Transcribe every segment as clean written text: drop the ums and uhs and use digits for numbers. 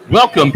Welcome,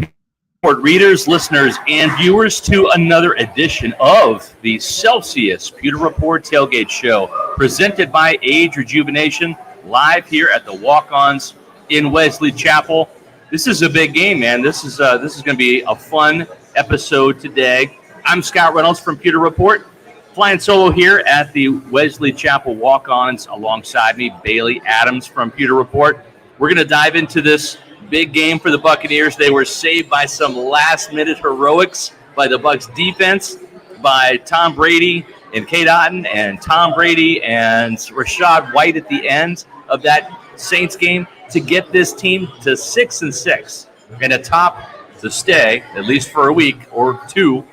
readers, listeners, and viewers to another edition of the Celsius Pewter Report Tailgate Show, presented by Age Rejuvenation, live here at the Walk-Ons in Wesley Chapel. This is a big game, man. This is going to be a fun episode today. I'm Scott Reynolds from Pewter Report, flying solo here at the Wesley Chapel Walk-Ons. Alongside me, Bailey Adams from Pewter Report. We're going to dive into this big game for the Buccaneers. They were saved by some last-minute heroics by the Bucs defense, by Tom Brady and Cade Otton, and Tom Brady and Rachaad White at the end of that Saints game to get this team to 6-6 and atop to stay, at least for a week or two,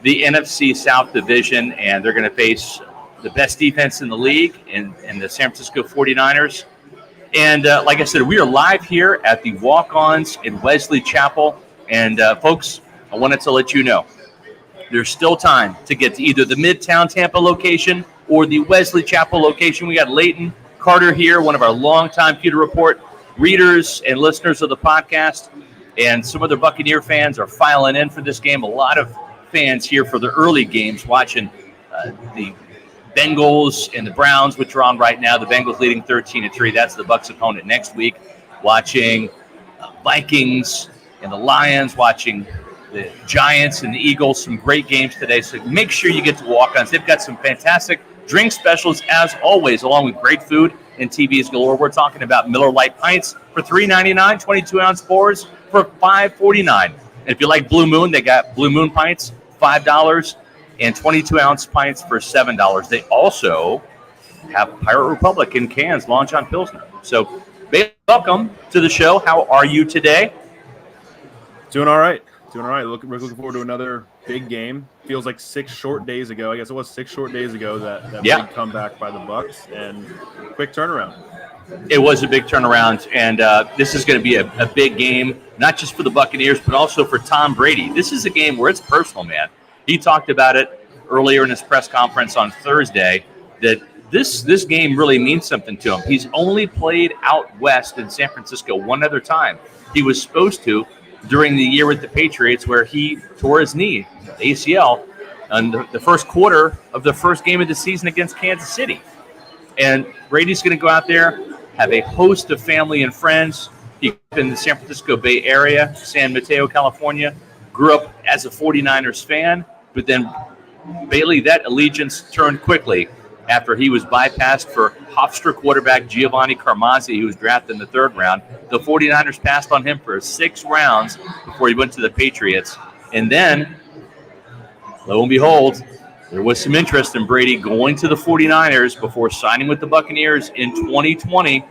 the NFC South Division. And they're going to face the best defense in the league in the San Francisco 49ers. And like I said, we are live here at the Walk-Ons in Wesley Chapel. And folks, I wanted to let you know, there's still time to get to either the Midtown Tampa location or the Wesley Chapel location. We got Leighton Carter here, one of our longtime Pewter Report readers and listeners of the podcast. And some other Buccaneer fans are filing in for this game. A lot of fans here for the early games watching the Bengals and the Browns, which are on right now. The Bengals leading 13-3. That's the Bucs opponent next week. Watching Vikings and the Lions, watching the Giants and the Eagles. Some great games today. So make sure you get to Walk-Ons. They've got some fantastic drink specials as always, along with great food and TVs galore. We're talking about Miller Lite pints for $3.99, 22-ounce pours for $5.49. And if you like Blue Moon, they got Blue Moon pints, $5. And 22-ounce pints for $7. They also have Pirate Republic in cans, Long John Pilsner. So, Bailey, welcome to the show. How are you today? Doing all right. Looking forward to another big game. Feels like 6 short days ago. I guess it was 6 short days ago that big comeback by the Bucs, and quick turnaround. It was a big turnaround, and this is going to be a big game, not just for the Buccaneers, but also for Tom Brady. This is a game where it's personal, man. He talked about it earlier in his press conference on Thursday that this game really means something to him. He's only played out west in San Francisco one other time. He was supposed to during the year with the Patriots where he tore his knee, ACL, in the first quarter of the first game of the season against Kansas City. And Brady's going to go out there, have a host of family and friends. He grew up in the San Francisco Bay Area, San Mateo, California. Grew up as a 49ers fan, but then Bailey, that allegiance turned quickly after he was bypassed for Hofstra quarterback Giovanni Carmazzi, who was drafted in the 3rd round. The 49ers passed on him for 6 rounds before he went to the Patriots. And then, lo and behold, there was some interest in Brady going to the 49ers before signing with the Buccaneers in 2020.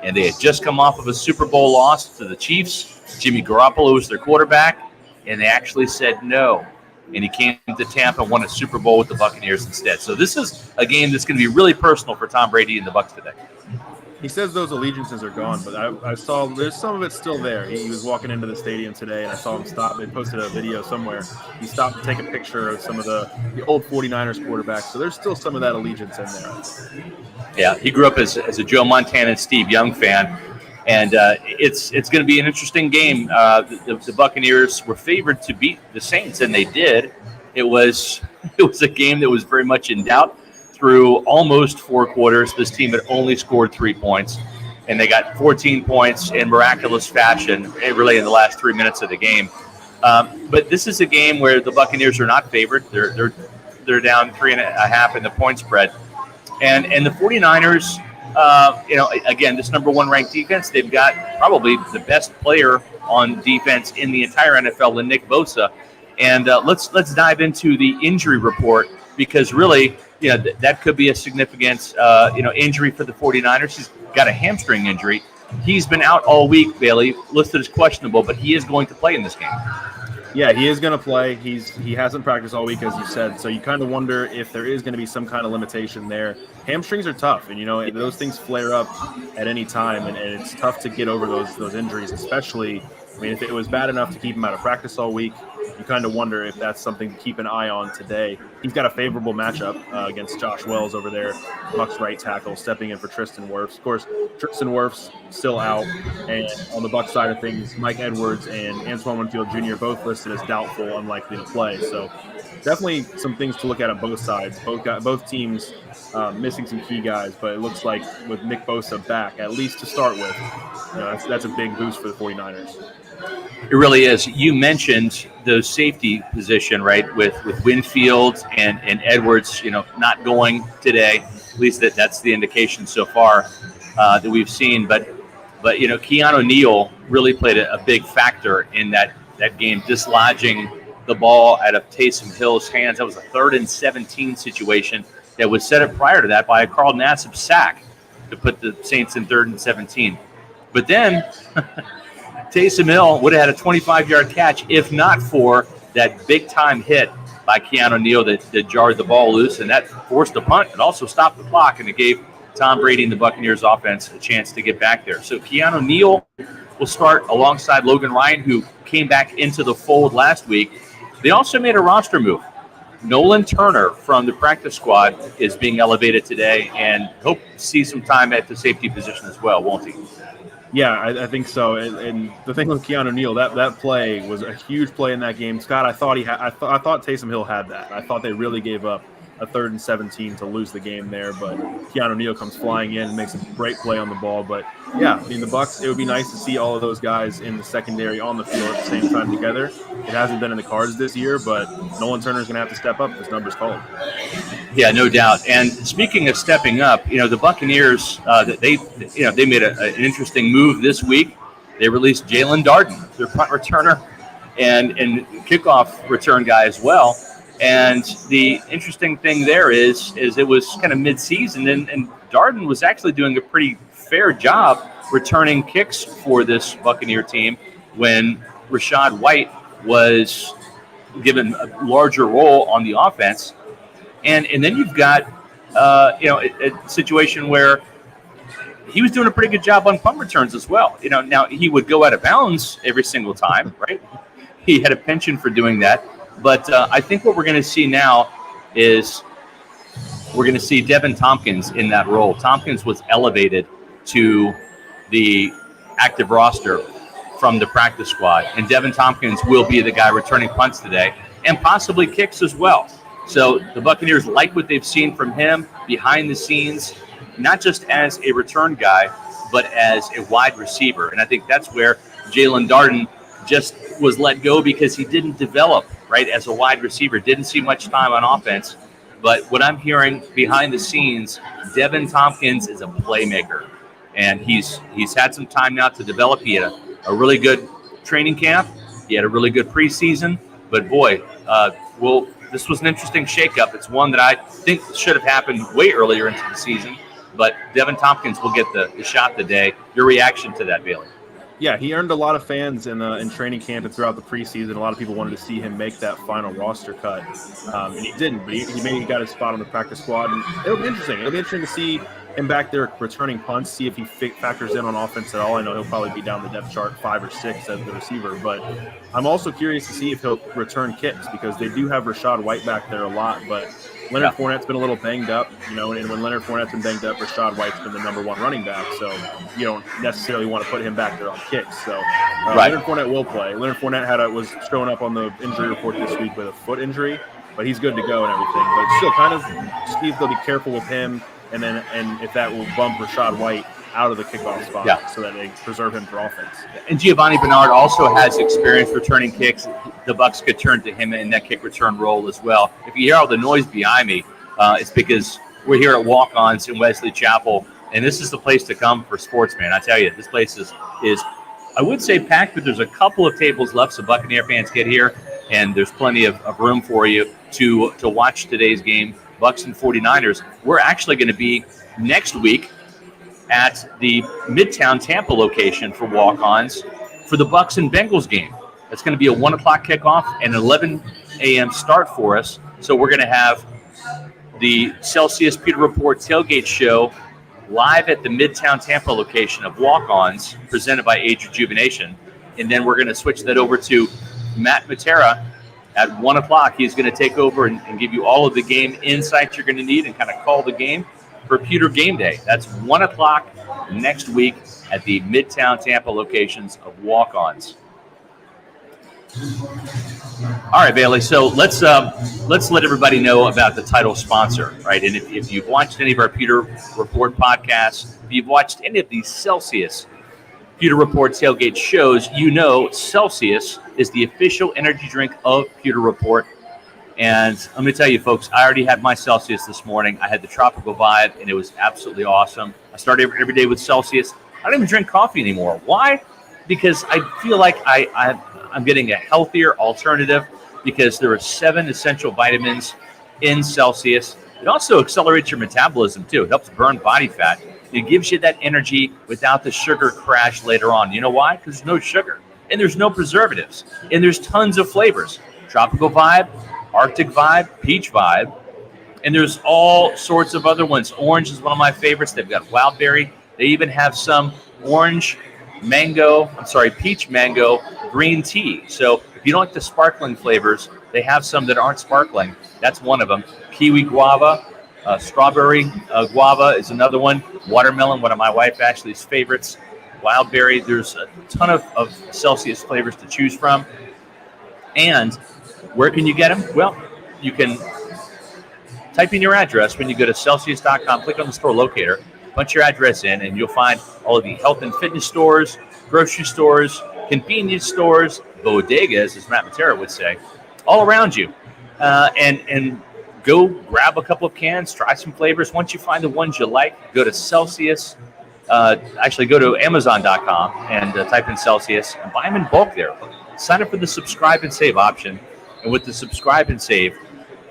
And they had just come off of a Super Bowl loss to the Chiefs. Jimmy Garoppolo was their quarterback. And they actually said no. And he came to Tampa and won a Super Bowl with the Buccaneers instead. So this is a game that's going to be really personal for Tom Brady and the Bucs today. He says those allegiances are gone, but I saw there's some of it still there. He was walking into the stadium today, and I saw him stop. They posted a video somewhere. He stopped to take a picture of some of the old 49ers quarterbacks. So there's still some of that allegiance in there. Yeah, he grew up as a Joe Montana and Steve Young fan. And it's going to be an interesting game. The Buccaneers were favored to beat the Saints, and they did. It was a game that was very much in doubt through almost 4 quarters. This team had only scored 3 points, and they got 14 points in miraculous fashion, really in the last 3 minutes of the game. But this is a game where the Buccaneers are not favored. They're down 3.5 in the point spread, and the 49ers. Again, this number 1 ranked defense, they've got probably the best player on defense in the entire NFL in Nick Bosa. And let's dive into the injury report, because really, that could be a significant, injury for the 49ers. He's got a hamstring injury. He's been out all week, Bailey, listed as questionable, but he is going to play in this game. Yeah, he is going to play. He hasn't practiced all week, as you said. So you kind of wonder if there is going to be some kind of limitation there. Hamstrings are tough, and those things flare up at any time, and it's tough to get over those injuries, especially. I mean, if it was bad enough to keep him out of practice all week, you kind of wonder if that's something to keep an eye on today. He's got a favorable matchup against Josh Wells over there, Bucs right tackle, stepping in for Tristan Wirfs. Of course, Tristan Wirfs still out, and on the Bucs side of things, Mike Edwards and Antoine Winfield Jr. both listed as doubtful, unlikely to play. So definitely some things to look at on both sides. Both teams missing some key guys, but it looks like with Nick Bosa back, at least to start with, that's a big boost for the 49ers. It really is. You mentioned the safety position, right, with Winfield and Edwards, not going today. At least that's the indication so far that we've seen. But Keanu Neal really played a big factor in that game, dislodging the ball out of Taysom Hill's hands. That was a 3rd and 17 situation that was set up prior to that by a Carl Nassib sack to put the Saints in 3rd and 17. But then Taysom Hill would have had a 25-yard catch if not for that big-time hit by Keanu Neal that jarred the ball loose, and that forced a punt. It also stopped the clock, and it gave Tom Brady and the Buccaneers offense a chance to get back there. So Keanu Neal will start alongside Logan Ryan, who came back into the fold last week. They also made a roster move. Nolan Turner from the practice squad is being elevated today, and hope to see some time at the safety position as well, won't he? Yeah, I think so. And the thing with Keanu Neal, that play was a huge play in that game. Scott, I thought Taysom Hill had that. I thought they really gave up a 3rd and 17 to lose the game there, but Keanu Neal comes flying in and makes a great play on the ball. But yeah, I mean, the Bucs, it would be nice to see all of those guys in the secondary on the field at the same time together. It hasn't been in the cards this year, but Nolan Turner's going to have to step up if his number's called. Yeah, no doubt. And speaking of stepping up, the Buccaneers, they made an interesting move this week. They released Jalen Darden, their punt returner and kickoff return guy as well. And the interesting thing there is it was kind of mid-season, and Darden was actually doing a pretty fair job returning kicks for this Buccaneer team when Rachaad White was given a larger role on the offense. And then you've got a situation where he was doing a pretty good job on punt returns as well. Now he would go out of bounds every single time, right? He had a penchant for doing that. But I think what we're going to see now is we're going to see Devin Tompkins in that role. Tompkins was elevated to the active roster from the practice squad, and Devin Tompkins will be the guy returning punts today and possibly kicks as well. So the Buccaneers like what they've seen from him behind the scenes, not just as a return guy, but as a wide receiver. And I think that's where Jalen Darden just was let go because he didn't develop, right, as a wide receiver, didn't see much time on offense. But what I'm hearing behind the scenes, Devin Tompkins is a playmaker, and he's had some time now to develop. He had a really good training camp. He had a really good preseason. But, boy, this was an interesting shakeup. It's one that I think should have happened way earlier into the season. But Devin Tompkins will get the shot today. Your reaction to that, Bailey? Yeah, he earned a lot of fans in training camp and throughout the preseason. A lot of people wanted to see him make that final roster cut, and he didn't. But he got his spot on the practice squad, and it'll be interesting. It'll be interesting to see him back there returning punts, see if he factors in on offense at all. I know he'll probably be down the depth chart 5 or 6 as the receiver, but I'm also curious to see if he'll return kicks because they do have Rachaad White back there a lot, but Leonard Fournette's been a little banged up, and when Leonard Fournette's been banged up, Rachaad White's been the number 1 running back, so you don't necessarily want to put him back there on kicks. So Leonard Fournette will play. Leonard Fournette was showing up on the injury report this week with a foot injury, but he's good to go and everything. But still, kind of see if they'll be careful with him, and if that will bump Rachaad White out of the kickoff spot so that they preserve him for offense. And Giovanni Bernard also has experience returning kicks. The Bucs could turn to him in that kick return role as well. If you hear all the noise behind me, it's because we're here at Walk-Ons in Wesley Chapel, And this is the place to come for sports, man. I tell you, this place is I would say packed, but there's a couple of tables left, so Buccaneer fans get here, and there's plenty of room for you to watch today's game, Bucs and 49ers. We're actually going to be next week at the Midtown Tampa location for walk-ons for the Bucs and Bengals game. It's going to be a 1 o'clock kickoff and an 11 a.m. start for us. So we're going to have the Celsius Pewter Report tailgate show live at the Midtown Tampa location of walk-ons presented by Age Rejuvenation. And then we're going to switch that over to Matt Matera at 1 o'clock. He's going to take over and give you all of the game insights you're going to need and kind of call the game for Pewter GameDay. That's 1 o'clock next week at the Midtown Tampa locations of walk-ons. All right, Bailey. So let's let everybody know about the title sponsor, right? And if you've watched any of our Pewter Report podcasts, if you've watched any of these Celsius Pewter Report tailgate shows, you know Celsius is the official energy drink of Pewter Report. And let me tell you, folks, I already had my Celsius this morning. I had the Tropical Vibe, and it was absolutely awesome. I start every day with Celsius. I don't even drink coffee anymore. Why? Because I feel like I'm getting a healthier alternative because there are 7 essential vitamins in Celsius. It also accelerates your metabolism, too. It helps burn body fat. It gives you that energy without the sugar crash later on. You know why? Because there's no sugar, and there's no preservatives, and there's tons of flavors. Tropical Vibe, Arctic Vibe, Peach Vibe, and there's all sorts of other ones. Orange is one of my favorites. They've got wild berry. They even have some peach mango green tea. So if you don't like the sparkling flavors, they have some that aren't sparkling. That's one of them. Kiwi guava, strawberry guava is another one. Watermelon, one of my wife Ashley's favorites. Wild berry. There's a ton of Celsius flavors to choose from. And where can you get them? Well, you can type in your address when you go to Celsius.com, click on the store locator, punch your address in, and you'll find all of the health and fitness stores, grocery stores, convenience stores, bodegas, as Matt Matera would say, all around you. And go grab a couple of cans, try some flavors. Once you find the ones you like, go to Celsius. Actually, go to Amazon.com and type in Celsius and buy them in bulk there. Sign up for the subscribe and save option. And with the subscribe and save,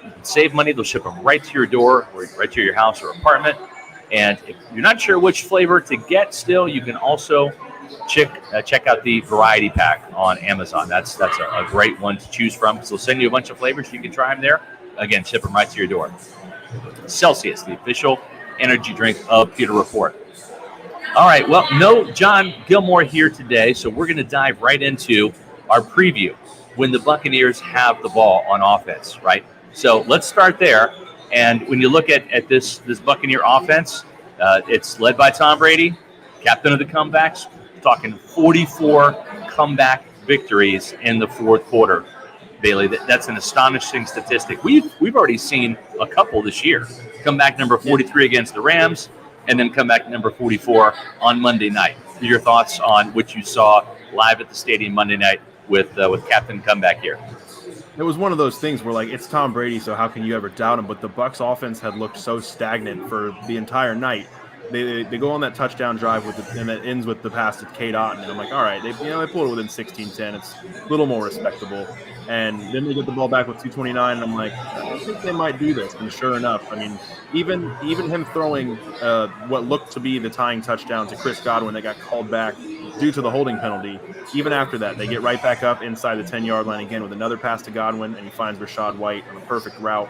you can save money. They'll ship them right to your door, or right to your house or apartment. And if you're not sure which flavor to get still, you can also check out the variety pack on Amazon. That's a great one to choose from because they'll send you a bunch of flavors. You can try them there. Again, ship them right to your door. Celsius, the official energy drink of Pewter Report. All right, well, no John Gilmore here today, so we're going to dive right into our preview when the Buccaneers have the ball on offense, right? So let's start there. And when you look at this Buccaneer offense, it's led by Tom Brady, captain of the comebacks, talking 44 comeback victories in the fourth quarter. Bailey, that's an astonishing statistic. We've already seen a couple this year. Comeback number 43 against the Rams, and then comeback number 44 on Monday night. Your thoughts on what you saw live at the stadium Monday night with Captain Comeback here? It was one of those things where, like, it's Tom Brady, so how can you ever doubt him? But the Bucs offense had looked so stagnant for the entire night. They go on that touchdown drive and it ends with the pass to Cade Otton, and I'm like, all right, they pulled it within 16-10. It's a little more respectable. And then they get the ball back with 2:29, and I'm like, I think they might do this. And sure enough, I mean, even him throwing what looked to be the tying touchdown to Chris Godwin that got called back due to the holding penalty. Even after that, they get right back up inside the 10-yard line again with another pass to Godwin, and he finds Rachaad White on a perfect route.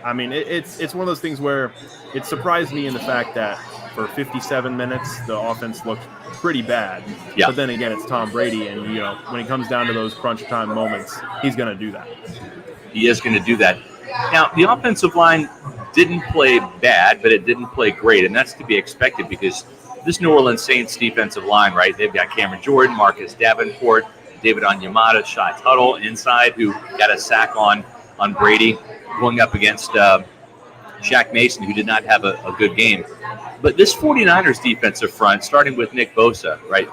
I mean, it's one of those things where it surprised me in the fact that for 57 minutes, the offense looked pretty bad. Yeah. But then again, it's Tom Brady, and when it comes down to those crunch time moments, he's going to do that. He is going to do that. Now, the offensive line didn't play bad, but it didn't play great, and that's to be expected because this New Orleans Saints defensive line, right? They've got Cameron Jordan, Marcus Davenport, David Onyemata, Shai Tuttle inside, who got a sack on Brady, going up against Shaq Mason, who did not have a good game. But this 49ers defensive front, starting with Nick Bosa, right?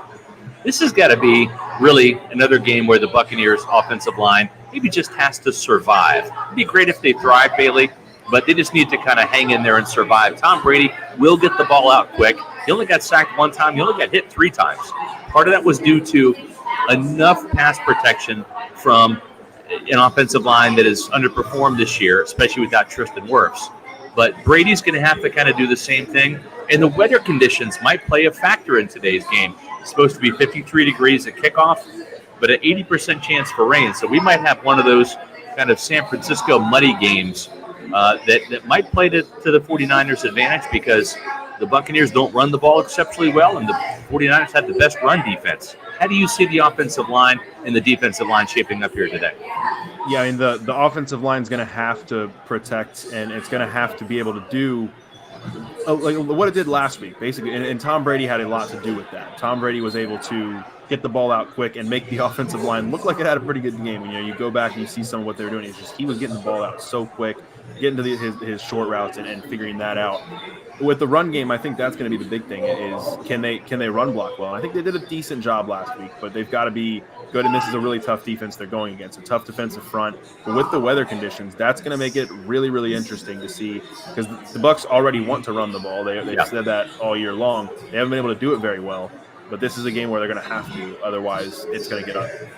This has got to be really another game where the Buccaneers offensive line maybe just has to survive. It'd be great if they thrive, Bailey, but they just need to kind of hang in there and survive. Tom Brady will get the ball out quick. He only got sacked one time. He only got hit 3 times. Part of that was due to enough pass protection from an offensive line that has underperformed this year, especially without Tristan Wirfs. But Brady's going to have to kind of do the same thing. And the weather conditions might play a factor in today's game. It's supposed to be 53 degrees at kickoff, but an 80% chance for rain. So we might have one of those kind of San Francisco muddy games that might play to the 49ers' advantage, because the Buccaneers don't run the ball exceptionally well, and the 49ers have the best run defense. How do you see the offensive line and the defensive line shaping up here today? Yeah, I mean, the offensive line is going to have to protect, and it's going to have to be able to do like what it did last week, basically. And Tom Brady had a lot to do with that. Tom Brady was able to get the ball out quick and make the offensive line look like it had a pretty good game. You go back and you see some of what they're doing. It's just he was getting the ball out so quick, getting to his short routes and figuring that out. With the run game, I think that's going to be the big thing is can they run block well? And I think they did a decent job last week, but they've got to be good. And this is a really tough defense they're going against, a tough defensive front. But with the weather conditions, that's going to make it really, really interesting to see, because the Bucs already want to run the ball. They've said that all year long. They haven't been able to do it very well, but this is a game where they're going to have to. Otherwise, it's going to get ugly.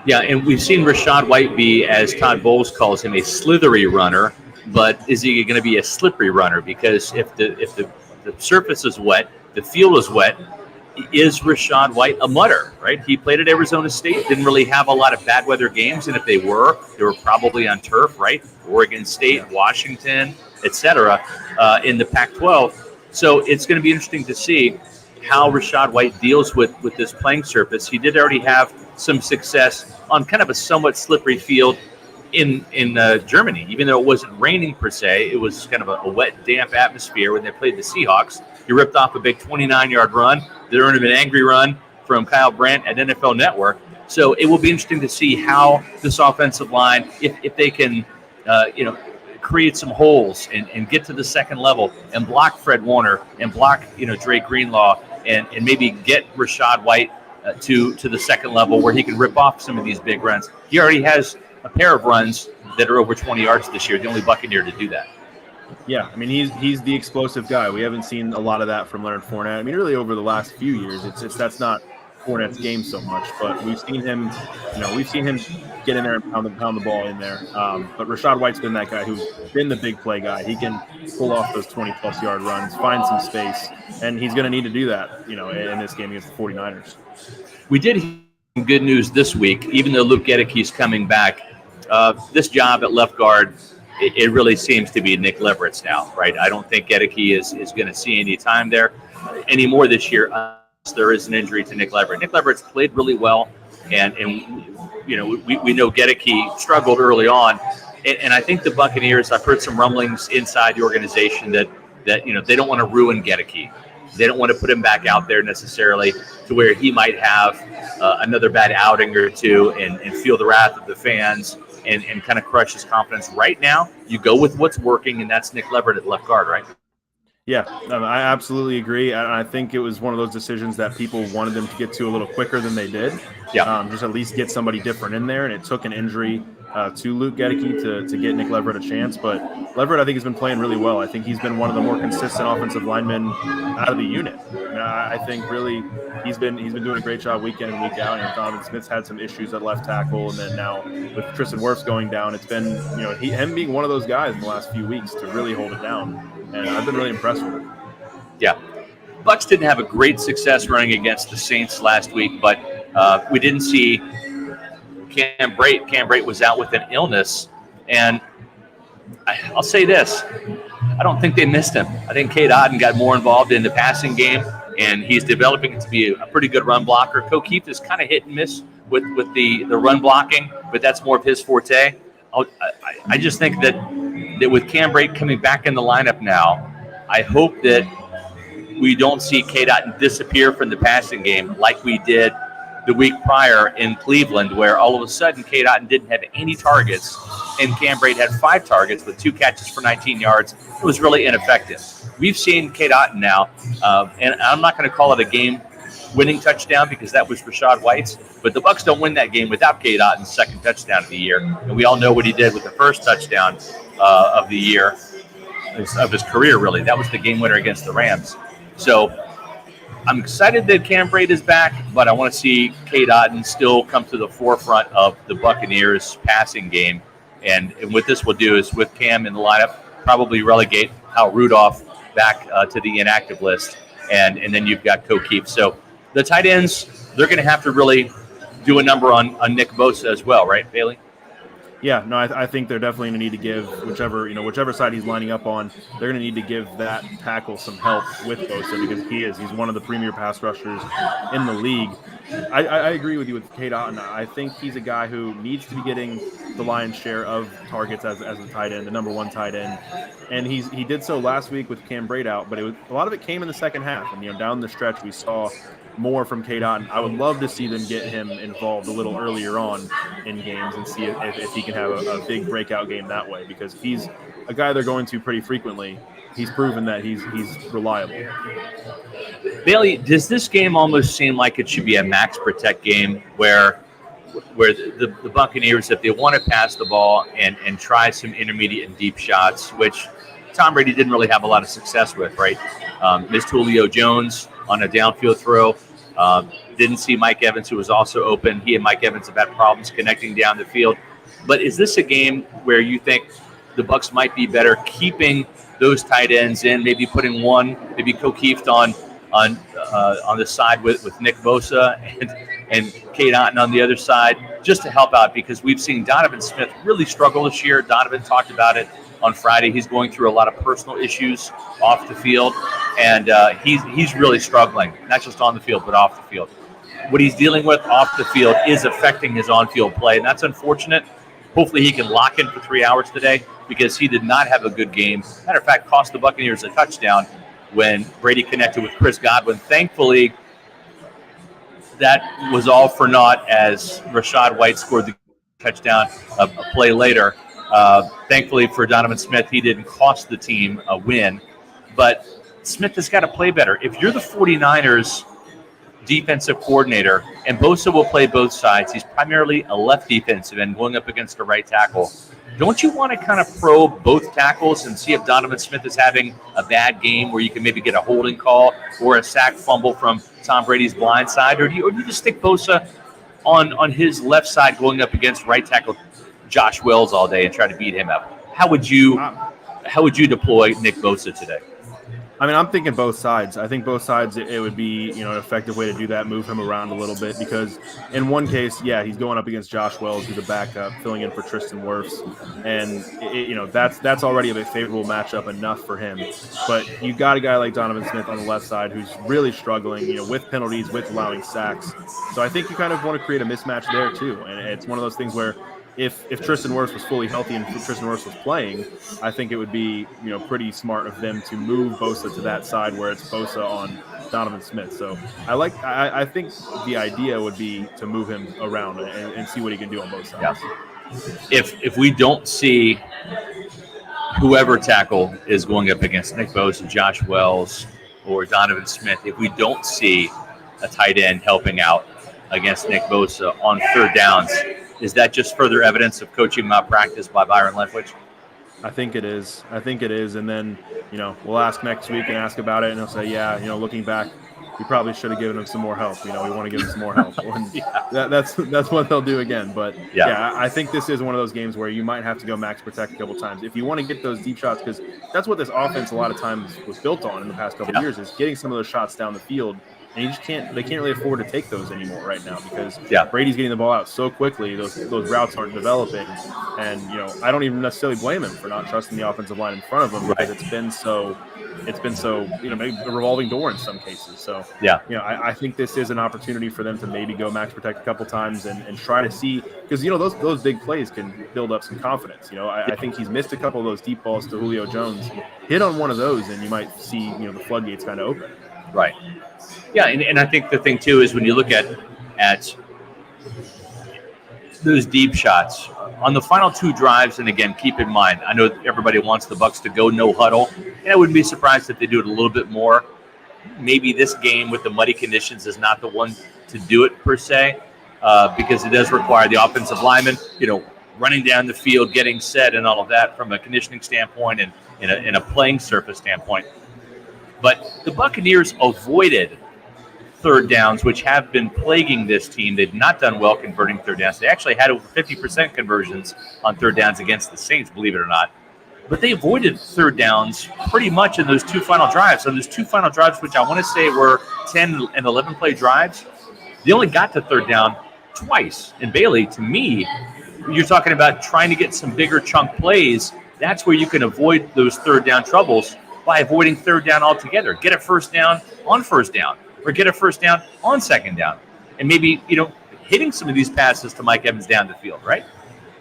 Yeah, and we've seen Rachaad White be, as Todd Bowles calls him, a slithery runner. But is he going to be a slippery runner? Because if the surface is wet, the field is wet, is Rachaad White a mutter, right? He played at Arizona State, didn't really have a lot of bad weather games, and if they were probably on turf, right? Oregon State, Washington, etc. In the Pac-12. So it's going to be interesting to see how Rachaad White deals with this playing surface. He did already have some success on kind of a somewhat slippery field in Germany, even though it wasn't raining per se. It was kind of a wet, damp atmosphere when they played the Seahawks. He ripped off a big 29-yard run. There earned him an angry run from Kyle Brandt at NFL Network. So it will be interesting to see how this offensive line, if they can, create some holes and get to the second level and block Fred Warner and block, Dre Greenlaw and maybe get Rachaad White to the second level where he can rip off some of these big runs. He already has a pair of runs that are over 20 yards this year, the only Buccaneer to do that. Yeah, I mean, he's the explosive guy. We haven't seen a lot of that from Leonard Fournette. I mean, really over the last few years, that's not Fournette's game so much, but we've seen him get in there and pound the ball in there. But Rachaad White's been that guy who's been the big play guy. He can pull off those 20-plus yard runs, find some space, and he's going to need to do that, in this game against the 49ers. We did hear some good news this week, even though Luke Gedecke's coming back. This job at left guard, it really seems to be Nick Leverett's now, right? I don't think Gedecke is going to see any time there anymore this year. There is an injury to Nick Leverett. Nick Leverett's played really well, and we know Gedecke struggled early on, and I think the Buccaneers, I've heard some rumblings inside the organization that they don't want to ruin Gedecke. They don't want to put him back out there necessarily to where he might have another bad outing or two and feel the wrath of the fans and kind of crush his confidence. Right now, you go with what's working, and that's Nick Leverett at left guard, right? Yeah, I absolutely agree. And I think it was one of those decisions that people wanted them to get to a little quicker than they did. Yeah. Just at least get somebody different in there. And it took an injury to Luke Gedecke to get Nick Leverett a chance. But Leverett, I think, has been playing really well. I think he's been one of the more consistent offensive linemen out of the unit. I think really he's been doing a great job week in and week out. Donovan Smith's had some issues at left tackle, and then now with Tristan Wirfs going down, it's been him being one of those guys in the last few weeks to really hold it down. And I've been really impressed with it. Yeah. Bucs didn't have a great success running against the Saints last week, but we didn't see Cam Brate. Cam Brate was out with an illness, and I'll say this. I don't think they missed him. I think Cade Otton got more involved in the passing game, and he's developing to be a pretty good run blocker. Keith is kind of hit and miss with the run blocking, but that's more of his forte. I just think that with Cam Brate coming back in the lineup now, I hope that we don't see Cade Otton disappear from the passing game like we did the week prior in Cleveland, where all of a sudden Cade Otton didn't have any targets and Cam Brate had 5 targets with 2 catches for 19 yards. It was really ineffective. We've seen Cade Otton now, and I'm not going to call it a game-winning touchdown because that was Rachaad White's, but the Bucs don't win that game without Cade Otton's second touchdown of the year, and we all know what he did with the first touchdown of the year, of his career, really. That was the game winner against the Rams. So I'm excited that Cam Brate is back, but I want to see Cade Otton still come to the forefront of the Buccaneers passing game. And what this will do is, with Cam in the lineup, probably relegate Hal Rudolph back to the inactive list. And then you've got Keith. So the tight ends, they're going to have to really do a number on Nick Bosa as well, right, Bailey? Yeah, no, I think they're definitely going to need to give whichever side he's lining up on, they're going to need to give that tackle some help with Bosa, because he's one of the premier pass rushers in the league. I agree with you with Cade Otton. I think he's a guy who needs to be getting the lion's share of targets as a tight end, the number one tight end, and he did so last week with Cam Brate out, but a lot of it came in the second half, and down the stretch we saw more from Cade Otton. I would love to see them get him involved a little earlier on in games and see if he can have a big breakout game that way, because he's a guy they're going to pretty frequently. He's proven that he's reliable. Bailey, does this game almost seem like it should be a max protect game where the Buccaneers, if they want to pass the ball and try some intermediate and deep shots, which Tom Brady didn't really have a lot of success with, right? Missed Julio Jones on a downfield throw. Didn't see Mike Evans, who was also open. He and Mike Evans have had problems connecting down the field. But is this a game where you think the Bucs might be better keeping those tight ends in, maybe putting one, maybe Keith on the side with Nick Bosa and Cade Otton on the other side, just to help out, because we've seen Donovan Smith really struggle this year. Donovan talked about it on Friday. He's going through a lot of personal issues off the field, and he's really struggling, not just on the field, but off the field. What he's dealing with off the field is affecting his on-field play, and that's unfortunate. Hopefully he can lock in for 3 hours today, because he did not have a good game. Matter of fact, cost the Buccaneers a touchdown when Brady connected with Chris Godwin. Thankfully, that was all for naught, as Rachaad White scored the touchdown a play later. Thankfully for Donovan Smith, he didn't cost the team a win. But Smith has got to play better. If you're the 49ers defensive coordinator, and Bosa will play both sides, he's primarily a left defensive end going up against a right tackle, don't you want to kind of probe both tackles and see if Donovan Smith is having a bad game where you can maybe get a holding call or a sack fumble from Tom Brady's blind side? Or do you just stick Bosa on his left side going up against right tackle Josh Wells all day and try to beat him up? How would you deploy Nick Bosa today? I mean, I'm thinking both sides. I think both sides, it would be, an effective way to do that, move him around a little bit, because in one case, yeah, he's going up against Josh Wells, who's a backup, filling in for Tristan Wirfs, and that's already a favorable matchup enough for him. But you've got a guy like Donovan Smith on the left side who's really struggling, with penalties, with allowing sacks. So I think you kind of want to create a mismatch there too, and it's one of those things where if Tristan Wirfs was fully healthy and Tristan Wirfs was playing, I think it would be pretty smart of them to move Bosa to that side where it's Bosa on Donovan Smith. So I think the idea would be to move him around and see what he can do on both sides. Yeah. If we don't see whoever tackle is going up against Nick Bosa, Josh Wells, or Donovan Smith, if we don't see a tight end helping out against Nick Bosa on third downs, is that just further evidence of coaching malpractice by Byron Leftwich? I think it is. And then, we'll ask next week and ask about it, and he'll say, yeah, looking back, we probably should have given him some more help. We want to give him some more help. Yeah. That's what they'll do again. But, yeah, I think this is one of those games where you might have to go max protect a couple times if you want to get those deep shots, because that's what this offense a lot of times was built on in the past couple of years, is getting some of those shots down the field. And they can't really afford to take those anymore right now, because Brady's getting the ball out so quickly. Those routes aren't developing, and I don't even necessarily blame him for not trusting the offensive line in front of him, because it's been so maybe a revolving door in some cases. So I think this is an opportunity for them to maybe go max protect a couple times and try to see, because those big plays can build up some confidence. I think he's missed a couple of those deep balls to Julio Jones. Hit on one of those, and you might see the floodgates kind of open. Right. Yeah, and I think the thing too is when you look at those deep shots on the final two drives, and again, keep in mind, I know everybody wants the Bucs to go no huddle, and I wouldn't be surprised if they do it a little bit more. Maybe this game with the muddy conditions is not the one to do it per se, because it does require the offensive lineman, running down the field, getting set, and all of that from a conditioning standpoint and in a playing surface standpoint. But the Buccaneers avoided third downs, which have been plaguing this team. They've not done well converting third downs. They actually had over 50% conversions on third downs against the Saints, believe it or not. But they avoided third downs pretty much in those two final drives. So those two final drives, which I want to say were 10 and 11 play drives, they only got to third down twice. And Bailey, to me, you're talking about trying to get some bigger chunk plays. That's where you can avoid those third down troubles by avoiding third down altogether. Get a first down on first down, or get a first down on second down. And maybe, hitting some of these passes to Mike Evans down the field, right?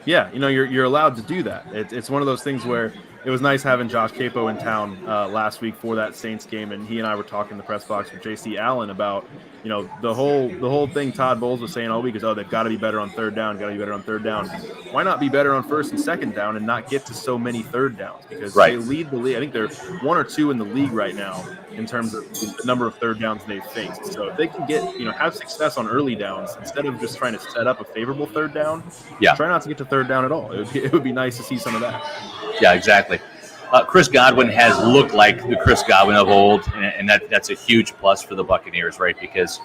Yeah, you're allowed to do that. It's one of those things where it was nice having Josh Capo in town last week for that Saints game, and he and I were talking in the press box with J.C. Allen about the whole thing Todd Bowles was saying all week is, they've got to be better on third down, Why not be better on first and second down and not get to so many third downs? Because They lead the league. I think they're 1 or 2 in the league right now in terms of the number of third downs they've faced. So if they can get have success on early downs instead of just trying to set up a favorable third down, try not to get to third down at all. It would be nice to see some of that. Yeah, exactly. Chris Godwin has looked like the Chris Godwin of old, and that's a huge plus for the Buccaneers, right? Because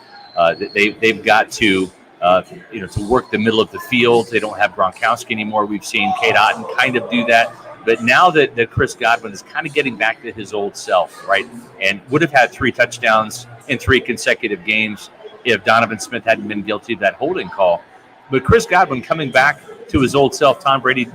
they've got to work the middle of the field. They don't have Gronkowski anymore. We've seen Cade Otton kind of do that. But now that Chris Godwin is kind of getting back to his old self, right, and would have had 3 touchdowns in 3 consecutive games if Donovan Smith hadn't been guilty of that holding call. But Chris Godwin coming back to his old self, Tom Brady,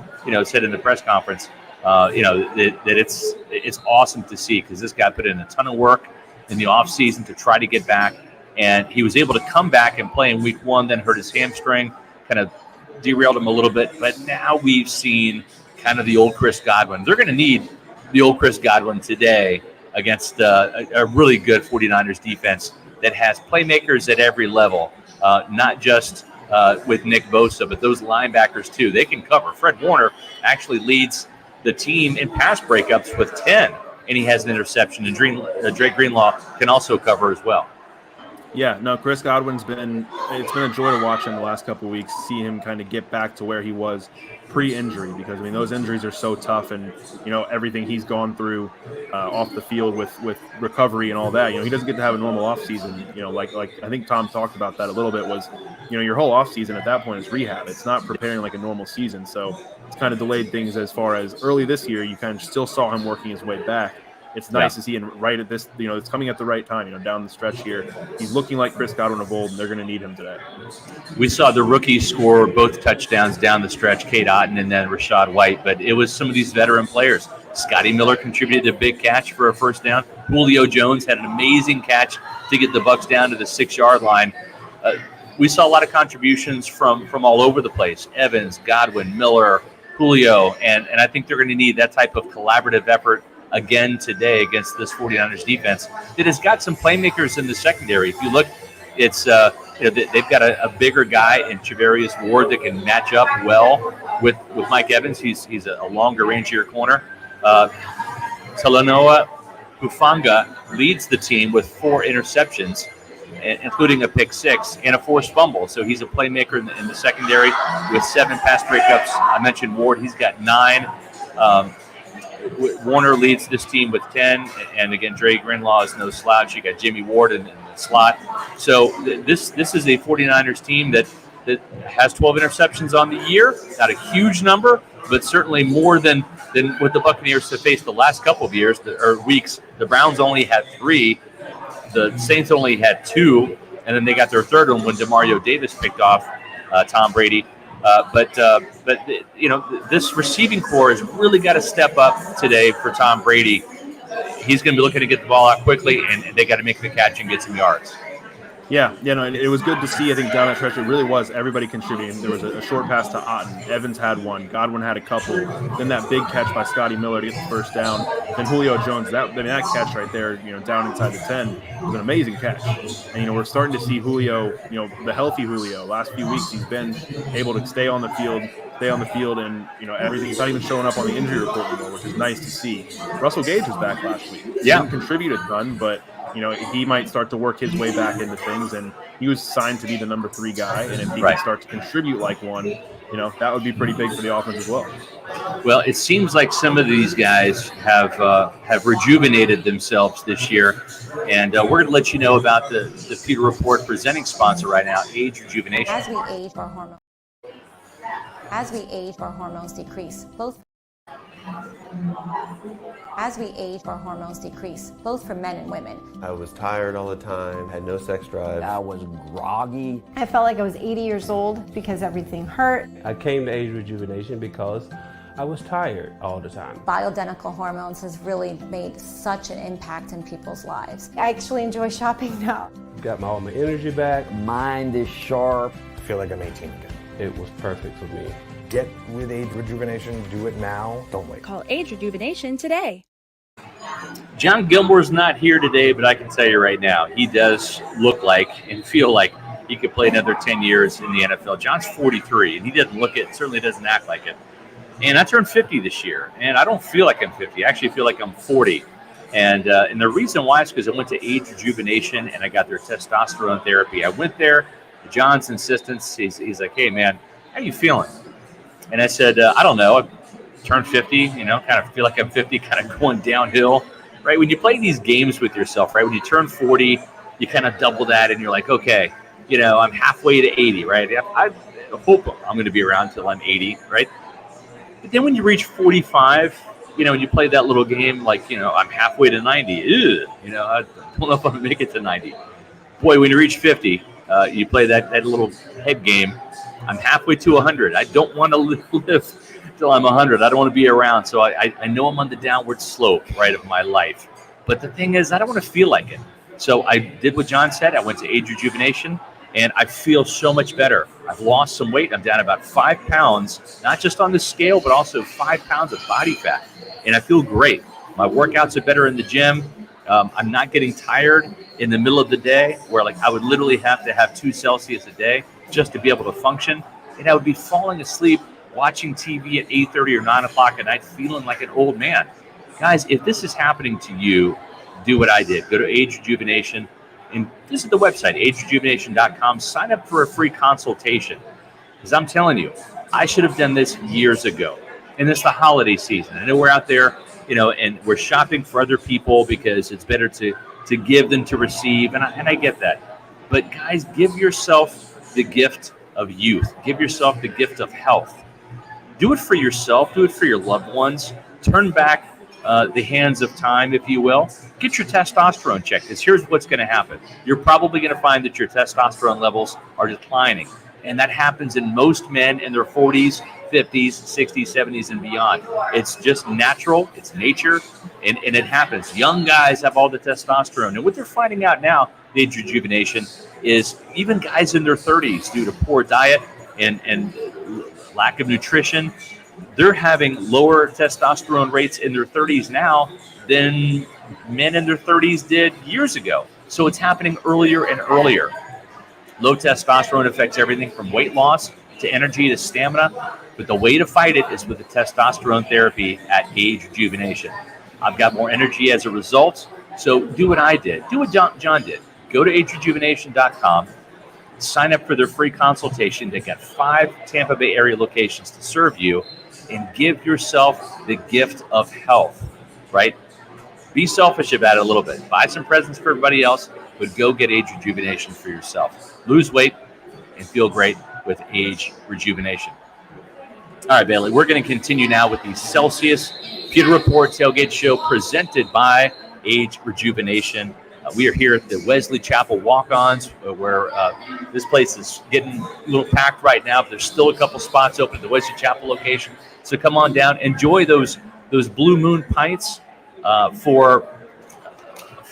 said in the press conference, that it's awesome to see because this guy put in a ton of work in the offseason to try to get back. And he was able to come back and play in week 1, then hurt his hamstring, kind of derailed him a little bit. But now we've seen kind of the old Chris Godwin. They're going to need the old Chris Godwin today against a really good 49ers defense that has playmakers at every level, not just with Nick Bosa, but those linebackers too. They can cover. Fred Warner actually leads the team in pass breakups with 10, and he has an interception. And Drake Greenlaw can also cover as well. Yeah, no, Chris Godwin's it's been a joy to watch him the last couple of weeks, see him kind of get back to where he was pre-injury, because those injuries are so tough, and everything he's gone through off the field with recovery and all that. He doesn't get to have a normal offseason. Like I think Tom talked about that a little bit, was your whole offseason at that point is rehab. It's not preparing like a normal season, so it's kind of delayed things as far as early this year. You kind of still saw him working his way back. It's nice to see him right at this, it's coming at the right time, down the stretch here. He's looking like Chris Godwin of old, and they're going to need him today. We saw the rookies score both touchdowns down the stretch, Cade Otton and then Rachaad White, but it was some of these veteran players. Scotty Miller contributed a big catch for a first down. Julio Jones had an amazing catch to get the Bucs down to the 6-yard line. We saw a lot of contributions from all over the place. Evans, Godwin, Miller, Julio, and I think they're going to need that type of collaborative effort again today against this 49ers defense that has got some playmakers in the secondary. If you look, it's they've got a bigger guy in Charvarius Ward that can match up well with Mike Evans. He's a longer, rangier corner. Talanoa Hufanga leads the team with 4 interceptions, including a pick 6 and a forced fumble. So he's a playmaker in the secondary with 7 pass breakups. I mentioned Ward; he's got 9. Warner leads this team with 10, and again, Drake Greenlaw is no slouch. You got Jimmy Ward in the slot. So this is a 49ers team that has 12 interceptions on the year. Not a huge number, but certainly more than what the Buccaneers have faced the last couple of years or weeks. The Browns only had 3. The Saints only had 2, and then they got their third one when Demario Davis picked off Tom Brady. But this receiving core has really got to step up today for Tom Brady. He's going to be looking to get the ball out quickly, and they got to make the catch and get some yards. Yeah, it was good to see. I think down that stretch, it really was everybody contributing. There was a short pass to Otton. Evans had 1. Godwin had a couple. Then that big catch by Scotty Miller to get the first down. Then Julio Jones, that catch right there, down inside the 10 was an amazing catch. And, we're starting to see Julio, the healthy Julio. Last few weeks, he's been able to stay on the field, and, everything. He's not even showing up on the injury report anymore, which is nice to see. Russell Gage was back last week. He didn't contribute a ton, but he might start to work his way back into things, and he was signed to be the number 3 guy. And if he can start to contribute like one, that would be pretty big for the offense as well. Well, it seems like some of these guys have rejuvenated themselves this year, and we're going to let you know about the Pewter Report presenting sponsor right now, Age Rejuvenation. As we age, our hormones decrease. As we age, our hormones decrease, both for men and women. I was tired all the time, had no sex drive. I was groggy. I felt like I was 80 years old because everything hurt. I came to Age Rejuvenation because I was tired all the time. Bioidentical hormones has really made such an impact in people's lives. I actually enjoy shopping now. Got all my energy back. Mind is sharp. I feel like I'm 18 again. It was perfect for me. Get with Age Rejuvenation. Do it now. Don't wait. Call Age Rejuvenation today. John Gilmore's not here today, but I can tell you right now, he does look like and feel like he could play another 10 years in the NFL. John's 43, and he doesn't look it, certainly doesn't act like it. And I turned 50 this year, and I don't feel like I'm 50. I actually feel like I'm 40. And the reason why is because I went to Age Rejuvenation, and I got their testosterone therapy. I went there, John's insistence, he's like, hey, man, how you feeling? And I said, I don't know. I turned 50, kind of feel like I'm 50, kind of going downhill, right? When you play these games with yourself, right? When you turn 40, you kind of double that, and you're like, okay, I'm halfway to 80, right? I hope I'm going to be around until I'm 80, right? But then when you reach 45, and you play that little game, like, I'm halfway to 90. I don't know if I'm going to make it to 90. Boy, when you reach 50, you play that little head game. I'm halfway to 100. I don't want to live till I'm 100. I don't want to be around. So I know I'm on the downward slope, right, of my life. But the thing is, I don't want to feel like it. So I did what John said. I went to Age Rejuvenation, and I feel so much better. I've lost some weight. I'm down about 5 pounds, not just on the scale, but also 5 pounds of body fat. And I feel great. My workouts are better in the gym. I'm not getting tired in the middle of the day where, like, I would literally have to have 2 Celsius a day just to be able to function. And I would be falling asleep watching TV at 8:30 or 9 o'clock at night feeling like an old man. Guys, if this is happening to you, do what I did. Go to Age Rejuvenation and visit the website, agerejuvenation.com. Sign up for a free consultation. Because I'm telling you, I should have done this years ago. And it's the holiday season. I know we're out there, and we're shopping for other people because it's better to give than to receive. And I get that. But guys, give yourself the gift of youth. Give yourself the gift of health. Do it for yourself. Do it for your loved ones. Turn back the hands of time, if you will. Get your testosterone checked, because here's what's going to happen. You're probably going to find that your testosterone levels are declining. And that happens in most men in their 40s, 50s, 60s, 70s, and beyond. It's just natural. It's nature. And it happens. Young guys have all the testosterone. And what they're finding out now, the Age Rejuvenation, is even guys in their 30s, due to poor diet and lack of nutrition, they're having lower testosterone rates in their 30s now than men in their 30s did years ago. So it's happening earlier and earlier. Low testosterone affects everything from weight loss to energy to stamina. But the way to fight it is with the testosterone therapy at Age Rejuvenation. I've got more energy as a result. So do what I did. Do what John did. Go to agerejuvenation.com. Sign up for their free consultation. They got 5 Tampa Bay area locations to serve you, and give yourself the gift of health, right? Be selfish about it a little bit. Buy some presents for everybody else, but go get Age Rejuvenation for yourself. Lose weight and feel great with Age Rejuvenation. All right, Bailey, we're going to continue now with the Celsius Pewter Report Tailgate Show presented by Age Rejuvenation. We are here at the Wesley Chapel Walk-Ons, where this place is getting a little packed right now, but there's still a couple spots open at the Wesley Chapel location. So come on down, enjoy those Blue Moon pints for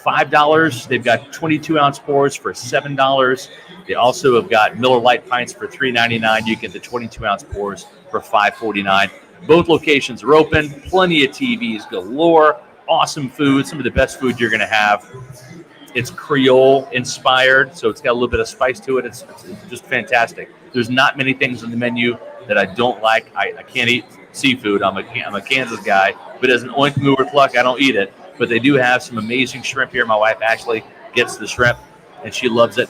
$5. They've got 22-ounce pours for $7. They also have got Miller Lite pints for $3.99. You get the 22-ounce pours for $5.49. Both locations are open. Plenty of TVs galore. Awesome food. Some of the best food you're going to have. It's Creole inspired, so it's got a little bit of spice to it. It's just fantastic. There's not many things on the menu that I don't like. I can't eat seafood. I'm a Kansas guy, but as an oink moo or pluck, I don't eat it. But they do have some amazing shrimp here. My wife Ashley gets the shrimp, and she loves it.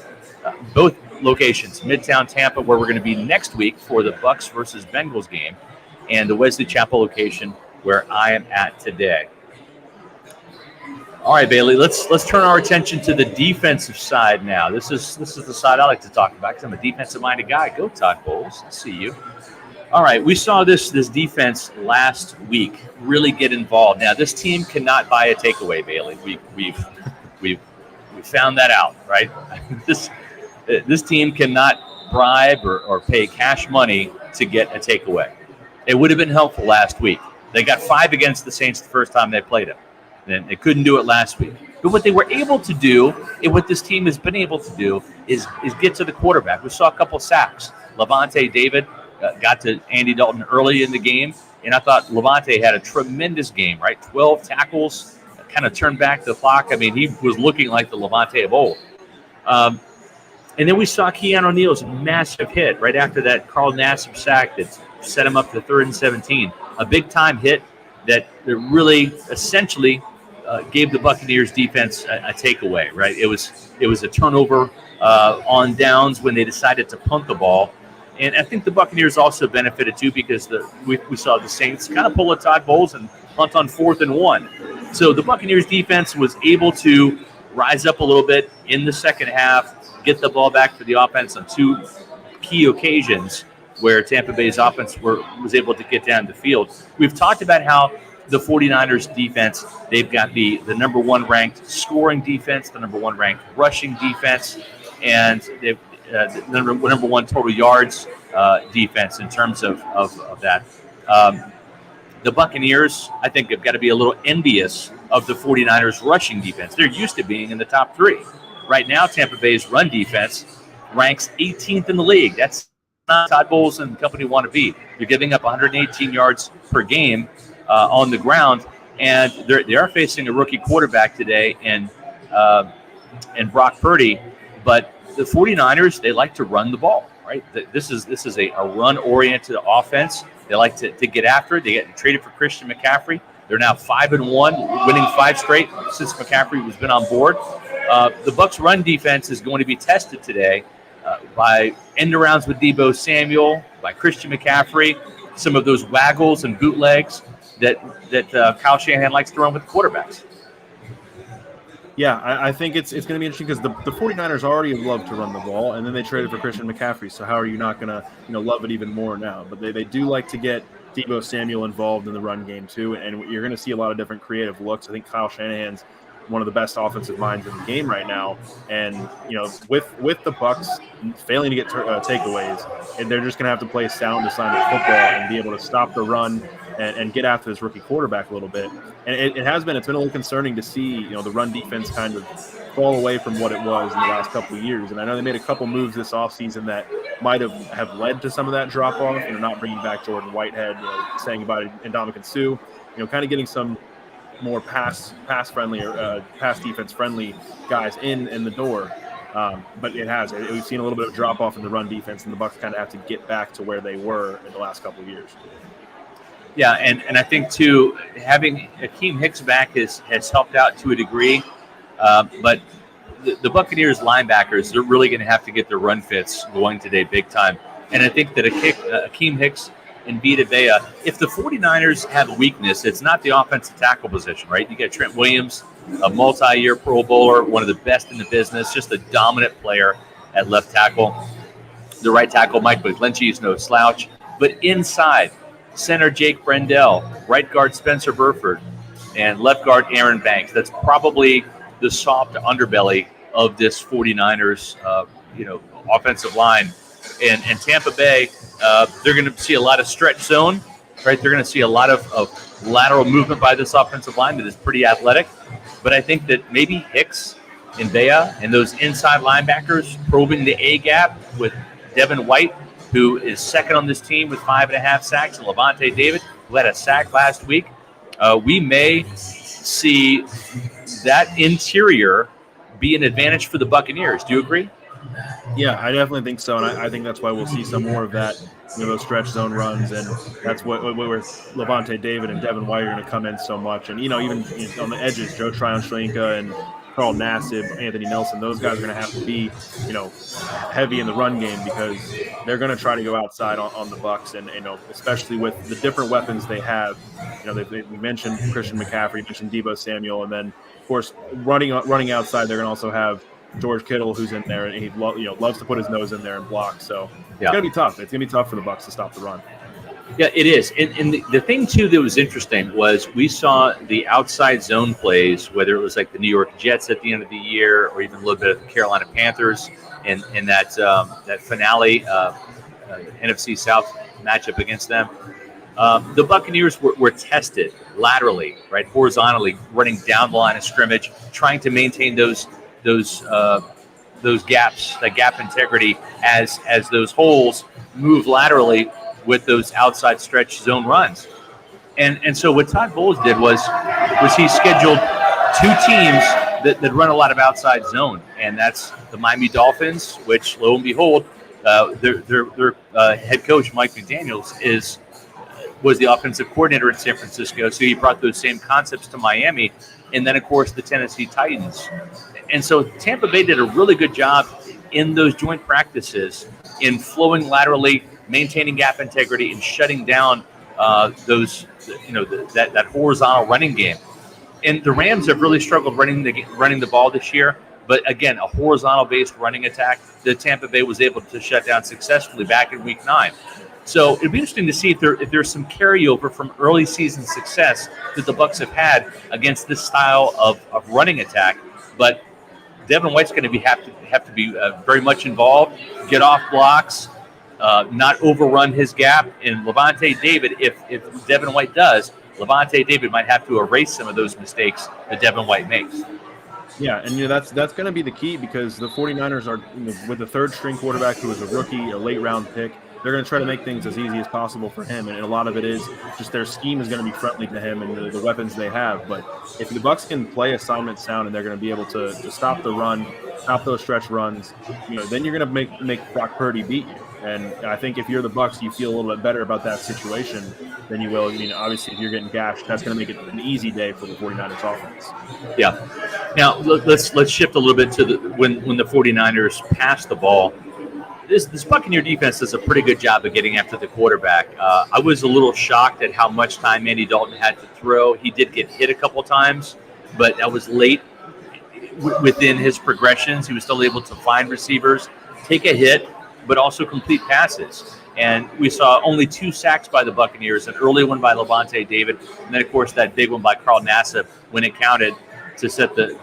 Both locations: Midtown Tampa, where we're going to be next week for the Bucs versus Bengals game, and the Wesley Chapel location where I am at today. All right, Bailey, let's turn our attention to the defensive side now. This is the side I like to talk about because I'm a defensive-minded guy. Go Todd Bowles. I see you. All right, we saw this defense last week really get involved. Now, this team cannot buy a takeaway, Bailey. We've found that out, right? This team cannot bribe or pay cash money to get a takeaway. It would have been helpful last week. They got 5 against the Saints the first time they played them. And they couldn't do it last week. But what they were able to do, and what this team has been able to do, is get to the quarterback. We saw a couple sacks. Lavonte David got to Andy Dalton early in the game, and I thought Lavonte had a tremendous game, right? 12 tackles, kind of turned back the clock. I mean, he was looking like the Lavonte of old. And then we saw Keanu Neal's massive hit right after that Carl Nassib sack that set him up to 3rd and 17. A big-time hit that really essentially gave the Buccaneers defense a takeaway, right? It was a turnover on downs when they decided to punt the ball. And I think the Buccaneers also benefited, too, because we saw the Saints kind of pull a Todd Bowles and punt on 4th and 1. So the Buccaneers defense was able to rise up a little bit in the second half, get the ball back for the offense on 2 key occasions where Tampa Bay's offense was able to get down the field. We've talked about how the 49ers defense, they've got the number 1 ranked scoring defense, the number 1 ranked rushing defense, and they've the number 1 total yards defense in terms of that. The Buccaneers, I think, have got to be a little envious of the 49ers rushing defense. They're used to being in the top 3. Right now, Tampa Bay's run defense ranks 18th in the league. That's not Todd Bowles and company want to be. They're giving up 118 yards per game on the ground, and they are facing a rookie quarterback today and Brock Purdy. But the 49ers, they like to run the ball, right? This is a run-oriented offense. They like to get after it. They get traded for Christian McCaffrey. They're now 5-1, winning 5 straight since McCaffrey has been on board. The Bucs' run defense is going to be tested today by end-arounds with Deebo Samuel, by Christian McCaffrey, some of those waggles and bootlegs that Kyle Shanahan likes to run with quarterbacks. Yeah, I think it's going to be interesting because the 49ers already love to run the ball, and then they traded for Christian McCaffrey. So how are you not going to love it even more now? But they do like to get Deebo Samuel involved in the run game too, and you're going to see a lot of different creative looks. I think Kyle Shanahan's one of the best offensive minds in the game right now, and with the Bucs failing to get takeaways, and they're just going to have to play sound assignment football and be able to stop the run and get after this rookie quarterback a little bit. And it's been a little concerning to see the run defense kind of fall away from what it was in the last couple of years. And I know they made a couple moves this offseason that might have led to some of that drop off. Not bringing back Jordan Whitehead, saying about it, and Ndamukong Suh, kind of getting some more pass friendly or pass defense friendly guys in the door. But we've seen a little bit of drop off in the run defense, and the Bucs kind of have to get back to where they were in the last couple of years. Yeah, and I think, too, having Akeem Hicks back has helped out to a degree. But the Buccaneers linebackers, they're really going to have to get their run fits going today big time. And I think that Akeem Hicks and Vita Vea, if the 49ers have a weakness, it's not the offensive tackle position, right? You got Trent Williams, a multi-year Pro Bowler, one of the best in the business, just a dominant player at left tackle. The right tackle, Mike McGlinchey, is no slouch. But inside, center Jake Brendel, right guard Spencer Burford, and left guard Aaron Banks. That's probably the soft underbelly of this 49ers, offensive line. And Tampa Bay, they're going to see a lot of stretch zone, right? They're going to see a lot of lateral movement by this offensive line that is pretty athletic. But I think that maybe Hicks and Vea and those inside linebackers probing the A gap with Devin White, who is second on this team with 5.5 sacks, and Lavonte David, who had a sack last week. We may see that interior be an advantage for the Buccaneers. Do you agree? Yeah, I definitely think so, and I think that's why we'll see some more of that, those stretch zone runs, and that's where Lavonte David and Devin White are going to come in so much. And even on the edges, Tryon-Shoyinka and Carl Nassib, Anthony Nelson, those guys are going to have to be, heavy in the run game because they're going to try to go outside on the Bucs, and especially with the different weapons they have. We mentioned Christian McCaffrey, mentioned Deebo Samuel, and then of course running outside, they're going to also have George Kittle, who's in there, and he loves to put his nose in there and block. So it's going to be tough. It's going to be tough for the Bucs to stop the run. Yeah, it is. And the thing, too, that was interesting was we saw the outside zone plays, whether it was like the New York Jets at the end of the year or even a little bit of the Carolina Panthers in that finale NFC South matchup against them. The Buccaneers were tested laterally, right, horizontally, running down the line of scrimmage, trying to maintain those gaps, that gap integrity as those holes move laterally with those outside stretch zone runs. And so what Todd Bowles did was he scheduled two teams that run a lot of outside zone, and that's the Miami Dolphins, which lo and behold, their head coach Mike McDaniels was the offensive coordinator in San Francisco, so he brought those same concepts to Miami, and then of course the Tennessee Titans. And so Tampa Bay did a really good job in those joint practices in flowing laterally, maintaining gap integrity, and shutting down that horizontal running game. And the Rams have really struggled running the ball this year. But again, a horizontal-based running attack that Tampa Bay was able to shut down successfully back in Week 9. So it'd be interesting to see if there's some carryover from early season success that the Bucs have had against this style of running attack. But Devin White's going to have to be very much involved, get off blocks, not overrun his gap. And Lavonte David, if Devin White does, Lavonte David might have to erase some of those mistakes that Devin White makes. Yeah, and that's going to be the key because the 49ers are with a third-string quarterback who is a rookie, a late-round pick. They're going to try to make things as easy as possible for him, and a lot of it is just their scheme is going to be friendly to him and the weapons they have. But if the Bucs can play assignment sound and they're going to be able to stop the run, stop those stretch runs, then you're going to make Brock Purdy beat you. And I think if you're the Bucs, you feel a little bit better about that situation than you will. Obviously, if you're getting gashed, that's going to make it an easy day for the 49ers offense. Yeah. Now, let's shift a little bit to when the 49ers pass the ball. This Buccaneer defense does a pretty good job of getting after the quarterback. I was a little shocked at how much time Andy Dalton had to throw. He did get hit a couple times, but that was late within his progressions. He was still able to find receivers, take a hit, but also complete passes. And we saw only 2 sacks by the Buccaneers, an early one by Lavonte David, and then, of course, that big one by Carl Nassib when it counted to set the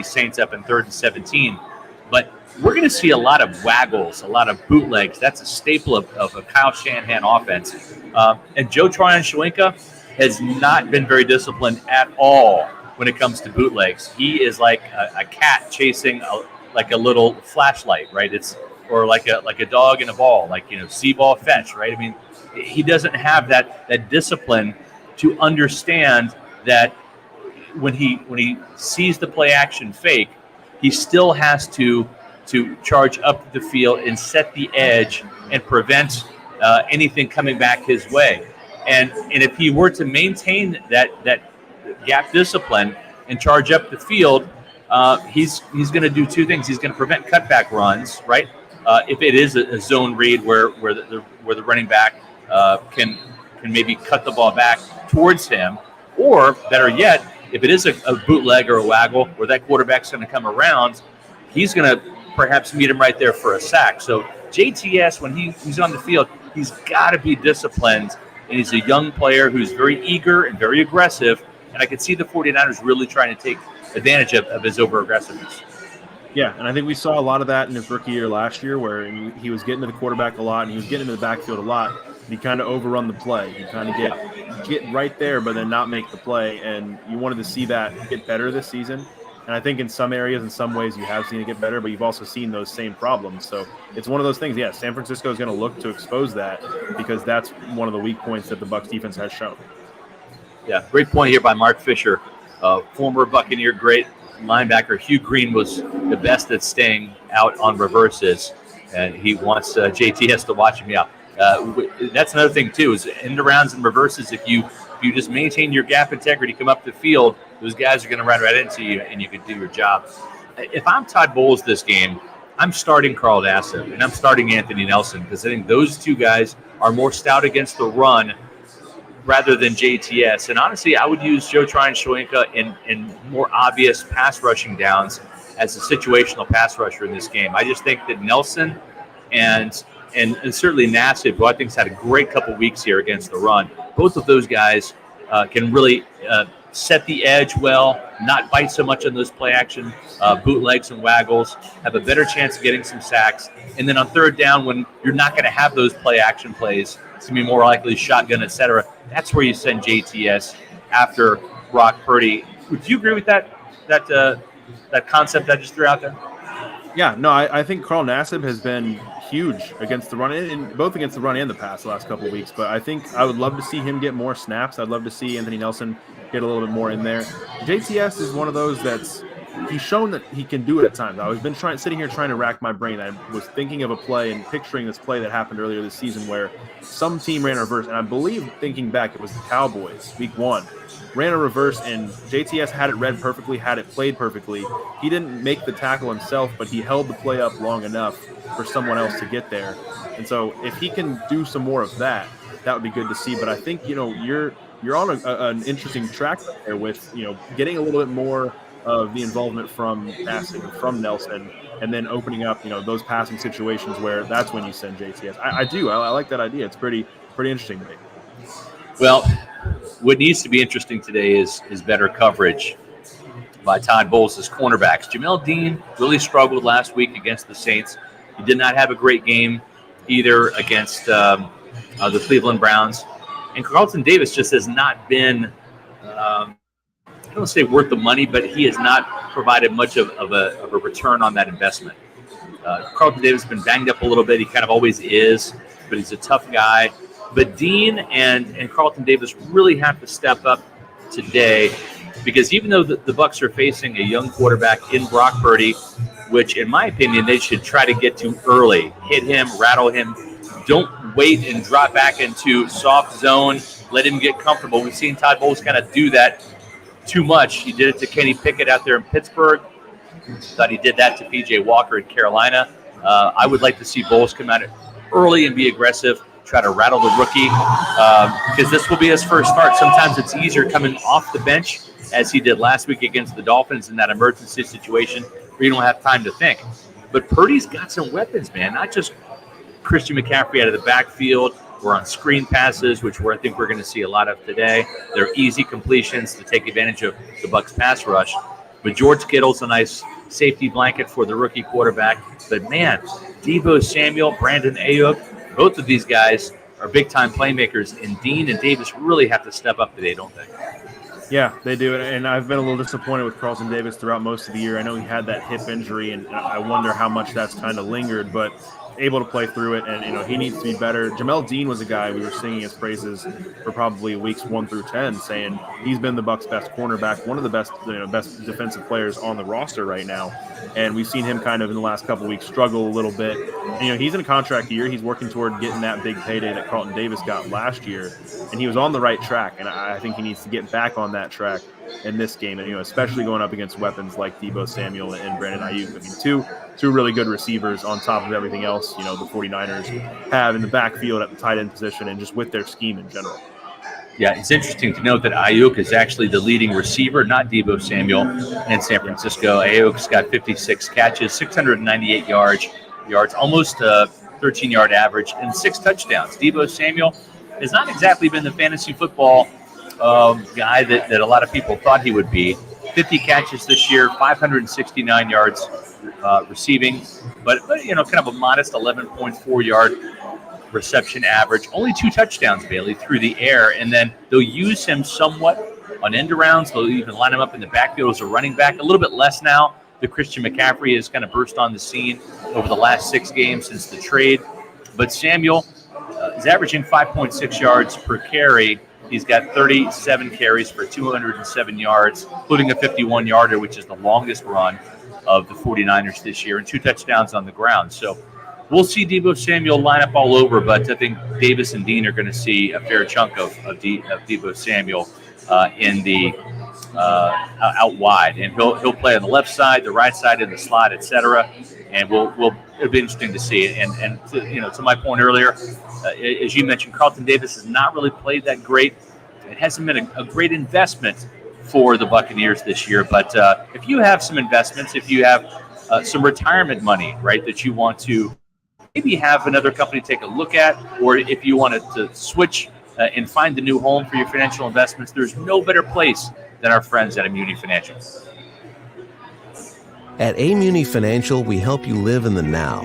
Saints up in 3rd and 17. But we're going to see a lot of waggles, a lot of bootlegs. That's a staple of a Kyle Shanahan offense. And Joe Tryon-Shoyinka has not been very disciplined at all when it comes to bootlegs. He is like a cat chasing like a little flashlight, right? Or like a dog in a ball, see ball fetch, right? I mean, he doesn't have that discipline to understand that when he sees the play action fake, he still has to charge up the field and set the edge and prevent anything coming back his way. And if he were to maintain that gap discipline and charge up the field, he's going to do 2 things. He's going to prevent cutback runs, right? If it is a zone read where the running back can maybe cut the ball back towards him, or better yet, if it is a bootleg or a waggle where that quarterback's going to come around, he's going to perhaps meet him right there for a sack. So JTS, when he's on the field, he's got to be disciplined, and he's a young player who's very eager and very aggressive, and I could see the 49ers really trying to take advantage of his over-aggressiveness. Yeah, and I think we saw a lot of that in his rookie year last year where he was getting to the quarterback a lot and he was getting into the backfield a lot. He kind of overrun the play. He kind of get right there but then not make the play, and you wanted to see that get better this season. And I think in some areas, in some ways, you have seen it get better, but you've also seen those same problems. So it's one of those things, yeah, San Francisco is going to look to expose that because that's one of the weak points that the Bucs defense has shown. Yeah, great point here by Mark Fisher, former Buccaneer great linebacker. Hugh Green was the best at staying out on reverses, and he wants JTS to watch him out. That's another thing, too, is end arounds and reverses. If you If you just maintain your gap integrity, come up the field, those guys are going to run right into you, and you can do your job. If I'm Todd Bowles this game, I'm starting Carl Nassib, and I'm starting Anthony Nelson because I think those two guys are more stout against the run rather than JTS. And honestly, I would use Joe Tryon-Shoyinka in more obvious pass rushing downs as a situational pass rusher in this game. I just think that Nelson and certainly Nassib, who I think has had a great couple weeks here against the run, both of those guys can really set the edge well, not bite so much on those play action bootlegs and waggles, have a better chance of getting some sacks. And then on third down, when you're not going to have those play action plays, it's going to be more likely shotgun, et cetera. That's where you send JTS after Brock Purdy. Would you agree with that concept I just threw out there? Yeah, no, I think Carl Nassib has been huge against the run, and both against the run and the pass the last couple of weeks. But I think I would love to see him get more snaps. I'd love to see Anthony Nelson get a little bit more in there. JTS is one of those he's shown that he can do it at times. I was sitting here trying to rack my brain. I was thinking of a play and picturing this play that happened earlier this season where some team ran a reverse, and I believe, thinking back, it was the Cowboys, week 1. Ran a reverse, and JTS had it read perfectly, had it played perfectly. He didn't make the tackle himself, but he held the play up long enough for someone else to get there. And so if he can do some more of that, that would be good to see. But I think, you're on an interesting track there with, getting a little bit more of the involvement from passing, from Nelson, and then opening up, those passing situations where that's when you send JTS. I like that idea. It's pretty interesting to me. Well, what needs to be interesting today is better coverage by Todd Bowles' cornerbacks. Jamel Dean really struggled last week against the Saints. He did not have a great game either against the Cleveland Browns. And Carlton Davis just has not been, I don't want to say worth the money, but he has not provided much of a return on that investment. Carlton Davis has been banged up a little bit. He kind of always is, but he's a tough guy. But Dean and Carlton Davis really have to step up today because even though the Bucs are facing a young quarterback in Brock Purdy, which in my opinion they should try to get to early, hit him, rattle him. Don't wait and drop back into soft zone. Let him get comfortable. We've seen Todd Bowles kind of do that too much. He did it to Kenny Pickett out there in Pittsburgh. Thought he did that to P.J. Walker in Carolina. I would like to see Bowles come out early and be aggressive. Try to rattle the rookie because this will be his first start. Sometimes it's easier coming off the bench as he did last week against the Dolphins in that emergency situation where you don't have time to think. But Purdy's got some weapons, man, not just Christian McCaffrey out of the backfield or on screen passes, which I think we're going to see a lot of today. They're easy completions to take advantage of the Bucs pass rush. But George Kittle's a nice safety blanket for the rookie quarterback. But, man, Deebo Samuel, Brandon Ayuk, both of these guys are big-time playmakers, and Dean and Davis really have to step up today, don't they? Yeah, they do, and I've been a little disappointed with Carlton Davis throughout most of the year. I know he had that hip injury, and I wonder how much that's kind of lingered, but able to play through it, and he needs to be better. Jamel Dean was a guy we were singing his praises for probably weeks 1 through 10, saying he's been the Bucs' best cornerback, one of the best defensive players on the roster right now. And we've seen him kind of in the last couple of weeks struggle a little bit. And, he's in a contract year. He's working toward getting that big payday that Carlton Davis got last year, and he was on the right track. And I think he needs to get back on that track in this game, and especially going up against weapons like Deebo Samuel and Brandon Ayuk. I mean, two really good receivers on top of everything else, the 49ers have in the backfield at the tight end position and just with their scheme in general. Yeah, it's interesting to note that Ayuk is actually the leading receiver, not Deebo Samuel, in San Francisco. Ayuk's got 56 catches, 698 yards, almost a 13-yard average, and 6 touchdowns. Deebo Samuel has not exactly been the fantasy football guy that a lot of people thought he would be. 50 catches this year, 569 yards receiving, but kind of a modest 11.4 yard reception average. Only 2 touchdowns, Bailey, through the air, and then they'll use him somewhat on end arounds. They'll even line him up in the backfield as a running back. A little bit less now that Christian McCaffrey has kind of burst on the scene over the last 6 games since the trade. But Samuel is averaging 5.6 yards per carry. He's got 37 carries for 207 yards, including a 51-yarder, which is the longest run of the 49ers this year, and 2 touchdowns on the ground. So we'll see Deebo Samuel line up all over, but I think Davis and Dean are going to see a fair chunk of Deebo Samuel in the out wide, and he'll play on the left side, the right side, in the slot, etc. And it'll be interesting to see. And to my point earlier, as you mentioned, Carlton Davis has not really played that great. It hasn't been a great investment for the Buccaneers this year. But if you have some investments, if you have some retirement money, right, that you want to maybe have another company take a look at, or if you wanted to switch and find a new home for your financial investments, there's no better place than our friends at Immuni Financial. At Immuni Financial, we help you live in the now.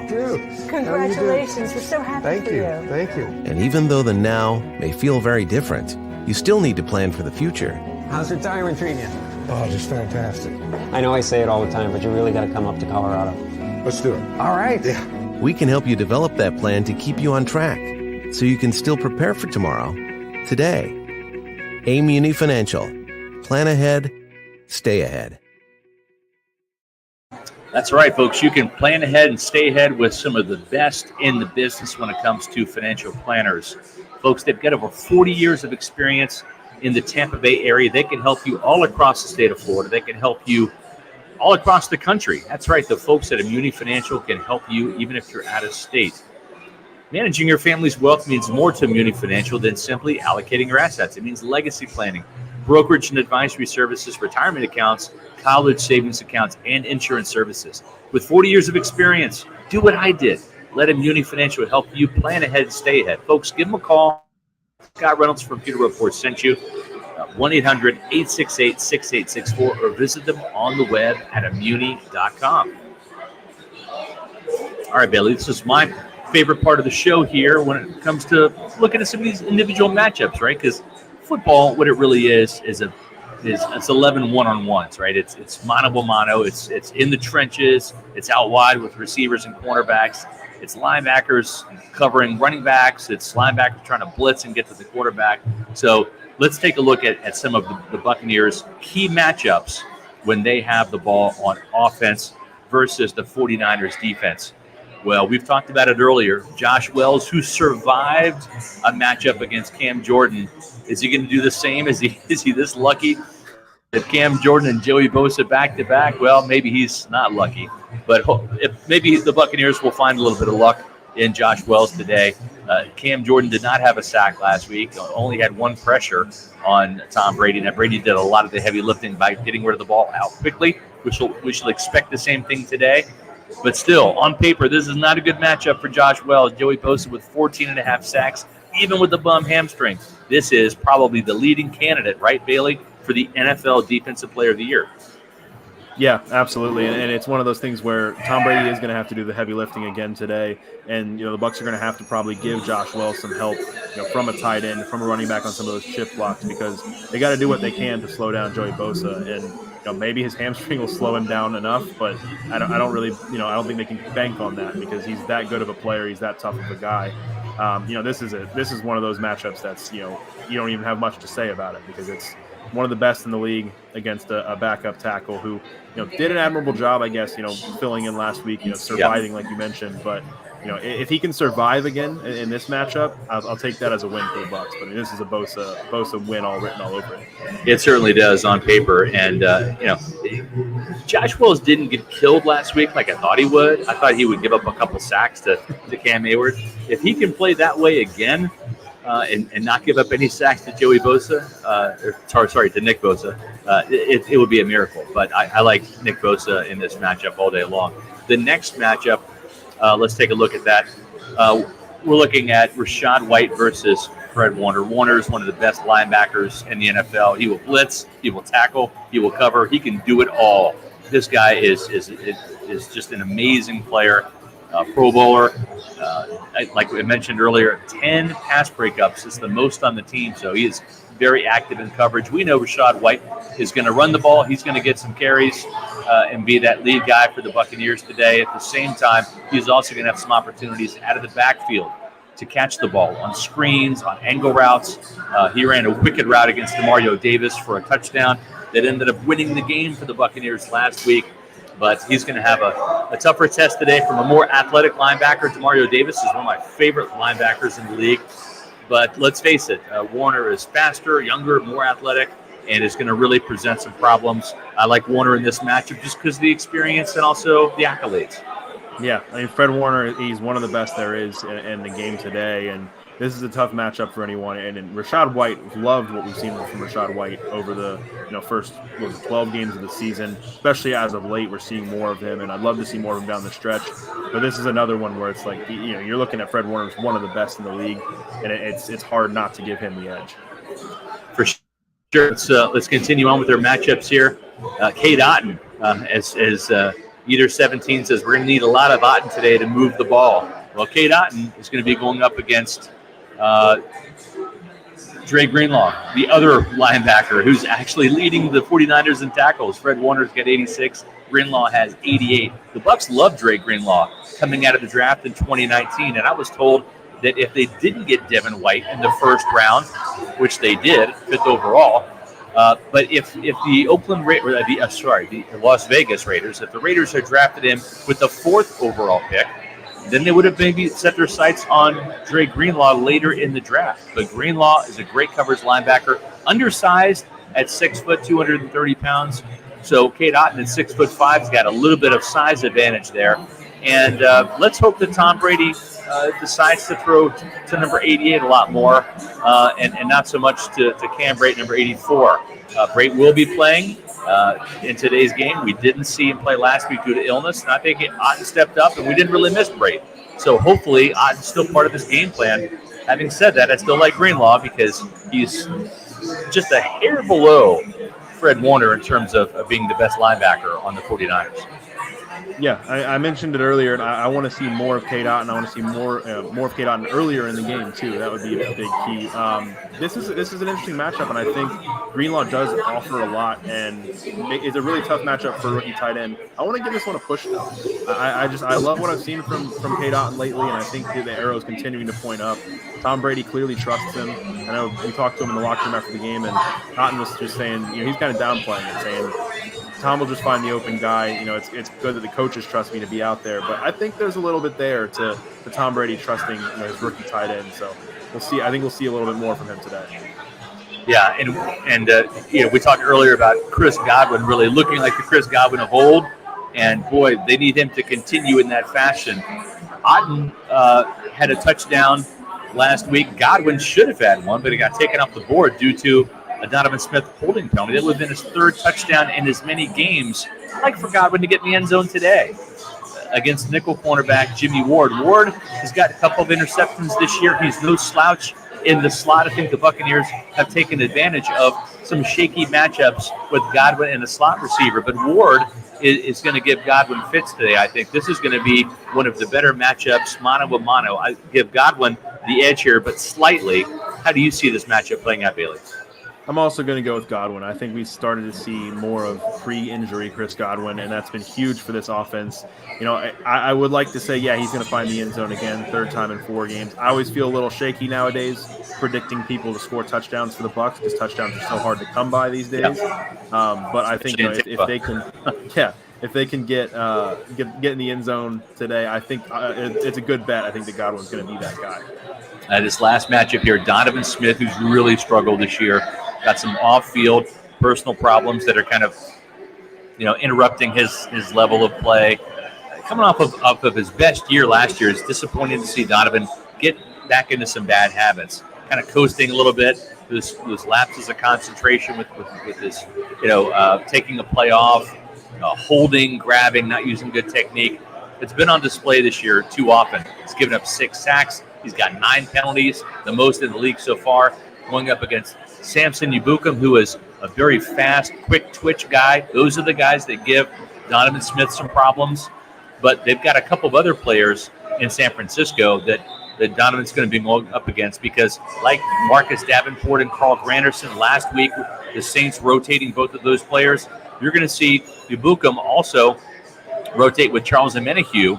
Congratulations. We're so happy for you. Thank you. And even though the now may feel very different, you still need to plan for the future. How's retirement treating you? Oh, just fantastic. I know I say it all the time, but you really got to come up to Colorado. Let's do it. All right. Yeah. We can help you develop that plan to keep you on track, so you can still prepare for tomorrow, today. Immuni Financial. Plan ahead, stay ahead. That's right, folks. You can plan ahead and stay ahead with some of the best in the business when it comes to financial planners. Folks, they've got over 40 years of experience in the Tampa Bay area. They can help you all across the state of Florida. They can help you all across the country. That's right. The folks at Immuni Financial can help you even if you're out of state. Managing your family's wealth means more to Immuni Financial than simply allocating your assets. It means legacy planning, brokerage and advisory services, retirement accounts, college savings accounts, and insurance services. With 40 years of experience, do what I did. Let Immuni Financial help you plan ahead and stay ahead. Folks, give them a call. Scott Reynolds from Pewter Report sent you. 1-800-868-6864, or visit them on the web at immuni.com. All right, Bailey, this is my favorite part of the show here when it comes to looking at some of these individual matchups, right? Because football, what it really is it's 11 one-on-ones, right? It's mano-a-mano. It's in the trenches. It's out wide with receivers and cornerbacks. It's linebackers covering running backs. It's linebackers trying to blitz and get to the quarterback. So let's take a look at some of the Buccaneers' key matchups when they have the ball on offense versus the 49ers defense. Well, we've talked about it earlier. Josh Wells, who survived a matchup against Cam Jordan, is he going to do the same? Is he this lucky that Cam Jordan and Joey Bosa back-to-back? Well, maybe he's not lucky. But maybe the Buccaneers will find a little bit of luck in Josh Wells today. Cam Jordan did not have a sack last week, only had one pressure on Tom Brady. Now, Brady did a lot of the heavy lifting by getting rid of the ball out quickly. We shall expect the same thing today. But still, on paper, this is not a good matchup for Josh Wells. Joey Bosa with 14.5 sacks, even with the bum hamstring. This is probably the leading candidate, right, Bailey, for the NFL Defensive Player of the Year. Yeah, absolutely. And it's one of those things where Tom Brady is going to have to do the heavy lifting again today. And, the Bucs are going to have to probably give Josh Wells some help, from a tight end, from a running back on some of those chip blocks, because they got to do what they can to slow down Joey Bosa. And, maybe his hamstring will slow him down enough, but I don't really, I don't think they can bank on that because he's that good of a player. He's that tough of a guy. This is one of those matchups that's, you don't even have much to say about it because it's one of the best in the league against a backup tackle who, did an admirable job, I guess, filling in last week, surviving like you mentioned. But, if he can survive again in this matchup, I'll take that as a win for the Bucs. But this is a Bosa win written all over it. It certainly does on paper. And, Josh Wells didn't get killed last week like I thought he would. I thought he would give up a couple sacks to Cam Hayward. If he can play that way again, and not give up any sacks to Joey Bosa, to Nick Bosa, it would be a miracle. But I like Nick Bosa in this matchup all day long. The next matchup, let's take a look at that. We're looking at Rachaad White versus Fred Warner. Warner is one of the best linebackers in the NFL. He will blitz, he will tackle, he will cover. He can do it all. This guy is just an amazing player. Pro Bowler, like we mentioned earlier, 10 pass breakups. It's the most on the team, so he is very active in coverage. We know Rachaad White is going to run the ball. He's going to get some carries and be that lead guy for the Buccaneers today. At the same time, he's also going to have some opportunities out of the backfield to catch the ball on screens, on angle routes. He ran a wicked route against Demario Davis for a touchdown that ended up winning the game for the Buccaneers last week. but he's going to have a tougher test today from a more athletic linebacker. Demario Davis is one of my favorite linebackers in the league. But let's face it, Warner is faster, younger, more athletic, and is going to really present some problems. I like Warner in this matchup just because of the experience and also the accolades. Yeah, I mean, Fred Warner, he's one of the best there is in the game today, and this is a tough matchup for anyone. And Rachaad White, loved what we've seen from Rachaad White over the first 12 games of the season, especially as of late. We're seeing more of him, and I'd love to see more of him down the stretch. But this is another one where it's like, you're looking at Fred Warner as one of the best in the league, and it's hard not to give him the edge. For sure. Let's continue on with our matchups here. Cade Otton, as Eater 17 says, we're going to need a lot of Otton today to move the ball. Well, Cade Otton is going to be going up against Dre Greenlaw, the other linebacker who's actually leading the 49ers in tackles. Fred Warner's got 86. Greenlaw has 88. The Bucs love Dre Greenlaw coming out of the draft in 2019, and I was told that if they didn't get Devin White in the first round, which they did, 5th overall, but if the the Las Vegas Raiders, if the Raiders had drafted him with the 4th overall pick, then they would have maybe set their sights on Dre Greenlaw later in the draft. But Greenlaw is a great coverage linebacker, undersized at 6 foot, 230 pounds. So Cade Otton at 6'5" has got a little bit of size advantage there. And let's hope that Tom Brady decides to throw to number 88 a lot more and not so much to Cam Brate, number 84. Brate will be playing in today's game. We didn't see him play last week due to illness, and I think Otton stepped up, and we didn't really miss Brate. So hopefully Otton's still part of this game plan. Having said that, I still like Greenlaw because he's just a hair below Fred Warner in terms of being the best linebacker on the 49ers. Yeah, I mentioned it earlier, and I want to see more of Cade Otton. I want to see more of Cade Otton earlier in the game too. That would be a big key. This is an interesting matchup, and I think Greenlaw does offer a lot, and it's a really tough matchup for a rookie tight end. I want to give this one a push though. I love what I've seen from Cade Otton lately, and I think the arrow is continuing to point up. Tom Brady clearly trusts him. I know we talked to him in the locker room after the game, and Otton was just saying, he's kind of downplaying it, saying Tom will just find the open guy. It's good that the coaches trust me to be out there, but I think there's a little bit there to Tom Brady trusting his rookie tight end. So we'll see. I think we'll see a little bit more from him today. Yeah, and we talked earlier about Chris Godwin really looking like the Chris Godwin of old, and boy, they need him to continue in that fashion. Otton had a touchdown last week. Godwin should have had one, but he got taken off the board due to a Donovan Smith holding penalty. That would have been his 3rd touchdown in as many games. I'd like for Godwin to get in the end zone today against nickel cornerback Jimmy Ward. Ward has got a couple of interceptions this year. He's no slouch in the slot. I think the Buccaneers have taken advantage of some shaky matchups with Godwin and a slot receiver, but Ward is going to give Godwin fits today. I think this is going to be one of the better matchups, mano a mano. I give Godwin the edge here, but slightly. How do you see this matchup playing out, Bailey? I'm also going to go with Godwin. I think we started to see more of pre-injury Chris Godwin, and that's been huge for this offense. I would like to say, he's going to find the end zone again, 3rd time in 4 games. I always feel a little shaky nowadays predicting people to score touchdowns for the Bucs because touchdowns are so hard to come by these days. But I think if they can, if they can get in the end zone today, I think it's a good bet. I think that Godwin's going to be that guy. This last matchup here, Donovan Smith, who's really struggled this year, got some off-field personal problems that are kind of, interrupting his level of play. Coming off of his best year last year, it's disappointing to see Donovan get back into some bad habits, kind of coasting a little bit. Those lapses of concentration with this, taking a play off, holding, grabbing, not using good technique. It's been on display this year too often. He's given up 6 sacks. He's got 9 penalties, the most in the league so far, going up against Samson Ebukam, who is a very fast, quick twitch guy. Those are the guys that give Donovan Smith some problems. But they've got a couple of other players in San Francisco that Donovan's going to be going up against because, like Marcus Davenport and Carl Granderson last week, the Saints rotating both of those players, you're going to see Ebukam also rotate with Charles Omenihu.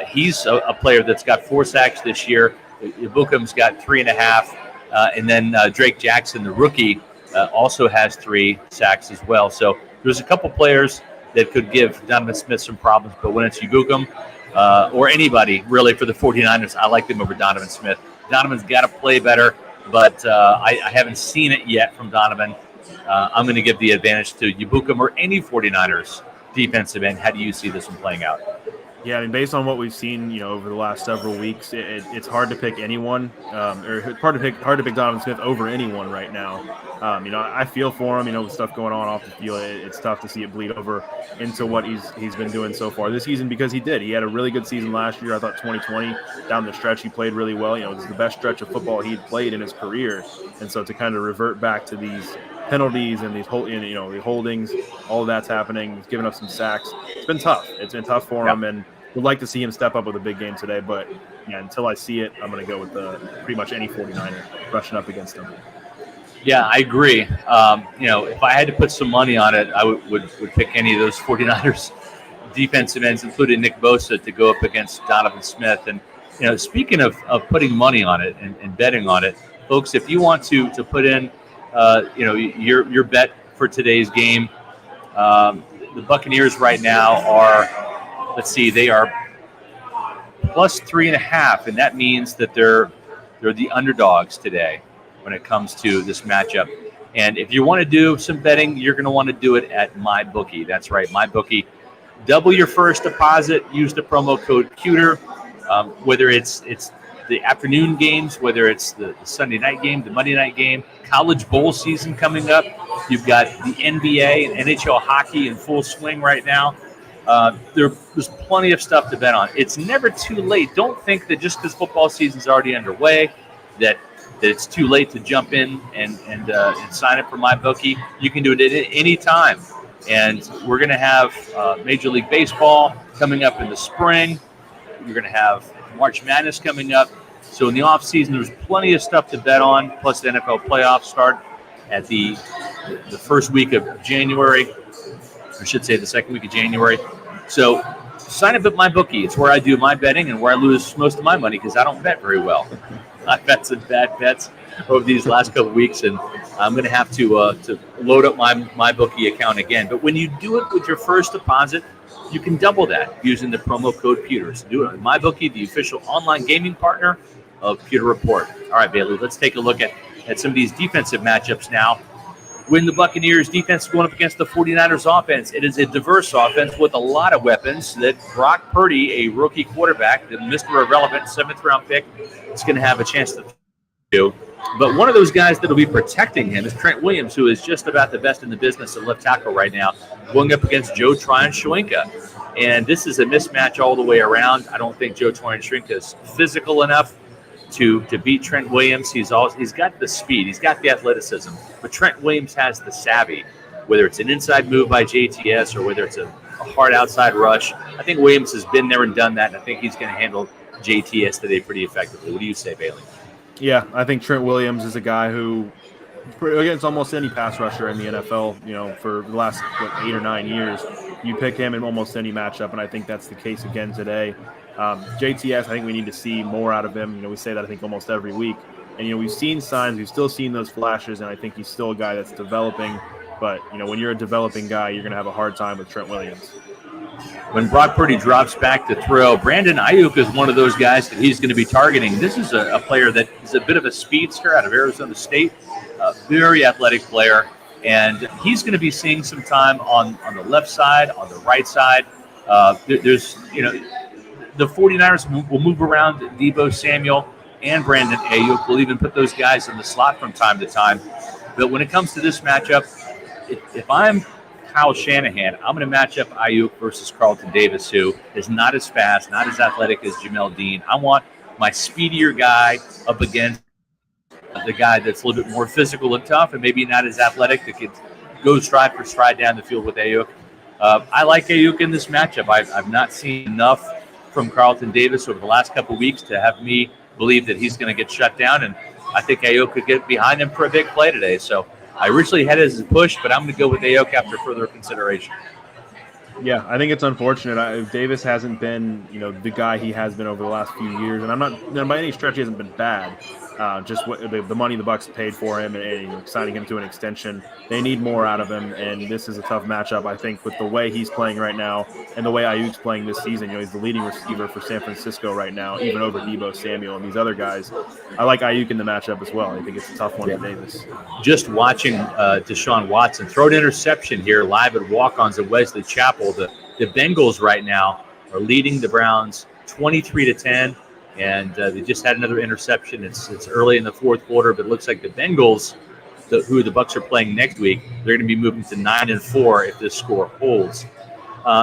He's a player that's got 4 sacks this year. Ibukam's got 3.5. And then Drake Jackson, the rookie, also has 3 sacks as well. So there's a couple players that could give Donovan Smith some problems. But when it's Ibukum or anybody really for the 49ers, I like them over Donovan Smith. Donovan's got to play better, but I haven't seen it yet from Donovan. I'm going to give the advantage to Ibukum or any 49ers defensive end. How do you see this one playing out? Yeah, I mean, based on what we've seen, over the last several weeks, it's hard to pick anyone, or it's hard to pick Donovan Smith over anyone right now. I feel for him. With stuff going on off the field, it's tough to see it bleed over into what he's been doing so far this season, because he had a really good season last year. I thought 2020 down the stretch he played really well. It was the best stretch of football he'd played in his career, and so to kind of revert back to these penalties and these the holdings, all of that's happening. He's given up some sacks. It's been tough. It's been tough for him, and would like to see him step up with a big game today. But until I see it, I'm going to go with pretty much any 49er rushing up against him. Yeah, I agree. If I had to put some money on it, I would pick any of those 49ers defensive ends, including Nick Bosa, to go up against Donovan Smith. And speaking of putting money on it and betting on it, folks, if you want to put in your bet for today's game, the Buccaneers right now are, they are plus 3.5, and that means that they're the underdogs today when it comes to this matchup. And if you want to do some betting, you're going to want to do it at MyBookie. That's right, MyBookie. Double your first deposit. Use the promo code Pewter. Whether it's the afternoon games, whether it's the Sunday night game, the Monday night game, college bowl season coming up. You've got the NBA and NHL hockey in full swing right now. There's plenty of stuff to bet on. It's never too late. Don't think that just because football season's already underway that it's too late to jump in and sign up for MyBookie. You can do it at any time. And we're going to have Major League Baseball coming up in the spring. You're going to have March Madness coming up. So in the offseason, there's plenty of stuff to bet on, plus the NFL playoffs start at the first week of January. I should say the second week of January. So sign up at MyBookie. It's where I do my betting and where I lose most of my money because I don't bet very well. I've bet some bad bets over these last couple of weeks, and I'm going to have to load up my MyBookie account again. But when you do it with your first deposit, you can double that using the promo code Pewter. So do it on MyBookie, the official online gaming partner of Pewter Report. All right, Bailey, let's take a look at some of these defensive matchups now. When the Buccaneers defense is going up against the 49ers offense, it is a diverse offense with a lot of weapons that Brock Purdy, a rookie quarterback, the Mr. Irrelevant 7th-round pick, is going to have a chance to do. But one of those guys that will be protecting him is Trent Williams, who is just about the best in the business at left tackle right now, going up against Joe Tryon-Shoyinka. And this is a mismatch all the way around. I don't think Joe Tryon-Shoyinka is physical enough to beat Trent Williams. He's got the speed, he's got the athleticism, but Trent Williams has the savvy, whether it's an inside move by JTS or whether it's a hard outside rush. I think Williams has been there and done that, and I think he's going to handle JTS today pretty effectively. What do you say, Bailey? Yeah, I think Trent Williams is a guy who, against almost any pass rusher in the NFL, for the last 8 or 9 years, you pick him in almost any matchup, and I think that's the case again today. JTS, I think we need to see more out of him. We say that I think almost every week. And, we've seen signs, we've still seen those flashes, and I think he's still a guy that's developing. But, when you're a developing guy, you're going to have a hard time with Trent Williams. When Brock Purdy drops back to throw, Brandon Ayuk is one of those guys that he's going to be targeting. This is a player that is a bit of a speedster out of Arizona State, a very athletic player. And he's going to be seeing some time on the left side, on the right side. The 49ers will move around Deebo Samuel and Brandon Ayuk. We'll even put those guys in the slot from time to time. But when it comes to this matchup, if I'm Kyle Shanahan, I'm going to match up Ayuk versus Carlton Davis, who is not as fast, not as athletic as Jamel Dean. I want my speedier guy up against the guy that's a little bit more physical and tough and maybe not as athletic that could go stride for stride down the field with Ayuk. I like Ayuk in this matchup. I've not seen enough from Carlton Davis over the last couple of weeks to have me believe that he's going to get shut down, and I think Ayuk could get behind him for a big play today. So I originally had it as a push, but I'm going to go with Ayuk after further consideration. Yeah, I think it's unfortunate. Davis hasn't been, the guy he has been over the last few years, and I'm not by any stretch he hasn't been bad. just what the money the Bucs paid for him and signing him to an extension. They need more out of him, and this is a tough matchup, I think, with the way he's playing right now and the way Ayuk's playing this season. He's the leading receiver for San Francisco right now, even over Deebo Samuel and these other guys. I like Ayuk in the matchup as well. I think it's a tough one for Davis. Just watching Deshaun Watson throw an interception here live at walk-ons at Wesley Chapel. The Bengals right now are leading the Browns 23-10. And they just had another interception. It's early in the fourth quarter, but it looks like the Bengals, who the Bucs are playing next week, they're going to be moving to 9-4 if this score holds.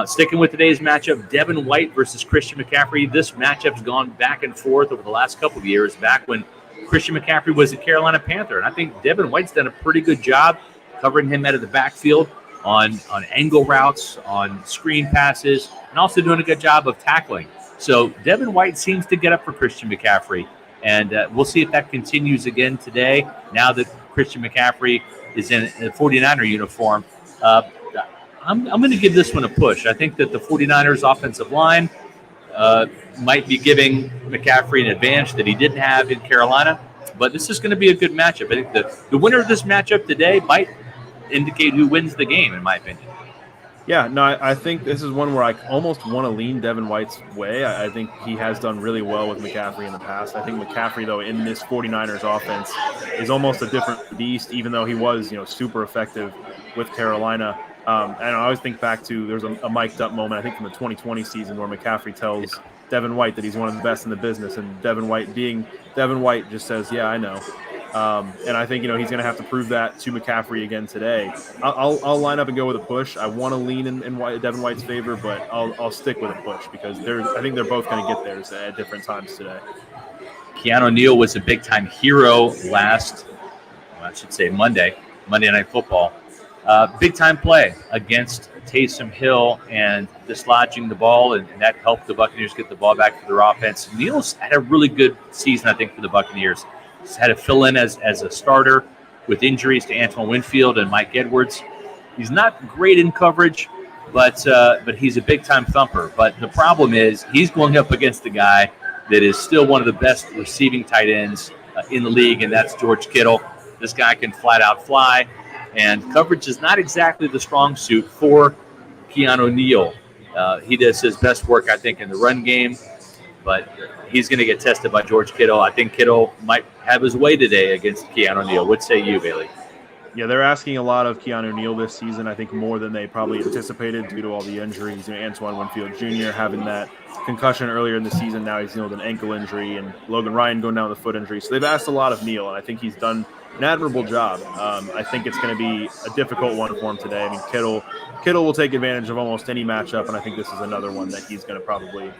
Sticking with today's matchup, Devin White versus Christian McCaffrey. This matchup's gone back and forth over the last couple of years, back when Christian McCaffrey was a Carolina Panther. And I think Devin White's done a pretty good job covering him out of the backfield on angle routes, on screen passes, and also doing a good job of tackling. So Devin White seems to get up for Christian McCaffrey, and we'll see if that continues again today. Now that Christian McCaffrey is in a 49er uniform, I'm going to give this one a push. I think that the 49ers offensive line might be giving McCaffrey an advantage that he didn't have in Carolina, but this is going to be a good matchup. I think the winner of this matchup today might indicate who wins the game, in my opinion. Yeah, no, I think this is one where I almost want to lean Devin White's way. I think he has done really well with McCaffrey in the past. I think McCaffrey, though, in this 49ers offense is almost a different beast, even though he was, super effective with Carolina. And I always think back to there's a mic'd up moment, I think from the 2020 season, where McCaffrey tells Devin White that he's one of the best in the business, and Devin White, being Devin White, just says, "Yeah, I know." And I think he's going to have to prove that to McCaffrey again today. I'll line up and go with a push. I want to lean in Devin White's favor, but I'll stick with a push because I think they're both going to get theirs at different times today. Keanu Neal was a big-time hero Monday Night Football. Big-time play against Taysom Hill and dislodging the ball, and that helped the Buccaneers get the ball back to their offense. Neal's had a really good season, I think, for the Buccaneers. He's had to fill in as a starter with injuries to Antoine Winfield and Mike Edwards. He's not great in coverage, but he's a big-time thumper. But the problem is he's going up against a guy that is still one of the best receiving tight ends in the league, and that's George Kittle. This guy can flat-out fly, and coverage is not exactly the strong suit for Keanu Neal. He does his best work, I think, in the run game, but he's going to get tested by George Kittle. I think Kittle might have his way today against Keanu Neal. What say you, Bailey? Yeah, they're asking a lot of Keanu Neal this season, I think more than they probably anticipated due to all the injuries. Antoine Winfield Jr. having that concussion earlier in the season. Now he's dealing with an ankle injury, and Logan Ryan going down with a foot injury. So they've asked a lot of Neal, and I think he's done an admirable job. I think it's going to be a difficult one for him today. I mean, Kittle will take advantage of almost any matchup, and I think this is another one that he's going to probably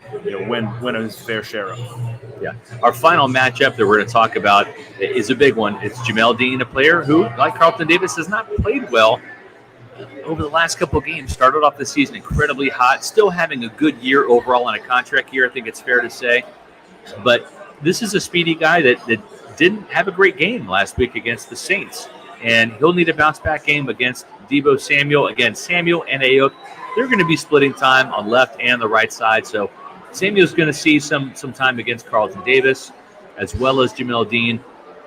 win his fair share of. Yeah. Our final matchup that we're going to talk about is a big one. It's Jamel Dean, a player who, like Carlton Davis, has not played well over the last couple of games. Started off the season incredibly hot, still having a good year overall on a contract year, I think it's fair to say. But this is a speedy guy that didn't have a great game last week against the Saints. And he'll need a bounce-back game against Deebo Samuel. Again, Samuel and Ayuk, they're going to be splitting time on left and the right side. So Samuel's going to see some time against Carlton Davis as well as Jamel Dean.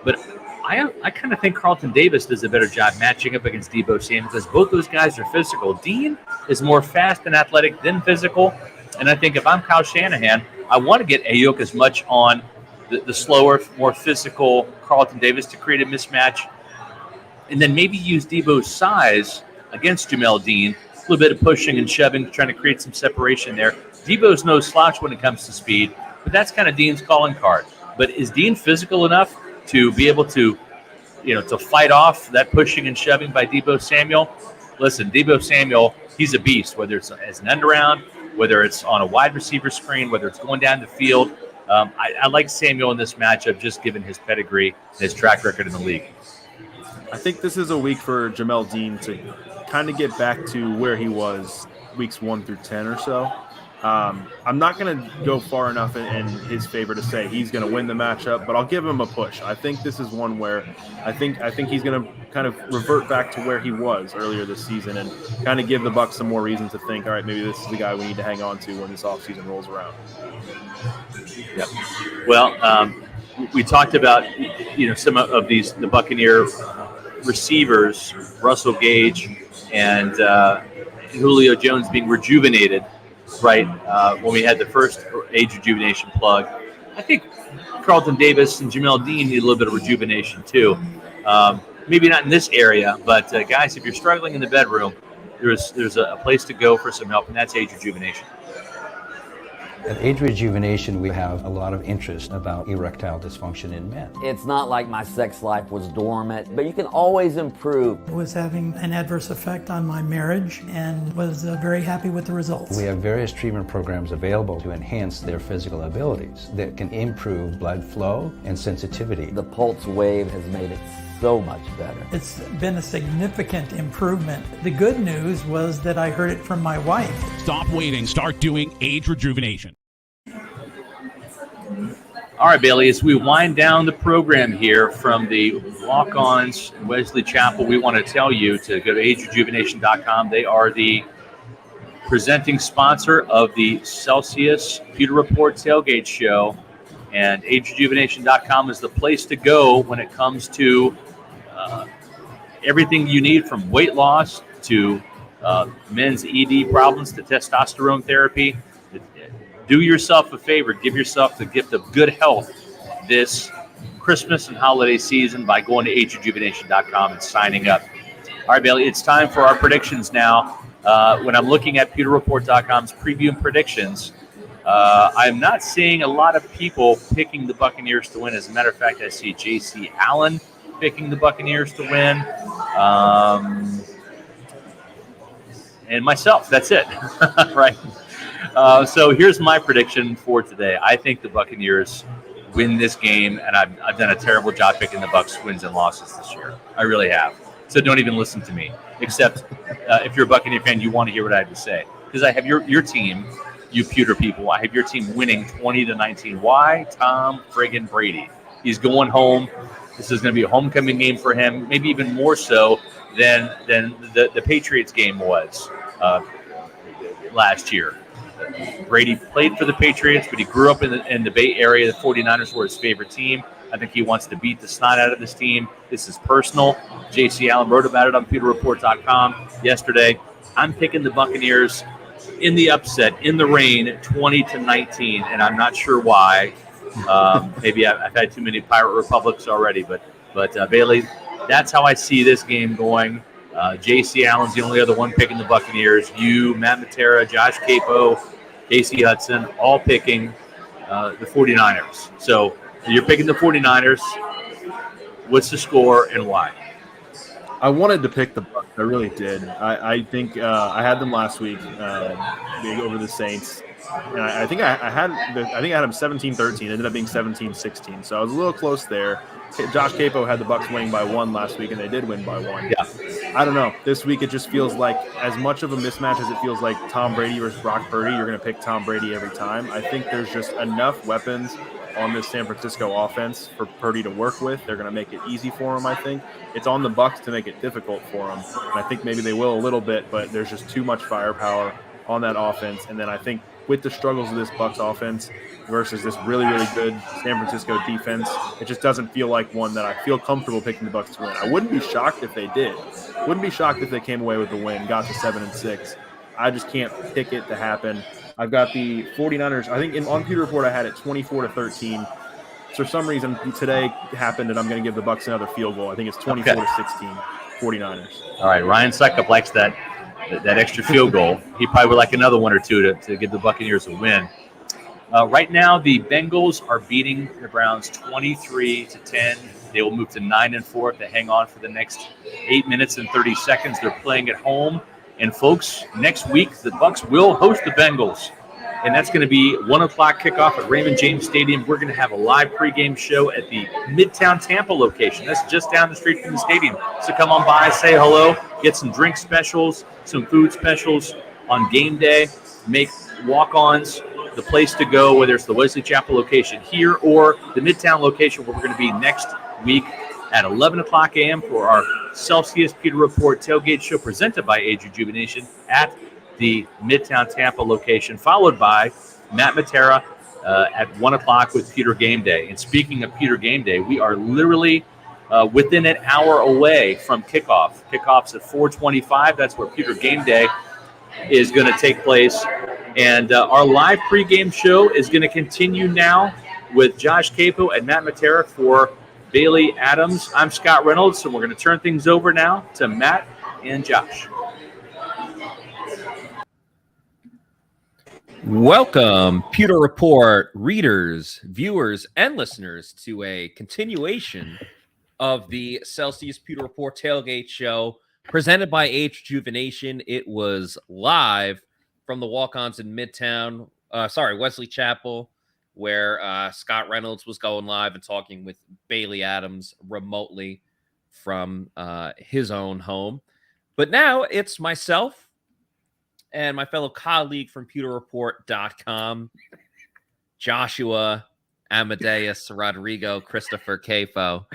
But I kind of think Carlton Davis does a better job matching up against Deebo Samuel because both those guys are physical. Dean is more fast and athletic than physical. And I think if I'm Kyle Shanahan, I want to get Ayuk as much on the slower, more physical Carlton Davis to create a mismatch. And then maybe use Deebo's size against Jamel Dean. A little bit of pushing and shoving, trying to create some separation there. Deebo's no slouch when it comes to speed, but that's kind of Dean's calling card. But is Dean physical enough to be able to, to fight off that pushing and shoving by Deebo Samuel? Listen, Deebo Samuel, he's a beast, whether it's as an end around, whether it's on a wide receiver screen, whether it's going down the field. I like Samuel in this matchup, just given his pedigree and his track record in the league. I think this is a week for Jamel Dean to kind of get back to where he was weeks 1 through 10 or so. I'm not going to go far enough in his favor to say he's going to win the matchup, but I'll give him a push. I think this is one where I think he's going to kind of revert back to where he was earlier this season and kind of give the Bucs some more reason to think, all right, maybe this is the guy we need to hang on to when this offseason rolls around. Yep. Well, we talked about, some of the Buccaneer receivers, Russell Gage and Julio Jones being rejuvenated, right? When we had the first Age Rejuvenation plug. I think Carlton Davis and Jamel Dean need a little bit of rejuvenation too. Maybe not in this area, but guys, if you're struggling in the bedroom, there's a place to go for some help, and that's Age Rejuvenation. At Age Rejuvenation, we have a lot of interest about erectile dysfunction in men. It's not like my sex life was dormant, but you can always improve. I was having an adverse effect on my marriage and was very happy with the results. We have various treatment programs available to enhance their physical abilities that can improve blood flow and sensitivity. The pulse wave has made it so much better. It's been a significant improvement. The good news was that I heard it from my wife. Stop waiting. Start doing Age Rejuvenation. All right, Bailey, as we wind down the program here from the walk-ons in Wesley Chapel, we want to tell you to go to agerejuvenation.com. They are the presenting sponsor of the Celsius Pewter Report Tailgate Show, and agerejuvenation.com is the place to go when it comes to everything you need, from weight loss to men's ED problems to testosterone therapy. Do yourself a favor. Give yourself the gift of good health this Christmas and holiday season by going to agerejuvenation.com and signing up. All right, Bailey, it's time for our predictions now. When I'm looking at pewterreport.com's preview and predictions, I'm not seeing a lot of people picking the Buccaneers to win. As a matter of fact, I see J.C. Allen picking the Buccaneers to win. And myself, that's it. Right. So here's my prediction for today. I think the Buccaneers win this game, and I've done a terrible job picking the Bucs wins and losses this year. I really have. So don't even listen to me, except if you're a Buccaneer fan, you want to hear what I have to say. Because I have your team, you Pewter people, I have your team winning 20-19. Why? Tom friggin' Brady. He's going home. This is going to be a homecoming game for him, maybe even more so than the Patriots game was last year. Brady played for the Patriots, but he grew up in the Bay Area. The 49ers were his favorite team. I think he wants to beat the snot out of this team. This is personal. J.C. Allen wrote about it on pewterreport.com yesterday. I'm picking the Buccaneers in the upset, in the rain, 20-19, and I'm not sure why. Maybe I've had too many Pirate Republics already, but Bailey, that's how I see this game going. J.C. Allen's the only other one picking the Buccaneers. You, Matt Matera, Josh Capo, Casey Hudson, all picking the 49ers. So you're picking the 49ers. What's the score and why? I wanted to pick the Bucs. I really did. I think I had them last week over the Saints. And I think I had them 17-13. Ended up being 17-16. So I was a little close there. Josh Capo had the Bucs winning by 1 last week, and they did win by 1. Yeah. I don't know. This week it just feels like, as much of a mismatch as it feels like Tom Brady versus Brock Purdy, you're going to pick Tom Brady every time. I think there's just enough weapons on this San Francisco offense for Purdy to work with. They're going to make it easy for him, I think. It's on the Bucs to make it difficult for him. And I think maybe they will a little bit, but there's just too much firepower on that offense. And then I think with the struggles of this Bucs offense versus this really, really good San Francisco defense, it just doesn't feel like one that I feel comfortable picking the Bucs to win. I wouldn't be shocked if they did. Wouldn't be shocked if they came away with the win, got to 7-6. I just can't pick it to happen. I've got the 49ers. I think on Pewter Report I had it 24-13. For some reason today happened, and I'm going to give the Bucs another field goal. I think it's 24-16, 49ers. All right, Ryan Suckup likes that extra field goal. He probably would like another one or two to give the Buccaneers a win. Right now, the Bengals are beating the Browns 23-10. They will move to 9-4 if they hang on for the next 8 minutes and 30 seconds. They're playing at home. And, folks, next week, the Bucs will host the Bengals. And that's going to be 1 o'clock kickoff at Raymond James Stadium. We're going to have a live pregame show at the Midtown Tampa location. That's just down the street from the stadium. So come on by, say hello, get some drink specials, some food specials on game day. Make walk-ons the place to go, whether it's the Wesley Chapel location here or the Midtown location where we're going to be next week at 11 o'clock a.m. for our Celsius Pewter Report tailgate show presented by Age Rejuvenation at the Midtown Tampa location, followed by Matt Matera at 1 o'clock with Pewter GameDay. And speaking of Pewter GameDay, we are literally within an hour away from kickoff. Kickoff's at 4:25. That's where Pewter GameDay is going to take place. And our live pregame show is going to continue now with Josh Capo and Matt Matera for Bailey Adams. I'm Scott Reynolds, so we're going to turn things over now to Matt and Josh. Welcome, Pewter Report readers, viewers, and listeners to a continuation of the Celsius Pewter Report Tailgate show presented by Age Rejuvenation. It was live from the walk-ons in Midtown, Wesley Chapel, where Scott Reynolds was going live and talking with Bailey Adams remotely from his own home. But now it's myself and my fellow colleague from PewterReport.com, Joshua Amadeus Rodrigo Christopher Capo.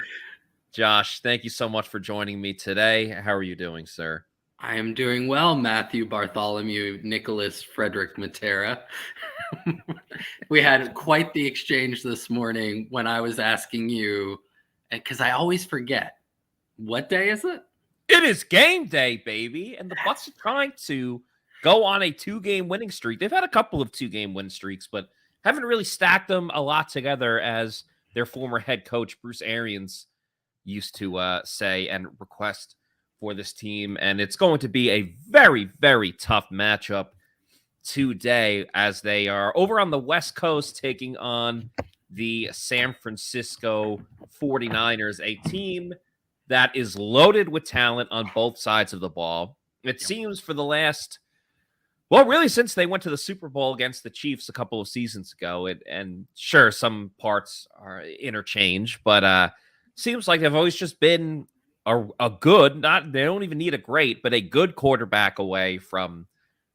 Josh, thank you so much for joining me today. How are you doing, sir? I am doing well, Matthew Bartholomew Nicholas Frederick Matera. We had quite the exchange this morning when I was asking you, because I always forget, what day is it? It is game day, baby. And the Bucs are trying to go on a 2-game winning streak. They've had a couple of 2-game win streaks, but haven't really stacked them a lot together, as their former head coach, Bruce Arians, used to say and request for this team. And it's going to be a very, very tough matchup today, as they are over on the West Coast taking on the San Francisco 49ers, a team that is loaded with talent on both sides of the ball. It seems for the last, well, really since they went to the Super Bowl against the Chiefs a couple of seasons ago, and sure, some parts are interchange, but seems like they've always just been a good, they don't even need a great, but a good quarterback away from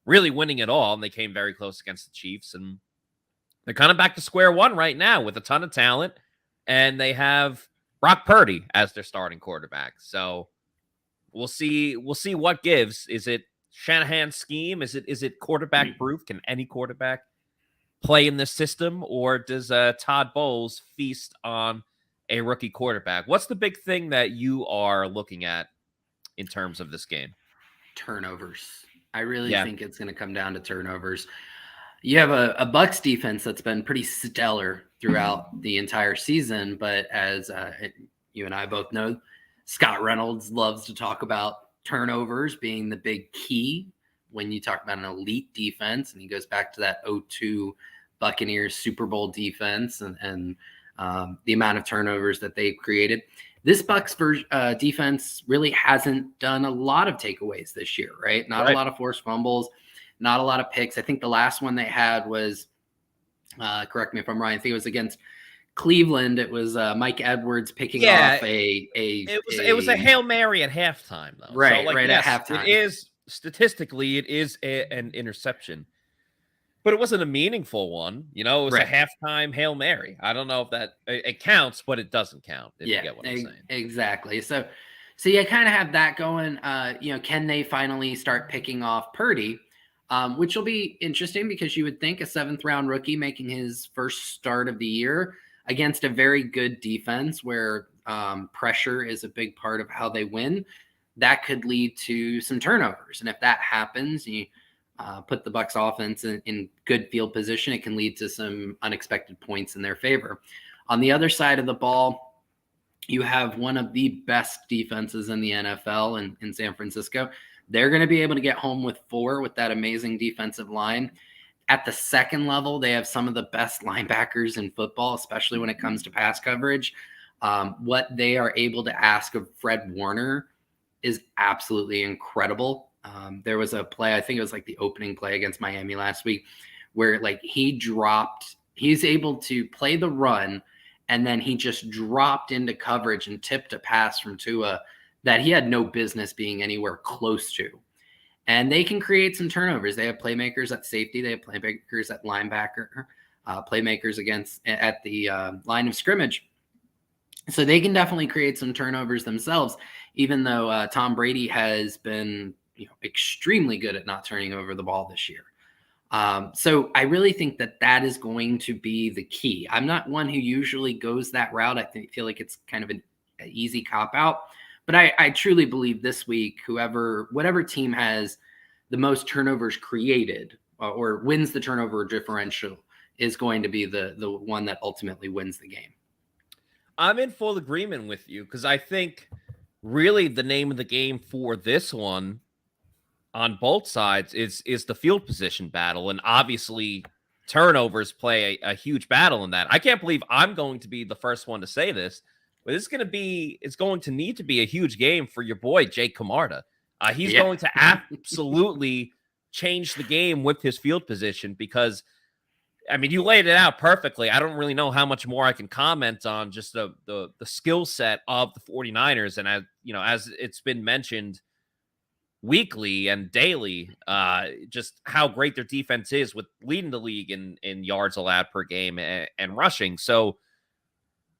really winning it all. And they came very close against the Chiefs, and they're kind of back to square one right now with a ton of talent. And they have Brock Purdy as their starting quarterback. So we'll see what gives. Is it Shanahan's scheme? Is it quarterback proof? Can any quarterback play in this system? Or does Todd Bowles feast on a rookie quarterback? What's the big thing that you are looking at in terms of this game? Turnovers. I really think it's going to come down to turnovers. You have a Bucs defense that's been pretty stellar throughout the entire season, but as you and I both know, Scott Reynolds loves to talk about turnovers being the big key when you talk about an elite defense, and he goes back to that 0-2 Buccaneers Super Bowl defense and the amount of turnovers that they've created. This Bucs defense really hasn't done a lot of takeaways this year, right? Not a lot of forced fumbles, not a lot of picks. I think the last one they had was, correct me if I'm wrong, I think it was against Cleveland. It was Mike Edwards picking off it was a Hail Mary at halftime, though. Right, so at halftime. It is, statistically, it is an interception. But it wasn't a meaningful one. It was a halftime Hail Mary. I don't know if that it counts, but it doesn't count. If you get what I'm saying. Exactly. So you kind of have that going. Can they finally start picking off Purdy, which will be interesting, because you would think a 7th-round rookie making his first start of the year against a very good defense where pressure is a big part of how they win, that could lead to some turnovers. And if that happens, you put the Bucs offense in good field position, it can lead to some unexpected points in their favor. On the other side of the ball, you have one of the best defenses in the NFL in San Francisco. They're going to be able to get home with 4 with that amazing defensive line. At the second level, they have some of the best linebackers in football, especially when it comes to pass coverage. What they are able to ask of Fred Warner is absolutely incredible. There was a play, I think it was like the opening play against Miami last week, where he's able to play the run, and then he just dropped into coverage and tipped a pass from Tua that he had no business being anywhere close to. And they can create some turnovers. They have playmakers at safety. They have playmakers at linebacker, playmakers at the line of scrimmage. So they can definitely create some turnovers themselves, even though Tom Brady has been extremely good at not turning over the ball this year. So I really think that is going to be the key. I'm not one who usually goes that route. I feel like it's kind of an easy cop out, but I truly believe this week, whatever team has the most turnovers created or wins the turnover differential is going to be the one that ultimately wins the game. I'm in full agreement with you because I think really the name of the game for this one on both sides is the field position battle. And obviously turnovers play a huge battle in that. I can't believe I'm going to be the first one to say this, but it's going to need to be a huge game for your boy, Jake Camarda. He's going to absolutely change the game with his field position because, I mean, you laid it out perfectly. I don't really know how much more I can comment on just the skill set of the 49ers. And as it's been mentioned weekly and daily, just how great their defense is with leading the league in yards allowed per game and rushing. So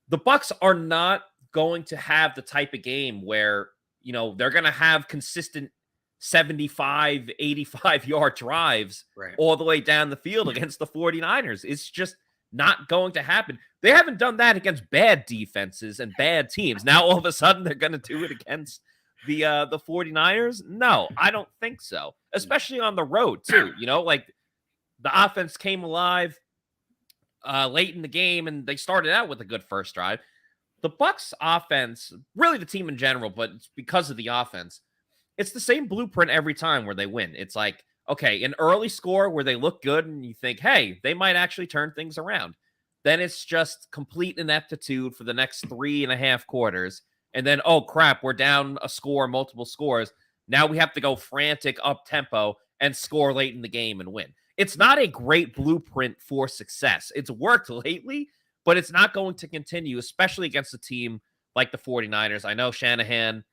the Bucs are not going to have the type of game where, they're going to have consistent 75, 85 yard drives all the way down the field against the 49ers. It's just not going to happen. They haven't done that against bad defenses and bad teams. Now, all of a sudden, they're going to do it against the 49ers? No, I don't think so. Especially on the road, too. Like the offense came alive late in the game, and they started out with a good first drive. The Bucs offense, really the team in general, but it's because of the offense, it's the same blueprint every time where they win. It's like, okay, an early score where they look good and you think, hey, they might actually turn things around. Then it's just complete ineptitude for the next 3.5 quarters. And then, oh, crap, we're down a score, multiple scores. Now we have to go frantic up-tempo and score late in the game and win. It's not a great blueprint for success. It's worked lately, but it's not going to continue, especially against a team like the 49ers. I know Shanahan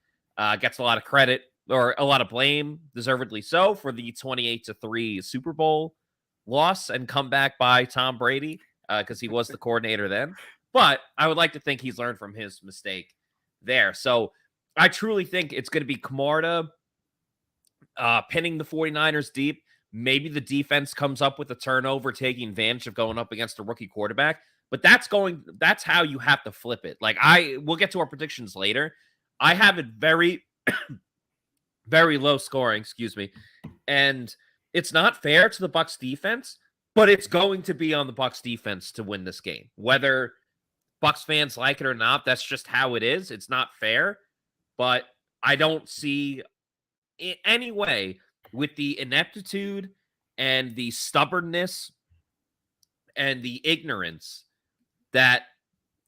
gets a lot of credit or a lot of blame, deservedly so, for the 28-3 Super Bowl loss and comeback by Tom Brady because he was the coordinator then. But I would like to think he's learned from his mistake there. So I truly think it's going to be Camarda pinning the 49ers deep. Maybe the defense comes up with a turnover, taking advantage of going up against a rookie quarterback. But that's how you have to flip it. Like we'll get to our predictions later. I have it very, very low scoring, and it's not fair to the Bucs defense, but it's going to be on the Bucs defense to win this game. Whether Bucs fans like it or not, that's just how it is. It's not fair, but I don't see in any way with the ineptitude and the stubbornness and the ignorance that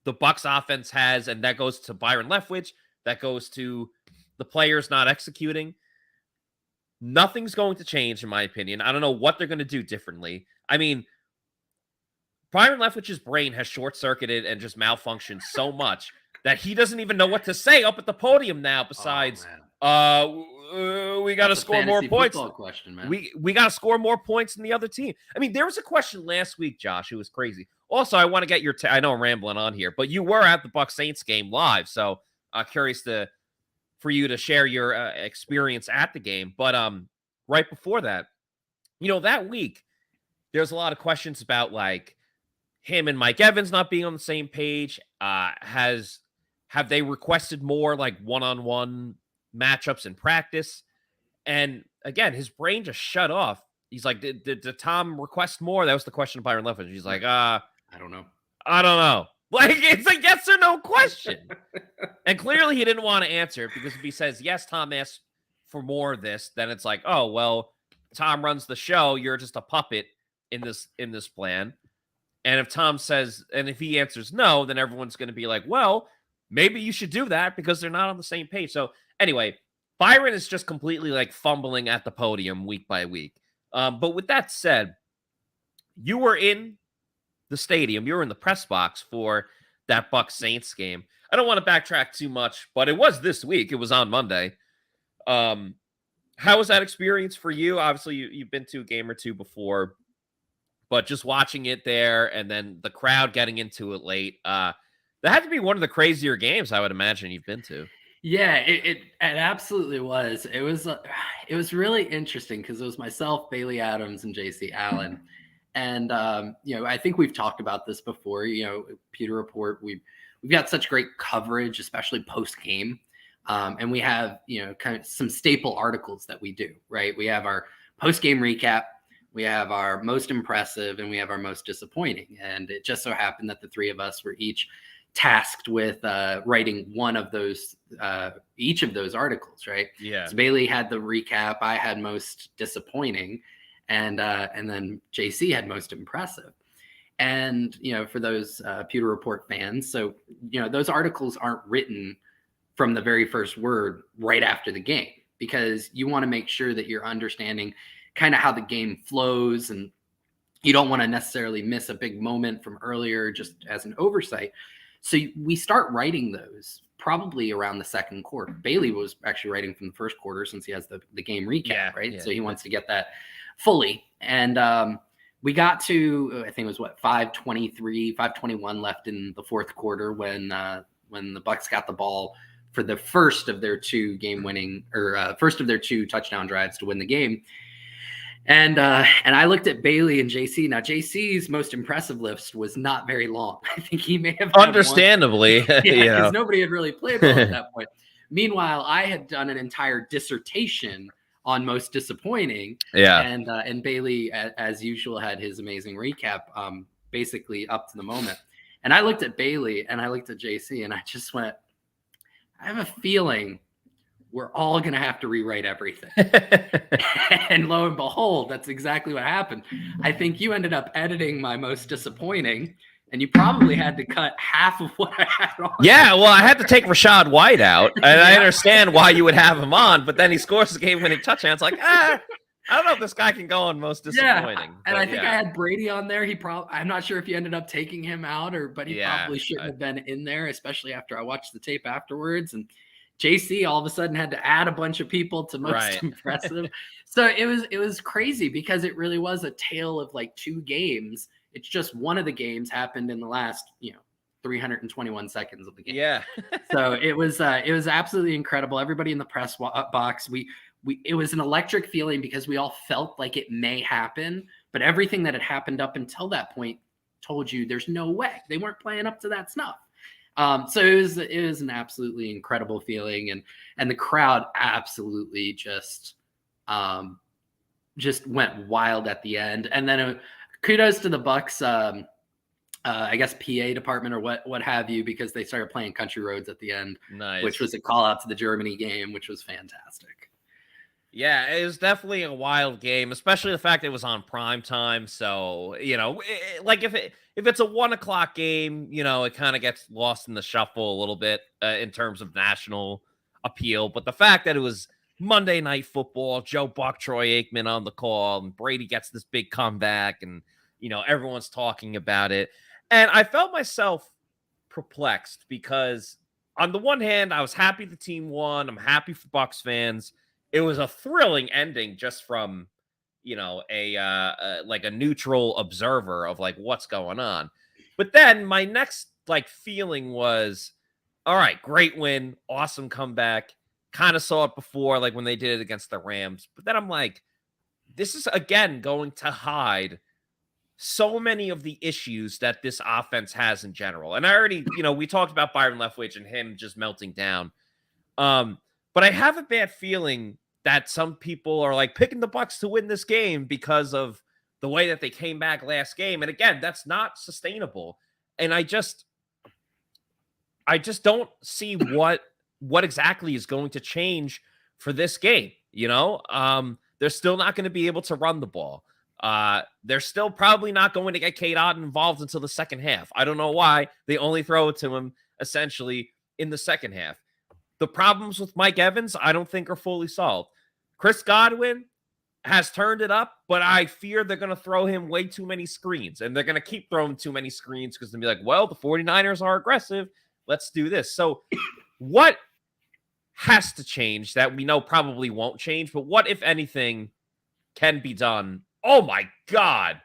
the Bucs offense has, and that goes to Byron Leftwich, that goes to the players not executing. Nothing's going to change, in my opinion. I don't know what they're going to do differently. I mean, Byron Leftwich's brain has short-circuited and just malfunctioned so much that he doesn't even know what to say up at the podium now besides, we got to score more points. Question, man. We got to score more points than the other team. I mean, there was a question last week, Josh, it was crazy. Also, I want to get your I know I'm rambling on here, but you were at the Bucs Saints game live, so curious for you to share your experience at the game. But right before that, that week, there's a lot of questions about like him and Mike Evans not being on the same page. Have they requested more like one-on-one matchups in practice? And again, his brain just shut off. He's like, did Tom request more? That was the question of Byron Leftwich. He's like, I don't know. Like, it's a yes or no question. And clearly he didn't want to answer it because if he says, yes, Tom asked for more of this, then it's like, oh, well, Tom runs the show. You're just a puppet in this plan. And if Tom says, and if he answers no, then everyone's going to be like, well, maybe you should do that because they're not on the same page. So anyway, Byron is just completely like fumbling at the podium week by week. But with that said, you were in the stadium. You were in the press box for that Bucs Saints game. I don't want to backtrack too much, but it was this week. It was on Monday. How was that experience for you? Obviously, you've been to a game or two before, but just watching it there and then the crowd getting into it late, that had to be one of the crazier games I would imagine you've been to. Yeah, it absolutely was. It was really interesting because it was myself, Bailey Adams, and JC Allen. And I think we've talked about this before. Pewter Report, we've got such great coverage, especially post game. And we have, kind of some staple articles that we do, right? We have our post game recap, we have our most impressive, and we have our most disappointing. And it just so happened that the three of us were each tasked with writing one of those, each of those articles, right? Yeah. So Bailey had the recap, I had most disappointing, and then JC had most impressive. And for those Pewter Report fans, so those articles aren't written from the very first word right after the game, because you want to make sure that you're understanding kind of how the game flows, and you don't want to necessarily miss a big moment from earlier just as an oversight. So we start writing those probably around the second quarter. Bailey was actually writing from the first quarter since he has the game recap, right? So he wants to get that fully. And we got to, I think it was 5:23, 5:21 left in the fourth quarter when the Bucs got the ball for the first of their two first of their two touchdown drives to win the game. And I looked at Bailey and JC. Now, JC's most impressive list was not very long. I think he may have understandably, because nobody had really played well at that point. Meanwhile, I had done an entire dissertation on most disappointing. Yeah. And Bailey, as usual, had his amazing recap, basically up to the moment. And I looked at Bailey and I looked at JC and I just went, I have a feeling we're all going to have to rewrite everything. And lo and behold, that's exactly what happened. I think you ended up editing my most disappointing, and you probably had to cut half of what I had on. Yeah, well, I had to take Rachaad White out, and I understand why you would have him on, but then he scores the game-winning touchdown. It's like, I don't know if this guy can go on most disappointing. Yeah, and I think I had Brady on there. I'm not sure if you ended up taking him out, but he probably shouldn't have been in there, especially after I watched the tape afterwards. And JC all of a sudden had to add a bunch of people to most impressive. So it was crazy because it really was a tale of like two games. It's just one of the games happened in the last, 321 seconds of the game. Yeah. So it was absolutely incredible. Everybody in the press box, it was an electric feeling because we all felt like it may happen, but everything that had happened up until that point told you there's no way. They weren't playing up to that snuff. So it was an absolutely incredible feeling, and the crowd absolutely just went wild at the end. And then kudos to the Bucs, I guess PA department or what have you, because they started playing Country Roads at the end, which was a call out to the Germany game, which was fantastic. Yeah, it was definitely a wild game, especially the fact that it was on prime time. So, like if it's a 1 o'clock game, it kind of gets lost in the shuffle a little bit in terms of national appeal. But the fact that it was Monday Night Football, Joe Buck, Troy Aikman on the call, and Brady gets this big comeback, and everyone's talking about it. And I felt myself perplexed because on the one hand, I was happy the team won. I'm happy for Bucs fans. It was a thrilling ending just from, a neutral observer of like what's going on. But then my next feeling was, all right, great win, awesome comeback. Kind of saw it before, like when they did it against the Rams. But then I'm like, this is again going to hide so many of the issues that this offense has in general. And I already, we talked about Byron Leftwich and him just melting down. But I have a bad feeling that some people are like picking the Bucs to win this game because of the way that they came back last game. And again, that's not sustainable. And I just don't see what exactly is going to change for this game. They're still not going to be able to run the ball. They're still probably not going to get Cade Otton involved until the second half. I don't know why. They only throw it to him essentially in the second half. The problems with Mike Evans, I don't think are fully solved. Chris Godwin has turned it up, but I fear they're going to throw him way too many screens, and they're going to keep throwing too many screens because they'll be like, well, the 49ers are aggressive. Let's do this. So what has to change that we know probably won't change, but what, if anything, can be done? Oh, my God.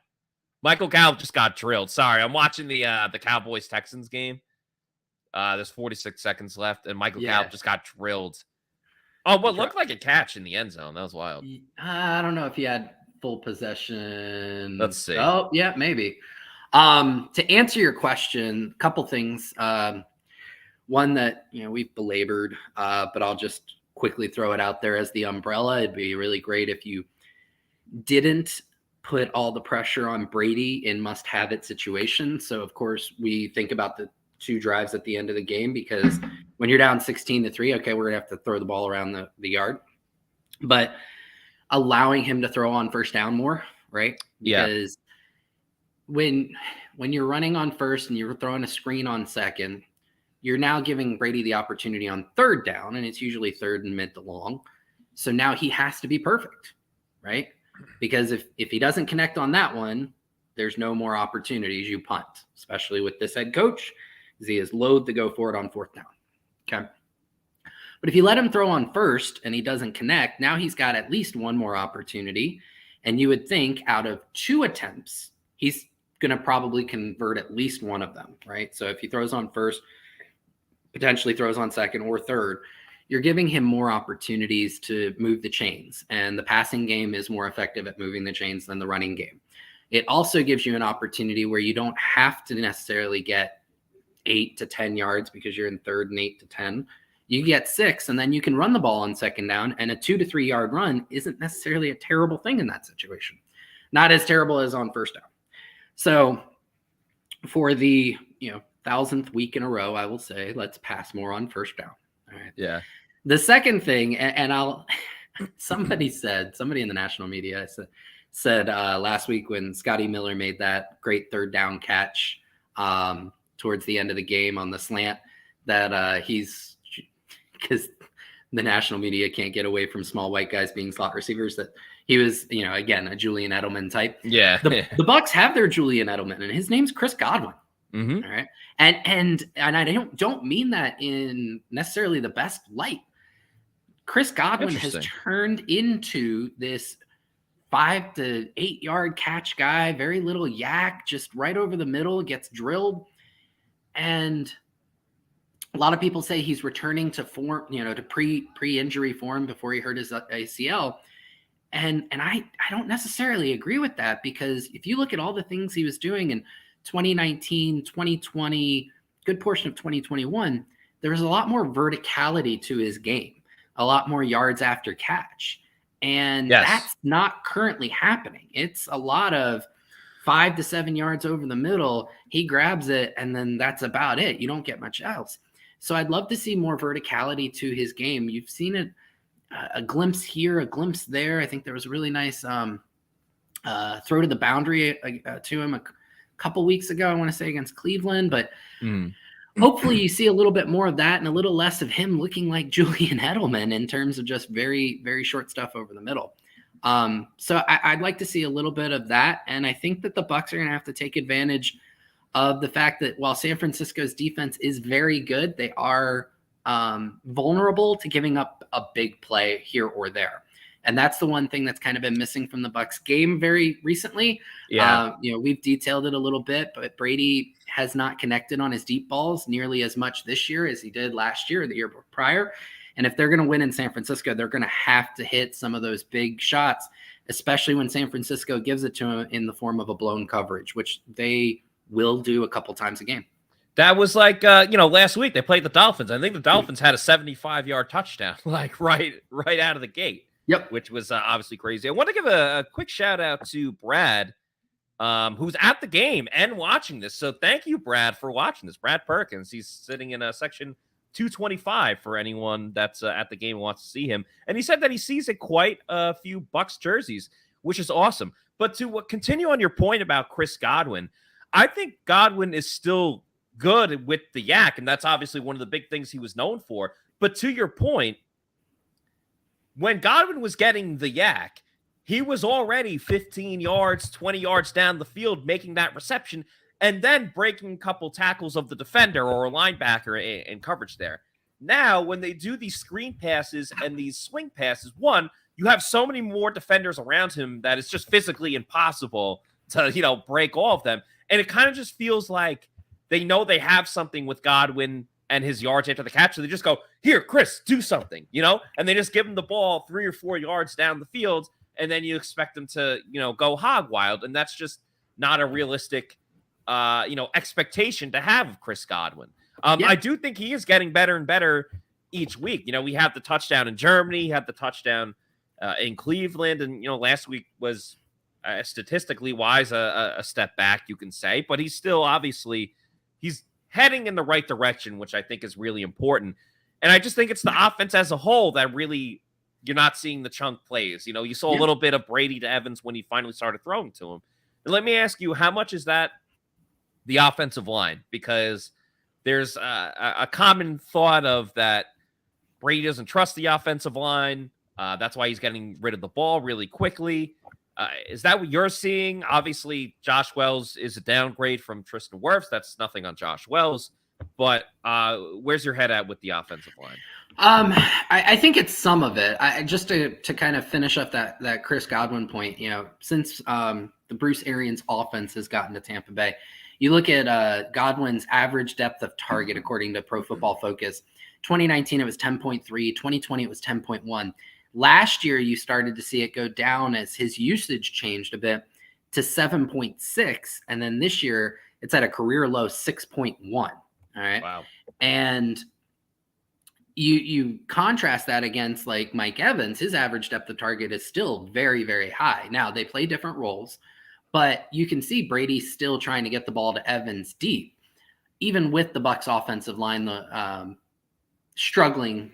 Michael Gallup just got drilled. Sorry, I'm watching the Cowboys-Texans game. There's 46 seconds left, and Michael Gallup just got drilled. Oh, what looked like a catch in the end zone. That was wild. I don't know if he had full possession. Let's see. Oh, yeah, maybe. To answer your question, a couple things. One that we've belabored, but I'll just quickly throw it out there as the umbrella. It'd be really great if you didn't put all the pressure on Brady in must-have-it situations. So, of course, we think about the 2 drives at the end of the game, because when you're down 16-3, okay, we're going to have to throw the ball around the yard. But allowing him to throw on first down more, right? Because when you're running on first and you're throwing a screen on second, you're now giving Brady the opportunity on third down, and it's usually third and mid to long. So now he has to be perfect, right? Because if he doesn't connect on that one, there's no more opportunities. You punt, especially with this head coach, because he is loath to go for it on fourth down. Okay. But if you let him throw on first and he doesn't connect, now he's got at least one more opportunity. And you would think out of 2 attempts, he's going to probably convert at least one of them, right? So if he throws on first, potentially throws on second or third, you're giving him more opportunities to move the chains. And the passing game is more effective at moving the chains than the running game. It also gives you an opportunity where you don't have to necessarily get 8 to 10 yards because you're in third and 8 to 10. You get 6, and then you can run the ball on second down, and a 2 to 3 yard run isn't necessarily a terrible thing in that situation. Not as terrible as on first down. So for the 1,000th week in a row, I will say, let's pass more on first down. All right. Yeah. The second thing, and somebody in the national media said last week when Scotty Miller made that great third down catch towards the end of the game on the slant, that because the national media can't get away from small white guys being slot receivers, that he was, again, a Julian Edelman type. Yeah. The Bucs have their Julian Edelman, and his name's Chris Godwin. Mm-hmm. All right. And I don't mean that in necessarily the best light. Chris Godwin has turned into this 5 to 8 yard catch guy, very little yak, just right over the middle, gets drilled. And a lot of people say he's returning to form, to pre-injury form before he hurt his ACL. And I don't necessarily agree with that, because if you look at all the things he was doing in 2019, 2020, good portion of 2021, there was a lot more verticality to his game, a lot more yards after catch. And that's not currently happening. It's a lot of 5 to 7 yards over the middle. He grabs it, and then that's about it. You don't get much else. So I'd love to see more verticality to his game. You've seen it, a glimpse here, a glimpse there. I think there was a really nice throw to the boundary to him a couple weeks ago, I want to say, against Cleveland. But hopefully you see a little bit more of that and a little less of him looking like Julian Edelman in terms of just very, very short stuff over the middle. So I'd like to see a little bit of that. And I think that the Bucs are going to have to take advantage of the fact that while San Francisco's defense is very good, they are vulnerable to giving up a big play here or there. And that's the one thing that's kind of been missing from the Bucs game very recently. Yeah. We've detailed it a little bit, but Brady has not connected on his deep balls nearly as much this year as he did last year or the year prior. And if they're going to win in San Francisco, they're going to have to hit some of those big shots, especially when San Francisco gives it to them in the form of a blown coverage, which they will do a couple times a game. That was like, last week they played the Dolphins. I think the Dolphins had a 75-yard touchdown, like right out of the gate. Yep. Which was obviously crazy. I want to give a quick shout out to Brad, who's at the game and watching this. So thank you, Brad, for watching this. Brad Perkins. He's sitting in section 225 for anyone that's at the game and wants to see him. And he said that he sees quite a few Bucs jerseys, which is awesome. But to continue on your point about Chris Godwin, I think Godwin is still good with the yak, and that's obviously one of the big things he was known for. But to your point, when Godwin was getting the yak, he was already 15 yards, 20 yards down the field making that reception and then breaking a couple tackles of the defender or a linebacker in coverage there. Now, when they do these screen passes and these swing passes, one, you have so many more defenders around him that it's just physically impossible to, break all of them. And it kind of just feels like they know they have something with Godwin and his yards after the catch. So they just go, here, Chris, do something, and they just give him the ball 3 or 4 yards down the field. And then you expect them to, go hog wild. And that's just not a realistic, expectation to have of Chris Godwin. I do think he is getting better and better each week. We have the touchdown in Germany, he had the touchdown in Cleveland. And, last week was statistically wise, a step back, you can say. But he's still obviously he's heading in the right direction, which I think is really important. And I just think it's the offense as a whole that really you're not seeing the chunk plays. You saw a little bit of Brady to Evans when he finally started throwing to him. And let me ask you, how much is that the offensive line? Because there's a common thought of that Brady doesn't trust the offensive line. That's why he's getting rid of the ball really quickly. Is that what you're seeing? Obviously, Josh Wells is a downgrade from Tristan Wirfs. That's nothing on Josh Wells. But where's your head at with the offensive line? I think it's some of it. Just to kind of finish up that Chris Godwin point, since the Bruce Arians offense has gotten to Tampa Bay, you look at Godwin's average depth of target according to Pro Football Focus. 2019, it was 10.3. 2020, it was 10.1. Last year, you started to see it go down as his usage changed a bit to 7.6. And then this year, it's at a career low 6.1. All right. Wow. And you contrast that against like Mike Evans, his average depth of target is still very, very high. Now they play different roles, but you can see Brady still trying to get the ball to Evans deep, even with the Bucs offensive line, struggling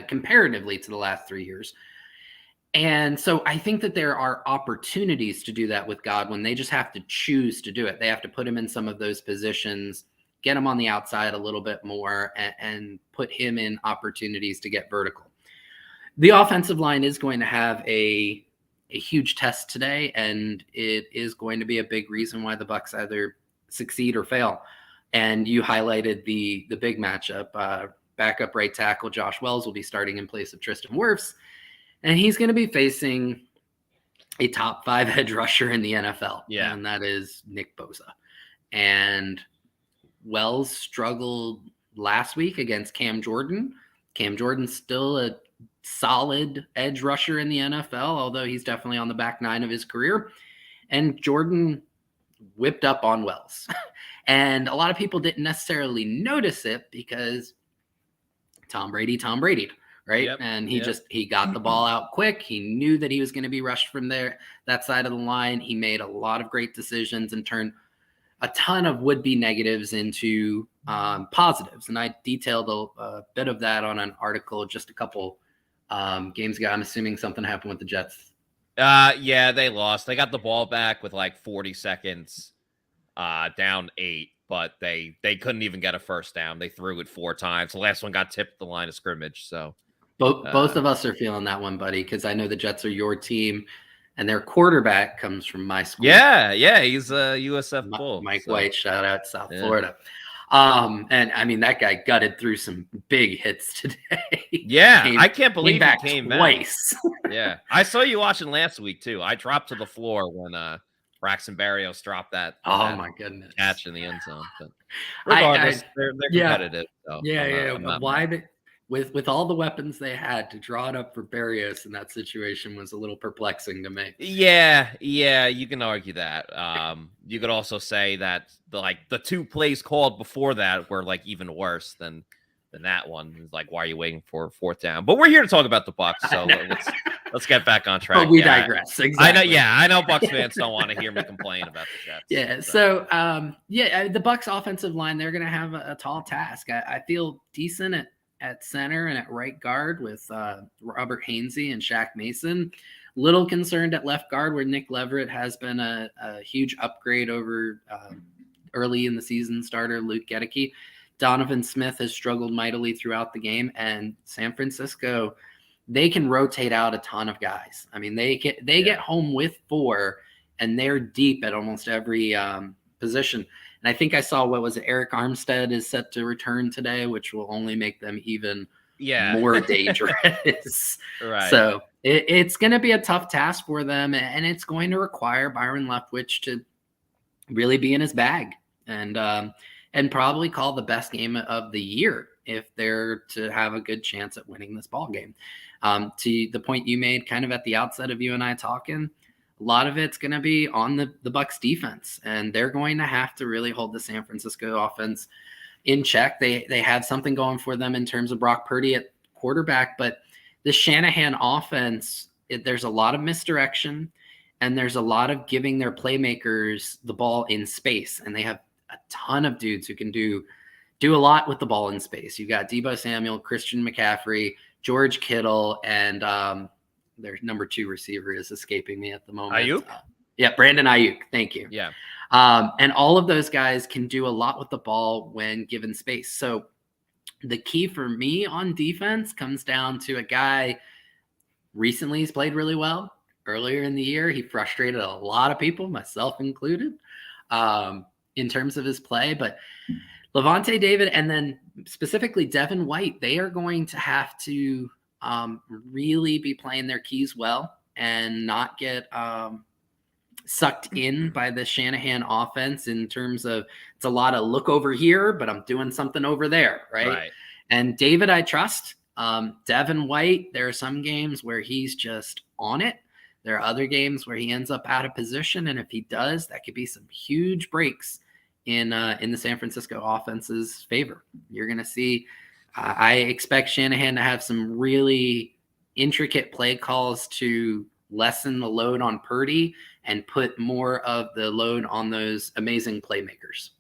comparatively to the last 3 years. And so I think that there are opportunities to do that with Godwin. They just have to choose to do it. They have to put him in some of those positions, get him on the outside a little bit more, and put him in opportunities to get vertical. The offensive line is going to have a huge test today, and it is going to be a big reason why the Bucs either succeed or fail. And you highlighted the big matchup. Backup right tackle Josh Wells will be starting in place of Tristan Wirfs, and he's going to be facing a top 5 edge rusher in the NFL. Yeah. And that is Nick Bosa. And Wells struggled last week against Cam Jordan. Cam Jordan's still a solid edge rusher in the NFL, although he's definitely on the back 9 of his career. And Jordan whipped up on Wells. And a lot of people didn't necessarily notice it because Tom Brady, right? Yep. And he got the ball out quick. He knew that he was going to be rushed from that side of the line. He made a lot of great decisions and turned a ton of would-be negatives into positives. And I detailed a bit of that on an article just a couple games ago. I'm assuming something happened with the Jets. Yeah, they lost. They got the ball back with like 40 seconds, down 8, but they couldn't even get a first down. They threw it 4 times. The last one got tipped at the line of scrimmage. So both of us are feeling that one, buddy, because I know the Jets are your team. And their quarterback comes from my school. Yeah, he's a USF Bull. Mike White, shout out South Florida. And I mean, that guy gutted through some big hits today. Yeah, I can't believe he came twice. Back. Yeah, I saw you watching last week too. I dropped to the floor when Braxton Berrios dropped that. Oh my goodness, catch in the end zone. But regardless, they're competitive. So why? With all the weapons they had, to draw it up for Berrios in that situation was a little perplexing to me. Yeah, you can argue that. You could also say that the 2 plays called before that were like even worse than that one. Like, why are you waiting for 4th down? But we're here to talk about the Bucs, so let's get back on track. But we digress. Exactly. I know Bucs fans don't want to hear me complain about the Jets. Yeah. So the Bucs offensive line, they're going to have a tall task. I feel decent at center and at right guard with Robert Hainsey and Shaq Mason. Little concerned at left guard, where Nick Leverett has been a huge upgrade over early in the season starter Luke Gedeke. Donovan Smith has struggled mightily throughout the game, and San Francisco, they can rotate out a ton of guys. I mean, they get home with 4, and they're deep at almost every position. And I think I saw, Eric Armstead is set to return today, which will only make them even more dangerous. Right. So it's going to be a tough task for them, and it's going to require Byron Leftwich to really be in his bag and probably call the best game of the year if they're to have a good chance at winning this ball game. To the point you made kind of at the outset of you and I talking, a lot of it's going to be on the Bucs defense, and they're going to have to really hold the San Francisco offense in check. They have something going for them in terms of Brock Purdy at quarterback, but the Shanahan offense, there's a lot of misdirection, and there's a lot of giving their playmakers the ball in space, and they have a ton of dudes who can do a lot with the ball in space. You got Deebo Samuel, Christian McCaffrey, George Kittle, and their number 2 receiver is escaping me at the moment. Ayuk? Brandon Ayuk. Thank you. Yeah. And all of those guys can do a lot with the ball when given space. So the key for me on defense comes down to a guy recently he's played really well. Earlier in the year, he frustrated a lot of people, myself included, in terms of his play. But Lavonte David and then specifically Devin White, they are going to have to really be playing their keys well and not get sucked in by the Shanahan offense in terms of it's a lot of look over here, but I'm doing something over there, right? And David, I trust. Devin White, there are some games where he's just on it. There are other games where he ends up out of position, and if he does, that could be some huge breaks in the San Francisco offense's favor. You're going to see, I expect Shanahan to have some really intricate play calls to lessen the load on Purdy and put more of the load on those amazing playmakers.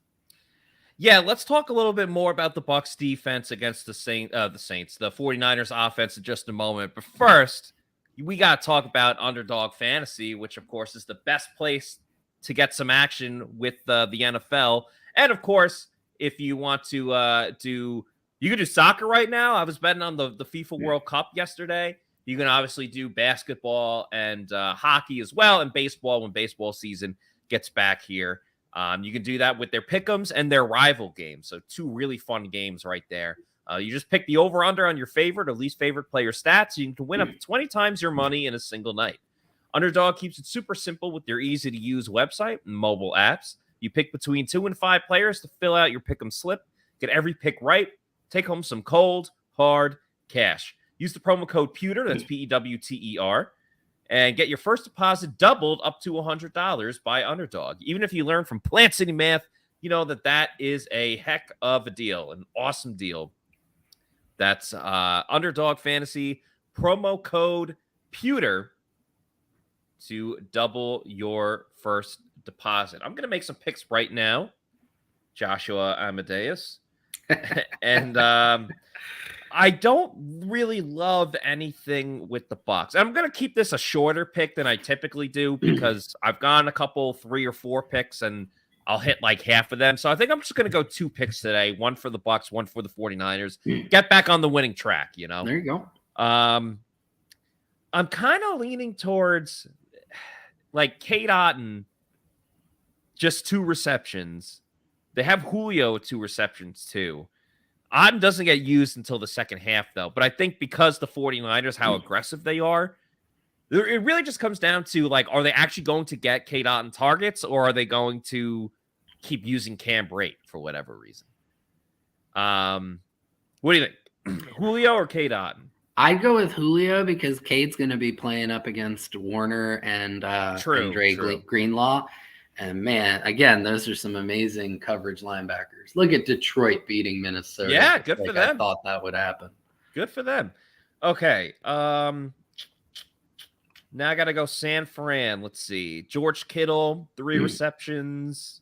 Yeah, let's talk a little bit more about the Bucs defense against the 49ers offense in just a moment. But first, we got to talk about Underdog Fantasy, which, of course, is the best place to get some action with the NFL. And, of course, if you want to you can do soccer right now. I was betting on the FIFA World Cup yesterday. You can obviously do basketball and hockey as well, and baseball when baseball season gets back here. You can do that with their pick'ems and their rival games. So 2 really fun games right there. You just pick the over-under on your favorite or least favorite player stats. You can win up to 20 times your money in a single night. Underdog keeps it super simple with their easy-to-use website and mobile apps. You pick between 2 and 5 players to fill out your pick'em slip. Get every pick right. Take home some cold, hard cash. Use the promo code Pewter, that's P-E-W-T-E-R, and get your first deposit doubled up to $100 by Underdog. Even if you learn from Plant City Math, you know that is a heck of a deal, an awesome deal. That's Underdog Fantasy, promo code Pewter to double your first deposit. I'm going to make some picks right now, Joshua Amadeus. And I don't really love anything with the Bucs. I'm going to keep this a shorter pick than I typically do because I've gone a couple 3 or 4 picks and I'll hit like half of them. So I think I'm just going to go 2 picks today, 1 for the Bucs, 1 for the 49ers. Get back on the winning track, you know. There you go. I'm kind of leaning towards like Cade Otton, just 2 receptions. They have Julio with 2 receptions too. Otton doesn't get used until the second half, though. But I think because the 49ers, how aggressive they are, it really just comes down to, like, are they actually going to get Cade Otton targets, or are they going to keep using Cam Brate for whatever reason? What do you think? Julio or Cade Otton? I'd go with Julio because Cade's going to be playing up against Warner and Greenlaw. And, man, again, those are some amazing coverage linebackers. Look at Detroit beating Minnesota. Yeah, good for them. I thought that would happen. Good for them. Okay. Now I got to go San Fran. Let's see. George Kittle, 3 receptions.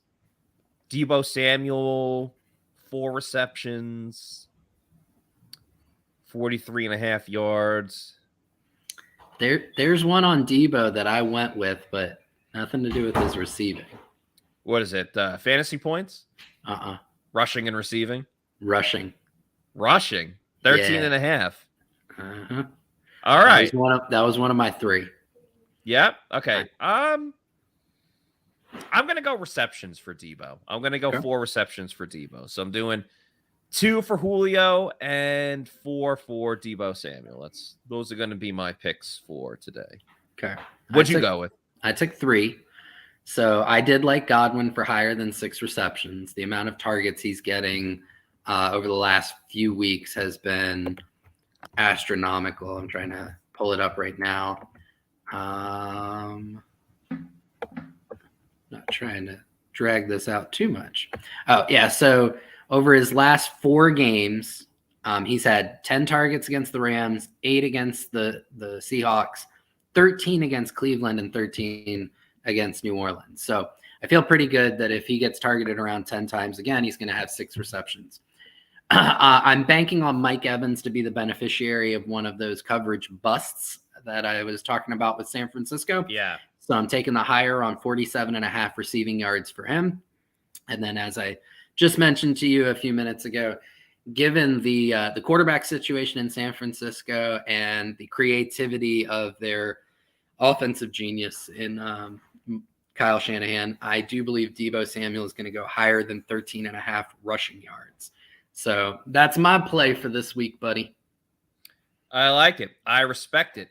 Deebo Samuel, 4 receptions. 43.5 yards. There's one on Deebo that I went with, but nothing to do with his receiving. What is it? Fantasy points? Rushing and receiving? Rushing. 13.5. Uh-huh. All right. That was one of my 3. Yep. Okay. I'm going to go receptions for Deebo. I'm going to go 4 receptions for Deebo. So I'm doing 2 for Julio and 4 for Deebo Samuel. Those are going to be my picks for today. Okay. What'd you go with? I took 3. So I did like Godwin for higher than 6 receptions. The amount of targets he's getting over the last few weeks has been astronomical. I'm trying to pull it up right now. Not trying to drag this out too much. Oh, yeah. So over his last 4 games, he's had 10 targets against the Rams, 8 against the Seahawks, 13 against Cleveland, and 13 against New Orleans. So I feel pretty good that if he gets targeted around 10 times again, he's going to have 6 receptions. I'm banking on Mike Evans to be the beneficiary of one of those coverage busts that I was talking about with San Francisco. Yeah. So I'm taking the higher on 47.5 receiving yards for him. And then, as I just mentioned to you a few minutes ago, given the quarterback situation in San Francisco and the creativity of their offensive genius in Kyle Shanahan, I do believe Deebo Samuel is going to go higher than 13.5 rushing yards. So that's my play for this week, buddy. I like it. I respect it.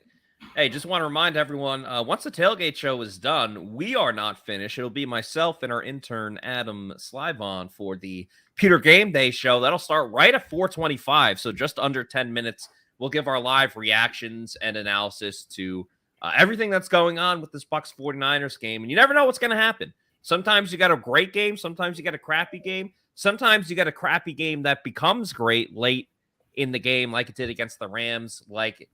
Hey, just want to remind everyone, once the Tailgate show is done, we are not finished. It'll be myself and our intern, Adam Slyvon, for the Pewter GameDay show. That'll start right at 4:25, so just under 10 minutes. We'll give our live reactions and analysis to everything that's going on with this Bucs 49ers game. And you never know what's going to happen. Sometimes you got a great game. Sometimes you got a crappy game. Sometimes you got a crappy game that becomes great late in the game, like it did against the Rams, like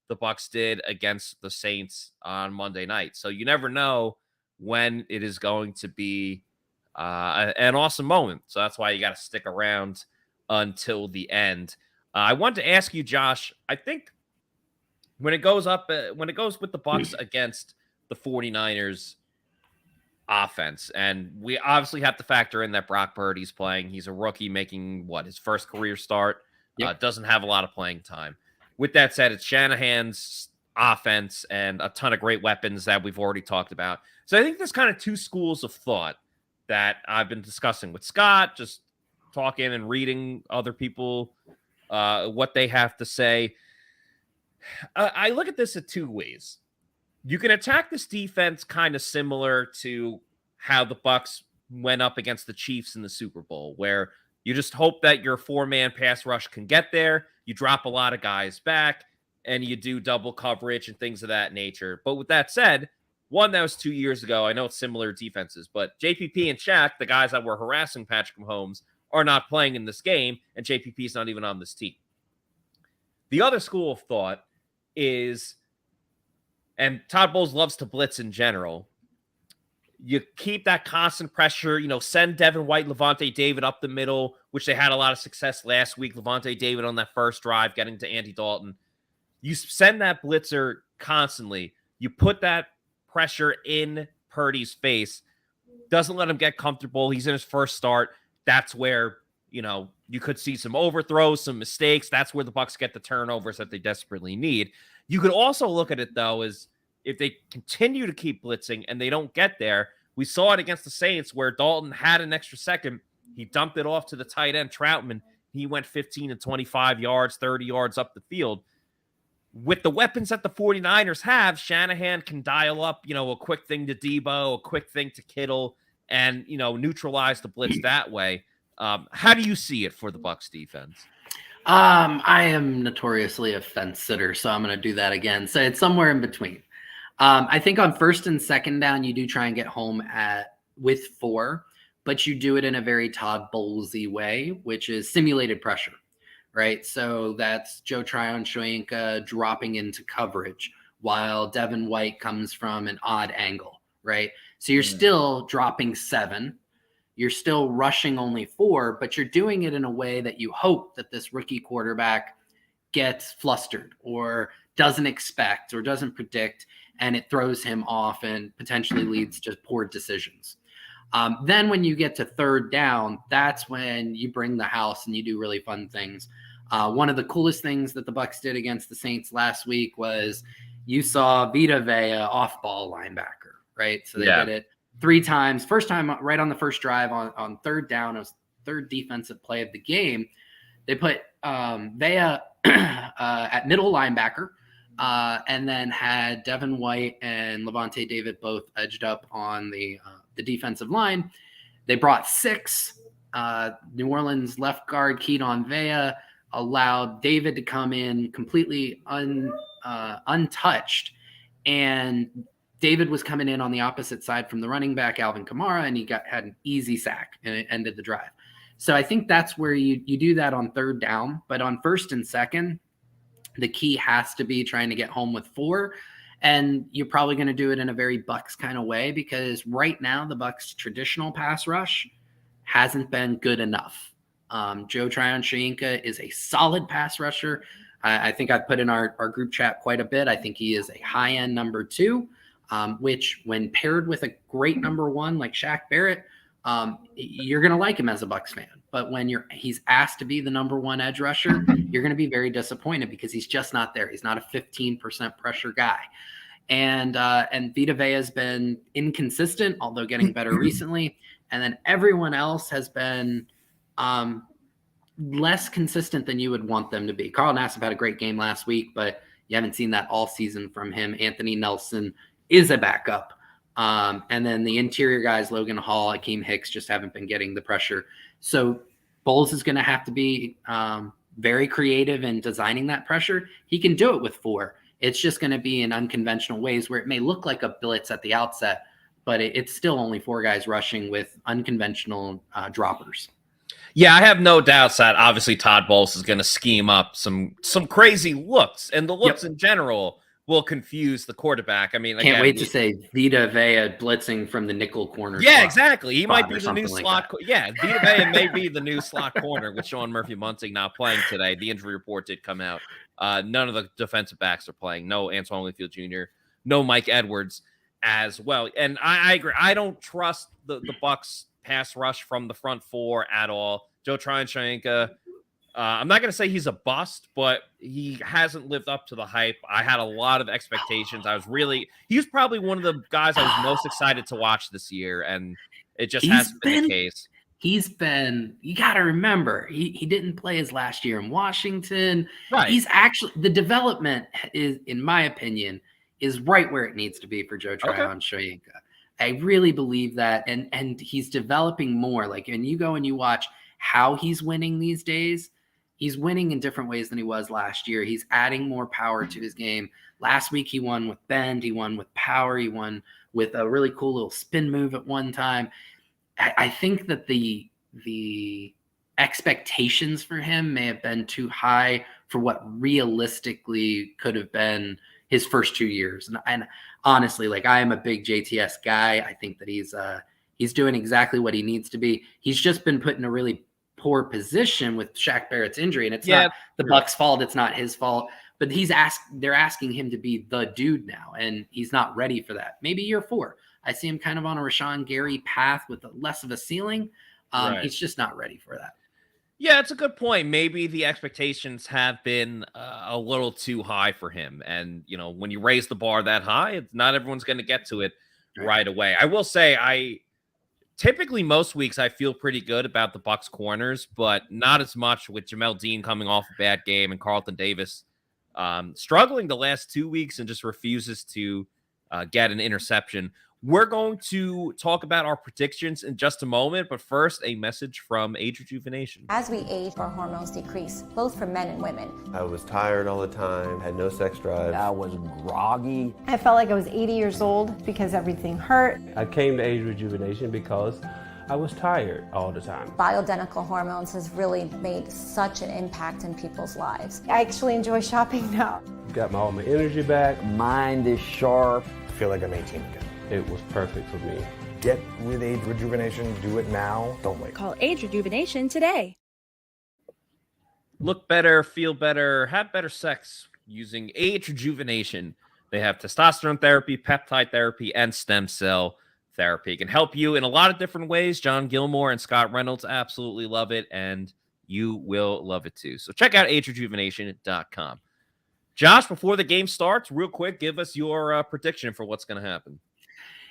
the Bucs did against the Saints on Monday night. So you never know when it is going to be an awesome moment. So that's why you got to stick around until the end. I wanted to ask you, Josh, I think when it goes with the Bucs against the 49ers offense, and we obviously have to factor in that Brock Purdy's playing. He's a rookie making his first career start. Yep. Doesn't have a lot of playing time. With that said, it's Shanahan's offense and a ton of great weapons that we've already talked about. So I think there's kind of 2 schools of thought that I've been discussing with Scott, just talking and reading other people, what they have to say. I look at this in 2 ways. You can attack this defense kind of similar to how the Bucs went up against the Chiefs in the Super Bowl, where you just hope that your 4-man pass rush can get there. You drop a lot of guys back, and you do double coverage and things of that nature. But with that said, that was 2 years ago. I know it's similar defenses, but JPP and Shaq, the guys that were harassing Patrick Mahomes, are not playing in this game, and JPP's not even on this team. The other school of thought is, and Todd Bowles loves to blitz in general, you keep that constant pressure, send Devin White, Lavonte David up the middle, which they had a lot of success last week. Lavonte David on that first drive, getting to Andy Dalton. You send that blitzer constantly. You put that pressure in Purdy's face. Doesn't let him get comfortable. He's in his first start. That's where, you could see some overthrows, some mistakes. That's where the Bucs get the turnovers that they desperately need. You could also look at it, though, as if they continue to keep blitzing and they don't get there. We saw it against the Saints where Dalton had an extra second. He dumped it off to the tight end, Troutman. He went 15 to 25 yards, 30 yards up the field. With the weapons that the 49ers have, Shanahan can dial up, a quick thing to Deebo, a quick thing to Kittle, and, neutralize the blitz that way. How do you see it for the Bucs defense? I am notoriously a fence sitter, so I'm going to do that again. So it's somewhere in between. I think on first and second down, you do try and get home with 4, but you do it in a very Todd Bowlesy way, which is simulated pressure, right? So that's Joe Tryon-Shoyinka dropping into coverage while Devin White comes from an odd angle, right? So you're still dropping 7. You're still rushing only 4, but you're doing it in a way that you hope that this rookie quarterback gets flustered or doesn't expect or doesn't predict, and it throws him off and potentially leads to poor decisions. Then when you get to third down, that's when you bring the house and you do really fun things. One of the coolest things that the Bucs did against the Saints last week was you saw Vita Vea off-ball linebacker, right? So they did it 3 times. First time right on the first drive on third down, it was third defensive play of the game. They put Vea at middle linebacker and then had Devin White and Lavonte David both edged up on the defensive line. They brought 6 New Orleans left guard Keaton Vea allowed David to come in completely untouched, and David was coming in on the opposite side from the running back Alvin Kamara, and he had an easy sack and it ended the drive. So I think that's where you do that on third down, but on first and second, the key has to be trying to get home with 4. And you're probably going to do it in a very Bucs kind of way, because right now the Bucs traditional pass rush hasn't been good enough. Joe Tryon-Shoyinka is a solid pass rusher. I think I've put in our group chat quite a bit. I think he is a high-end number 2, which when paired with a great number 1 like Shaq Barrett, you're going to like him as a Bucs fan. But when he's asked to be the number 1 edge rusher, you're going to be very disappointed because he's just not there. He's not a 15% pressure guy. And Vita Vea has been inconsistent, although getting better recently. And then everyone else has been less consistent than you would want them to be. Carl Nassib had a great game last week, but you haven't seen that all season from him. Anthony Nelson is a backup. And then the interior guys, Logan Hall, Akeem Hicks, just haven't been getting the pressure. So Bowles is going to have to be very creative in designing that pressure. He can do it with 4. It's just going to be in unconventional ways where it may look like a blitz at the outset, but it's still only 4 guys rushing with unconventional droppers. Yeah, I have no doubts that obviously Todd Bowles is going to scheme up some crazy looks, and the looks in general will confuse the quarterback. I mean, can't wait to say Vita Vea blitzing from the nickel corner. Yeah, exactly. He might be the new slot. Yeah, Vita Vea may be the new slot corner with Sean Murphy-Bunting not playing today. The injury report did come out. None of the defensive backs are playing. No Antoine Winfield Jr., no Mike Edwards as well. And I agree. I don't trust the Bucs pass rush from the front 4 at all. Joe Tryon-Shoyinka, I'm not going to say he's a bust, but he hasn't lived up to the hype. I had a lot of expectations. He was probably one of the guys I was most excited to watch this year, and it just hasn't been the case. You got to remember, he didn't play his last year in Washington. Right. He's actually, the development is, in my opinion, is right where it needs to be for Joe Tryon-Shoyinka. I really believe that. And he's developing more. Like, and you go and you watch how he's winning these days. He's winning in different ways than he was last year. He's adding more power to his game. Last week, he won with bend. He won with power. He won with a really cool little spin move at one time. I think that the expectations for him may have been too high for what realistically could have been his first 2 years. And honestly, like, I am a big JTS guy. I think that he's doing exactly what he needs to be. He's just been put in a really poor position with Shaq Barrett's injury, and it's not the Bucs' fault. It's not his fault. But they're asking him to be the dude now, and he's not ready for that. Maybe year 4. I see him kind of on a Rashawn Gary path with less of a ceiling. He's just not ready for that. Yeah, it's a good point. Maybe the expectations have been a little too high for him. And, you know, when you raise the bar that high, not everyone's going to get to it right away. I will say typically most weeks I feel pretty good about the Bucs corners, but not as much with Jamel Dean coming off a bad game and Carlton Davis struggling the last 2 weeks and just refuses to get an interception. We're going to talk about our predictions in just a moment, but first, a message from Age Rejuvenation. As we age, our hormones decrease, both for men and women. I was tired all the time, had no sex drive. I was groggy. I felt like I was 80 years old because everything hurt. I came to Age Rejuvenation because I was tired all the time. Bioidentical hormones has really made such an impact in people's lives. I actually enjoy shopping now. Got all my energy back. Mind is sharp. I feel like I'm 18 again. It was perfect for me. Get with Age Rejuvenation. Do it now. Don't wait. Call Age Rejuvenation today. Look better, feel better, have better sex using Age Rejuvenation. They have testosterone therapy, peptide therapy, and stem cell therapy. It can help you in a lot of different ways. John Gilmore and Scott Reynolds absolutely love it, and you will love it too. So check out agerejuvenation.com. Josh, before the game starts, real quick, give us your prediction for what's going to happen.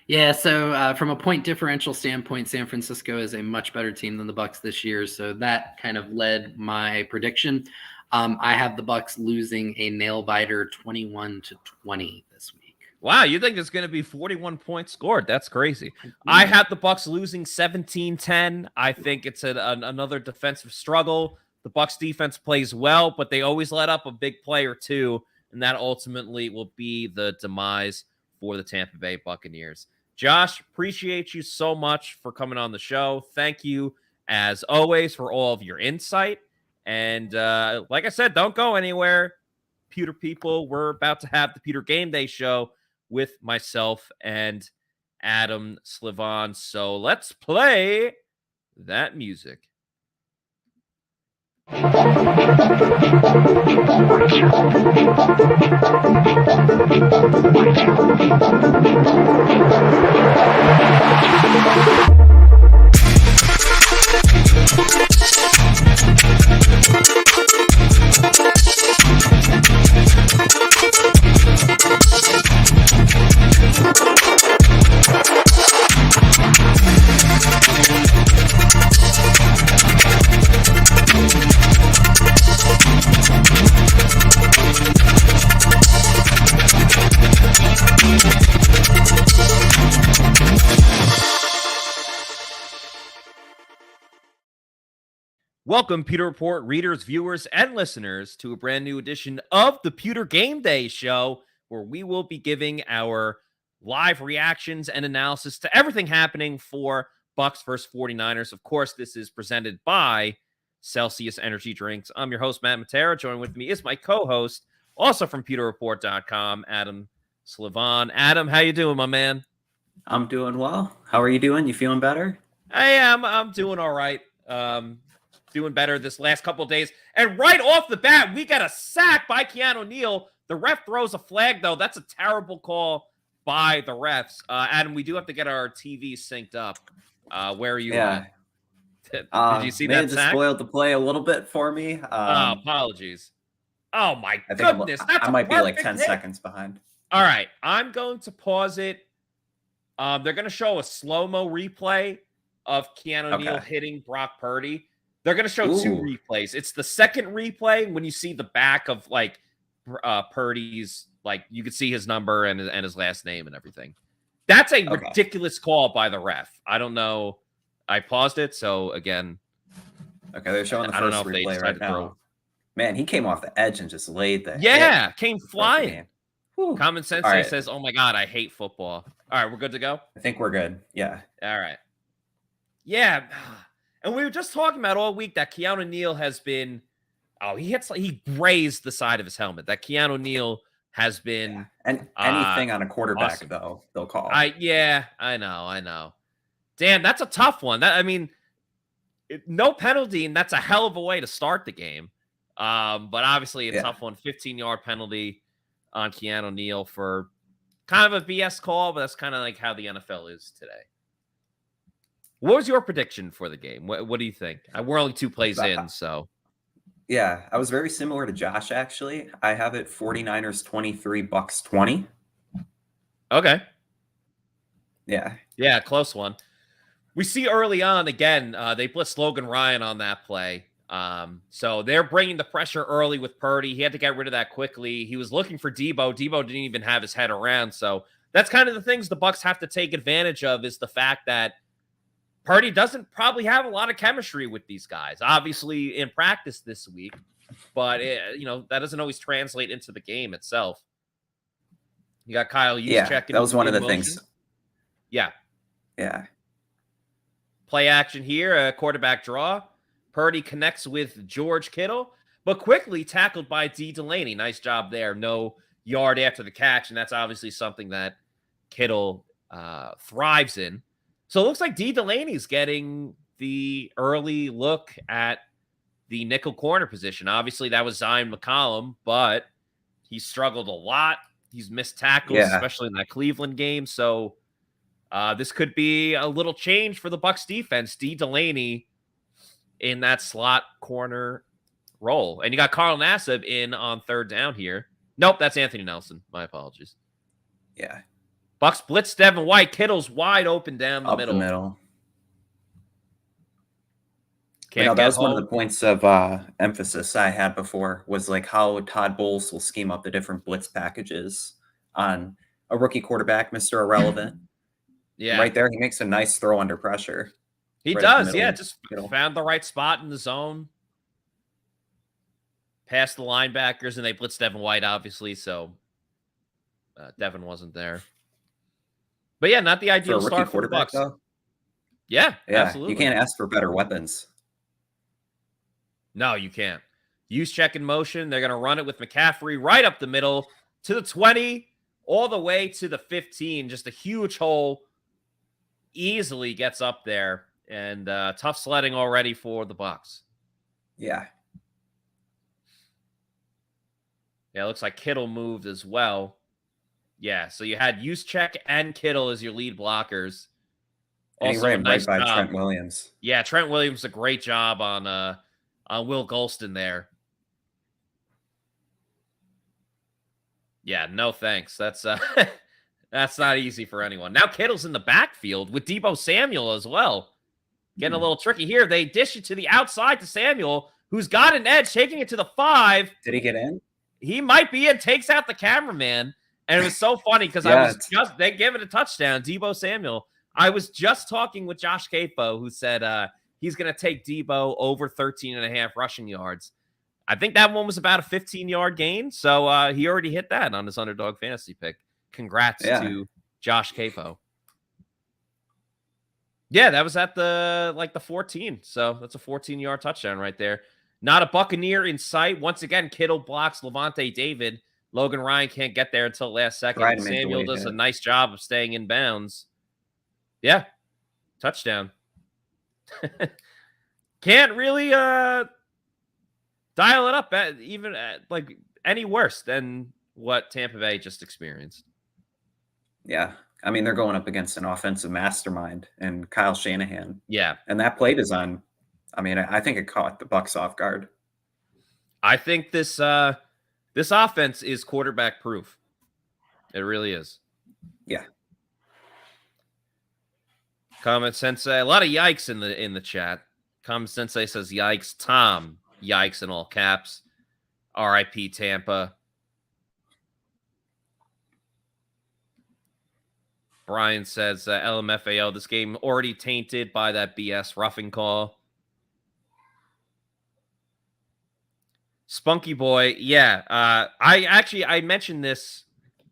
Yeah, so from a point differential standpoint, San Francisco is a much better team than the Bucs this year. So that kind of led my prediction. I have the Bucs losing a nail biter 21-20 this week. Wow, you think there's going to be 41 points scored? That's crazy. I have the Bucs losing 17-10. I think it's another defensive struggle. The Bucs defense plays well, but they always let up a big play or two, and that ultimately will be the demise for the Tampa Bay Buccaneers. Josh, appreciate you so much for coming on the show. Thank you, as always, for all of your insight. And like I said, don't go anywhere. Pewter people, we're about to have the Pewter Game Day show with myself and Adam Slavon. So let's play that music. Welcome, Pewter Report readers, viewers, and listeners to a brand new edition of the Pewter Game Day show, where we will be giving our live reactions and analysis to everything happening for Bucs versus 49ers. Of course, this is presented by Celsius Energy Drinks. I'm your host, Matt Matera. Joining with me is my co-host, also from PewterReport.com, Adam Slavon. Adam, how you doing, my man? I'm doing well. How are you doing? You feeling better? I am. I'm doing all right. Doing better this last couple of days. And right off the bat, we got a sack by Keanu Neal. The ref throws a flag, though. That's a terrible call by the refs. Adam, we do have to get our TV synced up. Where are you at? Did you see that just sack? Spoiled the play a little bit for me. Apologies. Oh, my goodness. I might be like 10 seconds behind. All right. I'm going to pause it. They're going to show a slow-mo replay of Keanu Neal hitting Brock Purdy. They're going to show two replays. It's the second replay when you see the back of, like, Purdy's, like, you could see his number and his last name and everything. That's a ridiculous call by the ref. I don't know. I paused it, so, again. Okay, they're showing the first replay right now. Man, he came off the edge and just laid the hit. Came flying. Common Sense says, oh, my God, I hate football. All right, we're good to go? I think we're good. Yeah. All right. Yeah. And we were just talking about all week that Keanu Neal has been, he grazed the side of his helmet. That Keanu Neal has been. And anything on a quarterback, though, they'll call. I know. Damn, that's a tough one. No penalty, and that's a hell of a way to start the game. But obviously a tough one. 15-yard penalty on Keanu Neal for kind of a BS call, but that's kind of like how the NFL is today. What was your prediction for the game? What do you think? We're only 2 plays in, so. Yeah, I was very similar to Josh, actually. I have it 49ers 23, Bucs 20. Okay. Yeah. Yeah, close one. We see early on, again, they blitzed Logan Ryan on that play. So they're bringing the pressure early with Purdy. He had to get rid of that quickly. He was looking for Deebo. Deebo didn't even have his head around. So that's kind of the things the Bucs have to take advantage of, is the fact that Purdy doesn't probably have a lot of chemistry with these guys, obviously in practice this week, but that doesn't always translate into the game itself. You got Kyle Juszczyk. That was one of the things. Yeah. Yeah. Play action here, a quarterback draw. Purdy connects with George Kittle, but quickly tackled by D. Delaney. Nice job there. No yard after the catch, and that's obviously something that Kittle thrives in. So it looks like D. Delaney's getting the early look at the nickel corner position. Obviously, that was Zion McCollum, but he struggled a lot. He's missed tackles, especially in that Cleveland game. So this could be a little change for the Bucs defense. D. Delaney in that slot corner role. And you got Carl Nassib in on third down here. Nope, that's Anthony Nelson. My apologies. Yeah. Bucs blitz Devin White. Kittle's wide open down the middle. That was one of the points of emphasis I had before, was like how Todd Bowles will scheme up the different blitz packages on a rookie quarterback, Mr. Irrelevant. Yeah. Right there, he makes a nice throw under pressure. He right does, yeah. Just found the right spot in the zone. Past the linebackers, and they blitzed Devin White, obviously, so Devin wasn't there. But yeah, not the ideal for a start for the Bucs. Though? Yeah, yeah, absolutely. You can't ask for better weapons. No, you can't. Use check in motion. They're going to run it with McCaffrey right up the middle to the 20, all the way to the 15. Just a huge hole. Easily gets up there. And tough sledding already for the Bucs. Yeah. Yeah, it looks like Kittle moved as well. Yeah, so you had Juszczyk and Kittle as your lead blockers. And Also, he ran nice right by job. Trent Williams. Yeah, Trent Williams did a great job on Will Golston there. Yeah, no thanks. That's that's not easy for anyone. Now Kittle's in the backfield with Deebo Samuel as well. Getting a little tricky here. They dish it to the outside to Samuel, who's got an edge, taking it to the 5. Did he get in? He might be in, takes out the cameraman. And it was so funny because they give it a touchdown, Deebo Samuel. I was just talking with Josh Capo, who said he's going to take Deebo over 13.5 rushing yards. I think that one was about a 15-yard gain. So he already hit that on his underdog fantasy pick. Congrats to Josh Capo. Yeah, that was at the 14. So that's a 14-yard touchdown right there. Not a Buccaneer in sight. Once again, Kittle blocks Lavonte David. Logan Ryan can't get there until last second. Samuel does a nice job of staying in bounds. Yeah, touchdown. Can't really dial it up even like any worse than what Tampa Bay just experienced. Yeah, I mean, they're going up against an offensive mastermind and Kyle Shanahan. Yeah. And that play design, I mean, I think it caught the Bucs off guard. I think this offense is quarterback proof. It really is. Yeah. Comment Sensei, a lot of yikes in the chat. Comment Sensei says yikes. Tom, yikes in all caps. RIP Tampa. Brian says LMFAO, this game already tainted by that BS roughing call. Spunky Boy, yeah. I mentioned this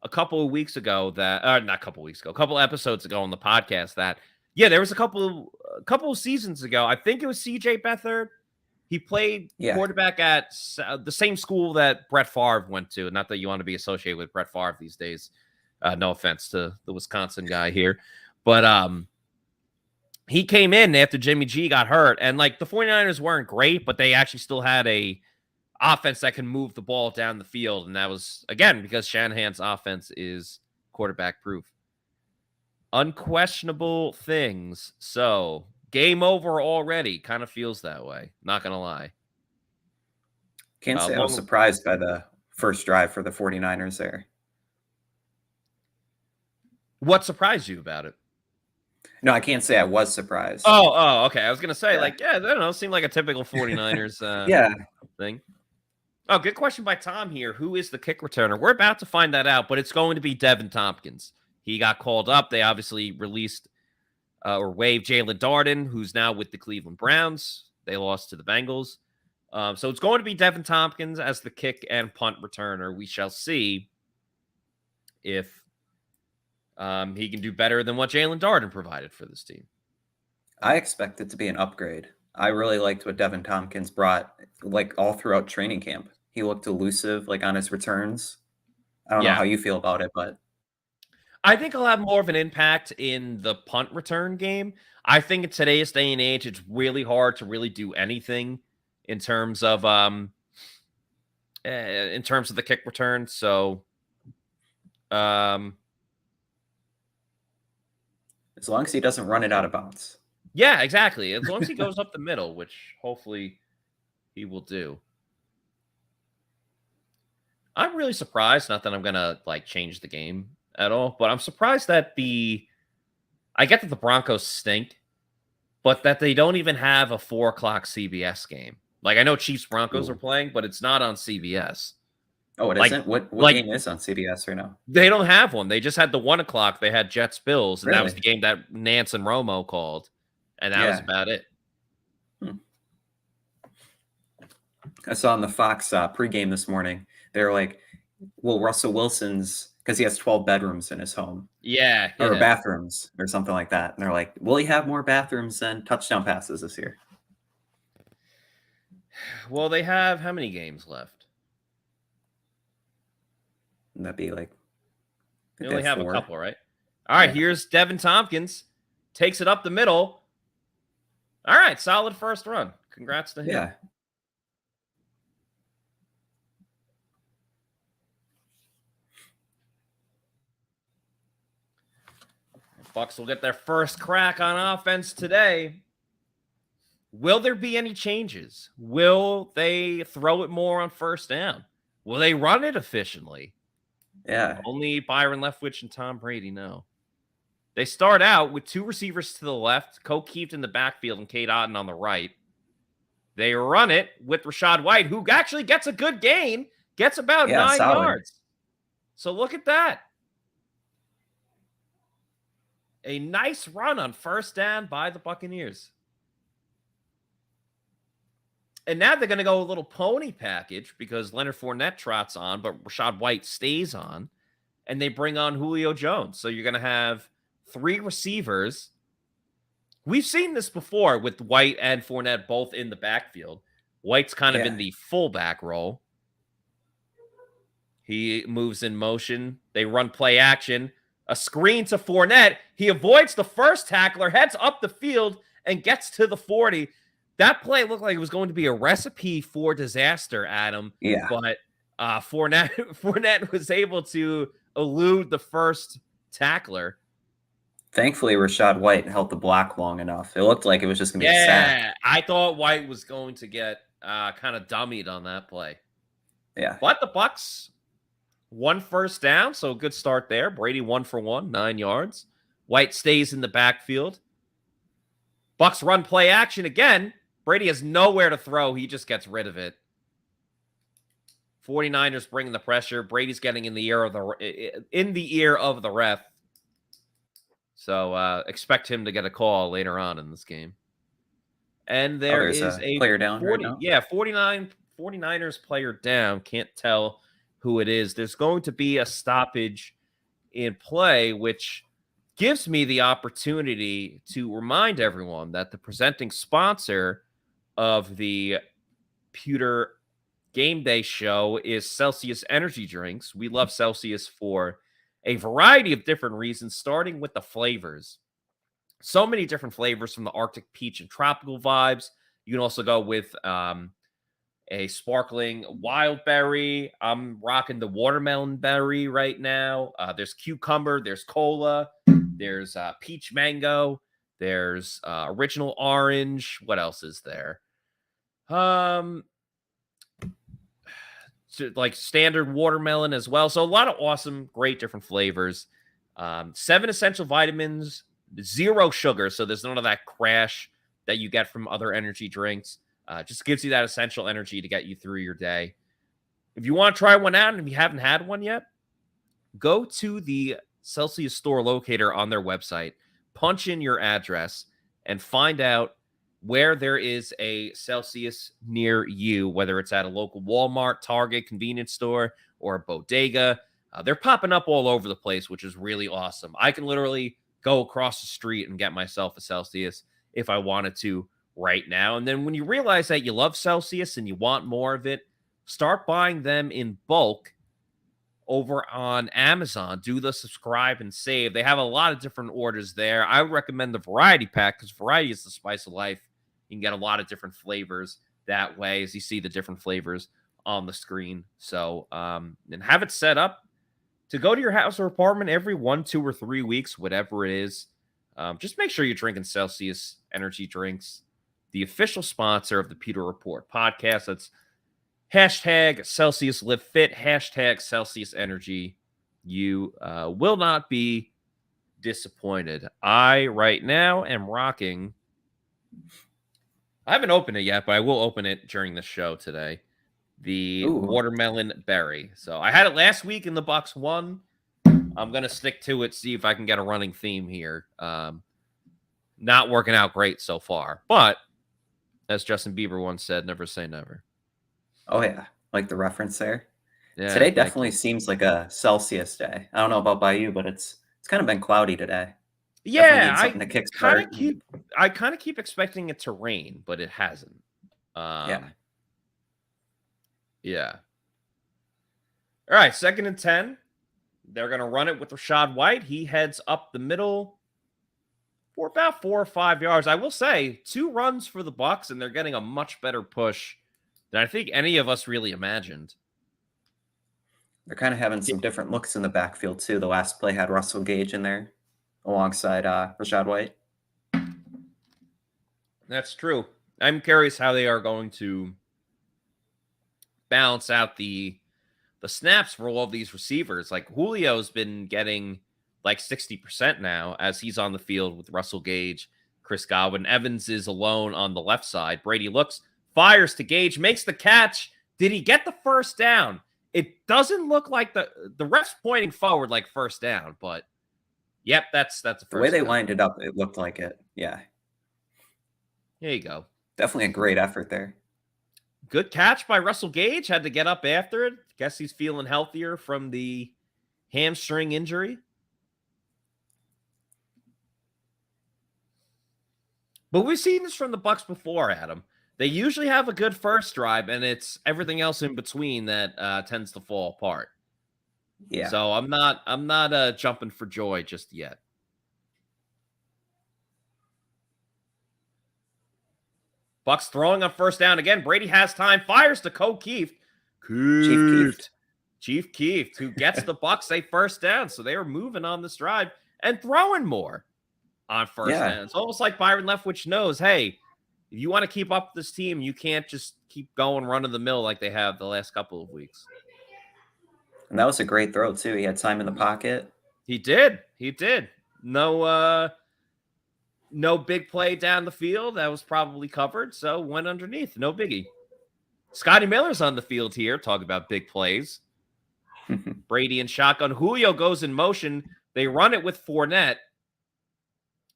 a couple of weeks ago not a couple of weeks ago, a couple episodes ago on the podcast that, yeah, there was a couple of seasons ago. I think it was CJ Beathard. He played quarterback at the same school that Brett Favre went to. Not that you want to be associated with Brett Favre these days. No offense to the Wisconsin guy here. But he came in after Jimmy G got hurt. And, like, the 49ers weren't great, but they actually still had a offense that can move the ball down the field. And that was, again, because Shanahan's offense is quarterback proof. Unquestionable things. So, game over already. Kind of feels that way. Not going to lie. Can't say I was surprised by the first drive for the 49ers there. What surprised you about it? No, I can't say I was surprised. Oh, okay. I was going to say, I don't know. It seemed like a typical 49ers thing. Oh, good question by Tom here. Who is the kick returner? We're about to find that out, but it's going to be Devin Tompkins. He got called up. They obviously released or waived Jalen Darden, who's now with the Cleveland Browns. They lost to the Bengals. So it's going to be Devin Tompkins as the kick and punt returner. We shall see if he can do better than what Jalen Darden provided for this team. I expect it to be an upgrade. I really liked what Devin Tompkins brought, like, all throughout training camp. He looked elusive, like, on his returns. I don't know how you feel about it, but I think he'll have more of an impact in the punt return game. I think in today's day and age, it's really hard to really do anything in terms of the kick return. So, as long as he doesn't run it out of bounds. Yeah, exactly. As long as he goes up the middle, which hopefully he will do. I'm really surprised, not that I'm going to like change the game at all, but I'm surprised that I get that the Broncos stink, but that they don't even have a 4:00 CBS game. Like, I know Chiefs Broncos are playing, but it's not on CBS. Oh, it Like- isn't? What like- game is on CBS right now? They don't have one. They just had the 1:00. They had Jets Bills, and that was Really? the game that Nance and Romo called, and that was Yeah. about it. I saw on the Fox pregame this morning, they were like, well, Russell Wilson's, because he has 12 bedrooms in his home. Yeah, Or yeah. bathrooms or something like that. And they're like, will he have more bathrooms than touchdown passes this year? Well, they have how many games left? Wouldn't that be like, They only have 4. a couple, right? All right, Yeah. here's Devin Tompkins. Takes it up the middle. All right, solid first run. Congrats to him. Yeah. Bucs will get their first crack on offense today. Will there be any changes? Will they throw it more on first down? Will they run it efficiently? Yeah. Only Byron Leftwich and Tom Brady know. They start out with 2 receivers to the left, Keeft in the backfield and Cade Otton on the right. They run it with Rachaad White, who actually gets a good gain, gets about 9 solid. yards. So look at that. A nice run on first down by the Buccaneers. And now they're going to go a little pony package because Leonard Fournette trots on, but Rachaad White stays on. And they bring on Julio Jones. So you're going to have 3 receivers. We've seen this before with White and Fournette both in the backfield. White's kind of in the fullback role. He moves in motion. They run play action. A screen to Fournette. He avoids the first tackler, heads up the field, and gets to the 40. That play looked like it was going to be a recipe for disaster, Adam. Yeah. But Fournette was able to elude the first tackler. Thankfully, Rachaad White held the block long enough. It looked like it was just going to be a sack. Yeah, I thought White was going to get kind of dummied on that play. Yeah. But the Bucs, 1 first down, so a good start there. Brady 1 for 1, 9 yards. White stays in the backfield. Bucs run play action again. Brady has nowhere to throw. He just gets rid of it. 49ers bringing the pressure. Brady's getting in the ear of the ref. So expect him to get a call later on in this game. And there is a player down right now. Yeah, 49ers player down. Can't tell who it is. There's going to be a stoppage in play, which gives me the opportunity to remind everyone that the presenting sponsor of the Pewter GameDay show is Celsius Energy Drinks. We love Celsius for a variety of different reasons, starting with the flavors. So many different flavors from the Arctic peach and tropical vibes. You can also go with a sparkling wild berry. I'm rocking the watermelon berry right now. There's cucumber, there's cola, there's peach mango, there's original orange. What else is there? Like standard watermelon as well. So a lot of awesome, great different flavors. 7 essential vitamins, 0 sugar. So there's none of that crash that you get from other energy drinks. Just gives you that essential energy to get you through your day. If you want to try one out and if you haven't had one yet, go to the Celsius store locator on their website, punch in your address, and find out where there is a Celsius near you, whether it's at a local Walmart, Target, convenience store, or a bodega. They're popping up all over the place, which is really awesome. I can literally go across the street and get myself a Celsius if I wanted to right now. And then when you realize that you love Celsius and you want more of it, start buying them in bulk over on Amazon. Do the subscribe and save. They have a lot of different orders there. I would recommend the variety pack because variety is the spice of life. You can get a lot of different flavors that way as you see the different flavors on the screen. So, and have it set up to go to your house or apartment every 1, 2, or 3 weeks, whatever it is. Just make sure you're drinking Celsius energy drinks, the official sponsor of the Pewter Report podcast. That's hashtag Celsius Live Fit, hashtag Celsius Energy. You will not be disappointed. I, right now, am rocking. I haven't opened it yet, but I will open it during the show today. the Ooh. watermelon berry. So I had it last week and the Bucs won. I'm going to stick to it, see if I can get a running theme here. Not working out great so far. But as Justin Bieber once said, never say never. Oh, yeah. Like the reference there. Yeah, today definitely seems like a Celsius day. I don't know about by you, but it's kind of been cloudy today. Yeah, I kind of keep expecting it to rain, but it hasn't. Yeah. All right, 2nd and 10. They're going to run it with Rachaad White. He heads up the middle for about 4 or 5 yards. I will say 2 runs for the Bucs, and they're getting a much better push than I think any of us really imagined. They're kind of having some different looks in the backfield, too. The last play had Russell Gage in there alongside Rachaad White. That's true. I'm curious how they are going to balance out the snaps for all of these receivers. Like Julio's been getting like 60% now as he's on the field with Russell Gage, Chris Godwin. Evans is alone on the left side. Brady looks, fires to Gage, makes the catch. Did he get the first down? It doesn't look like the ref's pointing forward like first down, but yep, that's the first. The way they down. lined it up, it looked like it. Yeah. There you go. Definitely a great effort there. Good catch by Russell Gage. Had to get up after it. Guess he's feeling healthier from the hamstring injury. But we've seen this from the Bucs before, Adam. They usually have a good first drive, and it's everything else in between that tends to fall apart. Yeah. So I'm not jumping for joy just yet. Bucs throwing on first down again. Brady has time, fires to Chief Keeft, who gets the Bucs a first down. So they are moving on this drive and throwing more on first down. It's almost like Byron Leftwich knows, hey, if you want to keep up with this team, you can't just keep going run of the mill like they have the last couple of weeks. And that was a great throw, too. He had time in the pocket. He did. No big play down the field. That was probably covered, so went underneath. No biggie. Scotty Miller's on the field here. Talk about big plays. Brady and shotgun. Julio goes in motion. They run it with Fournette,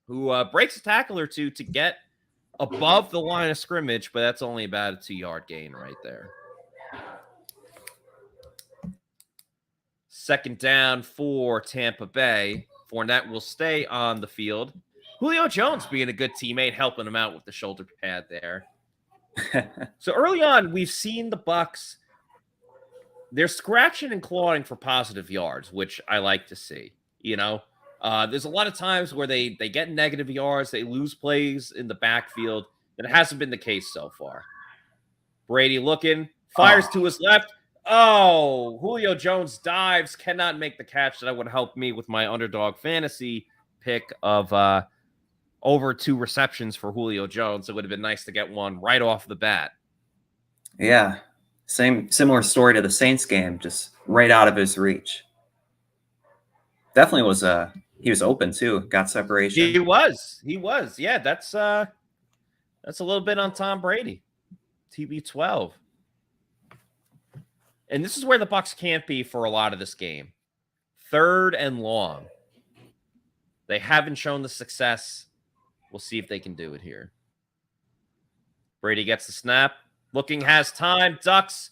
who breaks a tackle or two to get above the line of scrimmage, but that's only about a 2-yard gain right there. 2nd down for Tampa Bay. Fournette will stay on the field. Julio Jones being a good teammate, helping him out with the shoulder pad there. So early on, we've seen the Bucs. They're scratching and clawing for positive yards, which I like to see. You know, there's a lot of times where they get negative yards, they lose plays in the backfield. That hasn't been the case so far. Brady looking, fires to his left. Oh, Julio Jones dives, cannot make the catch that would help me with my underdog fantasy pick of over 2 receptions for Julio Jones. It would have been nice to get one right off the bat. Yeah. Similar story to the Saints game, just right out of his reach. Definitely was he was open too, got separation. He was. Yeah, that's a little bit on Tom Brady. TB12. And this is where the Bucs can't be for a lot of this game. 3rd and long. They haven't shown the success. We'll see if they can do it here. Brady gets the snap. Looking, has time. Ducks.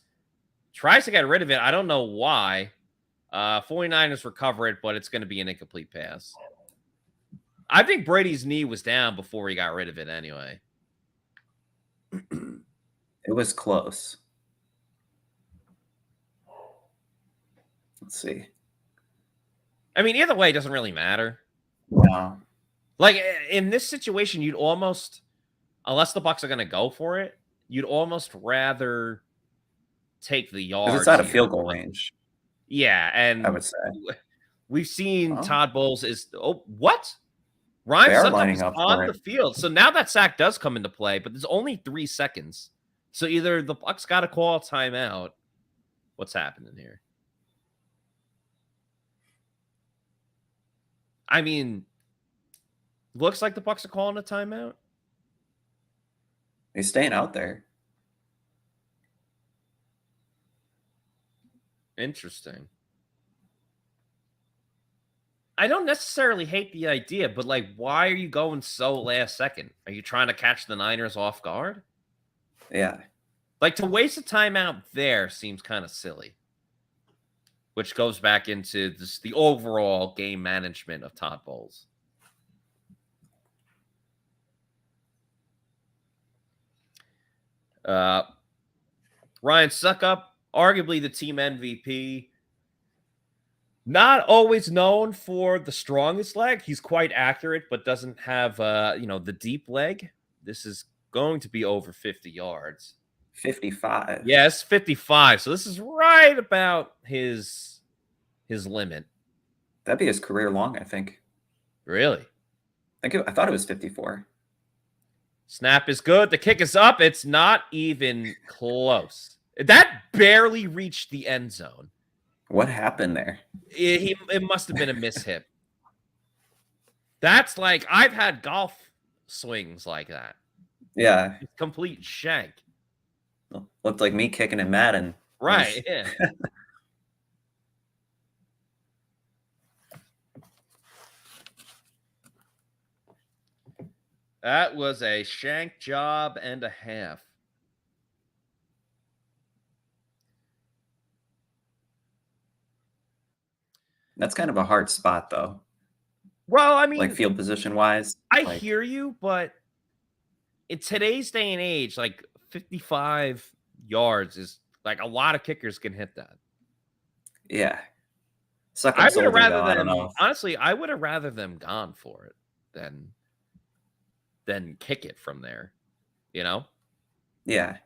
Tries to get rid of it. I don't know why. 49ers recover it, but it's going to be an incomplete pass. I think Brady's knee was down before he got rid of it anyway. It was close. Let's see. I mean, either way, it doesn't really matter. Wow. Like, in this situation, you'd almost, unless the Bucs are going to go for it, you'd almost rather take the yards. It's out of field goal range. Yeah, and I would say. We've seen Todd Bowles is... Oh, what? Ryan Sutton is on the field. So now that sack does come into play, but there's only 3 seconds. So either the Bucs got to call a timeout. What's happening here? I mean, looks like the Bucs are calling a timeout. He's staying out there. Interesting. I don't necessarily hate the idea, but like, why are you going so last second? Are you trying to catch the Niners off guard? Yeah. Like, to waste a timeout there seems kind of silly. Which goes back into just the overall game management of Todd Bowles. Ryan Suckup, arguably the team MVP. Not always known for the strongest leg. He's quite accurate, but doesn't have the deep leg. This is going to be over 50 yards. 55. Yes, 55. So this is right about his limit. That'd be his career long, I think. Really? I thought it was 54. Snap is good. The kick is up. It's not even close. That barely reached the end zone. What happened there? It must have been a miship. That's like, I've had golf swings like that. Yeah. It's complete shank. Looked like me kicking in Madden. Right, yeah. That was a shank job and a half. That's kind of a hard spot, though. Well, I mean, like field position wise. I hear you, but in today's day and age, like 55 yards is like a lot of kickers can hit that. Yeah. I would have rather them, honestly, I would have rather them gone for it than kick it from there, you know? Yeah.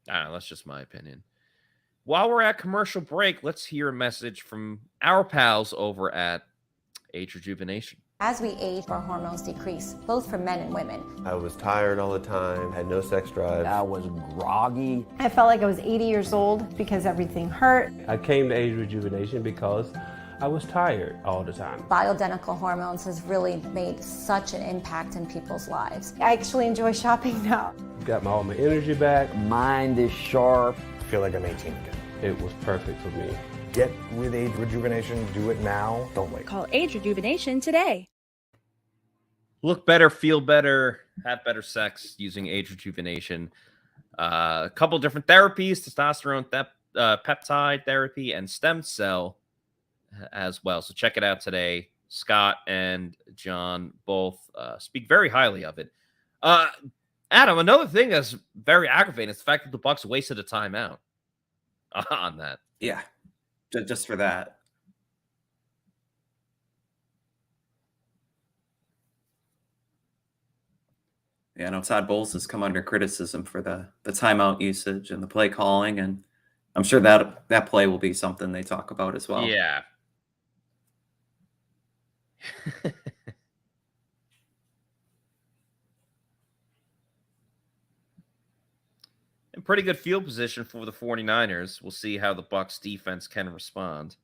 I don't know. That's just my opinion. While we're at commercial break, let's hear a message from our pals over at Age Rejuvenation. As we age, our hormones decrease, both for men and women. I was tired all the time, had no sex drive. I was groggy. I felt like I was 80 years old because everything hurt. I came to Age Rejuvenation because I was tired all the time. Bioidentical hormones has really made such an impact in people's lives. I actually enjoy shopping now. Got all my energy back. Mind is sharp. I feel like I'm 18 again. It was perfect for me. Get with Age Rejuvenation. Do it now. Don't wait. Call Age Rejuvenation today. Look better, feel better, have better sex using Age Rejuvenation. A couple different therapies, testosterone peptide therapy and stem cell as well. So check it out today. Scott and John both speak very highly of it. Adam, another thing that's very aggravating is the fact that the Bucs wasted a timeout on that. Yeah, just for that. Yeah, I know Todd Bowles has come under criticism for the timeout usage and the play calling, and I'm sure that play will be something they talk about as well. Yeah. And pretty good field position for the 49ers. We'll see how the Bucs defense can respond.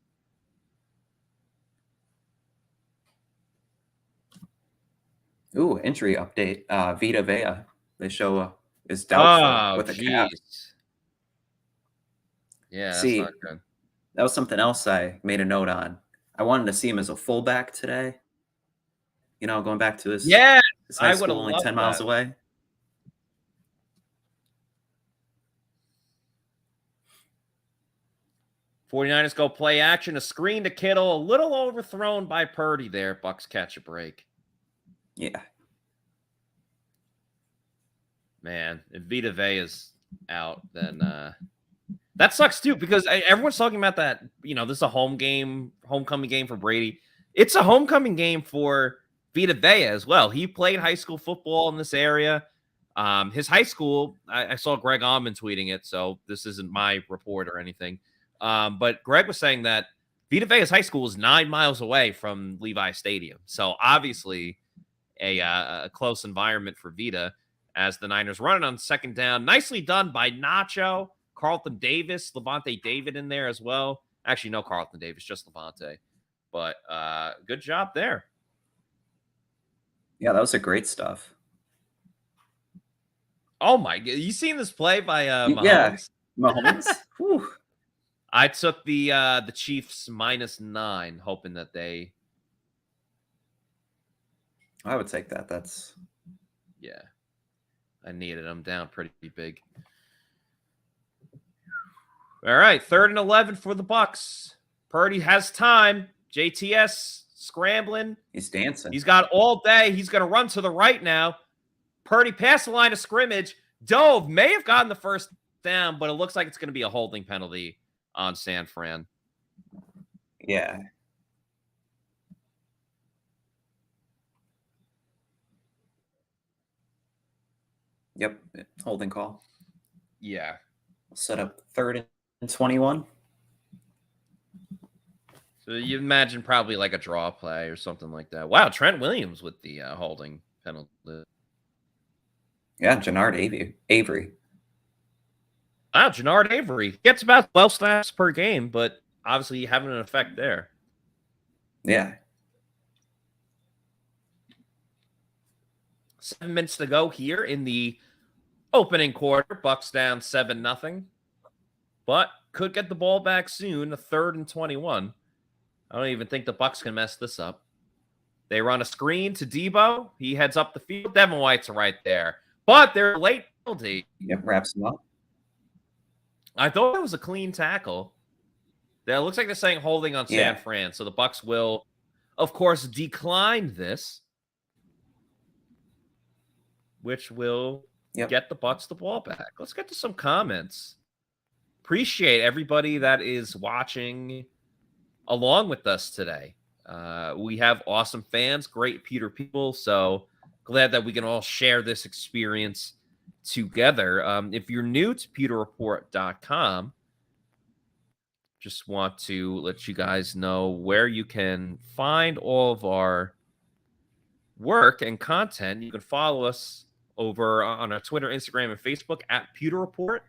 Ooh, injury update. Vita Vea, they show is doubtful with a calf. Yeah, see, that's not good. That was something else I made a note on. I wanted to see him as a fullback today. You know, going back to his high school, only 10 miles away. '49ers go play action. A screen to Kittle. A little overthrown by Purdy there. Bucs catch a break. Yeah. Man, if Vita Vea is out, then that sucks too, because everyone's talking about that. You know, this is a homecoming game for Brady. It's a homecoming game for Vita Vea as well. He played high school football in this area. His high school, I saw Greg Allman tweeting it, so this isn't my report or anything. But Greg was saying that Vita Vea's high school is 9 miles away from Levi Stadium. So obviously a close environment for Vita as the Niners running on second down. Nicely done by Nacho, Carlton Davis, Lavonte David in there as well. Actually, no Carlton Davis, just Lavonte. But good job there. Yeah, that was a great stuff. Oh, my God. You seen this play by Mahomes? Yeah, Mahomes. Whew. I took the Chiefs -9, hoping that they. I would take that. That's yeah. I needed them down pretty big. All right, 3rd and 11 for the Bucs. Purdy has time. JTS scrambling. He's dancing. He's got all day. He's going to run to the right now. Purdy past the line of scrimmage. Dove may have gotten the first down, but it looks like it's going to be a holding penalty on San Fran. Yeah. Yep, holding call. Yeah. Set up 3rd and 21. So you imagine probably like a draw play or something like that. Wow, Trent Williams with the holding penalty. Yeah, Jannard Avery. Wow, Jannard Avery gets about 12 snaps per game, but obviously having an effect there. Yeah. 7 minutes to go here in the opening quarter. Bucs down 7-0, but could get the ball back soon. A 3rd and 21. I don't even think the Bucs can mess this up. They run a screen to Deebo. He heads up the field. Devin White's right there, but they're late penalty. Yep, wraps him up. I thought it was a clean tackle. It looks like they're saying holding on San Fran, so the Bucs will, of course, decline this, which will get the Bucs the ball back. Let's get to some comments. Appreciate everybody that is watching along with us today. We have awesome fans, great Pewter people, so glad that we can all share this experience together. If you're new to pewterreport.com, just want to let you guys know where you can find all of our work and content. You can follow us over on our Twitter, Instagram, and Facebook at Pewter Report.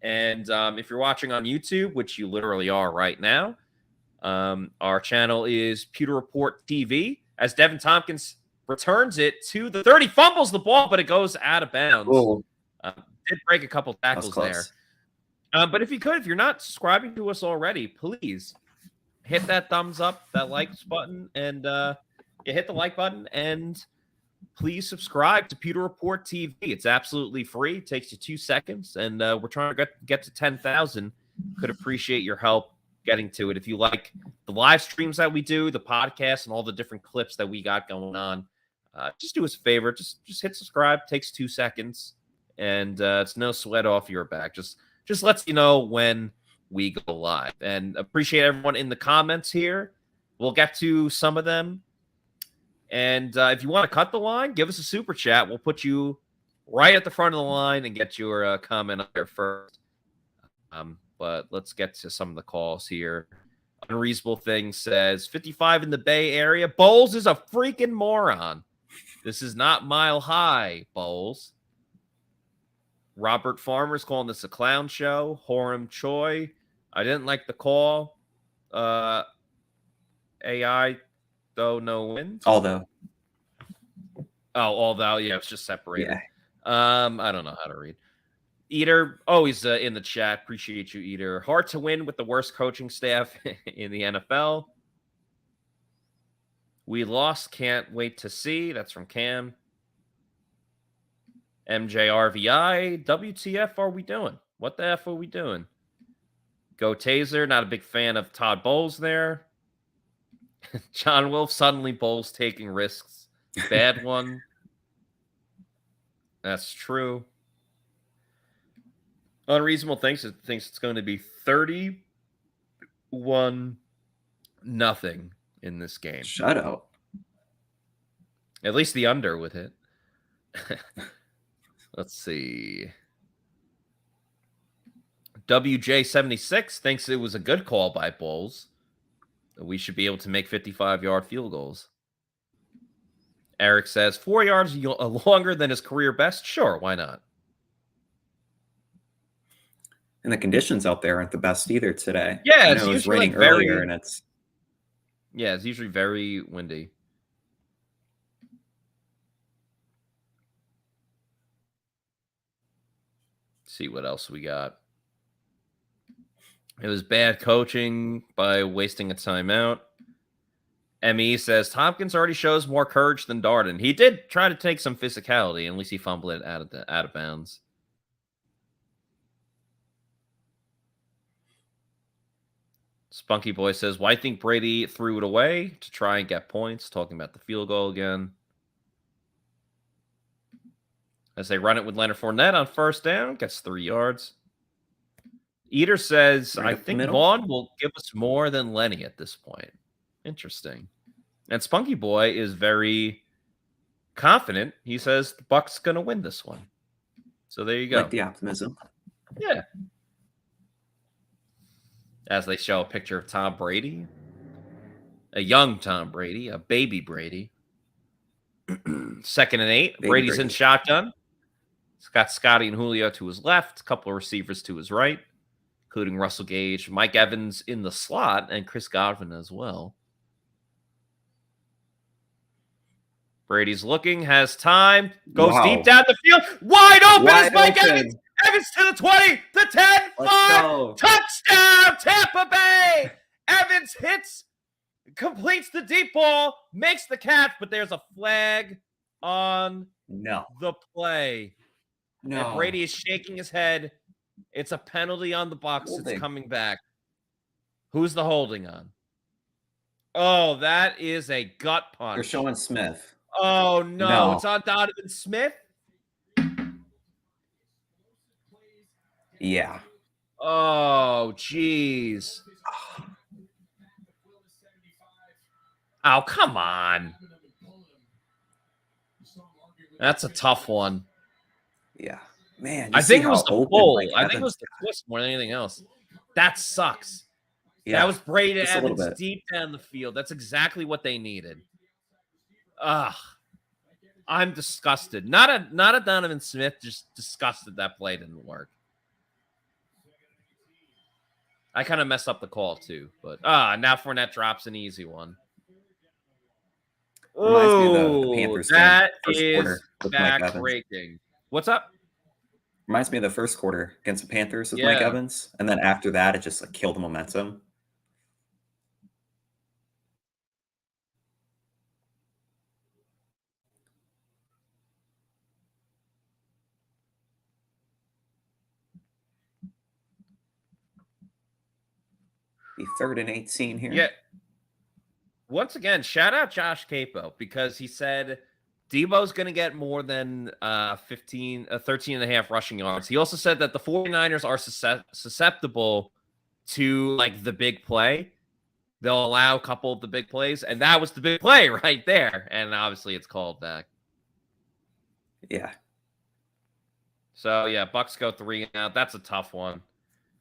And if you're watching on YouTube, which you literally are right now, our channel is Pewter Report TV. As Devin Tompkins returns it to the 30, fumbles the ball, but it goes out of bounds. Did break a couple tackles there. But if you're not subscribing to us already, please hit that thumbs up, that likes button, and hit the like button, and please subscribe to Pewter Report TV. It's absolutely free. It takes you 2 seconds, and we're trying to get to 10,000. Could appreciate your help getting to it. If you like the live streams that we do, the podcast, and all the different clips that we got going on, just do us a favor. Just hit subscribe. Takes 2 seconds, and it's no sweat off your back. Just lets you know when we go live. And appreciate everyone in the comments here. We'll get to some of them. And if you want to cut the line, give us a super chat. We'll put you right at the front of the line and get your comment up there first. But let's get to some of the calls here. Unreasonable Thing says, 55 in the Bay Area. Bowles is a freaking moron. This is not Mile High, Bowles. Robert Farmer's calling this a clown show. Horam Choi, I didn't like the call. AI, though, no wins. Although. Yeah, it's just separated. Yeah. I don't know how to read. Eater, always in the chat. Appreciate you, Eater. Hard to win with the worst coaching staff in the NFL. We lost, can't wait to see. That's from Cam. MJRVI, WTF are we doing? What the F are we doing? Go Taser, not a big fan of Todd Bowles there. John Wolf, suddenly Bowles taking risks. Bad one. That's true. Unreasonable thinks it's going to be 31-0 in this game. Shut up. At least the under would hit. Let's see. WJ76 thinks it was a good call by Bowles. We should be able to make 55-yard field goals. Eric says 4 yards longer than his career best. Sure, why not? And the conditions out there aren't the best either today. Yeah, it was raining earlier, and it's usually very windy. See what else we got. It was bad coaching by wasting a timeout. ME says Tompkins already shows more courage than Darden. He did try to take some physicality. At least he fumbled it out of bounds. Spunky Boy says, "Why think Brady threw it away to try and get points?" Talking about the field goal again. As they run it with Leonard Fournette on first down, gets 3 yards. Eater says, I think Vaughn will give us more than Lenny at this point. Interesting. And Spunky Boy is very confident. He says the Bucs going to win this one. So there you go. Like the optimism. Yeah. As they show a picture of Tom Brady. A young Tom Brady. A baby Brady. 2nd and 8. Brady's in shotgun. He's got Scotty and Julio to his left. A couple of receivers to his right, including Russell Gage, Mike Evans in the slot, and Chris Godwin as well. Brady's looking, has time, goes deep down the field. Wide open is Mike Evans. Evans to the 20, the 10, 5. Touchdown, Tampa Bay. Evans hits, completes the deep ball, makes the catch, but there's a flag on the play. No. And Brady is shaking his head. It's a penalty on the Bucs. It's coming back. Who's the holding on? Oh, that is a gut punch. They're showing Smith. Oh, no. It's on Donovan Smith? Yeah. Oh, jeez. Oh, come on. That's a tough one. Yeah. Man, I think it was the pull. I think it was the twist more than anything else. That sucks. Yeah, that was Brady Evans deep down the field. That's exactly what they needed. Ugh. I'm disgusted. Not a Donovan Smith, just disgusted that play didn't work. I kind of messed up the call too, but now Fournette drops an easy one. Oh, that is backbreaking. What's up? Reminds me of the first quarter against the Panthers with Mike Evans. And then after that, it just like killed the momentum. Be 3rd and 18 here. Yeah. Once again, shout out Josh Capo because he said Deebo's going to get more than 13 and a half rushing yards. He also said that the 49ers are susceptible to like the big play. They'll allow a couple of the big plays, and that was the big play right there. And obviously it's called back. Yeah. So yeah, Bucs go 3 and out. That's a tough one.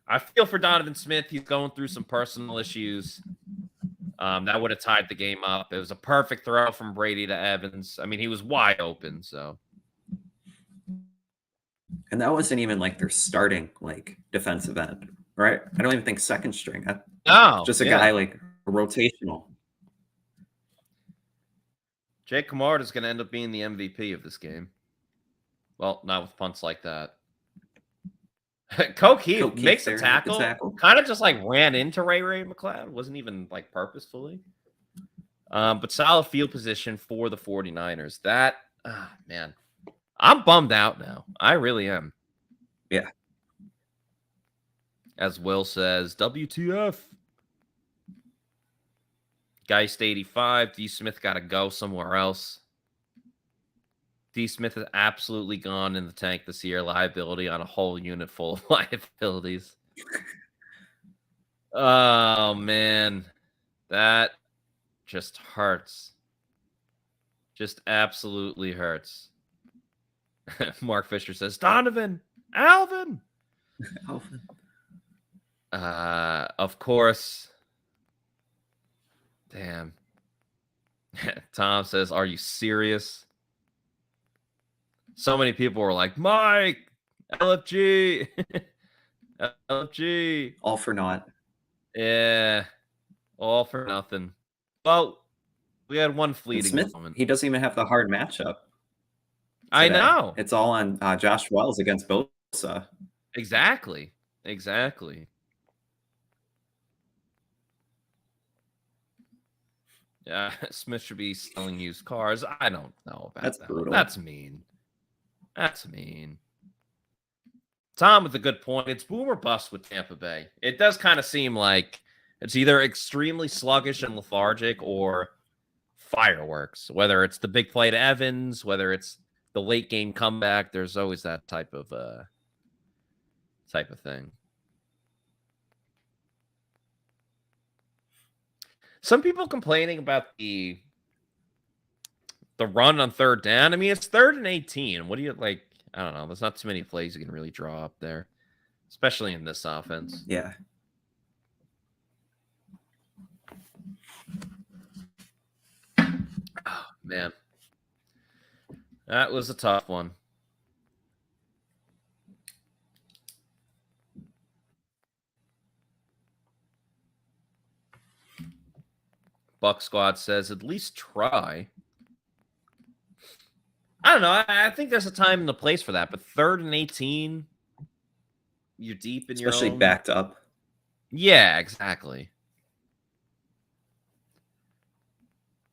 I feel for Donovan Smith. He's going through some personal issues. That would have tied the game up. It was a perfect throw from Brady to Evans. I mean, he was wide open, so. And that wasn't even like their starting like defensive end, right? I don't even think second string. No, just a guy like rotational. Jake Kamara is going to end up being the MVP of this game. Well, not with punts like that. Coke Heath makes a tackle. Kind of just like ran into Ray McLeod. Wasn't even like purposefully. But solid field position for the 49ers. That, man, I'm bummed out now. I really am. Yeah. As Will says, WTF. Geist 85. D. Smith got to go somewhere else. D. Smith has absolutely gone in the tank this year. Liability on a whole unit full of liabilities. Oh, man. That just hurts. Just absolutely hurts. Mark Fisher says, Donovan, Alvin. Of course. Damn. Tom says, are you serious? So many people were like, Mike, LFG, LFG. All for naught. Yeah, all for nothing. Well, we had one fleeting moment. He doesn't even have the hard matchup. I know. It's all on Josh Wells against Bosa. Exactly. Yeah, Smith should be selling used cars. I don't know about That's that. brutal. That's mean. That's mean. Tom with a good point. It's boom or bust with Tampa Bay. It does kind of seem like it's either extremely sluggish and lethargic or fireworks. Whether it's the big play to Evans, whether it's the late game comeback, there's always that type of thing. Some people complaining about the run on third down. I mean, it's 3rd and 18. What do you like? I don't know. There's not too many plays you can really draw up there, especially in this offense. Yeah. Oh, man. That was a tough one. Buck Squad says, at least try. I don't know. I think there's a time and a place for that. But 3rd and 18, you're deep in Especially your own... backed up. Yeah, exactly.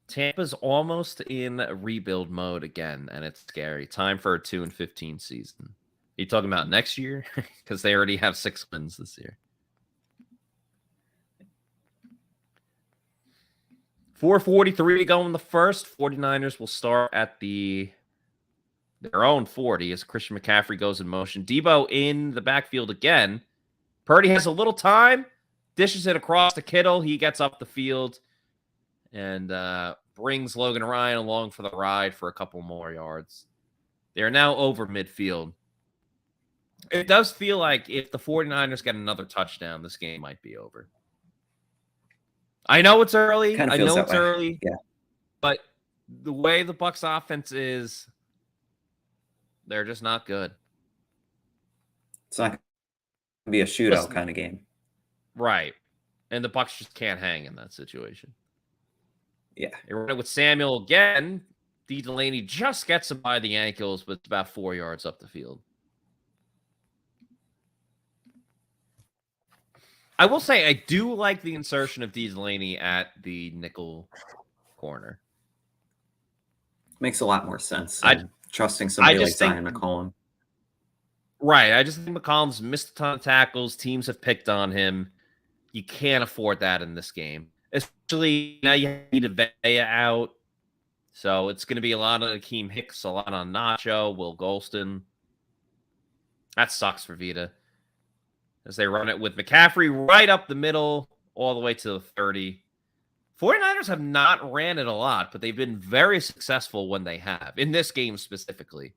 Tampa's almost in rebuild mode again, and it's scary. Time for a 2-15 season. Are you talking about next year? Because they already have 6 wins this year. 4:43 to go in the first. 49ers will start at their own 40 as Christian McCaffrey goes in motion. Deebo in the backfield again. Purdy has a little time, dishes it across to Kittle. He gets up the field and brings Logan Ryan along for the ride for a couple more yards. They are now over midfield. It does feel like if the 49ers get another touchdown, this game might be over. I know it's early. Kind of I feels know that it's way. early. Yeah. But the way the Bucs offense is, they're just not good. It's not going to be a shootout kind of game. Right. And the Bucs just can't hang in that situation. Yeah. They run it with Samuel again. D. Delaney just gets him by the ankles, but it's about 4 yards up the field. I will say I do like the insertion of D. Delaney at the nickel corner. Makes a lot more sense. Trusting somebody like Zion McCollum. Right. I just think McCollum's missed a ton of tackles. Teams have picked on him. You can't afford that in this game. Especially now you need a Vea out. So it's going to be a lot of Akeem Hicks, a lot on Nacho, Will Golston. That sucks for Vita. As they run it with McCaffrey right up the middle, all the way to the 30. 49ers have not ran it a lot, but they've been very successful when they have. In this game specifically.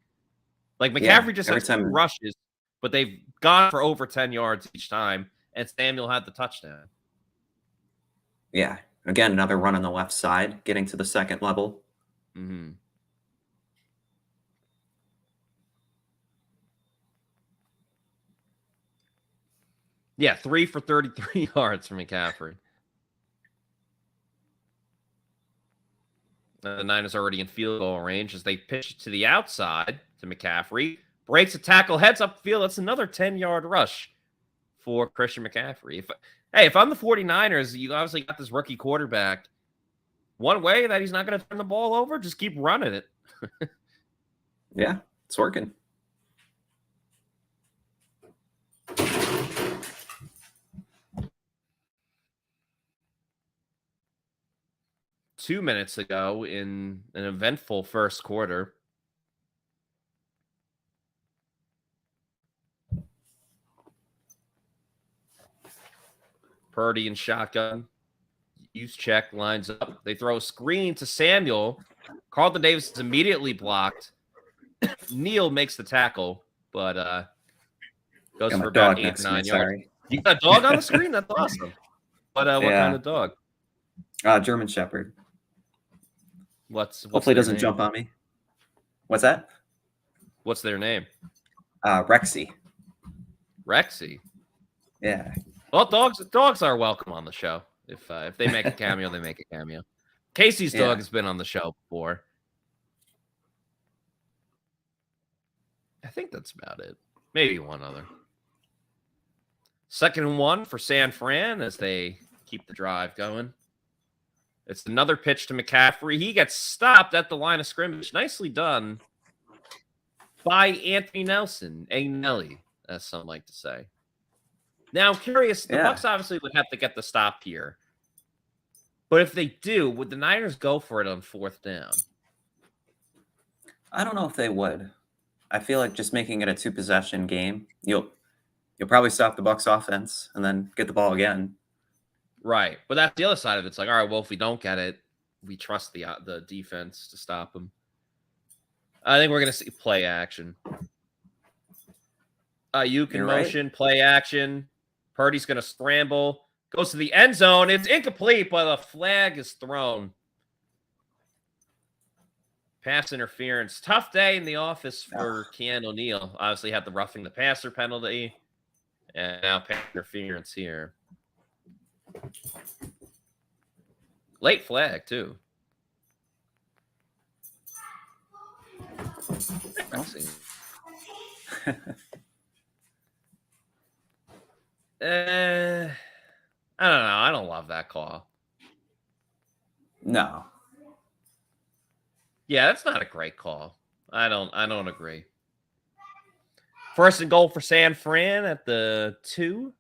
Like McCaffrey just has 2 rushes, but they've gone for over 10 yards each time, and Samuel had the touchdown. Yeah. Again, another run on the left side, getting to the second level. Mm-hmm. Yeah, 3 for 33 yards from McCaffrey. The Niners already in field goal range as they pitch it to the outside to McCaffrey. Breaks a tackle, heads up field. That's another 10-yard rush for Christian McCaffrey. If I'm the 49ers, you obviously got this rookie quarterback. One way that he's not going to turn the ball over, just keep running it. Yeah, it's working. Two minutes ago in an eventful first quarter. Purdy and shotgun. Use check lines up. They throw a screen to Samuel. Carlton Davis is immediately blocked. Neal makes the tackle, but goes for about 8 or 9 yards. You got a dog on the screen? That's awesome. But what kind of dog? German Shepherd. What's hopefully it doesn't jump on me. What's that? What's their name? Rexy. Rexy. Yeah. Well, dogs are welcome on the show. If they make a cameo, they make a cameo. Casey's dog has been on the show before. I think that's about it. Maybe one other. 2nd and 1 for San Fran as they keep the drive going. It's another pitch to McCaffrey. He gets stopped at the line of scrimmage. Nicely done by Anthony Nelson, a Nelly, as some like to say. Now, I'm curious. The Bucs obviously would have to get the stop here. But if they do, would the Niners go for it on 4th down? I don't know if they would. I feel like just making it a 2-possession game, you'll probably stop the Bucs offense and then get the ball again. Right. But that's the other side of it. It's like, all right, well, if we don't get it, we trust the defense to stop them. I think we're going to see play action. You can motion, play action. Purdy's going to scramble. Goes to the end zone. It's incomplete, but a flag is thrown. Pass interference. Tough day in the office for Keanu O'Neal. Obviously had the roughing the passer penalty. And now pass interference here. Late flag, too. I don't know. I don't love that call. No. Yeah, that's not a great call. I don't agree. 1st and goal for San Fran at the 2.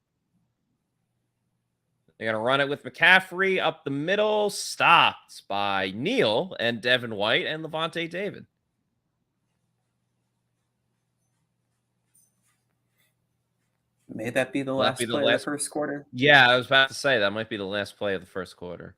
They're going to run it with McCaffrey up the middle. Stopped by Neal and Devin White and Lavonte David. May that be the last play of the first quarter? Yeah, I was about to say that might be the last play of the first quarter.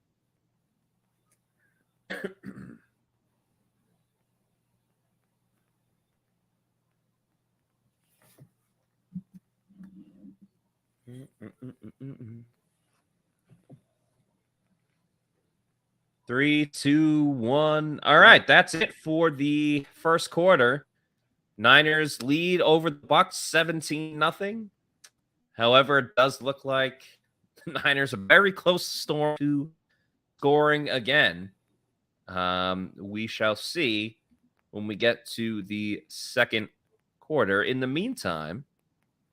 Three, two, one. All right, that's it for the first quarter. Niners lead over the Bucs 17-0. However, it does look like the Niners are very close to scoring again. We shall see when we get to the second quarter. In the meantime,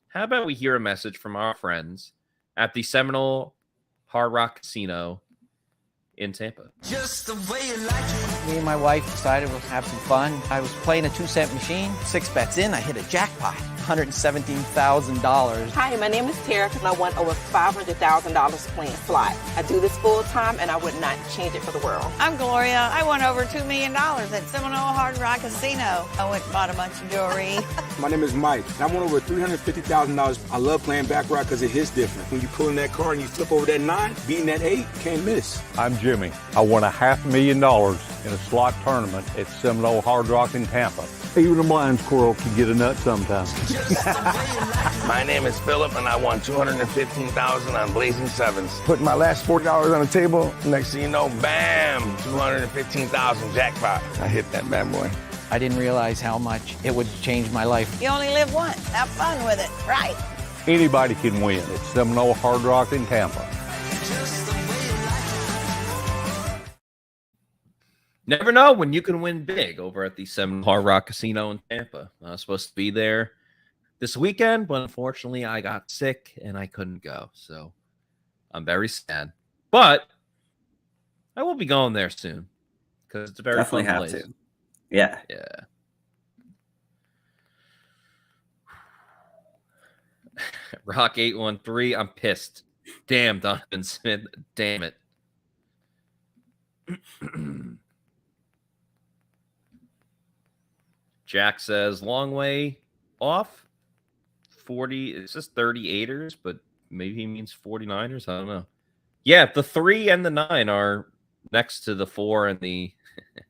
how about we hear a message from our friends at the Seminole Hard Rock Casino in Tampa. Just the way you like it. Me and my wife decided we'll have some fun. I was playing a 2-cent machine. 6 bets in, I hit a jackpot. $117,000. Hi, my name is Tara, and I won over $500,000 playing slot. I do this full time, and I would not change it for the world. I'm Gloria. I won over $2 million at Seminole Hard Rock Casino. I went and bought a bunch of jewelry. My name is Mike, and I won over $350,000. I love playing baccarat because it hits different. When you pull in that card and you flip over that 9, beating that 8, can't miss. I'm Jimmy. I won $500,000 in a slot tournament at Seminole Hard Rock in Tampa. Even a blind squirrel can get a nut sometimes. My name is Philip, and I won $215,000 on Blazing Sevens. Putting my last $40 on the table. Next thing you know, bam, $215,000 jackpot. I hit that bad boy. I didn't realize how much it would change my life. You only live once. Have fun with it. Right. Anybody can win at Seminole Hard Rock in Tampa. Never know when you can win big over at the Seminole Hard Rock Casino in Tampa. I was supposed to be there this weekend, but unfortunately I got sick and I couldn't go. So I'm very sad. But I will be going there soon because it's a very definitely fun have place. to. Yeah. Yeah. Rock 813. I'm pissed. Damn, Donovan Smith. Damn it. Jack says long way off. 40. It says 38ers, but maybe he means 49ers. I don't know. Yeah, the 3 and the 9 are next to the 4 and the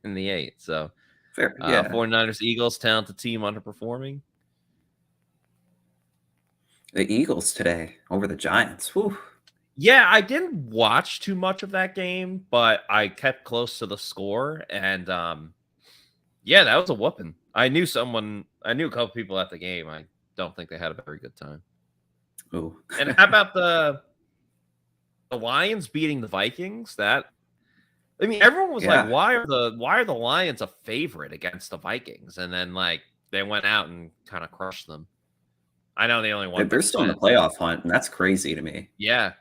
8. So fair. Yeah. 49ers, Eagles, talented team underperforming. The Eagles today over the Giants. Whew. Yeah, I didn't watch too much of that game, but I kept close to the score. And yeah, that was a whooping. I knew a couple people at the game. I don't think they had a very good time. Ooh. And how about the Lions beating the Vikings? Everyone was like, why are the Lions a favorite against the Vikings? And then they went out and kind of crushed them. I know they only won. They're still in the playoff hunt, and that's crazy to me. Yeah.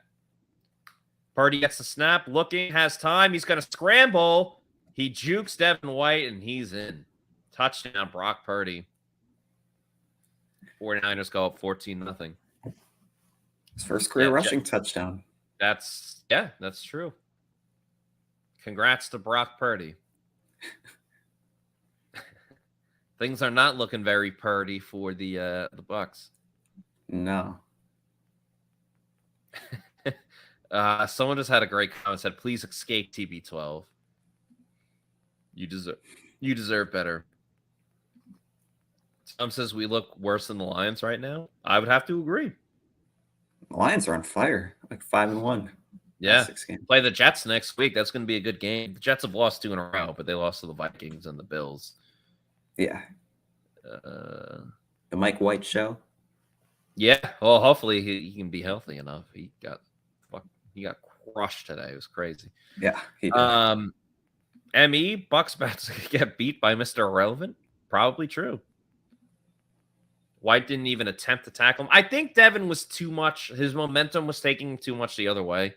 Purdy gets the snap, looking, has time. He's going to scramble. He jukes Devin White, and he's in. Touchdown, Brock Purdy. 49ers go up 14-0. His first career rushing touchdown. That's true. Congrats to Brock Purdy. Things are not looking very Purdy for the Bucs. No. Someone just had a great comment, said, please escape TB12. You deserve better. Some says we look worse than the Lions right now. I would have to agree. The Lions are on fire, like 5-1. Yeah. Play the Jets next week. That's going to be a good game. The Jets have lost 2 in a row, but they lost to the Vikings and the Bills. Yeah. The Mike White show. Yeah. Well, hopefully he can be healthy enough. He got crushed today. It was crazy. Yeah. He did. ME, Bucs about to get beat by Mr. Irrelevant. Probably true. White didn't even attempt to tackle him. I think Devin was too much. His momentum was taking too much the other way.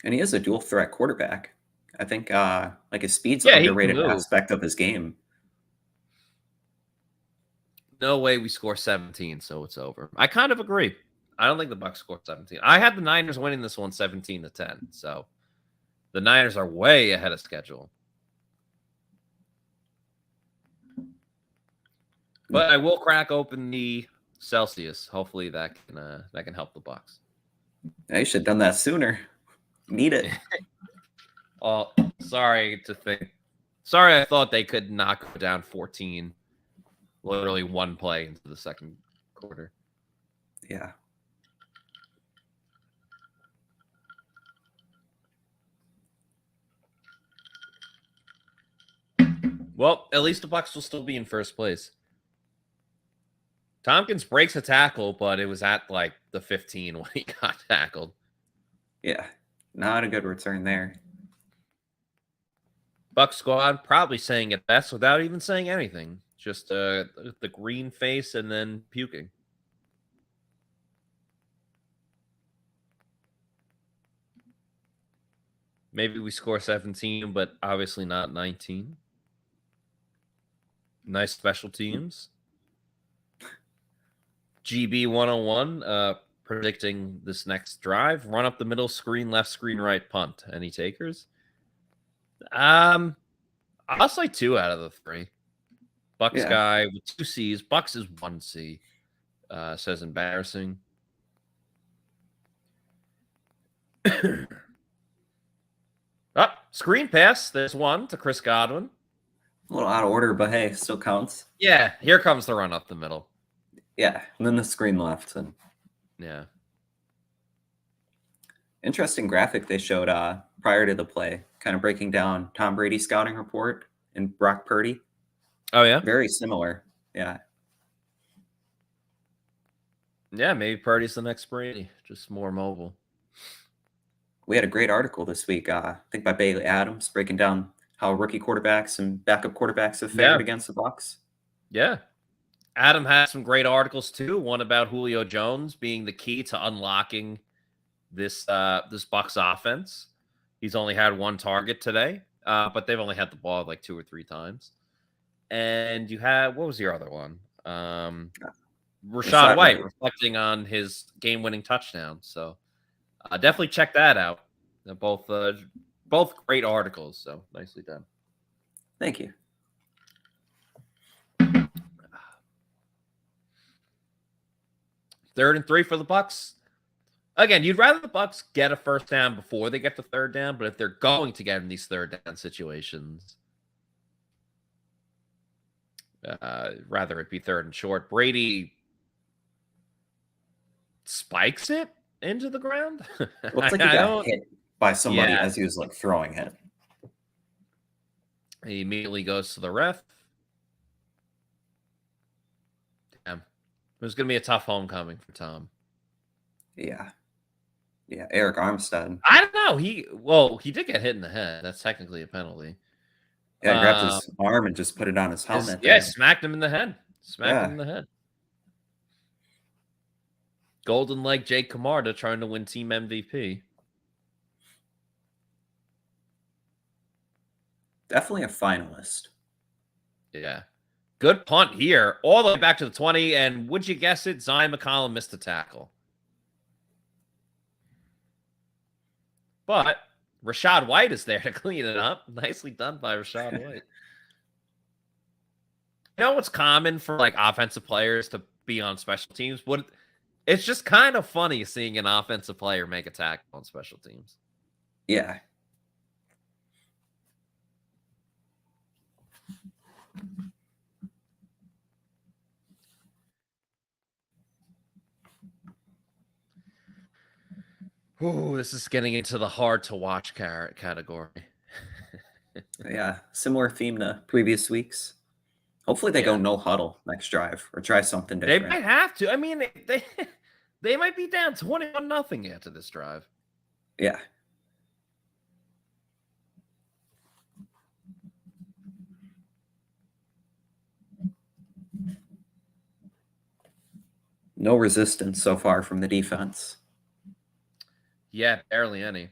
And he is a dual threat quarterback. I think like his speed's an underrated aspect of his game. No way we score 17, so it's over. I kind of agree. I don't think the Bucs scored 17. I had the Niners winning this one 17-10. So the Niners are way ahead of schedule. But I will crack open the Celsius. Hopefully that can help the Bucs. Yeah, you should have done that sooner. Need it. Oh, sorry, I thought they could not go down 14. Literally one play into the second quarter. Yeah. Well, at least the Bucs will still be in first place. Tompkins breaks a tackle, but it was at like the 15 when he got tackled. Yeah, not a good return there. Bucs squad probably saying it best without even saying anything. Just the green face and then puking. Maybe we score 17, but obviously not 19. Nice special teams. GB 101 predicting this next drive. Run up the middle, screen left, screen right, punt. Any takers? I'll say 2 out of the 3. Bucs guy with 2 C's. Bucs is 1 C. Says embarrassing. Screen pass. There's 1 to Chris Godwin. A little out of order, but hey, still counts. Yeah, here comes the run up the middle. Yeah, and then the screen left. And yeah. Interesting graphic they showed prior to the play, kind of breaking down Tom Brady's scouting report and Brock Purdy. Oh, yeah? Very similar. Yeah. Yeah, maybe Purdy's the next Brady, just more mobile. We had a great article this week, I think by Bailey Adams, breaking down how rookie quarterbacks and backup quarterbacks have fared against the Bucs. Yeah. Adam had some great articles too. One about Julio Jones being the key to unlocking this Bucs offense. He's only had 1 target today, but they've only had the ball like 2 or 3 times. And you had, what was your other one? Rachaad White reflecting on his game-winning touchdown. So definitely check that out. They're both great articles. So nicely done. Thank you. Third and 3 for the Bucs. Again, you'd rather the Bucs get a first down before they get the third down, but if they're going to get in these third down situations, rather it be 3rd and short. Brady spikes it into the ground. Looks like he got hit by somebody as he was like throwing it. He immediately goes to the ref. Damn. It was going to be a tough homecoming for Tom. Yeah. Yeah, Eric Armstead. I don't know. He did get hit in the head. That's technically a penalty. Yeah, he grabbed his arm and just put it on his helmet. Yeah, smacked him in the head. Smacked him in the head. Golden Leg Jake Camarda trying to win team MVP. Definitely a finalist. Yeah. Good punt here. All the way back to the 20. And would you guess it? Zion McCollum missed the tackle. But Rachaad White is there to clean it up. Nicely done by Rachaad White. You know what's common for like offensive players to be on special teams? It's just kind of funny seeing an offensive player make a tackle on special teams. Yeah. Ooh, this is getting into the hard to watch category. Yeah, similar theme to previous weeks. Hopefully they go no huddle next drive or try something different. They might have to. I mean, they might be down 21-0 after this drive. Yeah. No resistance so far from the defense. Yeah, barely any.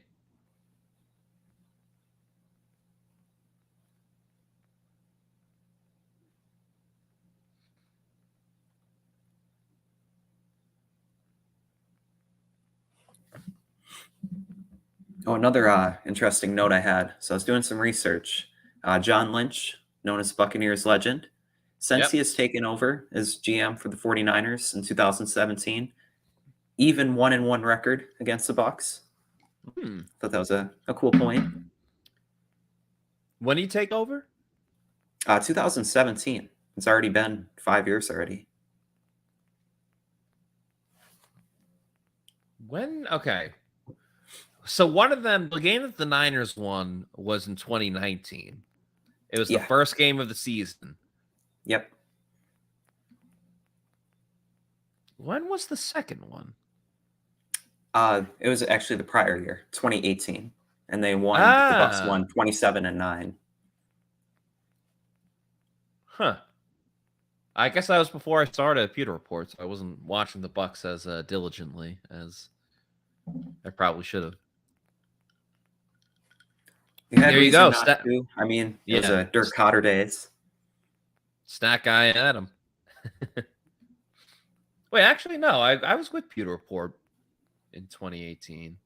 Oh, another interesting note I had. So I was doing some research. John Lynch, known as Buccaneers legend, since he has taken over as GM for the 49ers in 2017, even 1-1 record against the Bucs. Thought that was a cool point. When did he take over? 2017. It's already been 5 years already. When? Okay. So one of them, the game that the Niners won was in 2019. It was the first game of the season. Yep. When was the second one? It was actually the prior year, 2018, and they won. The Bucs won 27-9. Huh. I guess that was before I started Pewter Report, so I wasn't watching the Bucs as diligently as I probably should have. There you go. I mean, it was a Dirk Cotter days. Snack guy Adam. Wait, actually, no. I was with Pewter Report in 2018.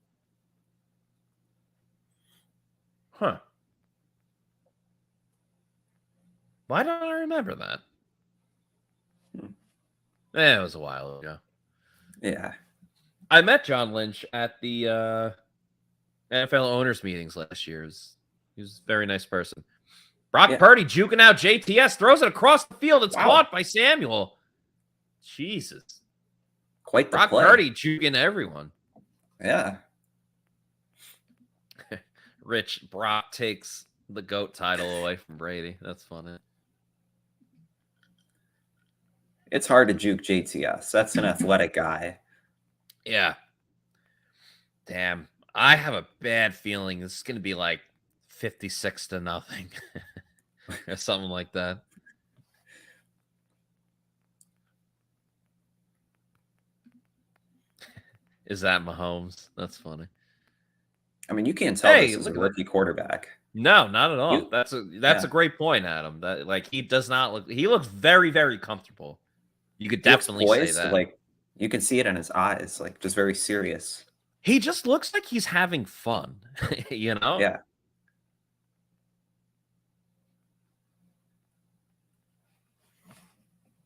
Huh. Why don't I remember that? It was a while ago. Yeah. I met John Lynch at the NFL owners meetings last year. He was a very nice person. Brock Purdy juking out JTS, throws it across the field. It's caught by Samuel. Jesus. Quite the Brock play. Purdy juking everyone. Yeah. Rich, Brock takes the GOAT title away from Brady. That's funny. It's hard to juke JTS. That's an athletic guy. Yeah. Damn. I have a bad feeling this is going to be like 56-0 or something like that. Is that Mahomes? That's funny. I mean, you can't tell this is a rookie quarterback. No, not at all. That's a great point, Adam. That like he does not look. He looks very, very comfortable. You could definitely say that. Like you can see it in his eyes, like just very serious. He just looks like he's having fun, you know? Yeah.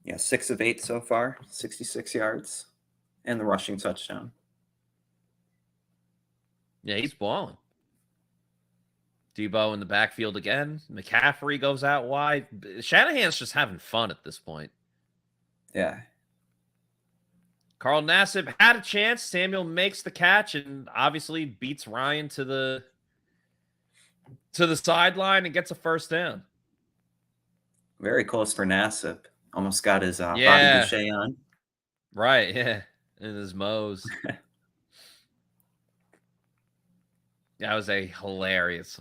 Yeah, 6 of 8 so far, 66 yards, and the rushing touchdown. Yeah, he's balling. Deebo in the backfield again. McCaffrey goes out wide. Shanahan's just having fun at this point. Yeah. Carl Nassib had a chance. Samuel makes the catch and obviously beats Ryan to the sideline and gets a first down. Very close for Nassib. Almost got his body boucher on. Right, yeah. And his Moe's. That was a hilarious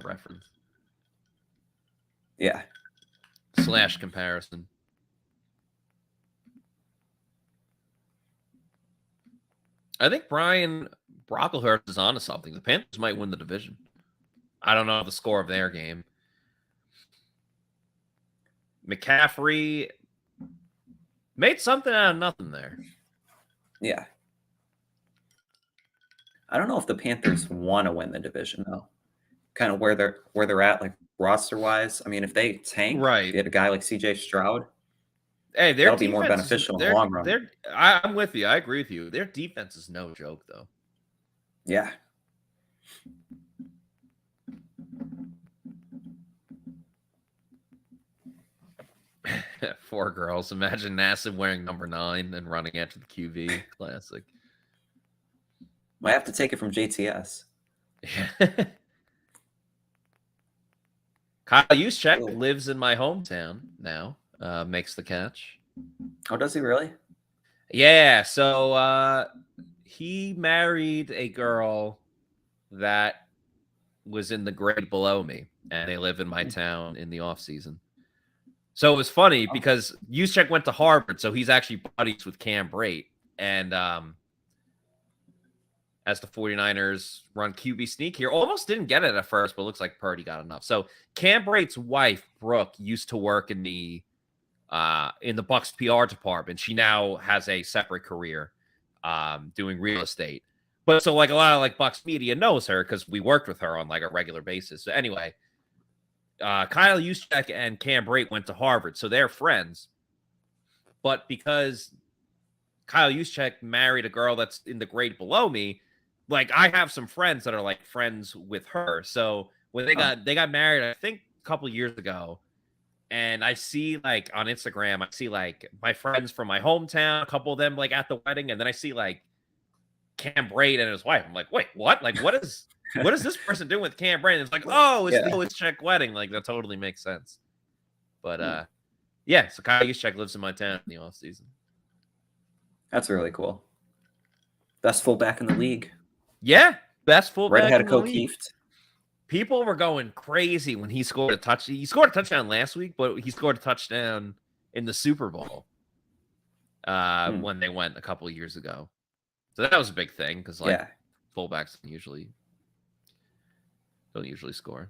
reference. Yeah. / comparison. I think Brian Brocklehurst is onto something. The Panthers might win the division. I don't know the score of their game. McCaffrey made something out of nothing there. Yeah. I don't know if the Panthers want to win the division though. Kind of where they're at, like roster wise. I mean, if they tank, right, get a guy like CJ Stroud. Hey, that'll be more beneficial in the long run. I'm with you. I agree with you. Their defense is no joke, though. Yeah. Four girls. Imagine NASA wearing number 9 and running after the QB. Classic. Might have to take it from JTS. Kyle Juszczyk lives in my hometown now. Makes the catch. Oh, does he really? Yeah. So he married a girl that was in the grade below me, and they live in my town in the off season. So it was funny because Juszczyk went to Harvard, so he's actually buddies with Cam Brate. And as the 49ers run QB sneak here, almost didn't get it at first, but looks like Purdy got enough. So Cam Brate's wife, Brooke, used to work in the Bucs PR department. She now has a separate career doing real estate. But so like a lot of like Bucs media knows her because we worked with her on like a regular basis. So anyway, Kyle Juszczyk and Cam Brate went to Harvard, so they're friends. But because Kyle Juszczyk married a girl that's in the grade below me, like I have some friends that are like friends with her. So when they got married, I think a couple of years ago, and I see like on Instagram, I see like my friends from my hometown, a couple of them like at the wedding, and then I see like Cam Brate and his wife. I'm like, wait, what? Like, what is this person doing with Cam Brate? And it's like, oh, it's the Juszczyk wedding. Like that totally makes sense. But yeah, so Kyle Juszczyk lives in my town in the off season. That's really cool. Best fullback in the league. Yeah, best fullback. Right ahead of O'Keefe. People were going crazy when he scored a touchdown. He scored a touchdown last week, but he scored a touchdown in the Super Bowl when they went a couple of years ago. So that was a big thing because like fullbacks don't usually score.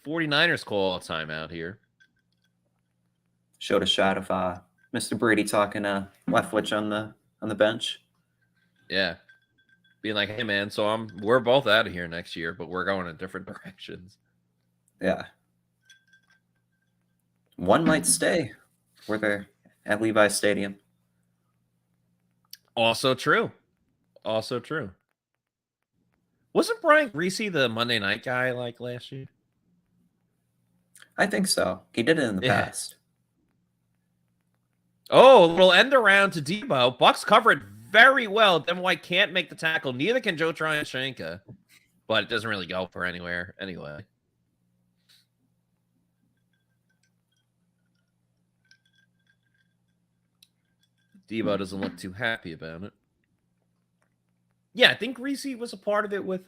49ers call a timeout here. Showed a shot of Mr. Brady talking to Leftwich on the bench. Yeah. Being like, hey man, so we're both out of here next year, but we're going in different directions. Yeah. One might stay where they're at Levi's Stadium. Also true. Wasn't Brian Greasy the Monday night guy like last year? I think so. He did it in the past. Oh, a little end around to Deebo. Bucs covered very well. Devin White can't make the tackle. Neither can Joe Tryon-Shoyinka, but it doesn't really go for anywhere anyway. Deebo doesn't look too happy about it. Yeah, I think Greasy was a part of it with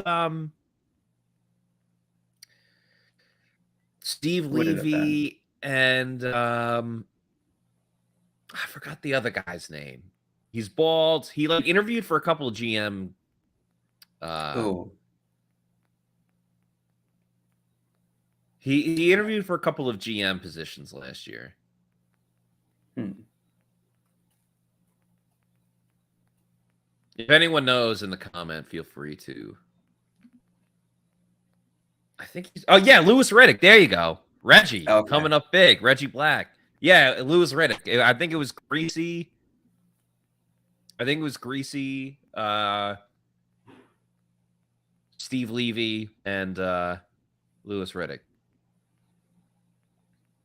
Steve Levy and I forgot the other guy's name. He's bald. He like interviewed for a couple of GM. He interviewed for a couple of GM positions last year. If anyone knows in the comment, feel free to. I think he's. Oh yeah, Louis Riddick. There you go. Reggie coming up big. Reggie Black. Yeah, Louis Riddick. I think it was Greasy. Steve Levy and Louis Riddick.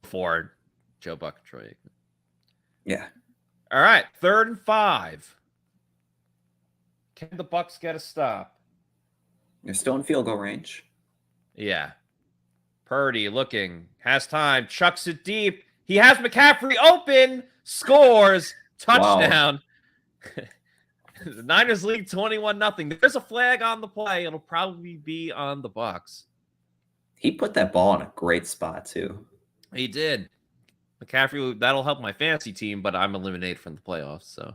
Before Joe Buccaneers. Yeah. All right, 3rd and 5. Can the Bucs get a stop? They're still in field goal range. Yeah. Purdy looking, has time, chucks it deep. He has McCaffrey open, scores, touchdown. Wow. The Niners lead 21-0. There's a flag on the play. It'll probably be on the Bucs. He put that ball in a great spot, too. He did. McCaffrey, that'll help my fantasy team, but I'm eliminated from the playoffs, so.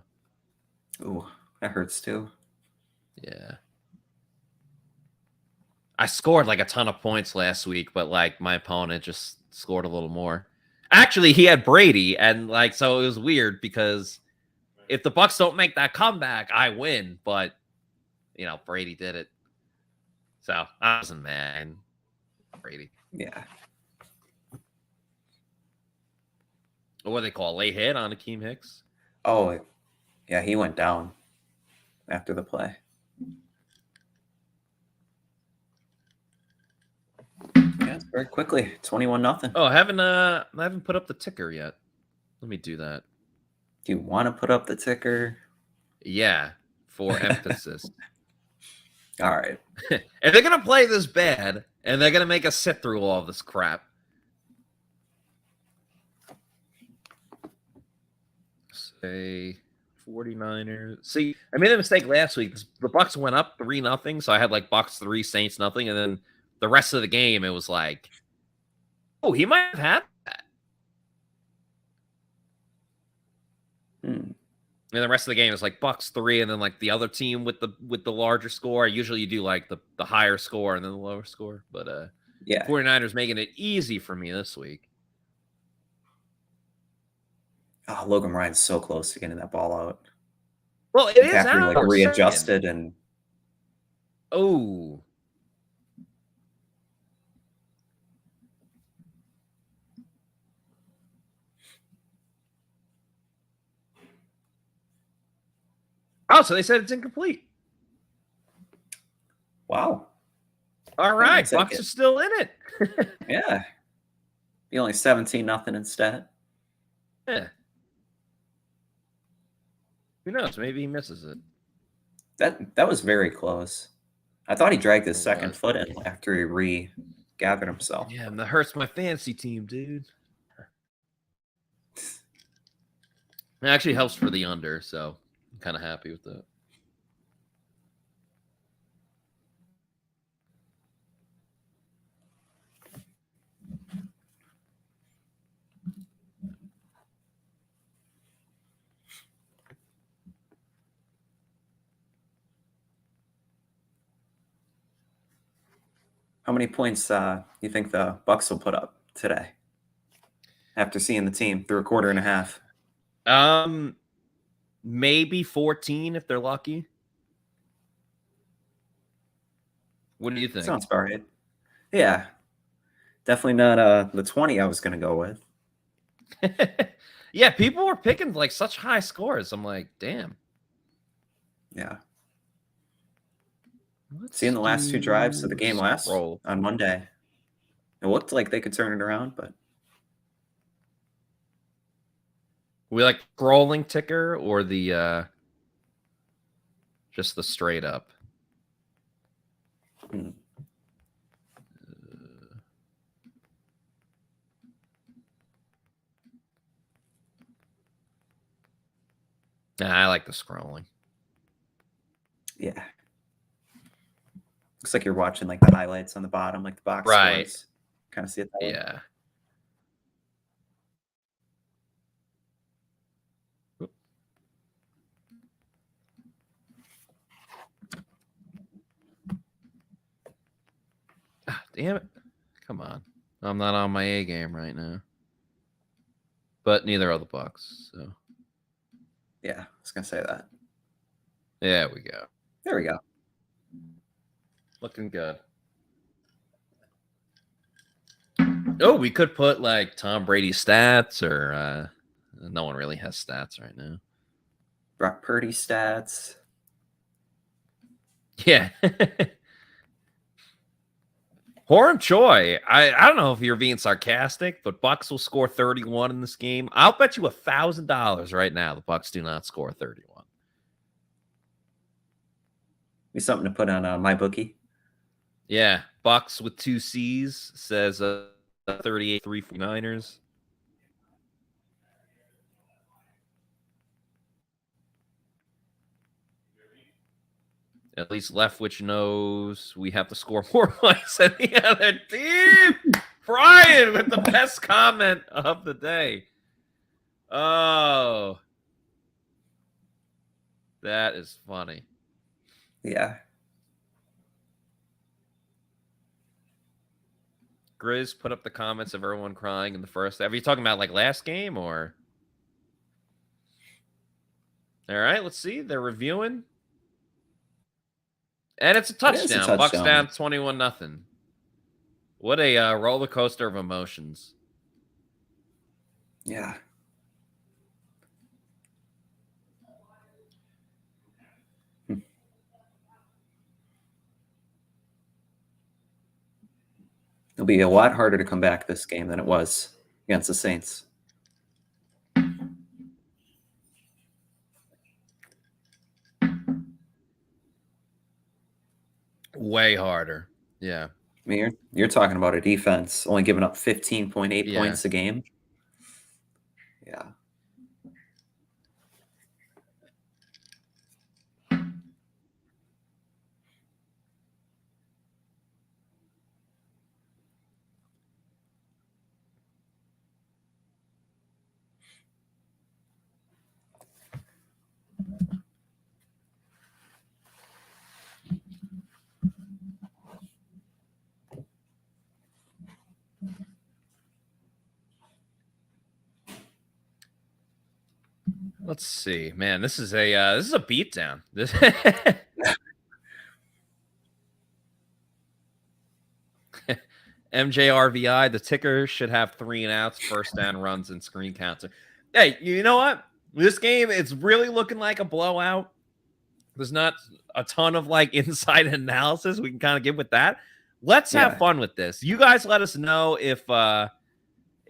Ooh, that hurts too. Yeah. I scored like a ton of points last week, but like my opponent just scored a little more. Actually, he had Brady, and like so it was weird because if the Bucs don't make that comeback, I win. But Brady did it, so I wasn't mad. Brady, yeah. What do they call late hit on Akeem Hicks? Oh, yeah, he went down after the play. Yeah, it's very quickly. 21-0. Oh, I haven't put up the ticker yet. Let me do that. Do you want to put up the ticker? Yeah, for emphasis. All right. If they're gonna play this bad and they're gonna make us sit through all this crap. Say 49ers. See, I made a mistake last week. The Bucs went up 3-0, so I had like Bucs 3, Saints 0, and then the rest of the game it was like, oh, he might have had that. And the rest of the game is like Bucs 3, and then like the other team with the larger score. Usually you do like the higher score and then the lower score, but yeah, 49ers making it easy for me this week. Oh, Logan Ryan's so close to getting that ball out. Well, it is after out. Like readjusted and oh. Oh, so they said it's incomplete. Wow. All right, Bucs are still in it. Yeah. Be only 17-0 instead. Yeah. Who knows? Maybe he misses it. That was very close. I thought he dragged his second foot in after he regathered himself. Yeah, and that hurts my fantasy team, dude. It actually helps for the under, so I'm kind of happy with that. How many points you think the Bucs will put up today after seeing the team through a quarter and a half? Maybe 14 if they're lucky. What do you think? Sounds about right. Yeah. Definitely not the 20 I was going to go with. Yeah, people were picking like such high scores. I'm like, damn. Yeah. Seeing the last two drives of the game on Monday, it looked like they could turn it around, but we like scrolling ticker or the just the straight up. I like the scrolling. Yeah. Looks like you're watching like the highlights on the bottom, like the box scores. Kind of see it that way. Yeah. Ah, damn it. Come on. I'm not on my A game right now. But neither are the Bucs, so. Yeah, I was going to say that. There we go. There we go. Looking good. Oh, we could put like Tom Brady stats or no one really has stats right now. Brock Purdy stats. Yeah. Horan Choi. I don't know if you're being sarcastic, but Bucs will score 31 in this game. I'll bet you $1,000 right now the Bucs do not score 31. Be something to put on my bookie. Yeah, Bucs with 2 C's says 38-3 49ers. At least Leftwich knows we have to score more points than the other team. Brian with the best comment of the day. Oh. That is funny. Yeah. Grizz put up the comments of everyone crying in the first. Are you talking about like last game or? All right, let's see. They're reviewing. And it's a touchdown. Bucs down 21-0. What a roller coaster of emotions. Yeah. It'll be a lot harder to come back this game than it was against the Saints. Way harder. Yeah. I mean, you're talking about a defense only giving up 15.8 points a game. Yeah. Let's see, man. This is a beatdown. This MJRVI, the ticker should have 3 and outs, first down runs, and screen counter. Hey, you know what? This game, it's really looking like a blowout. There's not a ton of like inside analysis we can kind of give with that. Let's have fun with this. You guys let us know if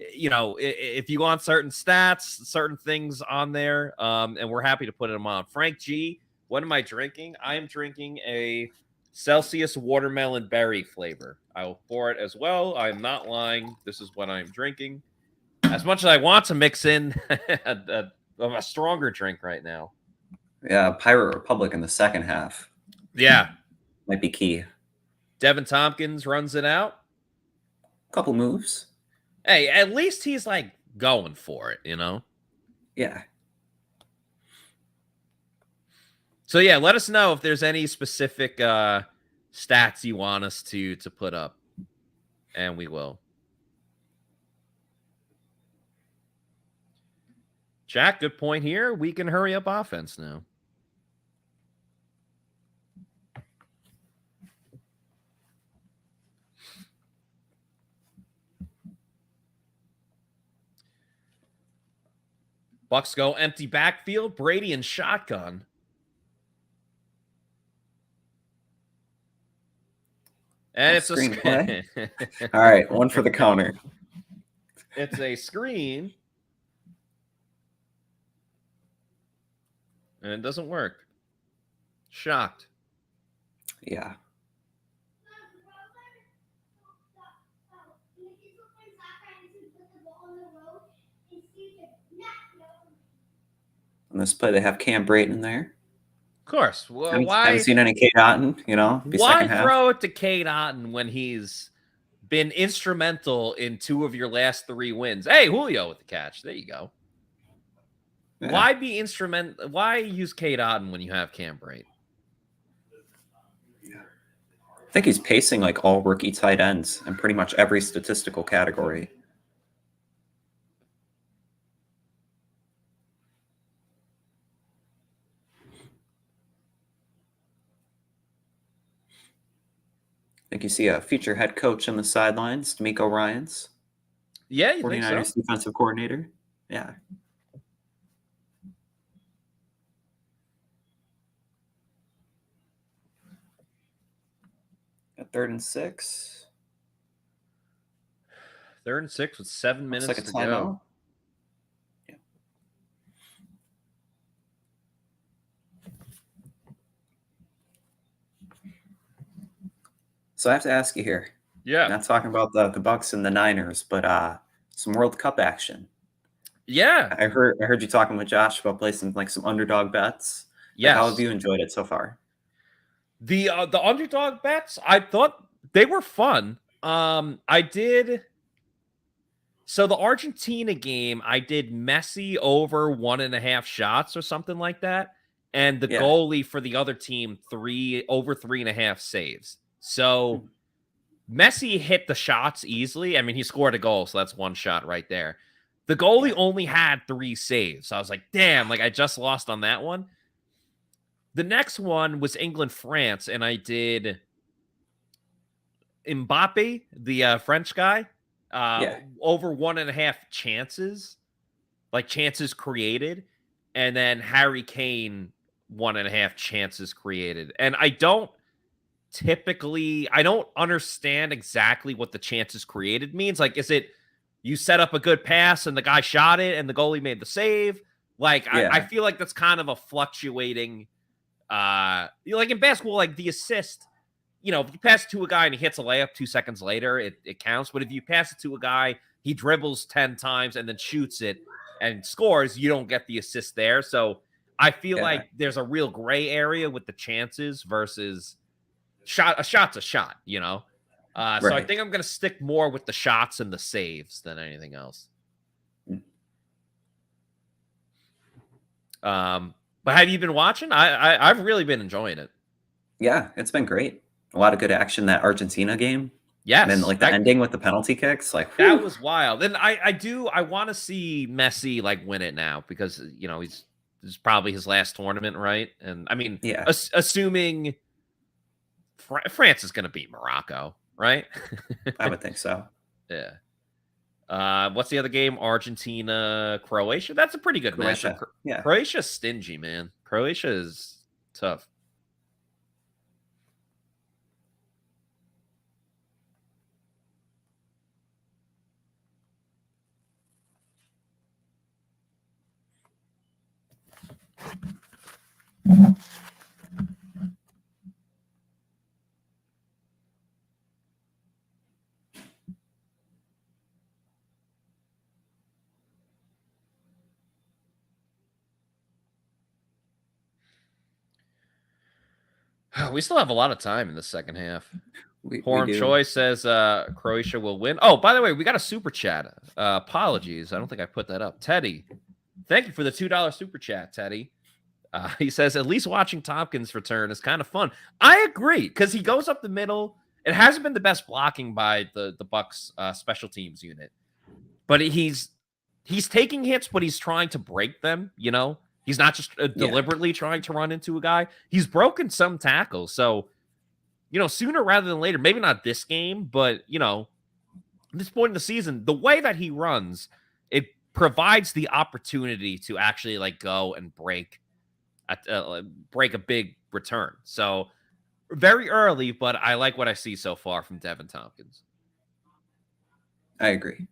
if you want certain stats, certain things on there, and we're happy to put them on. Frank G, what am I drinking? I am drinking a Celsius watermelon berry flavor. I will pour it as well. I'm not lying. This is what I'm drinking. As much as I want to mix in a stronger drink right now. Yeah, Pirate Republic in the second half. Yeah. Might be key. Devin Tompkins runs it out. Couple moves. Hey, at least he's like going for it, you know? Yeah. So yeah, let us know if there's any specific stats you want us to put up, and we will. Jack, good point here. We can hurry up offense now. Bucs go empty backfield. Brady and shotgun. And it's a screen play. All right, one for the counter. It's a screen. And it doesn't work. Shocked. Yeah. On this play, they have Cam Brayton in there. Of course. Well, haven't seen any Cade Otton, Why throw it to Cade Otton when he's been instrumental in 2 of your last 3 wins? Hey, Julio with the catch. There you go. Yeah. Why be instrumental? Why use Cade Otton when you have Cam Brayton? I think he's pacing like all rookie tight ends in pretty much every statistical category. I think you see a future head coach on the sidelines, D'Amico Ryans. Yeah, you 49ers think so? defensive coordinator. Yeah. At 3rd and 6. 3rd and 6 with 7 minutes like a to timeout. go. Yeah. So I have to ask you here. Yeah. Not talking about the Bucs and the Niners, but some World Cup action. Yeah. I heard you talking with Josh about placing like some underdog bets. Yes. How have you enjoyed it so far? The underdog bets, I thought they were fun. I did. So the Argentina game, I did Messi over 1.5 shots or something like that. and the goalie for the other team over 3.5 saves. So Messi hit the shots easily. I mean, he scored a goal, so that's one shot right there. The goalie only had 3 saves. So I was like, damn, like I just lost on that one. The next one was England-France, and I did Mbappe, the French guy, over 1.5 chances, like chances created, and then Harry Kane, 1.5 chances created. And I don't understand exactly what the chances created means. Like, is it you set up a good pass and the guy shot it and the goalie made the save? Like, I feel like that's kind of a fluctuating, like in basketball, like the assist, you know, if you pass it to a guy and he hits a layup 2 seconds later, it counts. But if you pass it to a guy, he dribbles 10 times and then shoots it and scores, you don't get the assist there. So I feel like there's a real gray area with the chances versus a shot's a shot, you know? So I think I'm going to stick more with the shots and the saves than anything else. But have you been watching? I've really been enjoying it. Yeah, it's been great. A lot of good action that Argentina game. Yes. And then like the ending with the penalty kicks, like that was wild. And I want to see Messi like win it now because you know this is probably his last tournament, right? And I mean, assuming France is going to beat Morocco, right? I would think so. Yeah. What's the other game? Argentina, Croatia. That's a pretty good matchup. Yeah. Croatia's stingy, man. Croatia is tough. We still have a lot of time in the second half. Horn Choi says Croatia will win. Oh, by the way, we got a super chat. Apologies. I don't think I put that up. Teddy, thank you for the $2 super chat, Teddy. He says, at least watching Tompkins return is kind of fun. I agree, because he goes up the middle. It hasn't been the best blocking by the Bucs special teams unit. But he's taking hits, but he's trying to break them, you know? He's not just deliberately trying to run into a guy. He's broken some tackles. So, you know, sooner rather than later, maybe not this game, but, you know, at this point in the season, the way that he runs, it provides the opportunity to actually, like, go and break a big return. So, very early, but I like what I see so far from Devin Tompkins. I agree.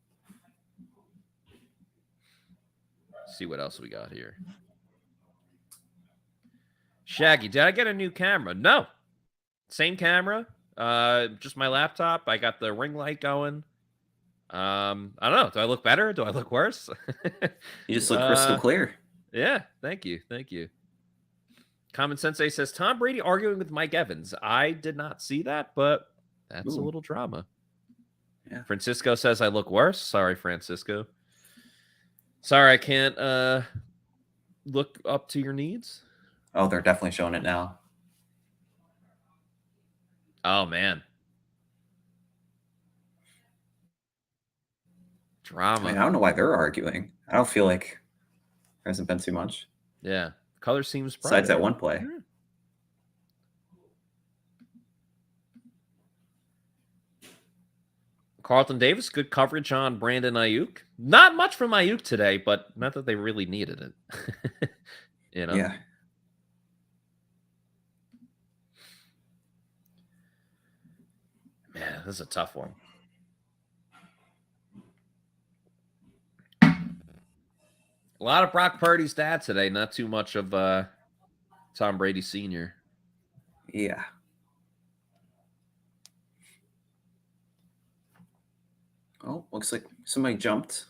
Let's see what else we got here. Shaggy, did I get a new camera? No. Same camera. Just my laptop. I got the ring light going. I don't know. Do I look better? Do I look worse? You just look crystal clear. Yeah. Thank you. Thank you. Common Sensei says, Tom Brady arguing with Mike Evans. I did not see that, but that's a little drama. Yeah. Francisco says, I look worse. Sorry, Francisco. Sorry, I can't look up to your needs. Oh, they're definitely showing it now. Oh, man. Drama. I mean, I don't know why they're arguing. I don't feel like there hasn't been too much. Yeah. Color seems bright. Besides that one play. Yeah. Carlton Davis, good coverage on Brandon Ayuk. Not much from Ayuk today, but not that they really needed it. You know? Yeah. Man, this is a tough one. A lot of Brock Purdy's dad today, not too much of Tom Brady Sr. Yeah. Oh, looks like somebody jumped.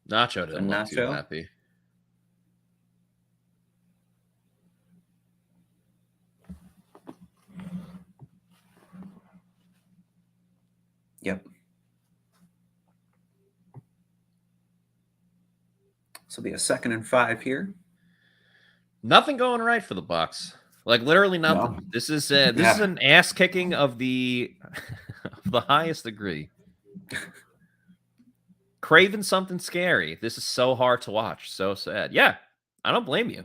Nacho didn't look too happy. Yep. This will be a 2nd and 5 here. Nothing going right for the Bucs. Like literally nothing. No. This is an ass kicking of the of the highest degree. Craving something scary. This is so hard to watch. So sad. Yeah, I don't blame you.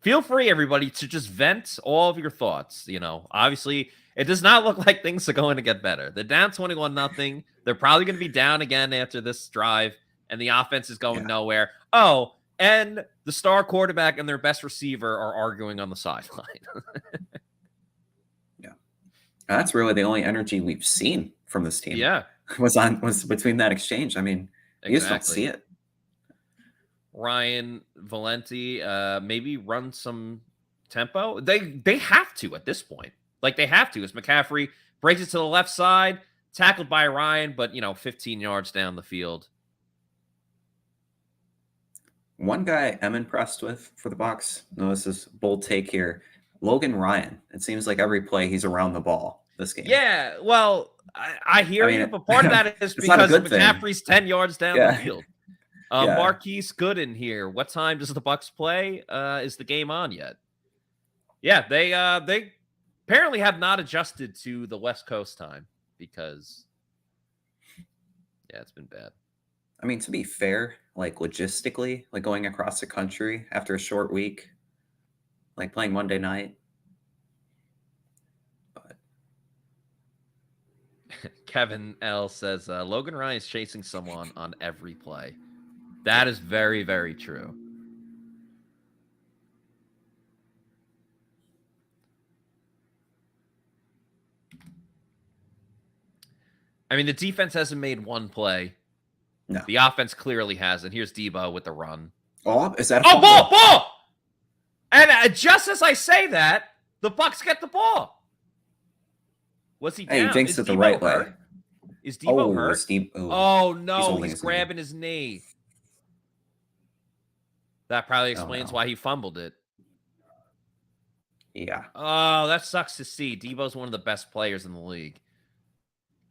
Feel free, everybody, to just vent all of your thoughts. Obviously, it does not look like things are going to get better. They're down 21-0. They're probably going to be down again after this drive, and the offense is going nowhere. Oh, and the star quarterback and their best receiver are arguing on the sideline. That's really the only energy we've seen from this team. Yeah. Was between that exchange. I mean, you just don't see it. Ryan Valenti, maybe run some tempo. They have to at this point. Like they have to. As McCaffrey breaks it to the left side, tackled by Ryan, but 15 yards down the field. One guy I'm impressed with for the Bucs. No, this is bold take here. Logan Ryan. It seems like every play he's around the ball this game. Yeah, well, I hear you, but part of that is because McCaffrey's 10 yards down the field. Marquise Gooden here. What time does the Bucs play? Is the game on yet? Yeah, they apparently have not adjusted to the West Coast time because it's been bad. I mean, to be fair, like logistically, like going across the country after a short week, like playing Monday night. But Kevin L says Logan Ryan is chasing someone on every play. That is very, very true. I mean, the defense hasn't made one play. No. The offense clearly has. And here's Deebo with the run. Oh, is that a ball! And just as I say that, the Bucs get the ball. Was he down? Hey, he jinxed it the right way. Is Deebo hurt? Oh, no. He's grabbing his knee. That probably explains why he fumbled it. Yeah. Oh, that sucks to see. Deebo's one of the best players in the league.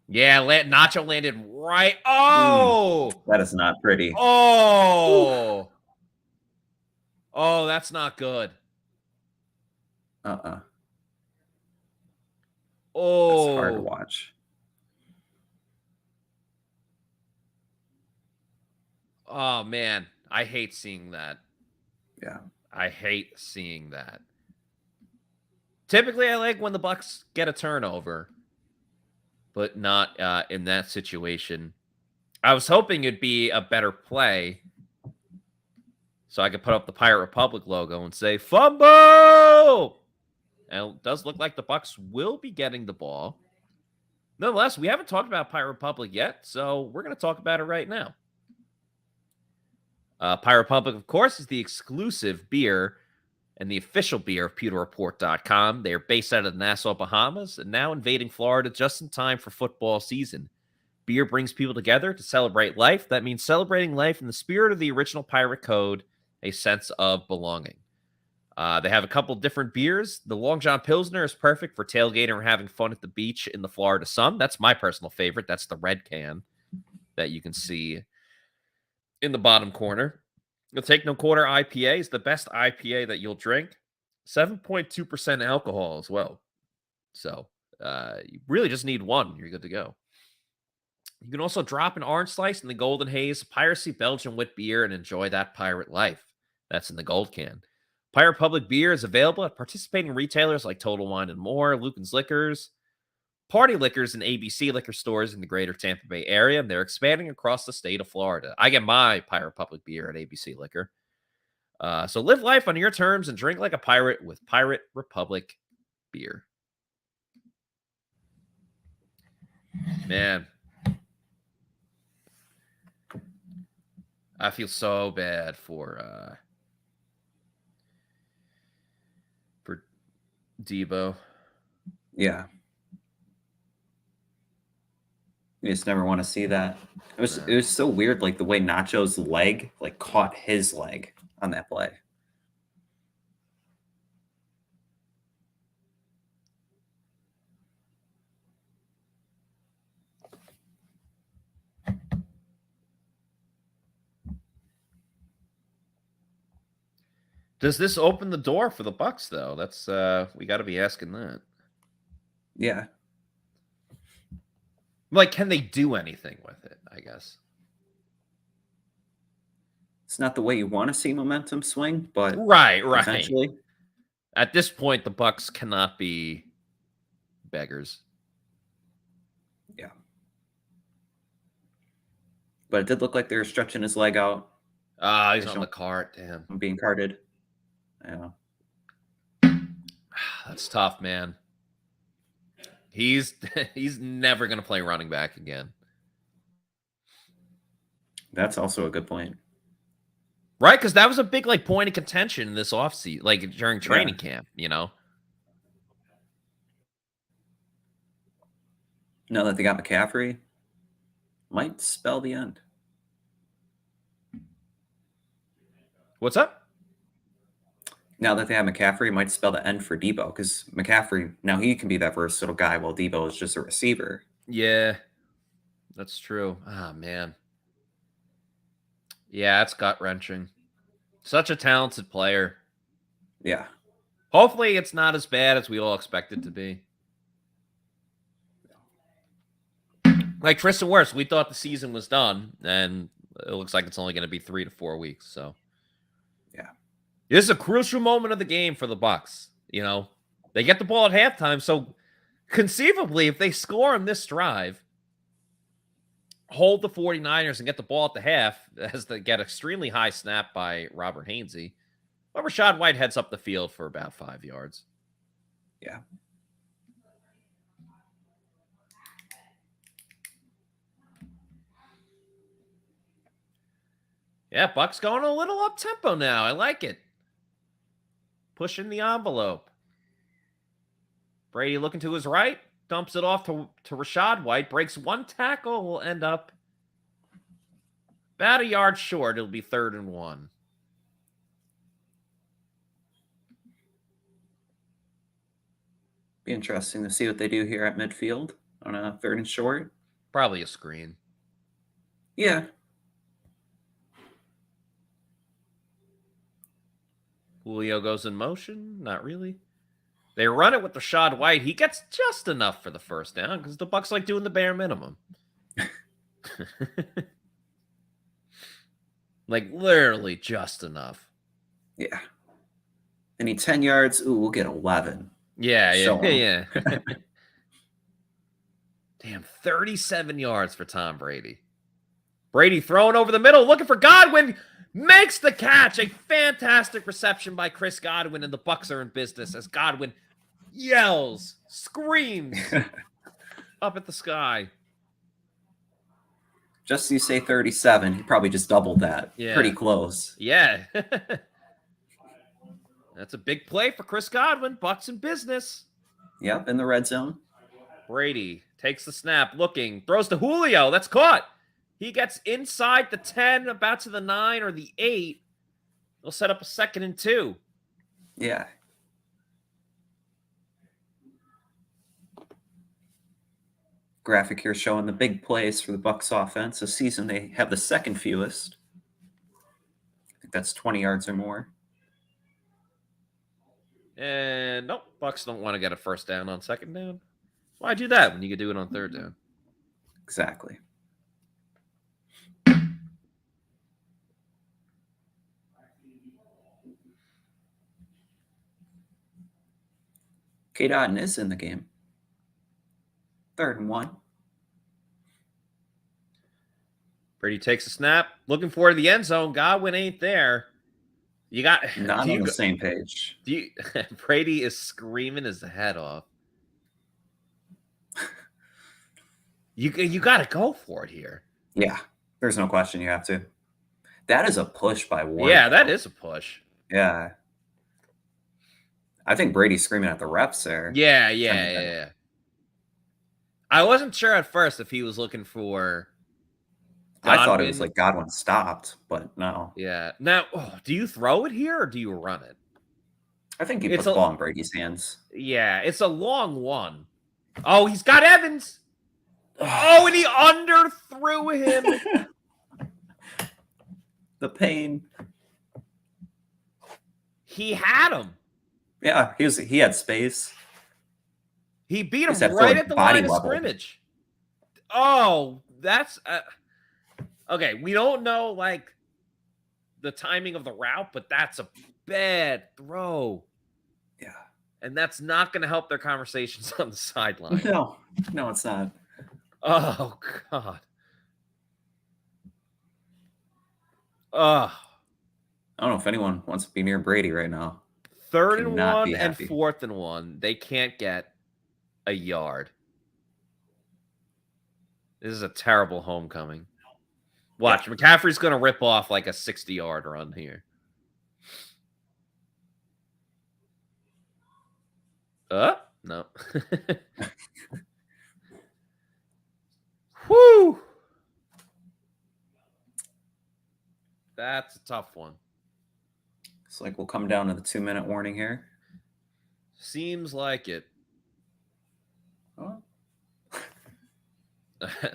Yeah, Nacho landed right. Oh! That is not pretty. Oh! Ooh. Oh, that's not good. Oh. That's hard to watch. Oh, man. I hate seeing that. Yeah. I hate seeing that. Typically, I like when the Bucs get a turnover, but not in that situation. I was hoping it'd be a better play so I could put up the Pirate Republic logo and say, fumble! And it does look like the Bucs will be getting the ball. Nonetheless, we haven't talked about Pirate Republic yet, so we're going to talk about it right now. Pirate Republic, of course, is the exclusive beer and the official beer of PewterReport.com. They are based out of Nassau, Bahamas, and now invading Florida just in time for football season. Beer brings people together to celebrate life. That means celebrating life in the spirit of the original pirate code, a sense of belonging. They have a couple different beers. The Long John Pilsner is perfect for tailgating or having fun at the beach in the Florida sun. That's my personal favorite. That's the red can that you can see in the bottom corner. The Take No Quarter IPA is the best IPA that you'll drink. 7.2% alcohol as well. So you really just need one. You're good to go. You can also drop an orange slice in the Golden Haze Piracy Belgian wit beer and enjoy that pirate life. That's in the gold can. Pirate Republic beer is available at participating retailers like Total Wine and More, Lucan's Liquors, Party Liquors, and ABC liquor stores in the greater Tampa Bay area. And they're expanding across the state of Florida. I get my Pirate Republic beer at ABC Liquor. So live life on your terms and drink like a pirate with Pirate Republic beer. Man, I feel so bad for Deebo. Yeah. You just never want to see that. It was so weird, like the way Nacho's leg like caught his leg on that play. Does this open the door for the Bucs, though? That's we got to be asking that. Yeah. Like, can they do anything with it, I guess? It's not the way you want to see momentum swing, but right. Eventually. At this point, the Bucs cannot be beggars. Yeah. But it did look like they were stretching his leg out. He's on the cart. Damn. I'm being carted. Yeah. That's tough, man. He's never going to play running back again. That's also a good point. Right? Because that was a big point of contention in this offseason, during training camp, Now that they got McCaffrey, might spell the end. What's up? Now that they have McCaffrey, might spell the end for Deebo, because McCaffrey, now he can be that versatile guy while Deebo is just a receiver. Yeah, that's true. Man. Yeah, it's gut-wrenching. Such a talented player. Yeah. Hopefully it's not as bad as we all expect it to be. Like Tristan Wirfs, we thought the season was done, and it looks like it's only going to be 3 to 4 weeks, so... This is a crucial moment of the game for the Bucs. They get the ball at halftime, so conceivably, if they score on this drive, hold the 49ers and get the ball at the half, as they get extremely high snap by Robert Hainsey, but Rachaad White heads up the field for about 5 yards. Yeah. Yeah, Bucs going a little up-tempo now. I like it. Pushing the envelope. Brady looking to his right. Dumps it off to Rachaad White. Breaks one tackle. Will end up about a yard short. It'll be 3rd and 1. Be interesting to see what they do here at midfield on a 3rd and short. Probably a screen. Yeah. Julio goes in motion. Not really. They run it with Rachaad White. He gets just enough for the first down because the Bucs like doing the bare minimum. Literally just enough. Yeah. They need 10 yards. Ooh, we'll get 11. Yeah. Damn, 37 yards for Tom Brady. Brady throwing over the middle, looking for Godwin. Makes the catch. A fantastic reception by Chris Godwin, and the Bucs are in business as Godwin yells, screams up at the sky. Just so you say 37, he probably just doubled that. Yeah. Pretty close. Yeah. That's a big play for Chris Godwin. Bucs in business. Yep, in the red zone. Brady takes the snap, looking, throws to Julio. That's caught. He gets inside the 10, about to the 9 or the 8. They'll set up a 2nd and 2. Yeah. Graphic here showing the big plays for the Bucs offense. This season they have the 2nd fewest. I think that's 20 yards or more. And nope, Bucs don't want to get a first down on 2nd down. Why do that when you could do it on 3rd down? Exactly. Cade Otton is in the game. 3rd and 1. Brady takes a snap, looking for the end zone. Godwin ain't there. You got not on the same page. Brady is screaming his head off. You got to go for it here. Yeah, there's no question you have to. That is a push by Ward. Yeah, that is a push. Yeah. I think Brady's screaming at the refs there. Yeah. I wasn't sure at first if he was looking for Godwin. I thought it was like Godwin stopped, but no. Yeah. Now, do you throw it here or do you run it? I think he puts the ball in Brady's hands. Yeah, it's a long one. Oh, he's got Evans. Oh, and he underthrew him. The pain. He had him. Yeah, he had space. He beat Just him had right full at the body line of level. scrimmage. Oh, that's okay. We don't know like the timing of the route, but that's a bad throw. Yeah. And that's not going to help their conversations on the sideline. No, it's not. Oh, God. I don't know if anyone wants to be near Brady right now. 3rd and Cannot 1 be and happy. 4th and 1. They can't get a yard. This is a terrible homecoming. Watch, McCaffrey's going to rip off like a 60-yard run here. No. Whoo! That's a tough one. It's like we'll come down to the 2-minute warning here. Seems like it. Oh.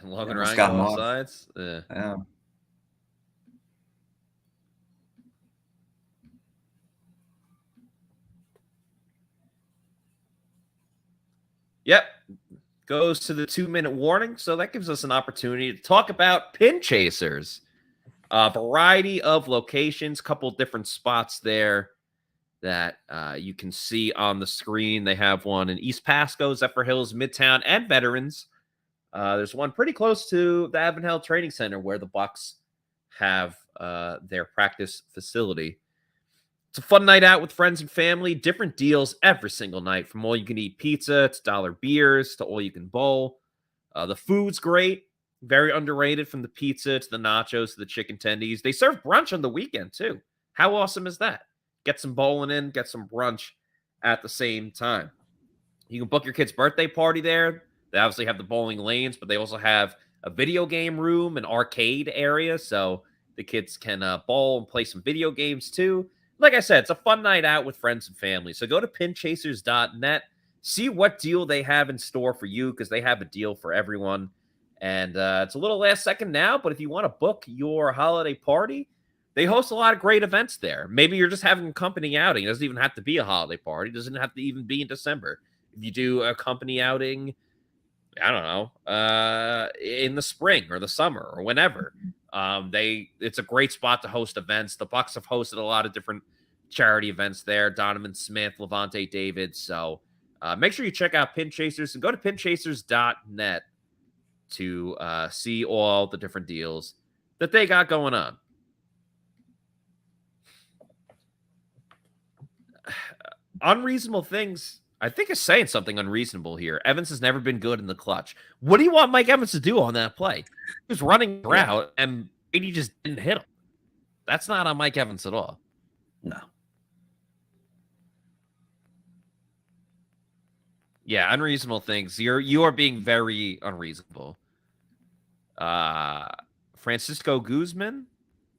Logan Almost Ryan got on him both off. sides. Yeah. Yep. Goes to the 2-minute warning. So that gives us an opportunity to talk about pin chasers. A variety of locations, couple different spots there that you can see on the screen. They have one in East Pasco, Zephyr Hills, Midtown, and Veterans. There's one pretty close to the Avon Training Center where the Bucs have their practice facility. It's a fun night out with friends and family. Different deals every single night, from all-you-can-eat pizza to dollar beers to all-you-can-bowl. The food's great. Very underrated, from the pizza to the nachos to the chicken tendies. They serve brunch on the weekend, too. How awesome is that? Get some bowling in, get some brunch at the same time. You can book your kid's birthday party there. They obviously have the bowling lanes, but they also have a video game room, an arcade area, so the kids can bowl and play some video games, too. Like I said, it's a fun night out with friends and family. So go to pinchasers.net, see what deal they have in store for you, because they have a deal for everyone. And it's a little last second now, but if you want to book your holiday party, they host a lot of great events there. Maybe you're just having a company outing. It doesn't even have to be a holiday party. It doesn't have to even be in December. If you do a company outing, I don't know, in the spring or the summer or whenever, it's a great spot to host events. The Bucs have hosted a lot of different charity events there. Donovan Smith, Lavonte David. So make sure you check out Pin Chasers and go to pinchasers.net to see all the different deals that they got going on. Unreasonable things, I think, is saying something unreasonable here. Evans has never been good in the clutch. What do you want Mike Evans to do on that play? He was running route, and Brady just didn't hit him. That's not on Mike Evans at all. No. Yeah, unreasonable things. You are being very unreasonable. Francisco Guzman,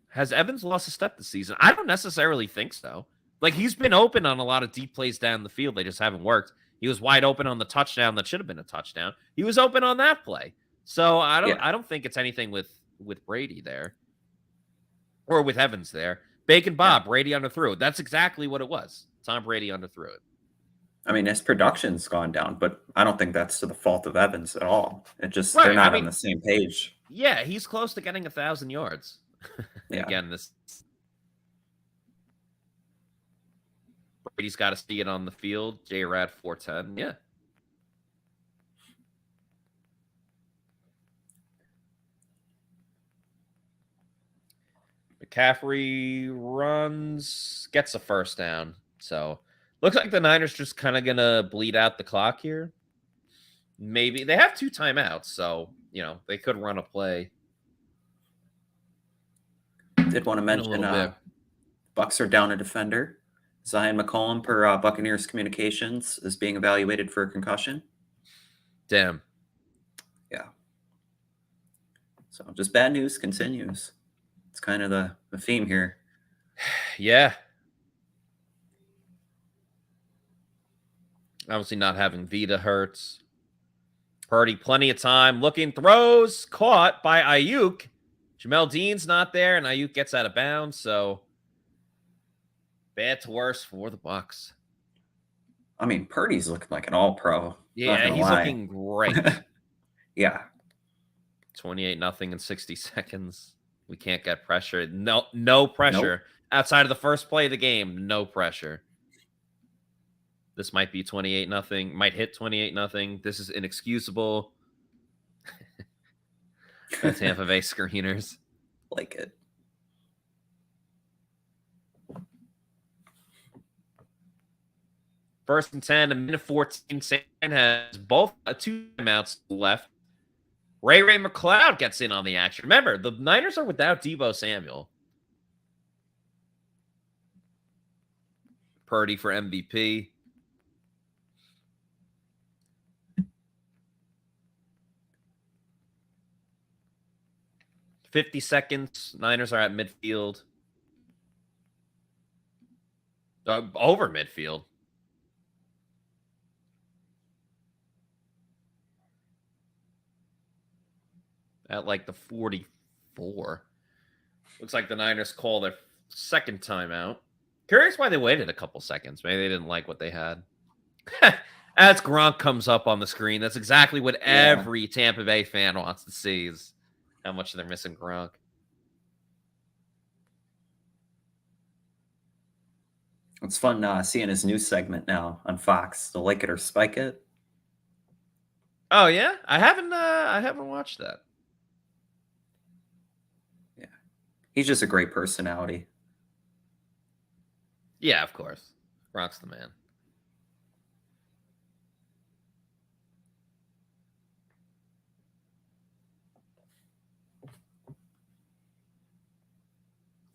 has Evans lost a step this season? I don't necessarily think so. Like, he's been open on a lot of deep plays down the field. They just haven't worked. He was wide open on the touchdown that should have been a touchdown. He was open on that play. So I don't think it's anything with Brady there. Or with Evans there. Bacon Bob, Brady underthrew it. That's exactly what it was. Tom Brady underthrew it. I mean, his production's gone down, but I don't think that's to the fault of Evans at all. It just, they're not on the same page. Yeah, he's close to getting 1,000 yards. Yeah. Again, Brady's got to see it on the field. J-Rad 410. Yeah. McCaffrey runs, gets a first down. So looks like the Niners just kind of going to bleed out the clock here. Maybe they have 2 timeouts, so, they could run a play. Did want to mention Bucs are down a defender. Zion McCollum, per Buccaneers communications, is being evaluated for a concussion. Damn. Yeah. So just bad news continues. It's kind of the theme here. Yeah. Obviously not having Vita hurts. Purdy, plenty of time. Looking, throws, caught by Ayuk. Jamel Dean's not there, and Ayuk gets out of bounds, so Bad to worse for the Bucs. I mean, Purdy's looking like an all-pro. Yeah, he's looking great. Yeah. 28-0 in 60 seconds. We can't get pressure. No pressure. Nope. Outside of the first play of the game, no pressure. This might be 28-0. Might hit 28-0. This is inexcusable. The Tampa Bay screeners. Like it. First and 10, a minute 14. San has both 2 timeouts left. Ray McLeod gets in on the action. Remember, the Niners are without Deebo Samuel. Purdy for MVP. $50 seconds. Niners are at midfield. Over midfield. At like the 44. Looks like the Niners call their second timeout. Curious why they waited a couple seconds. Maybe they didn't like what they had. As Gronk comes up on the screen, that's exactly what every Tampa Bay fan wants to see, is how much they're missing Gronk. It's fun seeing his new segment now on Fox, the Like It or Spike It. Oh yeah, I haven't watched that. Yeah, he's just a great personality. Yeah, of course, Gronk's the man.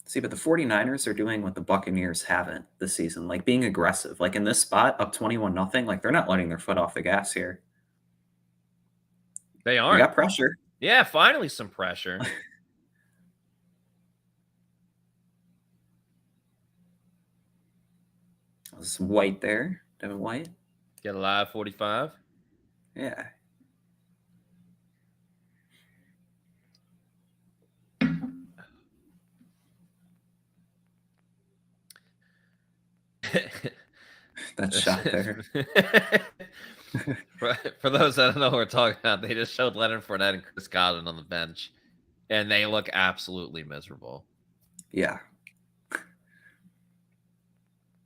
See, but the 49ers are doing what the Buccaneers haven't this season, like being aggressive. Like in this spot, up 21-0, like they're not letting their foot off the gas here. They aren't. They got pressure. Yeah, finally some pressure. Some White there, Devin White. Get a live 45. Yeah. That shot there. For those that don't know what we're talking about, they just showed Leonard Fournette and Chris Godwin on the bench, and they look absolutely miserable. Yeah.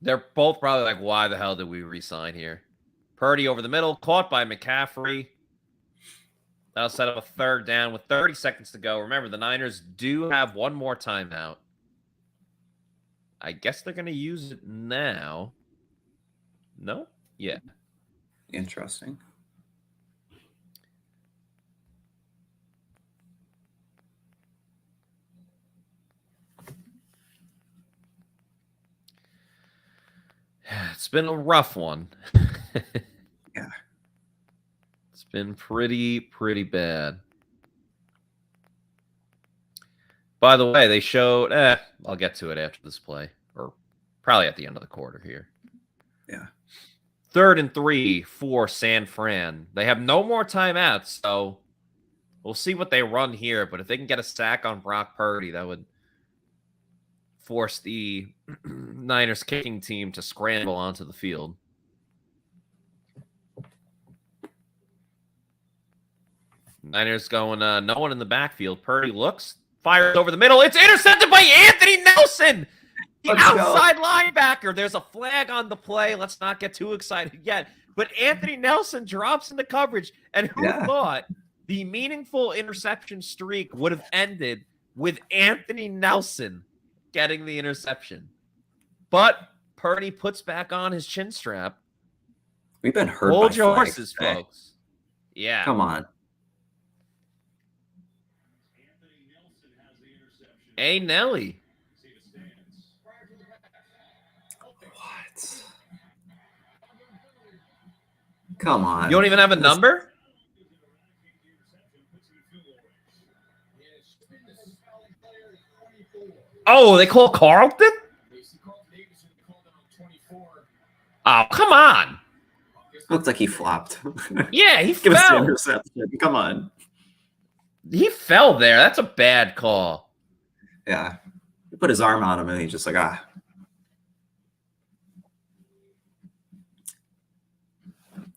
They're both probably like, why the hell did we re-sign here? Purdy over the middle, caught by McCaffrey. That'll set up a third down with 30 seconds to go. Remember, the Niners do have one more timeout. I guess they're going to use it now. No? Yeah. Interesting. It's been a rough one. Yeah. It's been pretty bad. By the way, they showed... I'll get to it after this play. Or probably at the end of the quarter here. Yeah. 3rd and 3 for San Fran. They have no more timeouts, so we'll see what they run here. But if they can get a sack on Brock Purdy, that would force the Niners kicking team to scramble onto the field. Niners going no one in the backfield. Purdy looks, fires over the middle. It's intercepted by Anthony Nelson, the outside linebacker. There's a flag on the play. Let's not get too excited yet. But Anthony Nelson drops into coverage. And who thought the meaningful interception streak would have ended with Anthony Nelson getting the interception? But Purdy puts back on his chin strap. We've been hurt. Hold your horses, folks. Yeah. Come on. Hey, Nelly. What? Come on. You don't even have a number? Oh, they call Carlton? Oh, come on. Looks like he flopped. Yeah, he Give us the fell. interception. Come on. He fell there. That's a bad call. Yeah. He put his arm on him and he's just like,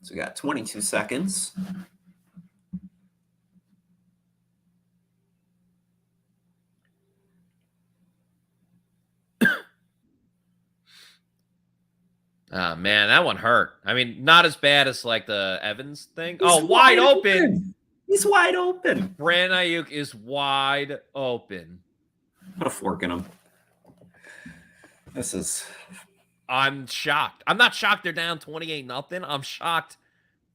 So we got 22 seconds. Oh, man, that one hurt. I mean, not as bad as like the Evans thing. He's wide open. He's wide open. Brandon Ayuk is wide open. Put a fork in him. I'm shocked. I'm not shocked they're down 28-0. I'm shocked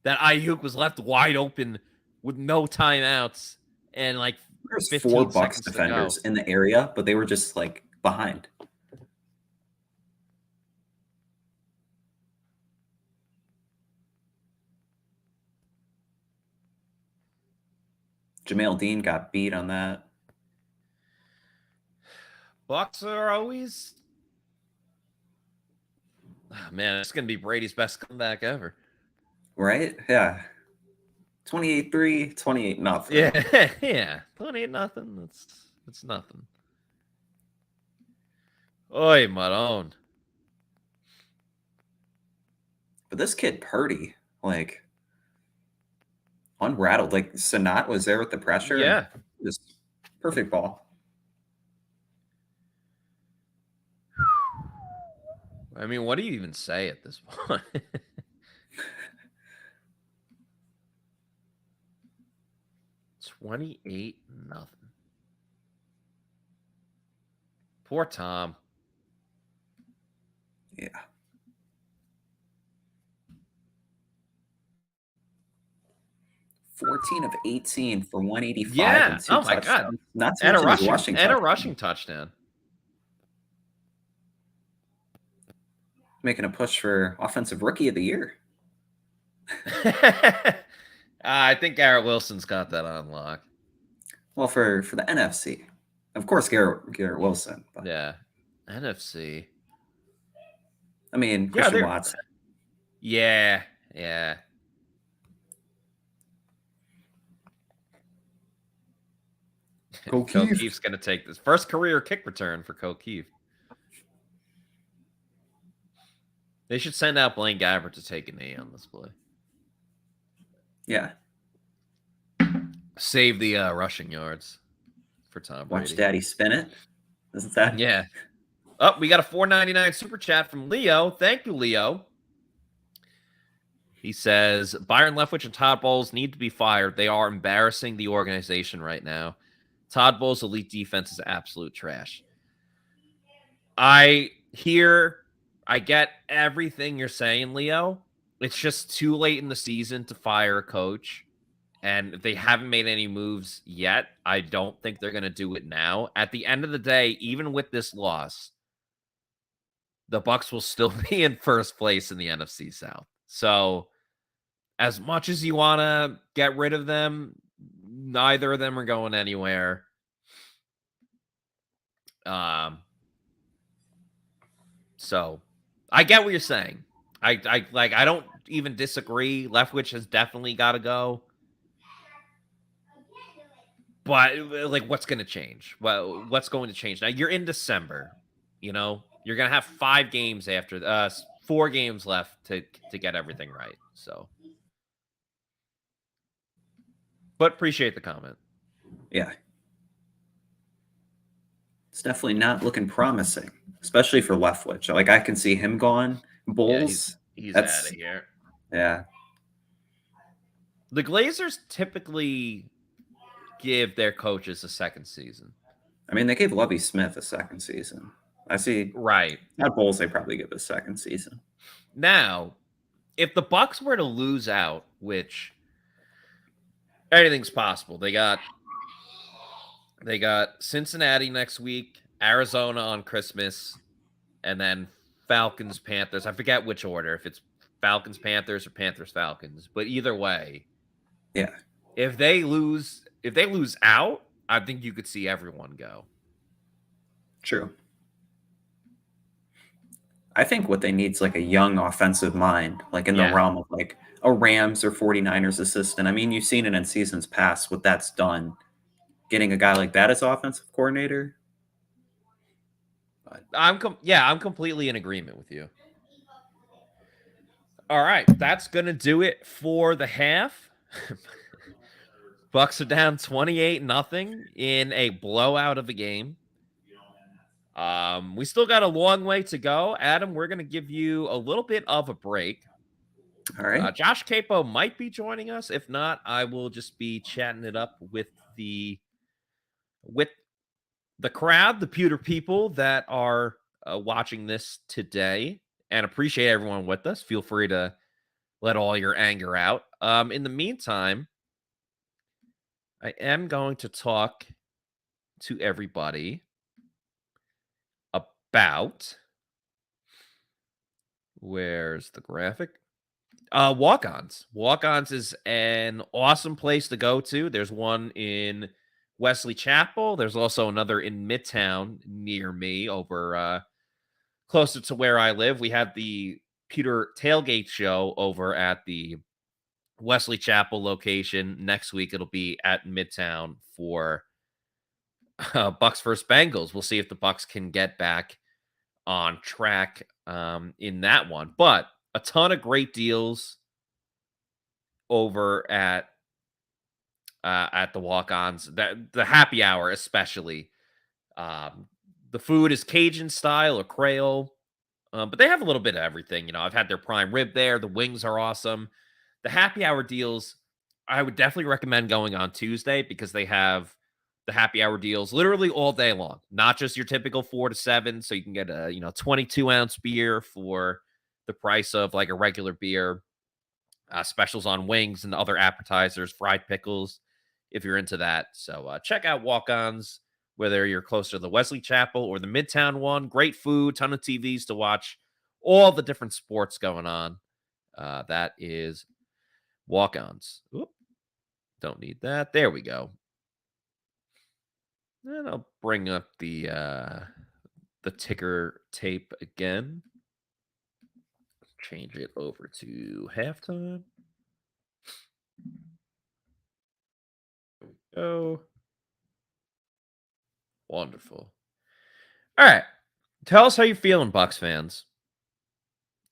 that Ayuk was left wide open with no timeouts and like there's 15 4 Bucs seconds to defenders go. in the area, but they were just like behind. Jamel Dean got beat on that. Bucs are always... Oh, man, it's going to be Brady's best comeback ever. Right? Yeah. 28-3, 28-0. Yeah, yeah. 28-0. That's nothing. Oy, Maron. But this kid, Purdy, like, unrattled. Like, Sanat was there with the pressure. Yeah. Just perfect ball. I mean, what do you even say at this point? $28-0. Poor Tom. Yeah. $14 of 18 for 185. Yeah. And 2 Oh, my touchdowns. God. Not to And a mention his rushing touchdown. touchdown. Making a push for Offensive Rookie of the Year. I think Garrett Wilson's got that on lock. Well, for the NFC. Of course, Garrett Wilson. But, Yeah. NFC. I mean, Christian they're- Watson. Yeah. Yeah. O'Keefe's going to take this. First career kick return for O'Keefe. They should send out Blaine Gabbert to take a knee on this play. Yeah. Save the rushing yards for Tom Brady. Watch Daddy spin it. Isn't that? Yeah. Oh, we got a $4.99 super chat from Leo. Thank you, Leo. He says, Byron Leftwich and Todd Bowles need to be fired. They are embarrassing the organization right now. Todd Bowles' elite defense is absolute trash. I get everything you're saying, Leo. It's just too late in the season to fire a coach. And if they haven't made any moves yet, I don't think they're going to do it now. At the end of the day, even with this loss, the Bucs will still be in first place in the NFC South. So as much as you want to get rid of them, neither of them are going anywhere. So I get what you're saying. I don't even disagree. Leftwich has definitely got to go. But like, what's going to change? Well, what's going to change? Now you're in December, you know, you're going to have 5 games after 4 games left to get everything right. So, but appreciate the comment. Yeah. It's definitely not looking promising, especially for Leftwich. Like, I can see him gone. Bowles. Yeah, he's out of here. Yeah. The Glazers typically give their coaches a second season. I mean, they gave Lovie Smith a second season. I see. Right. At Bowles, they probably give a second season. Now, if the Bucs were to lose out, which anything's possible, they got Cincinnati next week, Arizona on Christmas, and then Falcons, Panthers. I forget which order, if it's Falcons, Panthers, or Panthers, Falcons. But either way, yeah. If they lose out, I think you could see everyone go. True. I think what they need is like a young offensive mind, like in the realm of like a Rams or 49ers assistant. I mean, you've seen it in seasons past what that's done. Getting a guy like that as offensive coordinator. But I'm completely in agreement with you. All right, that's going to do it for the half. Bucs are down 28-0 in a blowout of a game. We still got a long way to go. Adam, we're going to give you a little bit of a break. All right. Josh Capo might be joining us. If not, I will just be chatting it up with the crowd, the Pewter people that are watching this today, and appreciate everyone with us. Feel free to let all your anger out. In the meantime, I am going to talk to everybody about, where's the graphic? Walk-ons. Walk-ons is an awesome place to go to. There's one in Wesley Chapel. There's also another in Midtown near me over closer to where I live. We have the Pewter Tailgate show over at the Wesley Chapel location. Next week, it'll be at Midtown for Bucs versus Bengals. We'll see if the Bucs can get back on track in that one. But a ton of great deals over at the walk-ons. The happy hour especially. The food is Cajun style or Creole, but they have a little bit of everything. You know, I've had their prime rib there. The wings are awesome. The happy hour deals, I would definitely recommend going on Tuesday because they have the happy hour deals literally all day long. Not just your typical 4 to 7, so you can get a 22-ounce beer for the price of like a regular beer. Specials on wings and other appetizers, fried pickles, if you're into that. So check out walk-ons, whether you're closer to the Wesley Chapel or the Midtown one. Great food, ton of TVs to watch, all the different sports going on. That is walk-ons. Oop, don't need that. There we go. And I'll bring up the ticker tape again. Change it over to halftime. There we go. Wonderful. All right. Tell us how you're feeling, Bucs fans.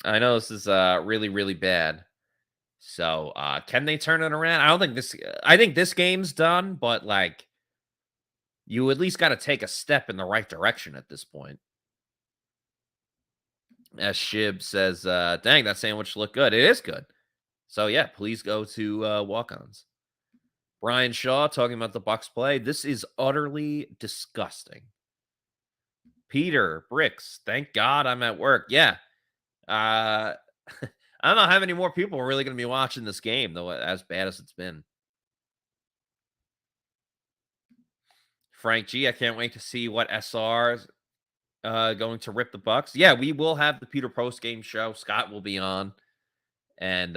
I know this is really, really bad. So can they turn it around? I think this game's done, but like you at least got to take a step in the right direction at this point. As Shib says, dang, that sandwich looked good. It is good. So, yeah, please go to walk-ons. Brian Shaw talking about the Bucs play. This is utterly disgusting. Peter Bricks, thank God I'm at work. Yeah. I don't know how many more people are really going to be watching this game, though, as bad as it's been. Frank G, I can't wait to see what SR's going to rip the Bucs. Yeah, we will have the Pewter post-game show. Scott will be on. And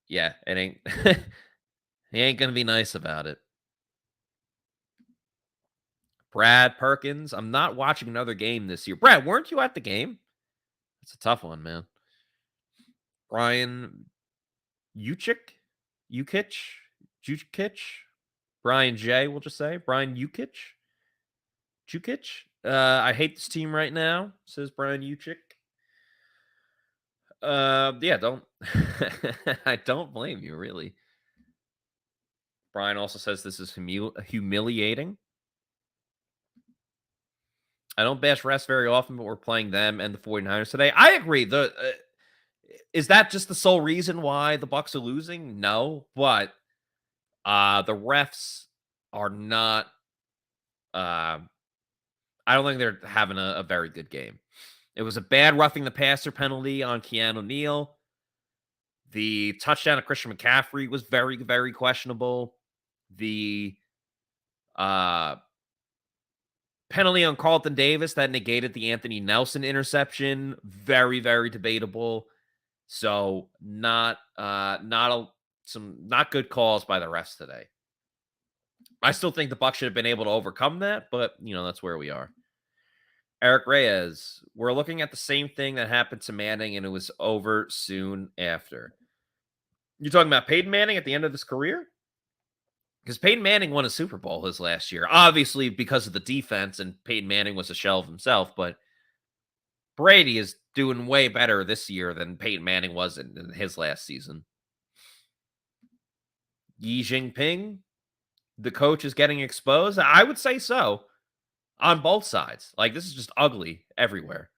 yeah, it ain't he ain't gonna be nice about it. Brad Perkins, I'm not watching another game this year. Brad, weren't you at the game? It's a tough one, man. Brian Jukic? Brian J, we'll just say. Brian Jukic? I hate this team right now, says Brian Jukic. Yeah, don't I don't blame you, really. Brian also says this is humiliating. I don't bash refs very often, but we're playing them and the 49ers today. I agree. Is that just the sole reason why the Bucs are losing? No, but the refs are not I don't think they're having a very good game. It was a bad roughing the passer penalty on Keanu Neal. The touchdown of Christian McCaffrey was very, very questionable. The penalty on Carlton Davis that negated the Anthony Nelson interception, very, very debatable. So not good calls by the refs today. I still think the Bucs should have been able to overcome that, but that's where we are. Eric Reyes, we're looking at the same thing that happened to Manning, and it was over soon after. You're talking about Peyton Manning at the end of his career? Because Peyton Manning won a Super Bowl his last year, obviously because of the defense, and Peyton Manning was a shell of himself, but Brady is doing way better this year than Peyton Manning was in his last season. Xi Jinping, the coach is getting exposed. I would say so on both sides. Like, this is just ugly everywhere.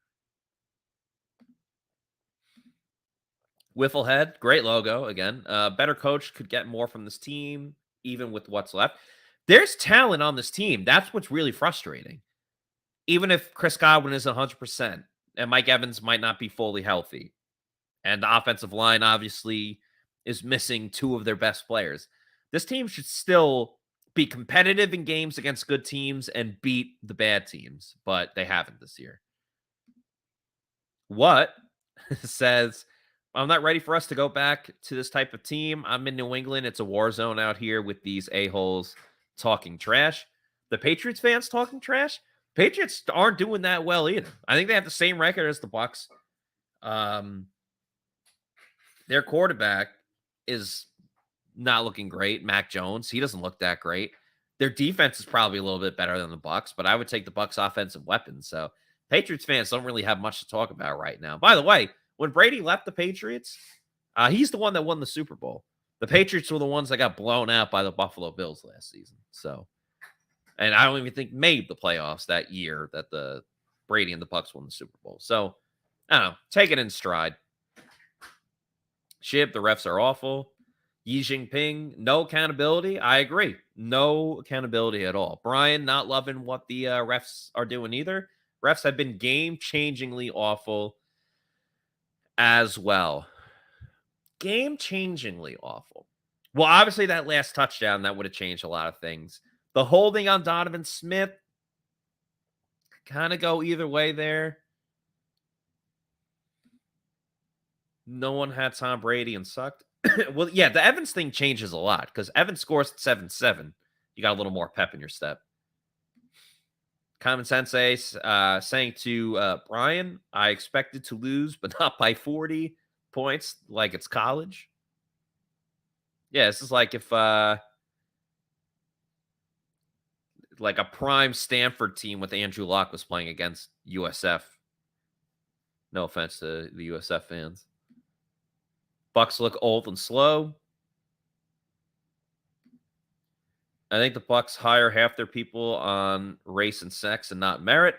Wifflehead, great logo again. Better coach could get more from this team, even with what's left. There's talent on this team. That's what's really frustrating. Even if Chris Godwin is 100% and Mike Evans might not be fully healthy, and the offensive line obviously is missing two of their best players, this team should still be competitive in games against good teams and beat the bad teams, but they haven't this year. What says, I'm not ready for us to go back to this type of team. I'm in New England. It's a war zone out here with these a-holes talking trash. The Patriots fans talking trash. Patriots aren't doing that well either. I think they have the same record as the Bucs. Their quarterback is not looking great. Mac Jones, he doesn't look that great. Their defense is probably a little bit better than the Bucs, but I would take the Bucs offensive weapons. So Patriots fans don't really have much to talk about right now. By the way, when Brady left the Patriots, he's the one that won the Super Bowl. The Patriots were the ones that got blown out by the Buffalo Bills last season. So, and I don't even think made the playoffs that year that the Brady and the Bucs won the Super Bowl. So, I don't know. Take it in stride. Shib, the refs are awful. Xi Jinping, no accountability. I agree. No accountability at all. Brian, not loving what the refs are doing either. Refs have been game-changingly awful as well. Game-changingly awful. Well, obviously that last touchdown, that would have changed a lot of things. The holding on Donovan Smith, kind of go either way there. No one had Tom Brady and sucked. Well, yeah, the Evans thing changes a lot because Evans scores 7-7. You got a little more pep in your step. Common Sensei saying to Brian, I expected to lose, but not by 40 points like it's college. Yeah, this is like if like a prime Stanford team with Andrew Luck was playing against USF. No offense to the USF fans. Bucs look old and slow. I think the Bucs hire half their people on race and sex and not merit.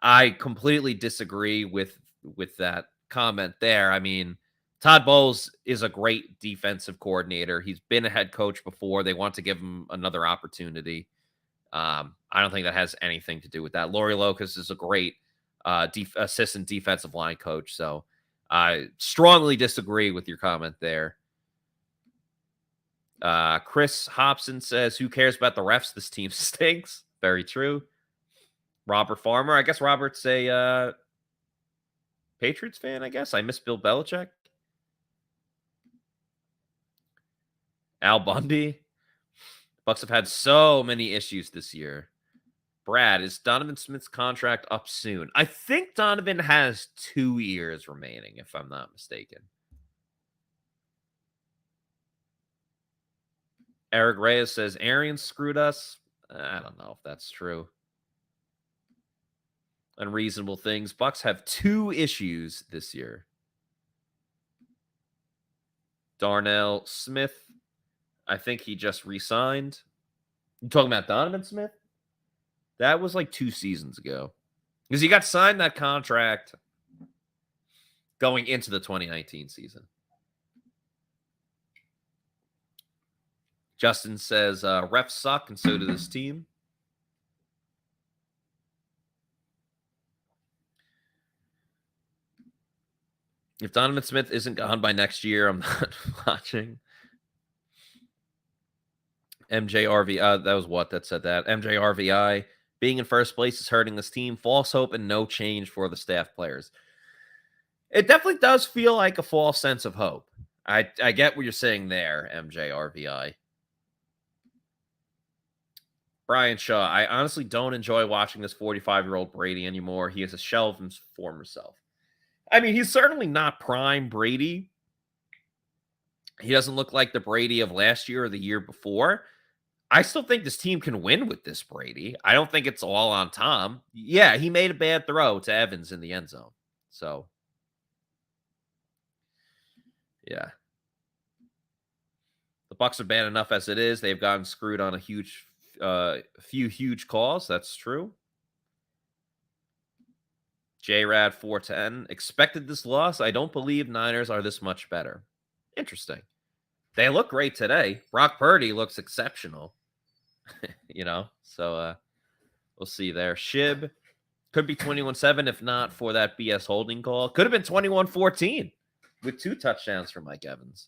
I completely disagree with that comment there. I mean, Todd Bowles is a great defensive coordinator. He's been a head coach before. They want to give him another opportunity. I don't think that has anything to do with that. Lori Locust is a great assistant defensive line coach. So I strongly disagree with your comment there. Chris Hobson says, who cares about the refs? This team stinks. Very true. Robert Farmer. I guess Robert's a Patriots fan, I guess. I miss Bill Belichick. Al Bundy. Bucs have had so many issues this year. Brad, is Donovan Smith's contract up soon? I think Donovan has 2 years remaining, if I'm not mistaken. Eric Reyes says, Arians screwed us. I don't know if that's true. Unreasonable things. Bucs have 2 issues this year. Darnell Smith. I think he just re-signed. You talking about Donovan Smith? That was like 2 seasons ago. Because he got signed that contract going into the 2019 season. Justin says, refs suck, and so do this team. If Donovan Smith isn't gone by next year, I'm not watching. MJRV, that was what that said that. MJRVI, being in first place is hurting this team. False hope and no change for the staff players. It definitely does feel like a false sense of hope. I get what you're saying there, MJRVI. Brian Shaw, I honestly don't enjoy watching this 45-year-old Brady anymore. He is a shell of his former self. I mean, he's certainly not prime Brady. He doesn't look like the Brady of last year or the year before. I still think this team can win with this Brady. I don't think it's all on Tom. Yeah, he made a bad throw to Evans in the end zone. So, yeah. The Bucs are bad enough as it is. They've gotten screwed on a few huge calls. That's true. JRAD 410 expected this loss. I don't believe Niners are this much better. Interesting. They look great today. Brock Purdy looks exceptional. So we'll see there. Shib could be 21-7 if not for that BS holding call. Could have been 21-14 with 2 touchdowns for Mike Evans.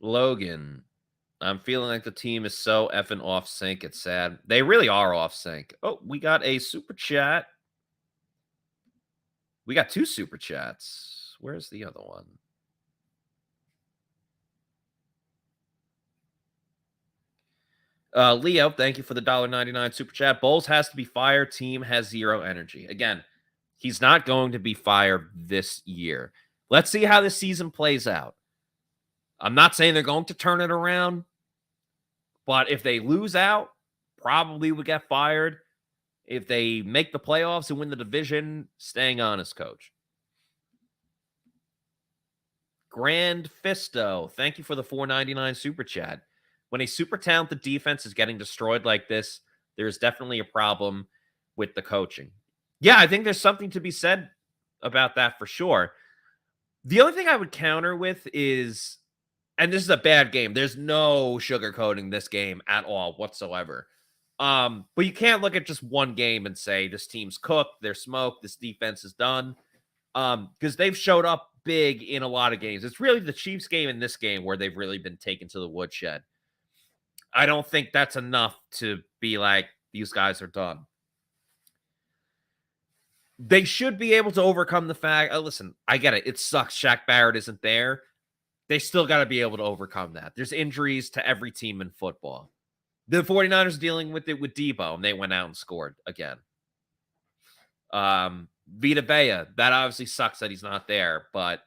Logan, I'm feeling like the team is so effing off sync. It's sad. They really are off sync. Oh, we got a super chat. We got 2 super chats. Where's the other one? Leo, thank you for the $1.99 super chat. Bowles has to be fired. Team has 0 energy. Again, he's not going to be fired this year. Let's see how this season plays out. I'm not saying they're going to turn it around, but if they lose out, probably would get fired. If they make the playoffs and win the division, staying on as coach. Grand Fisto, thank you for the $4.99 super chat. When a super talented defense is getting destroyed like this, there's definitely a problem with the coaching. Yeah, I think there's something to be said about that for sure. The only thing I would counter with is, and this is a bad game. There's no sugarcoating this game at all whatsoever. But you can't look at just one game and say this team's cooked, they're smoked, this defense is done. Because they've showed up big in a lot of games. It's really the Chiefs game and this game where they've really been taken to the woodshed. I don't think that's enough to be like, these guys are done. They should be able to overcome the fact, listen, I get it. It sucks Shaq Barrett isn't there. They still got to be able to overcome that. There's injuries to every team in football. The 49ers dealing with it with Deebo, and they went out and scored again. Vita Vea, that obviously sucks that he's not there, but,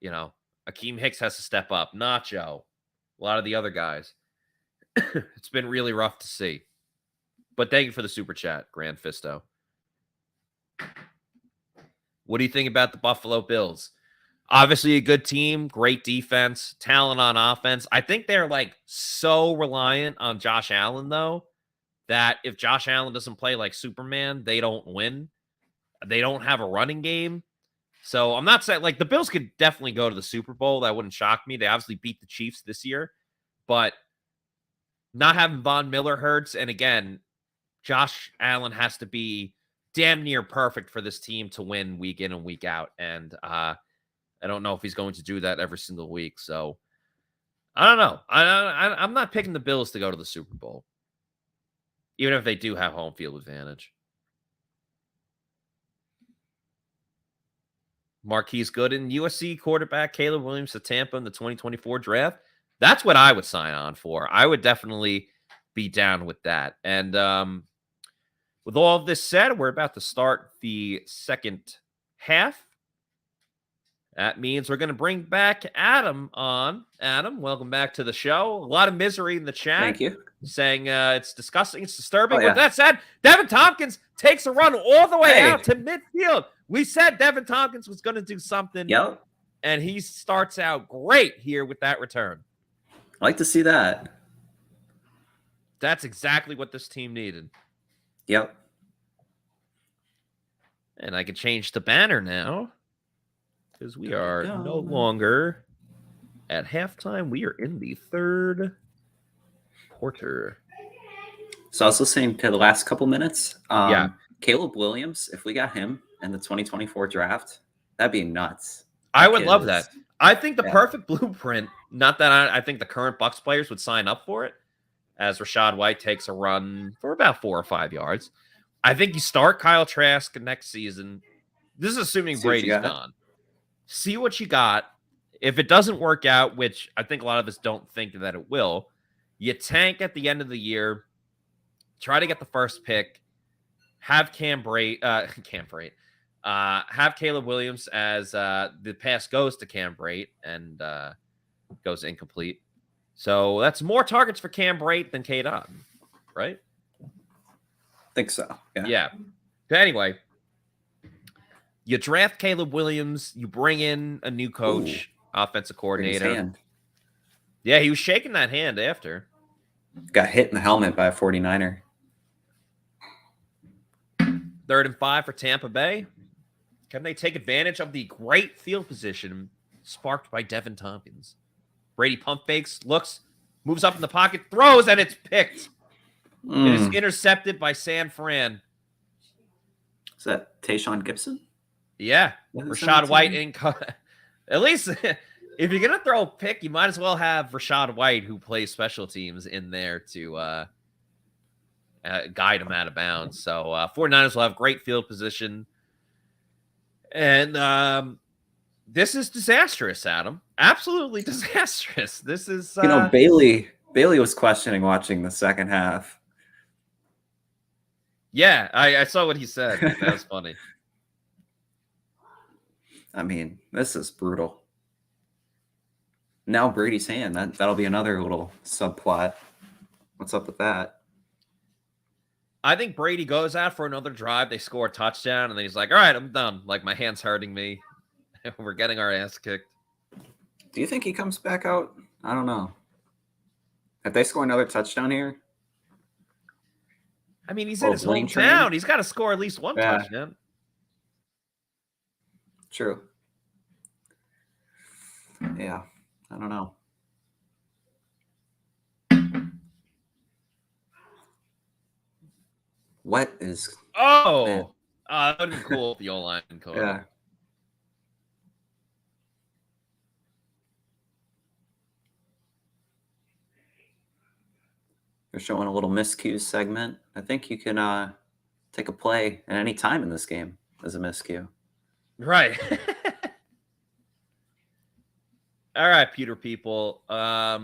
Akeem Hicks has to step up. Nacho, a lot of the other guys. It's been really rough to see. But thank you for the super chat, Grand Fisto. What do you think about the Buffalo Bills? Obviously a good team, great defense, talent on offense. I think they're so reliant on Josh Allen, though, that if Josh Allen doesn't play like Superman, they don't win. They don't have a running game. So I'm not saying the Bills could definitely go to the Super Bowl. That wouldn't shock me. They obviously beat the Chiefs this year, but not having Von Miller hurts. And again, Josh Allen has to be damn near perfect for this team to win week in and week out. And I don't know if he's going to do that every single week. So I don't know. I'm not picking the Bills to go to the Super Bowl, even if they do have home field advantage. Marquise Gooden, USC quarterback Caleb Williams to Tampa in the 2024 draft. That's what I would sign on for. I would definitely be down with that. And with all of this said, we're about to start the second half. That means we're going to bring back Adam on. Adam, welcome back to the show. A lot of misery in the chat. Thank you. Saying it's disgusting, it's disturbing. Oh, yeah. With that said, Devin Tompkins takes a run all the way out to midfield. We said Devin Tompkins was going to do something. Yep. And he starts out great here with that return. I like to see that. That's exactly what this team needed. Yep. And I can change the banner now because we are no longer at halftime. We are in the third quarter. So I was listening to the last couple minutes. Caleb Williams, if we got him in the 2024 draft, that'd be nuts. I would love that. I think the perfect blueprint, not that I think the current Bucs players would sign up for it, as Rachaad White takes a run for about 4 or 5 yards. I think you start Kyle Trask next season. This is assuming Brady's gone. See what you got. If it doesn't work out, which I think a lot of us don't think that it will, You tank at the end of the year, try to get the first pick, have have Caleb Williams as the pass goes to Cam Brate and goes incomplete. So that's more targets for Cam Brate than Cade Otton, right? Think so. Yeah. Yeah. But anyway, you draft Caleb Williams, you bring in a new coach, offensive coordinator. Yeah, he was shaking that hand after. Got hit in the helmet by a 49er. 3rd and 5 for Tampa Bay. Can they take advantage of the great field position sparked by Devin Tompkins? Brady pump fakes, looks, moves up in the pocket, throws, and it's picked. It is intercepted by San Fran. Is that Tayshaun Gibson? Yeah. Rachaad White at least if you're going to throw a pick, you might as well have Rachaad White, who plays special teams, in there to guide him out of bounds. So 49ers will have great field position. And this is disastrous, Adam. Absolutely disastrous. This is... Bailey was questioning watching the second half. Yeah, I saw what he said. That was funny. I mean, this is brutal. Now Brady's hand. That'll be another little subplot. What's up with that? I think Brady goes out for another drive. They score a touchdown, and then he's like, all right, I'm done. Like, my hand's hurting me. We're getting our ass kicked. Do you think he comes back out? I don't know. If they score another touchdown here? I mean, he's in his hometown. He's got to score at least one touchdown. True. Yeah, I don't know. What is... Oh! That would be cool if the O-line called. Yeah. They're showing a little miscue segment. I think you can take a play at any time in this game as a miscue. Right. All right, Pewter people. I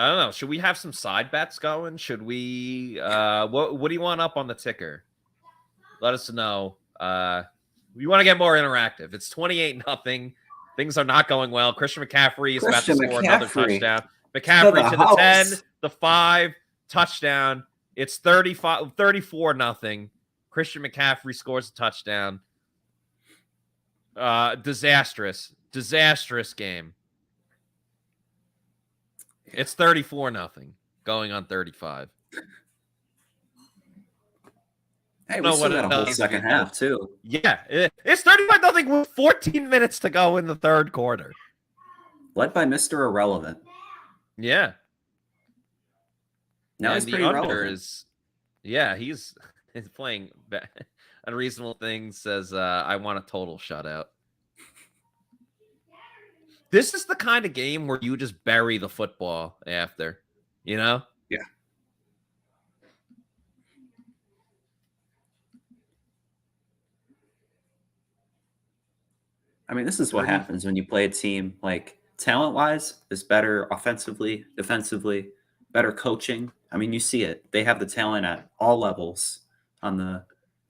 don't know. Should we have some side bets going? Should we? What do you want up on the ticker? Let us know. We want to get more interactive. It's 28-0. Things are not going well. Christian McCaffrey is about to score another touchdown. McCaffrey to the 10, the 5, touchdown. It's 34-0. Christian McCaffrey scores a touchdown. Disastrous game. It's 34-0 going on 35. Hey, we still got a whole second half too. Yeah, it's 35-0 with 14 minutes to go in the third quarter. Led by Mr. Irrelevant. Yeah. Now he's pretty relevant. He's playing unreasonable things. Says, I want a total shutout. This is the kind of game where you just bury the football after, you know? Yeah. I mean, this is what happens when you play a team like talent-wise is better offensively, defensively, better coaching. I mean, you see it. They have the talent at all levels on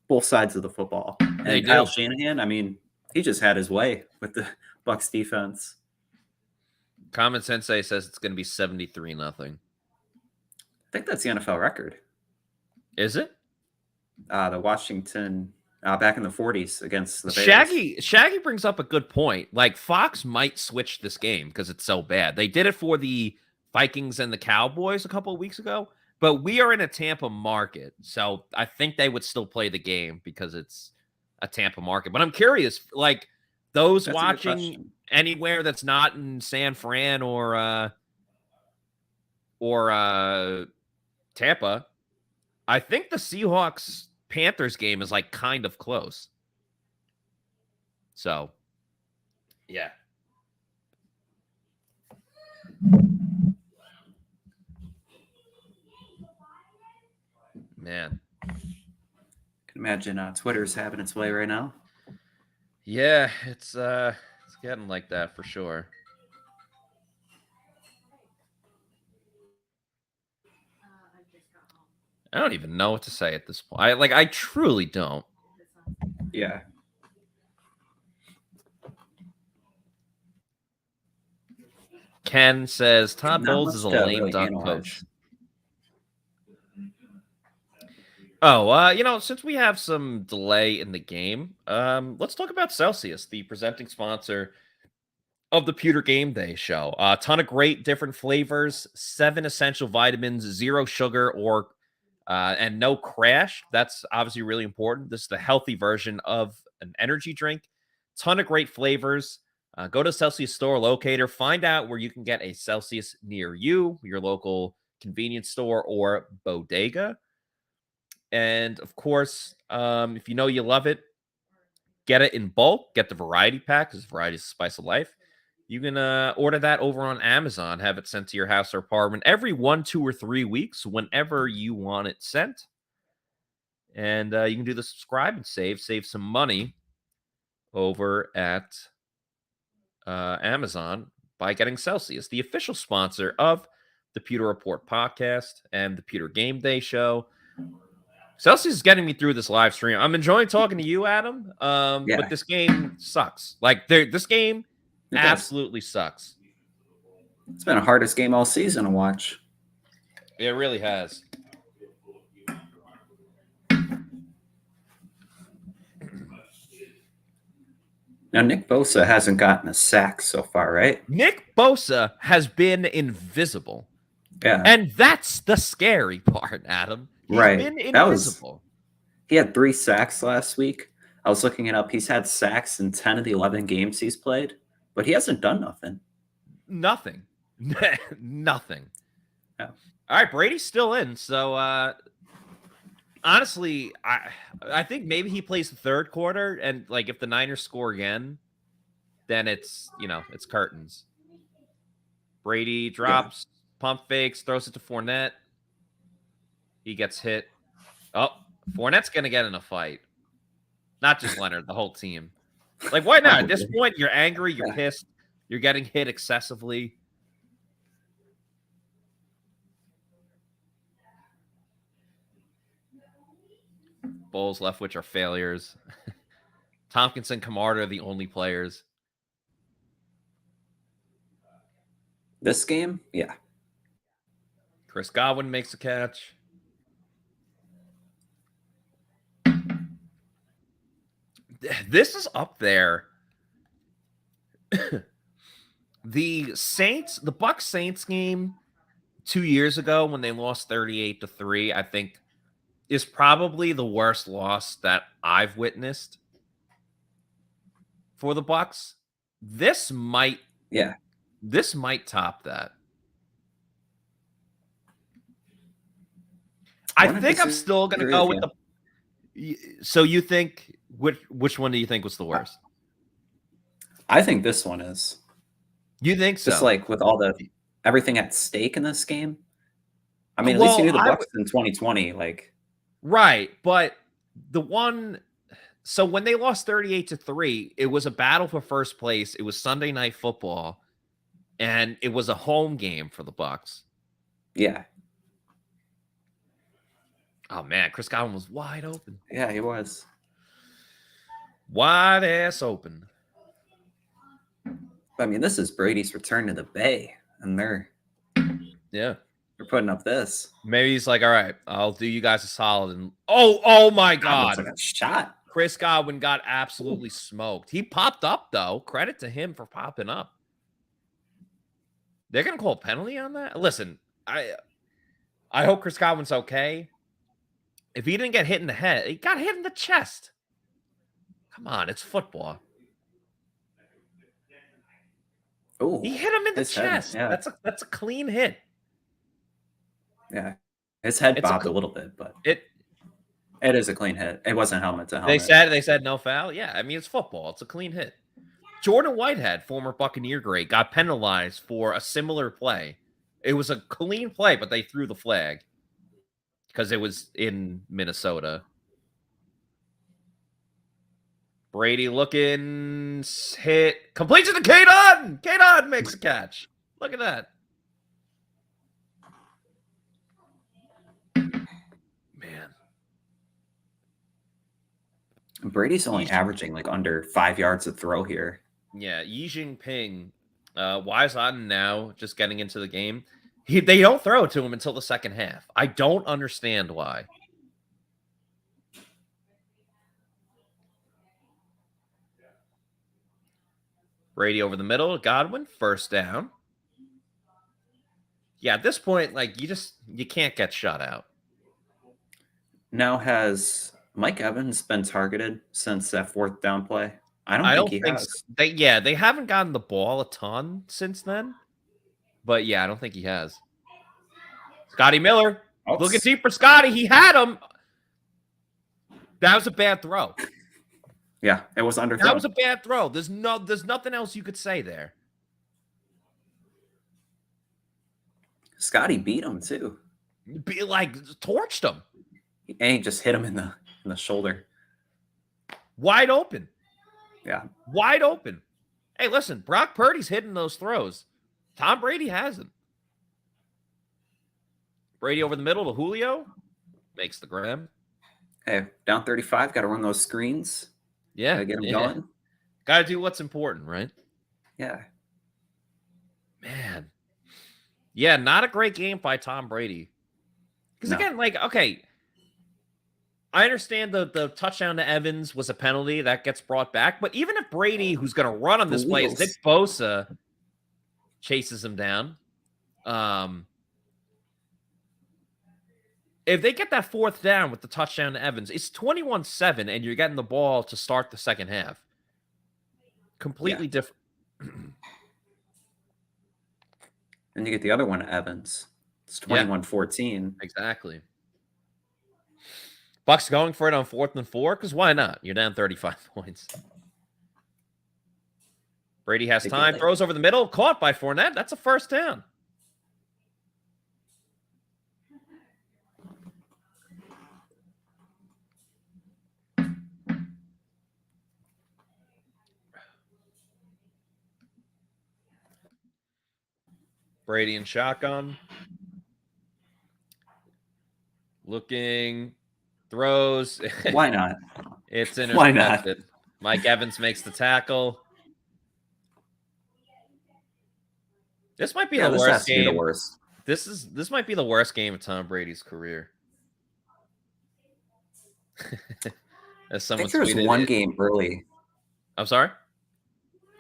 both sides of the football. And Kyle Shanahan, I mean, he just had his way with the Bucs defense. Common Sensei says it's going to be 73-0. I think that's the NFL record. Is it? The Washington back in the 40s against the Bears. Shaggy brings up a good point. Like, Fox might switch this game because it's so bad. They did it for the Vikings and the Cowboys a couple of weeks ago, but we are in a Tampa market, so I think they would still play the game because it's a Tampa market. But I'm curious, like, those That's watching anywhere that's not in San Fran or Tampa, I think the Seahawks-Panthers game is like kind of close. So, yeah. Man. I can imagine Twitter's having its way right now. Yeah, it's getting like that for sure. I don't even know what to say at this point. I truly don't. Yeah. Ken says Todd Not Bowles much is a to lame really duck analyze. coach. Oh, since we have some delay in the game, let's talk about Celsius, the presenting sponsor of the Pewter GameDay show. A ton of great different flavors, 7 essential vitamins, 0 sugar and no crash. That's obviously really important. This is the healthy version of an energy drink. Ton of great flavors. Go to Celsius store locator. Find out where you can get a Celsius near you, your local convenience store or bodega. And of course, if you know you love it, get it in bulk. Get the variety pack because variety is the spice of life. You can order that over on Amazon, have it sent to your house or apartment every 1, 2, or 3 weeks, whenever you want it sent. And you can do the subscribe and save some money over at Amazon by getting Celsius, the official sponsor of the Pewter Report podcast and the Pewter GameDay show. Celsius is getting me through this live stream. I'm enjoying talking to you, Adam. But this game sucks. This game absolutely sucks. It's been the hardest game all season to watch. It really has. Now, Nick Bosa hasn't gotten a sack so far, right? Nick Bosa has been invisible. Yeah. And that's the scary part, Adam. He's been invisible. He had 3 sacks last week. I was looking it up. He's had sacks in 10 of the 11 games he's played, but he hasn't done nothing. Nothing. Nothing. Yeah. All right, Brady's still in. So, honestly, I think maybe he plays the third quarter, and if the Niners score again, then it's curtains. Brady drops, pump fakes, throws it to Fournette. He gets hit. Oh, Fournette's gonna get in a fight. Not just Leonard, the whole team. Why not? At this point, you're angry, you're pissed, you're getting hit excessively. Bowles, Leftwich are failures. Tompkinson, Camarda are the only players. This game? Yeah. Chris Godwin makes a catch. This is up there. The Bucs Saints game 2 years ago when they lost 38-3, I think is probably the worst loss that I've witnessed for the Bucs. This might top that. I think I'm still going to go with the. So you think which one do you think was the worst? I think this one is. You think so? Just with all everything at stake in this game. I mean, at least you knew the Bucs in 2020, Right, but the one. So when they lost 38-3, it was a battle for first place. It was Sunday Night Football, and it was a home game for the Bucs. Yeah. Oh man, Chris Godwin was wide open. Yeah, he was. Wide ass open. I mean, this is Brady's return to the Bay, and they're putting up this. Maybe he's like, all right, I'll do you guys a solid. And oh my God, took a shot. Chris Godwin got absolutely smoked. He popped up though. Credit to him for popping up. They're gonna call a penalty on that. Listen, I hope Chris Godwin's okay. If he didn't get hit in the head, he got hit in the chest. Come on, it's football. Oh, he hit him in the chest. Yeah. That's a clean hit. Yeah, his head bobbed a little bit, but it is a clean hit. It wasn't helmet to helmet. They said no foul. Yeah, I mean it's football. It's a clean hit. Jordan Whitehead, former Buccaneer great, got penalized for a similar play. It was a clean play, but they threw the flag because it was in Minnesota. Brady looking, hit, completes it to Cade. Cade makes a catch. Look at that. Man. Brady's only averaging like under 5 yards of throw here. Yeah, Yi Jinping, why is Otton now just getting into the game? They don't throw it to him until the second half. I don't understand why. Brady over the middle, Godwin, first down. Yeah, at this point, like you can't get shut out. Now has Mike Evans been targeted since that fourth down play? I don't think he has. So. They haven't gotten the ball a ton since then. But yeah, I don't think he has. Scotty Miller. Looking deep for Scotty. He had him. That was a bad throw. Yeah, it was underthrown. That was a bad throw. There's nothing else you could say there. Scotty beat him too. Torched him. And he just hit him in the shoulder. Wide open. Yeah. Wide open. Hey, listen, Brock Purdy's hitting those throws. Tom Brady hasn't. Brady over the middle to Julio. Makes the grab. Hey, down 35. Got to run those screens. Yeah. Gotta get them going. Got to do what's important, right? Yeah. Man. Yeah, not a great game by Tom Brady. Because again, okay, I understand the touchdown to Evans was a penalty that gets brought back, but even if Brady, who's going to run on this play, is Nick Bosa, chases him down. If they get that fourth down with the touchdown to Evans, it's 21-7, and you're getting the ball to start the second half. Completely different. And you get the other one, Evans. It's 21-14. Exactly. Bucs going for it on 4th and 4, because why not? You're down 35 points. Brady has time, throws over the middle, caught by Fournette. That's a first down. Brady and shotgun. Looking, throws. Why not? It's intercepted. Why not? Mike Evans makes the tackle. This might be the worst game. This might be the worst game of Tom Brady's career. As someone I think there was one game early. I'm sorry?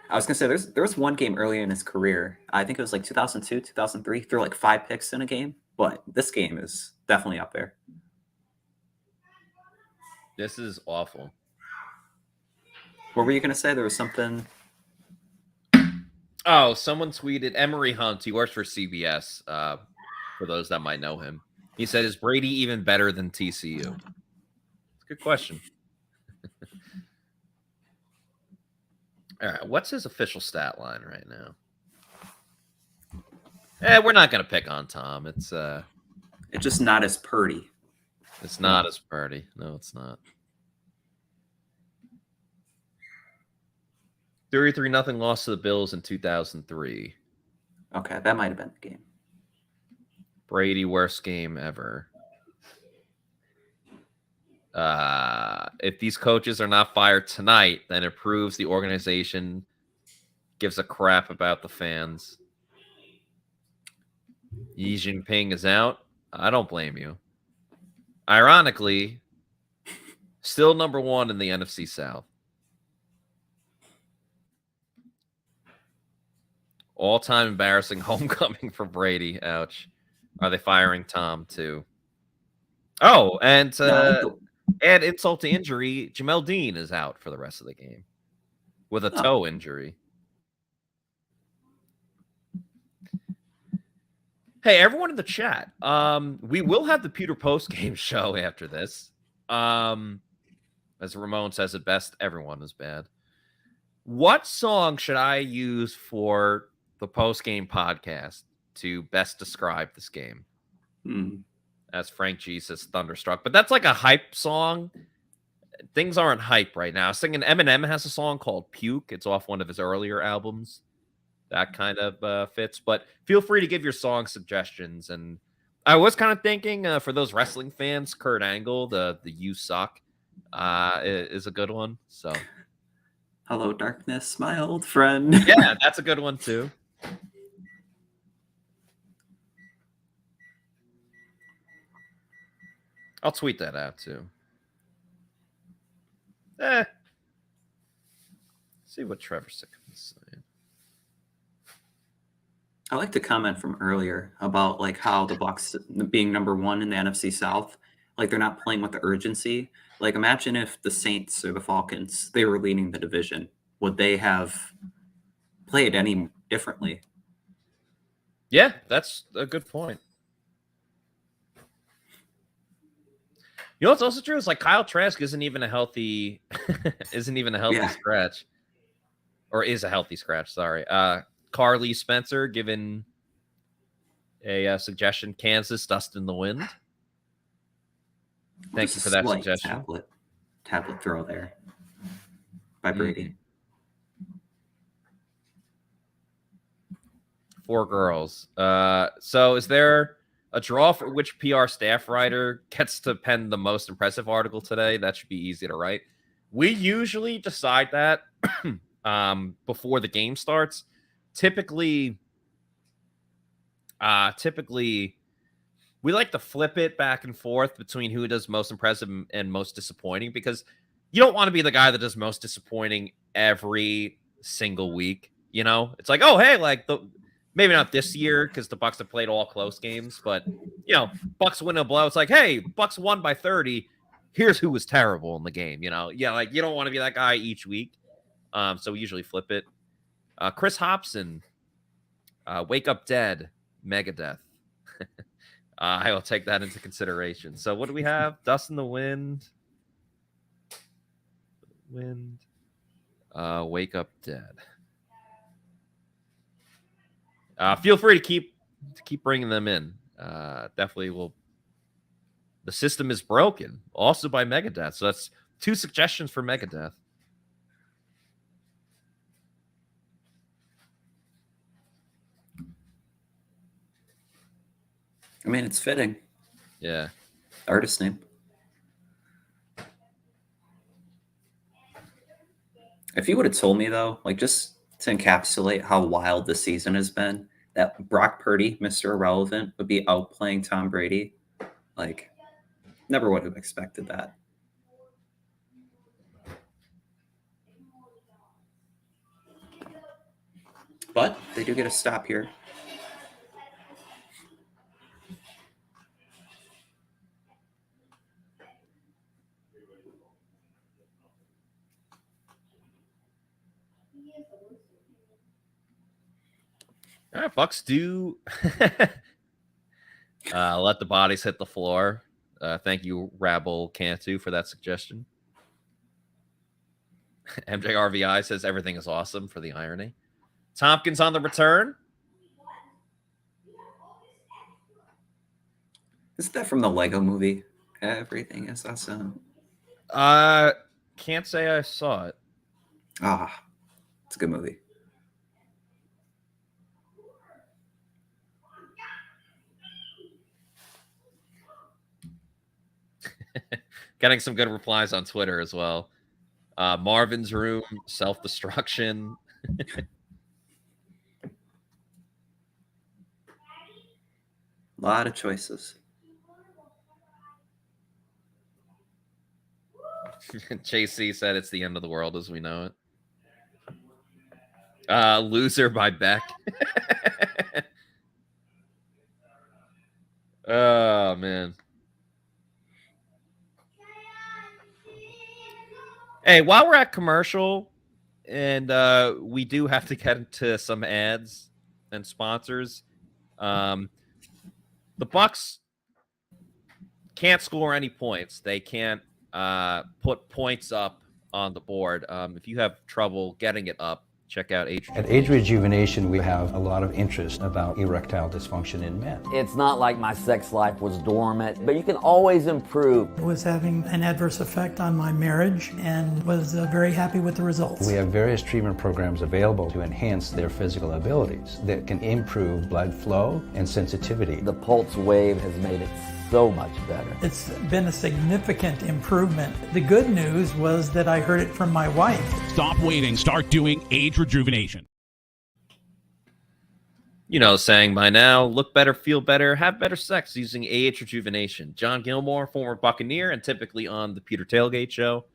I was going to say, there was one game early in his career. I think it was like 2002, 2003. Threw like 5 picks in a game. But this game is definitely up there. This is awful. What were you going to say? There was something... Oh, someone tweeted Emery Hunt. He works for CBS, for those that might know him. He said, is Brady even better than TCU? It's a good question. All right, what's his official stat line right now? We're not going to pick on Tom. It's just not as Purdy. It's not as Purdy. No, it's not. 33-0 loss to the Bills in 2003. Okay, that might have been the game. Brady, worst game ever. If these coaches are not fired tonight, then it proves the organization gives a crap about the fans. Yi Jinping is out. I don't blame you. Ironically, still number 1 in the NFC South. All-time embarrassing homecoming for Brady. Ouch. Are they firing Tom too? Oh, and add insult to injury, Jamel Dean is out for the rest of the game with a toe injury. Hey, everyone in the chat. We will have the Pewter post-game show after this. As Ramon says it best, everyone is bad. What song should I use for the post-game podcast to best describe this game? As Frank G says, Thunderstruck. But that's like a hype song. Things aren't hype right now. Singing Eminem has a song called Puke. It's off one of his earlier albums. That kind of fits. But feel free to give your song suggestions, and I was kind of thinking for those wrestling fans, Kurt Angle, the "You Suck" is a good one. So, hello, darkness, my old friend. Yeah, that's a good one too. I'll tweet that out too. See what Trevor Sickman is saying. I like the comment from earlier about like how the Bucs being number 1 in the NFC South, like they're not playing with the urgency. Like imagine if the Saints or the Falcons, they were leading the division. Would they have played any differently? Yeah, that's a good point. You know what's also true is like Kyle Trask isn't even a healthy scratch. Or is a healthy scratch, sorry. Carly Spencer given a suggestion. Kansas, dust in the wind. Thank you for that suggestion. Tablet throw there by Brady. 4 girls. So is there a draw for which PR staff writer gets to pen the most impressive article today? That should be easy to write. We usually decide that before the game starts. Typically, we like to flip it back and forth between who does most impressive and most disappointing, because you don't want to be the guy that does most disappointing every single week. You know, it's like, oh, hey, like maybe not this year because the Bucs have played all close games, but you know, Bucs win a blow. It's like, hey, Bucs won by 30. Here's who was terrible in the game. You know, yeah, like you don't want to be that guy each week. So we usually flip it. Chris Hobson, Wake Up Dead, Megadeth. I will take that into consideration. So what do we have? Dust in the Wind. Wake Up Dead. Feel free to keep bringing them in. Definitely will. The System is Broken, also by Megadeth. So that's 2 suggestions for Megadeth. I mean, it's fitting. Yeah. Artist name. If you would have told me, though, like just to encapsulate how wild the season has been, that Brock Purdy, Mr. Irrelevant, would be outplaying Tom Brady, like, never would have expected that. But they do get a stop here. All right, Bucs do let the bodies hit the floor. Thank you, Rabble Cantu, for that suggestion. MJRVI says everything is awesome for the irony. Tompkins on the return. Isn't that from the Lego movie? Everything is awesome. Can't say I saw it. It's a good movie. Getting some good replies on Twitter as well. Marvin's Room, self-destruction. A lot of choices. JC said it's the end of the world as we know it. Loser by Beck. Oh, man. Hey, while we're at commercial, and we do have to get into some ads and sponsors, the Bucs can't score any points. They can't put points up on the board. If you have trouble getting it up, check out Age At Age Rejuvenation, we have a lot of interest about erectile dysfunction in men. It's not like my sex life was dormant, but you can always improve. I was having an adverse effect on my marriage and was very happy with the results. We have various treatment programs available to enhance their physical abilities that can improve blood flow and sensitivity. The pulse wave has made it so much better. It's been a significant improvement. The good news was that I heard it from my wife. Stop waiting. Start doing Age Rejuvenation. You know, saying by now, look better, feel better, have better sex using Age Rejuvenation. John Gilmore, former Buccaneer, and typically on the Pewter Tailgate show.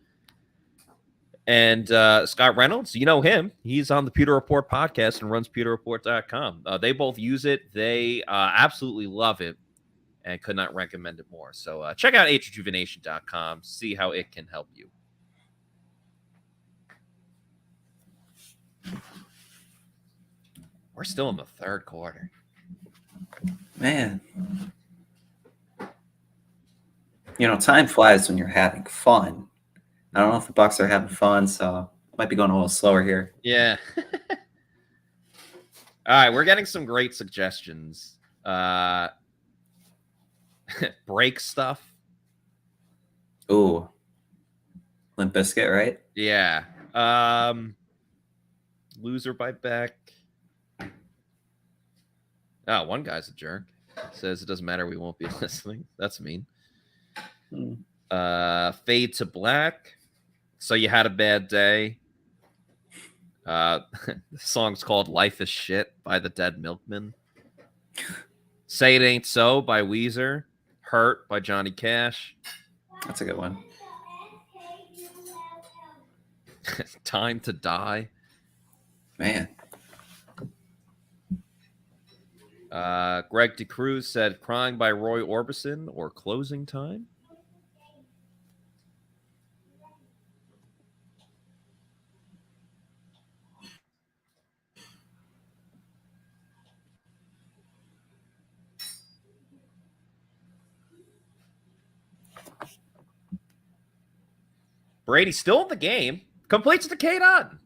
And Scott Reynolds, you know him. He's on the Pewter Report podcast and runs pewterreport.com. They both use it. They absolutely love it and could not recommend it more. So check out agerejuvenation.com. See how it can help you. We're still in the third quarter. Man. You know, time flies when you're having fun. I don't know if the Bucs are having fun, so might be going a little slower here. Yeah. All right, we're getting some great suggestions. Break stuff. Ooh. Limp Bizkit, right? Yeah. Loser by Beck. Oh, one guy's a jerk. Says it doesn't matter, we won't be listening. That's mean. Fade to Black. So You Had a Bad Day. The song's called Life is Shit by the Dead Milkmen. Say It Ain't So by Weezer. Hurt by Johnny Cash. That's a good one. Time to Die. Man. Greg DeCruz said Crying by Roy Orbison or Closing Time. Brady still in the game. Completes the Cade on.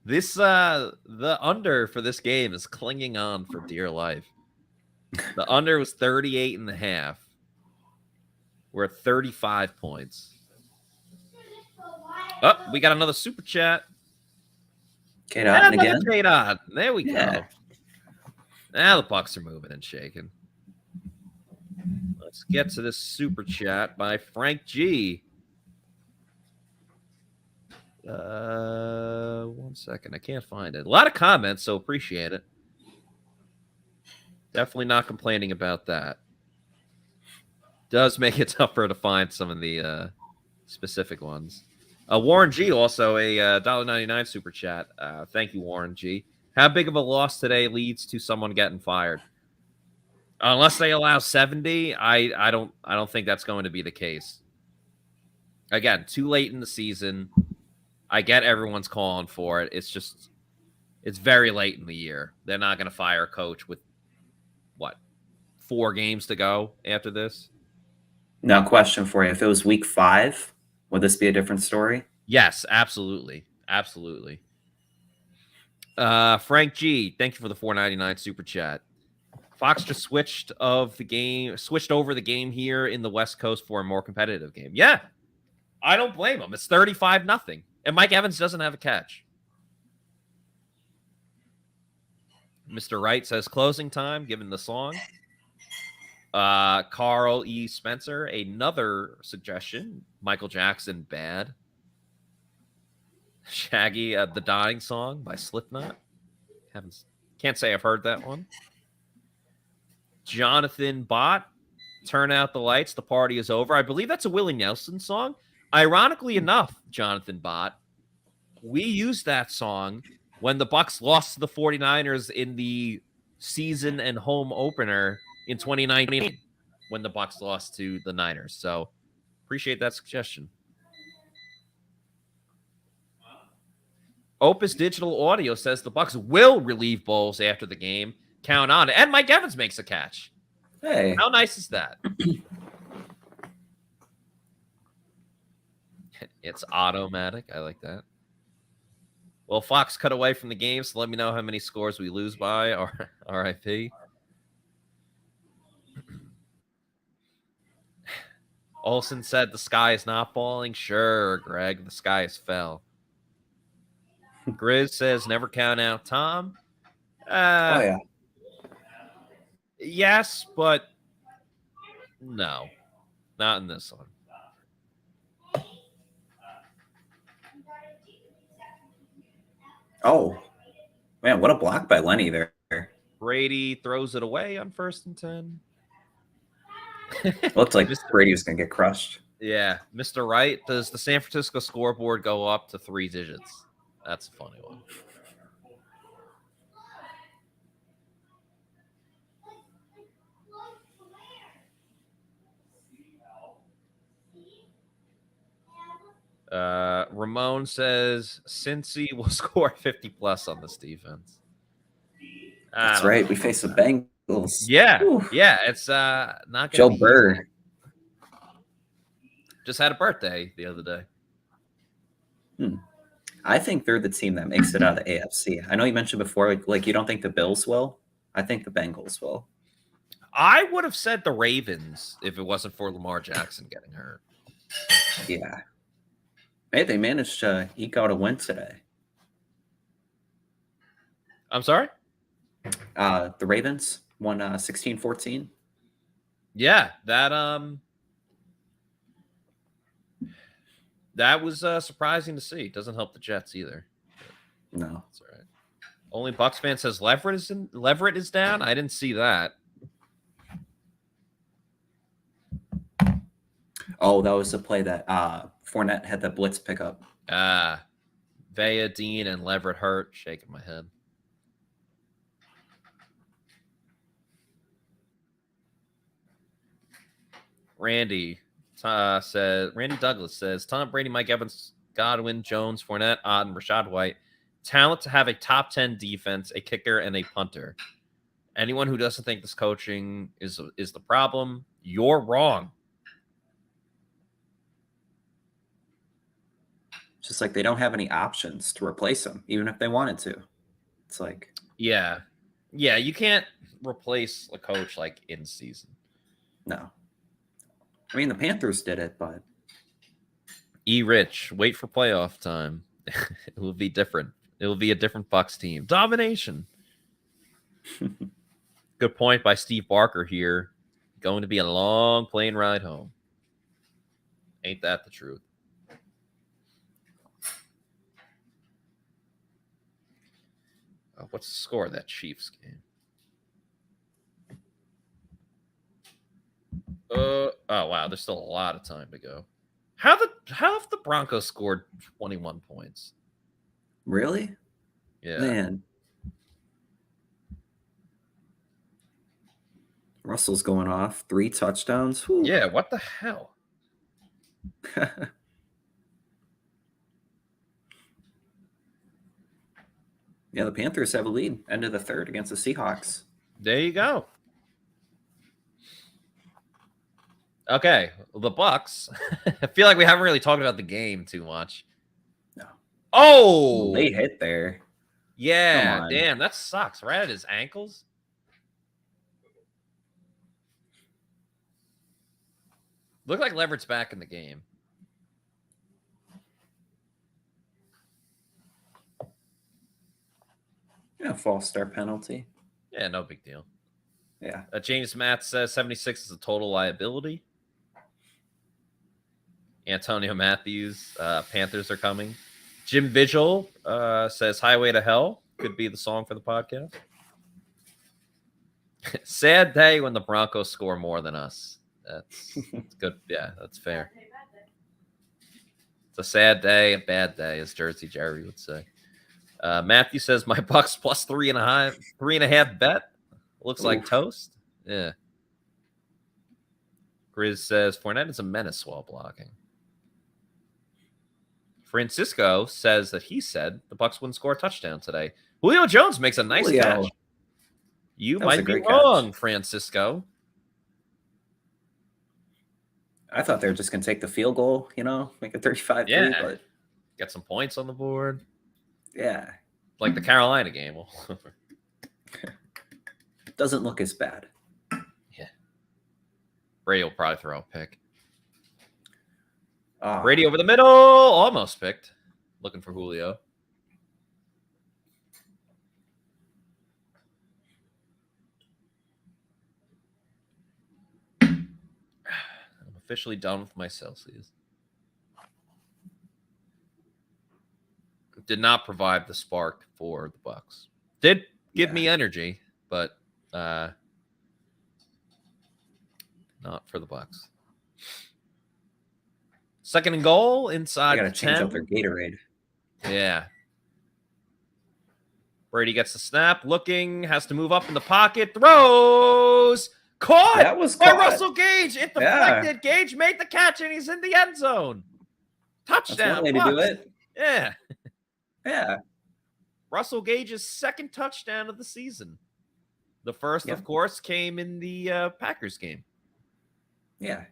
This the under for this game is clinging on for dear life. The under was 38.5. We're at 35 points. Oh, we got another super chat. Cade on again. Cade on. There we go. Now the Bucs are moving and shaking. Let's get to this super chat by Frank G. 1 second. I can't find it. A lot of comments, so appreciate it. Definitely not complaining about that. Does make it tougher to find some of the specific ones. Warren G. also a $1.99 super chat. Thank you, Warren G. How big of a loss today leads to someone getting fired? Unless they allow 70, I don't think that's going to be the case. Again, too late in the season. I get everyone's calling for it. It's very late in the year. They're not going to fire a coach with, 4 games to go after this? Now, question for you. If it was week 5, would this be a different story? Yes, absolutely. Absolutely. Frank G., thank you for the $4.99 super chat. Fox just switched over the game here in the West Coast for a more competitive game. Yeah, I don't blame him. It's 35-0. And Mike Evans doesn't have a catch. Mr. Wright says closing time, given the song. Carl E. Spencer, another suggestion. Michael Jackson, Bad. Shaggy, The Dying Song by Slipknot. Can't say I've heard that one. Jonathan Bott, Turn Out the Lights, The Party Is Over. I believe that's a Willie Nelson song. Ironically enough, Jonathan Bott, we used that song when the Bucs lost to the 49ers in the season and home opener in 2019 when the Bucs lost to the Niners. So appreciate that suggestion. Opus Digital Audio says the Bucs will relieve Bowles after the game. Count on it. And Mike Evans makes a catch. Hey. How nice is that? It's automatic. I like that. Well, Fox cut away from the game, so let me know how many scores we lose by. Or RIP. Olsen said the sky is not falling. Sure, Greg, the sky is fell. Grizz says never count out Tom. Oh, yeah. Yes, but no, not in this one. Oh, man, what a block by Lenny there. Brady throws it away on 1st and 10. Looked like Brady was going to get crushed. Yeah, Mr. Wright, does the San Francisco scoreboard go up to 3 digits? That's a funny one. Ramon says Cincy will score 50 plus on this defense. That's right. We face the Bengals. Yeah. Whew. Yeah. It's not gonna Joe be Burr. easy. Just had a birthday the other day. I think they're the team that makes it out of the AFC. I know you mentioned before, like you don't think the Bills will. I think the Bengals will. I would have said the Ravens if it wasn't for Lamar Jackson getting hurt. Yeah. Hey, they managed to eke out a win today. I'm sorry? The Ravens won 16-14. Yeah, that was surprising to see. Doesn't help the Jets either. No. That's all right. Only Bucs fan says Leverett is down. I didn't see that. Oh, that was the play that Fournette had that blitz pickup. Vea, Dean, and Leverett hurt. Shaking my head. Randy Douglas says Tom Brady, Mike Evans, Godwin, Jones, Fournette, Otton, Rachaad White. Talent to have a top 10 defense, a kicker, and a punter. Anyone who doesn't think this coaching is the problem, you're wrong. Just like they don't have any options to replace him, even if they wanted to. It's like, yeah, you can't replace a coach like in season. No. I mean, the Panthers did it, but Rich, wait for playoff time. It will be different. It will be a different Bucs team. Domination. Good point by Steve Barker here. Going to be a long plane ride home. Ain't that the truth? What's the score of that Chiefs game? Oh wow, there's still a lot of time to go. How have the Broncos scored 21 points? Really? Yeah. Man. Russell's going off. 3 touchdowns. Whew. Yeah, what the hell? Yeah, the Panthers have a lead. End of the third against the Seahawks. There you go. Okay, the Bucs. I feel like we haven't really talked about the game too much. No. Oh! Late hit there. Yeah, damn, that sucks. Right at his ankles. Looked like Leverett's back in the game. Yeah, false start penalty. Yeah, no big deal. Yeah. James Matt says 76 is a total liability. Antonio Matthews, Panthers are coming. Jim Vigil says Highway to Hell could be the song for the podcast. Sad day when the Broncos score more than us. That's good. Yeah, that's fair. It's a sad day, a bad day, as Jersey Jerry would say. Matthew says my Bucs plus 3.5 bet. Looks like toast. Yeah. Grizz says Fournette is a menace while blocking. Francisco says that he said the Bucs wouldn't score a touchdown today. Julio Jones makes a nice catch. You might be wrong, Francisco. I thought they were just going to take the field goal, make it 35-3. Yeah. But Get some points on the board. Yeah. Like the Carolina game. Doesn't look as bad. Yeah. Brady will probably throw a pick. Oh. Brady over the middle. Almost picked. Looking for Julio. I'm officially done with my Celsius. Did not provide the spark for the Bucs. Did give me energy, but not for the Bucs. Second and goal inside. Got to change 10. out their Gatorade. Yeah. Brady gets the snap, looking, has to move up in the pocket, throws, caught. That was by caught. Russell Gage. It deflected. Gage made the catch, and he's in the end zone. Touchdown. That's one way to do Bucs. it. Yeah. Yeah. Russell Gage's second touchdown of the season. The first, of course, came in the Packers game. Yeah.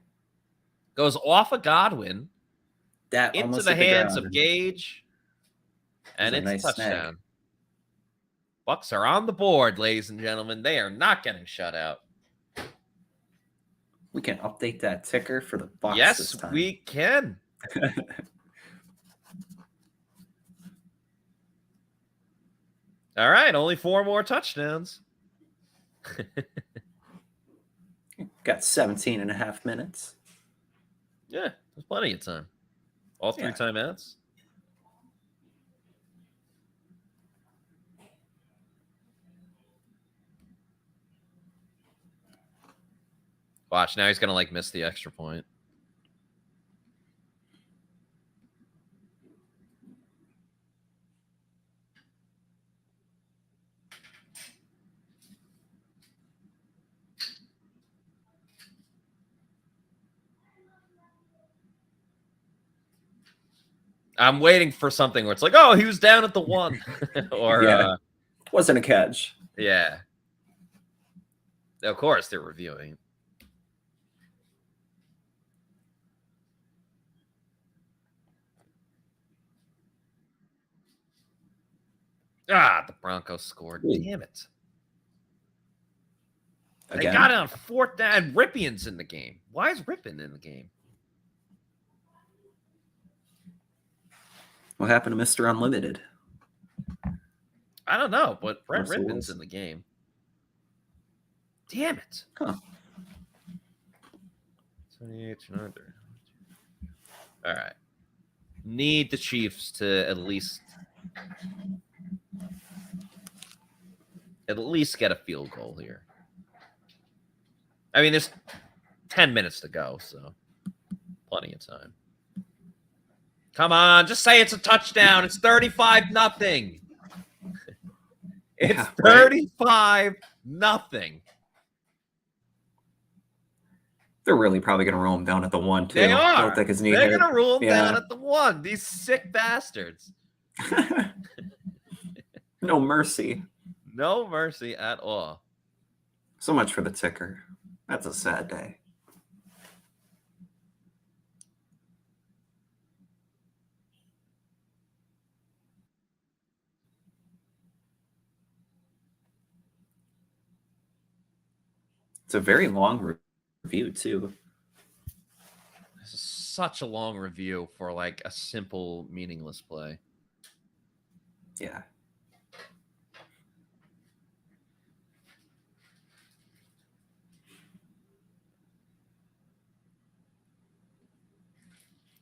Goes off of Godwin That into almost the hit the hands ground. of Gage, and It was it's a a nice snag. touchdown. Bucs are on the board, ladies and gentlemen. They are not getting shut out. We can update that ticker for the Bucs this Yes, time. we can. All right, only 4 more touchdowns. Got 17 and a half minutes. Yeah, there's plenty of time. All 3 timeouts. Watch, now he's going to miss the extra point. I'm waiting for something where it's like, oh, he was down at the 1. Or, wasn't a catch. Yeah. Of course, they're reviewing. The Broncos scored. Ooh. Damn it. They Again? got it on 4th down. Rippion's in the game. Why is Rippon in the game? What happened to Mr. Unlimited? I don't know, but Brent Russell Rippon's Wilson. in the game. Damn it. Huh. 28, 29, 30. All right. Need the Chiefs to at least get a field goal here. I mean, there's 10 minutes to go, so plenty of time. Come on, just say it's a touchdown. It's 35-0. It's 35-0. They're really probably going to roll him down at the 1, too. They are. Don't think his knee They're hit. going to rule him Yeah. down at the 1. These sick bastards. No mercy. No mercy at all. So much for the ticker. That's a sad day. It's a very long review, too. This is such a long review for a simple, meaningless play. Yeah.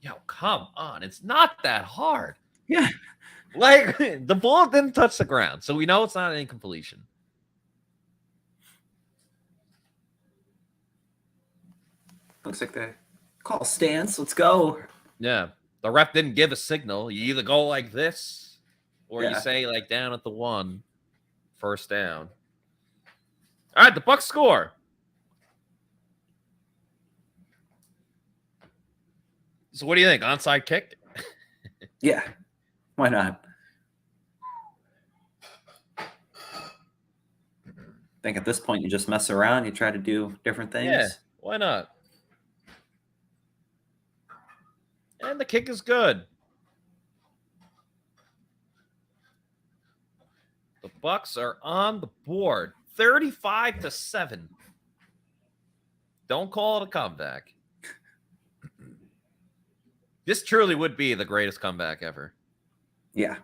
Yo, come on. It's not that hard. Yeah. The ball didn't touch the ground, so we know it's not an incompletion. Looks like they call stance. Let's go. Yeah. The ref didn't give a signal. You either go like this or you Yeah. say down at the 1, 1st down. All right, the Bucs score. So what do you think? Onside kick? Yeah. Why not? I think at this point you just mess around. You try to do different things. Yeah, why not? the kick is good. The Bucs are on the board, 35-7. Don't call it a comeback. This truly would be the greatest comeback ever. Yeah.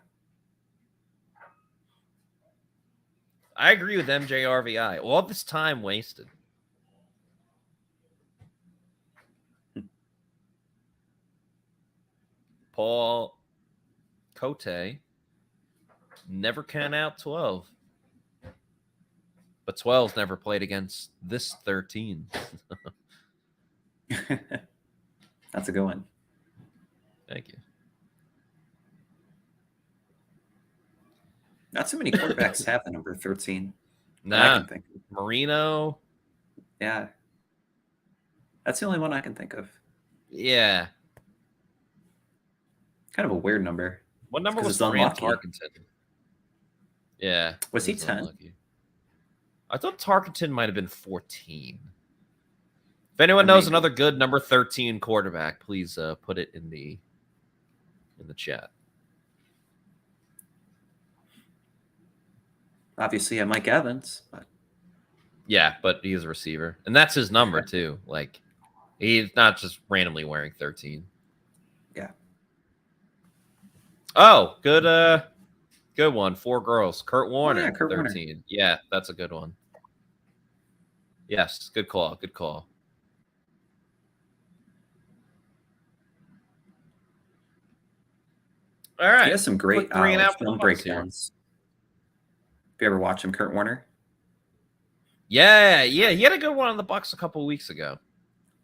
I agree with MJRVI. All this time wasted. Paul Cote never can out 12. But 12's never played against this 13. That's a good one. Thank you. Not so many quarterbacks have the number 13. Nah, Marino. Yeah. That's the only one I can think of. Yeah. Kind of a weird number. What number was Grant Tarkenton? Yeah. Was he 10? I thought Tarkenton might have been 14. If anyone knows another good number 13 quarterback, please put it in the chat. Obviously, Mike Evans. But... Yeah, but he's a receiver. And that's his number, too. Like, he's not just randomly wearing 13. Yeah. Oh, good one. 4 girls. Kurt Warner, yeah, Kurt 13. Warner. Yeah, that's a good one. Yes, good call. Good call. All right. He has some great film breakdowns. Have you ever watched him, Kurt Warner? Yeah. He had a good one on the Bucs a couple of weeks ago.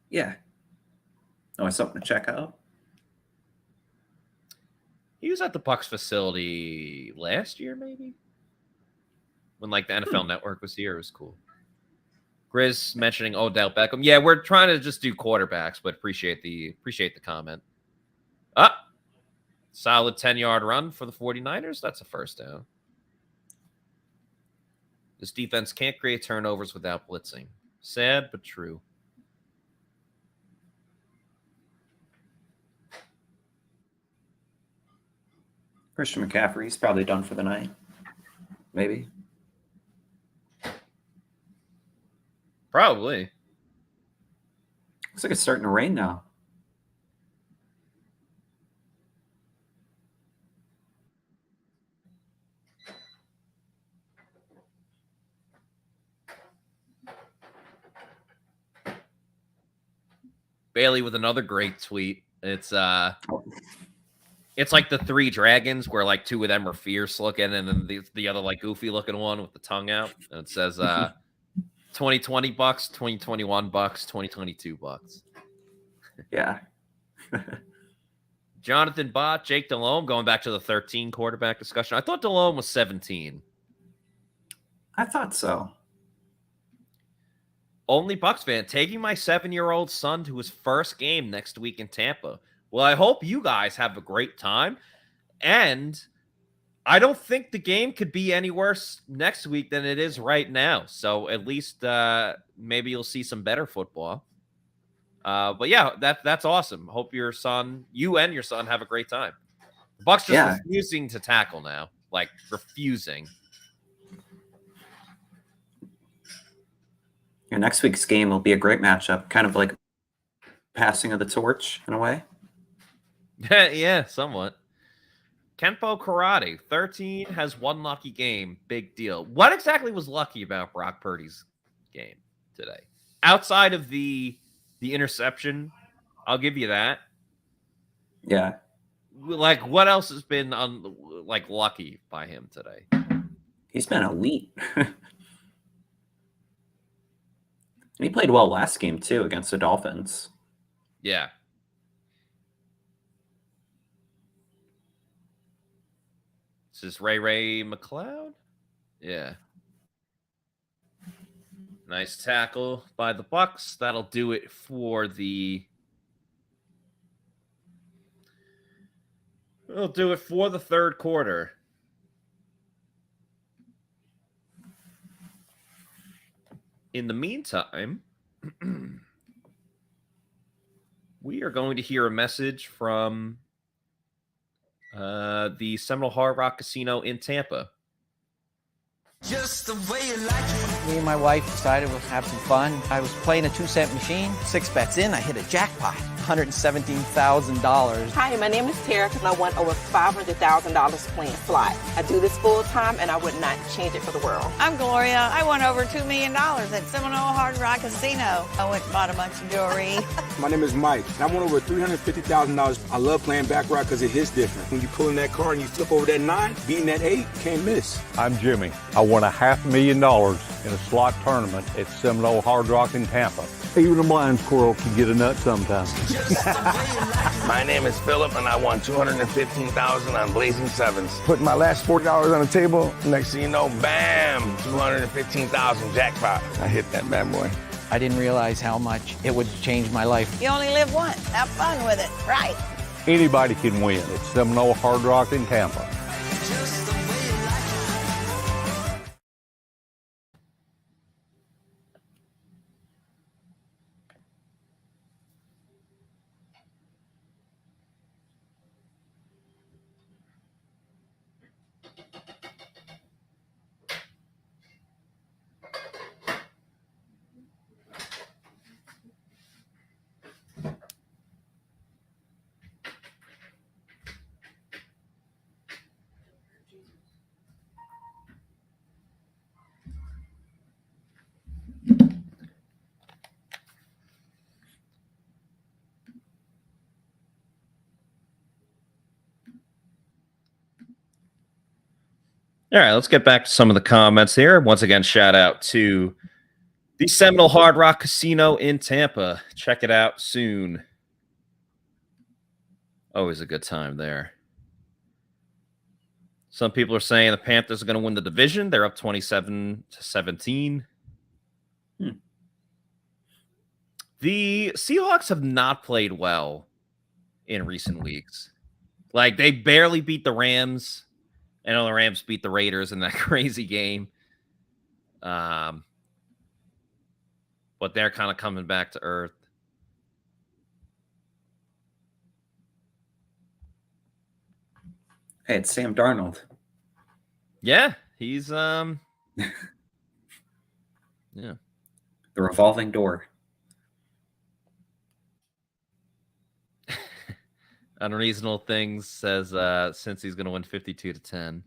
Yeah. Oh, it's something to check out. He was at the Bucs facility last year, maybe? When, like, the NFL Network was here. It was cool. Grizz mentioning Odell Beckham. Yeah, we're trying to just do quarterbacks, but appreciate the comment. Solid 10-yard run for the 49ers. That's a first down. This defense can't create turnovers without blitzing. Sad, but true. Christian McCaffrey's probably done for the night. Maybe. Probably. Looks like it's starting to rain now. Bailey with another great tweet. It's like the 3 dragons where like 2 of them are fierce looking and then the other like goofy looking one with the tongue out. And it says 2020 Bucks, 2021 Bucks, 2022 Bucks. Yeah. Jonathan Bott, Jake Delhomme, going back to the 13 quarterback discussion. I thought Delhomme was 17. I thought so. Only Bucs fan, taking my 7-year-old son to his first game next week in Tampa. Well, I hope you guys have a great time. And I don't think the game could be any worse next week than it is right now. So at least maybe you'll see some better football. But yeah, that's awesome. Hope you and your son have a great time. The Bucs just refusing to tackle now. Like refusing. Your next week's game will be a great matchup, kind of like passing of the torch in a way. Yeah, somewhat. Kenpo Karate, 13 has 1 lucky game. Big deal. What exactly was lucky about Brock Purdy's game today? Outside of the interception, I'll give you that. Yeah. Like, what else has been lucky by him today? He's been elite. And he played well last game, too, against the Dolphins. Yeah. This is Ray McLeod? Yeah. Nice tackle by the Bucs. That'll do it for the... It'll do it for the third quarter. In the meantime, We are going to hear a message from the Seminole Hard Rock Casino in Tampa. Just the way you like it. Me and my wife decided we'll have some fun. I was playing a 2-cent machine. 6 bets in, I hit a jackpot. $117,000. Hi, my name is Tara, and I won over $500,000 playing slot. I do this full time, and I would not change it for the world. I'm Gloria. I won over $2 million at Seminole Hard Rock Casino. I went and bought a bunch of jewelry. My name is Mike, and I won over $350,000. I love playing baccarat because it hits different. When you pull in that card and you flip over that 9, beating that 8, can't miss. I'm Jimmy. I won $500,000 in a slot tournament at Seminole Hard Rock in Tampa. Even a blind squirrel can get a nut sometimes. My name is Philip, and I won $215,000 on Blazing Sevens. Putting my last $40 on the table. Next thing you know, bam, $215,000 jackpot. I hit that bad boy. I didn't realize how much it would change my life. You only live once. Have fun with it. Right. Anybody can win at Seminole Hard Rock in Tampa. All right, let's get back to some of the comments here. Once again, shout out to the Seminole Hard Rock Casino in Tampa. Check it out soon. Always a good time there. Some people are saying the Panthers are going to win the division. They're up 27-17. The Seahawks have not played well in recent weeks. Like, they barely beat the Rams. I know the Rams beat the Raiders in that crazy game. But they're kind of coming back to earth. Hey, it's Sam Darnold. Yeah, he's yeah. The revolving door. Unreasonable Things says since he's going to win 52-10.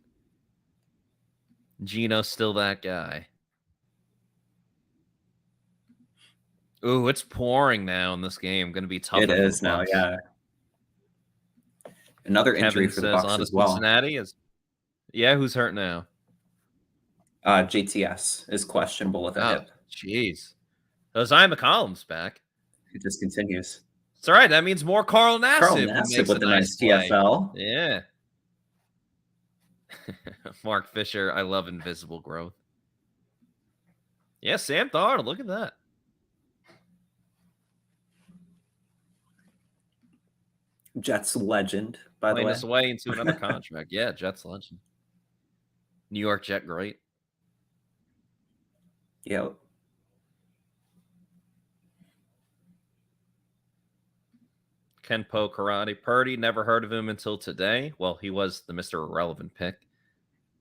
Gino's still that guy. Ooh, it's pouring now in this game. Going to be tough. It is now, yeah. Another injury for the Bucs as well. Cincinnati is, yeah, who's hurt now? JTS is questionable with a hip. Jeez. Josiah McCollum's back. It just continues. It's all right. That means more Carl Nassib. Carl Nassib with a nice TFL. Yeah. Mark Fisher, I love invisible growth. Yeah, Sam Darnold, look at that. Jets legend, by the way. Playing his way into another contract. Yeah, Jets legend. New York Jet great. Yep. Kenpo Karate. Purdy, never heard of him until today. Well, he was the Mr. Irrelevant pick.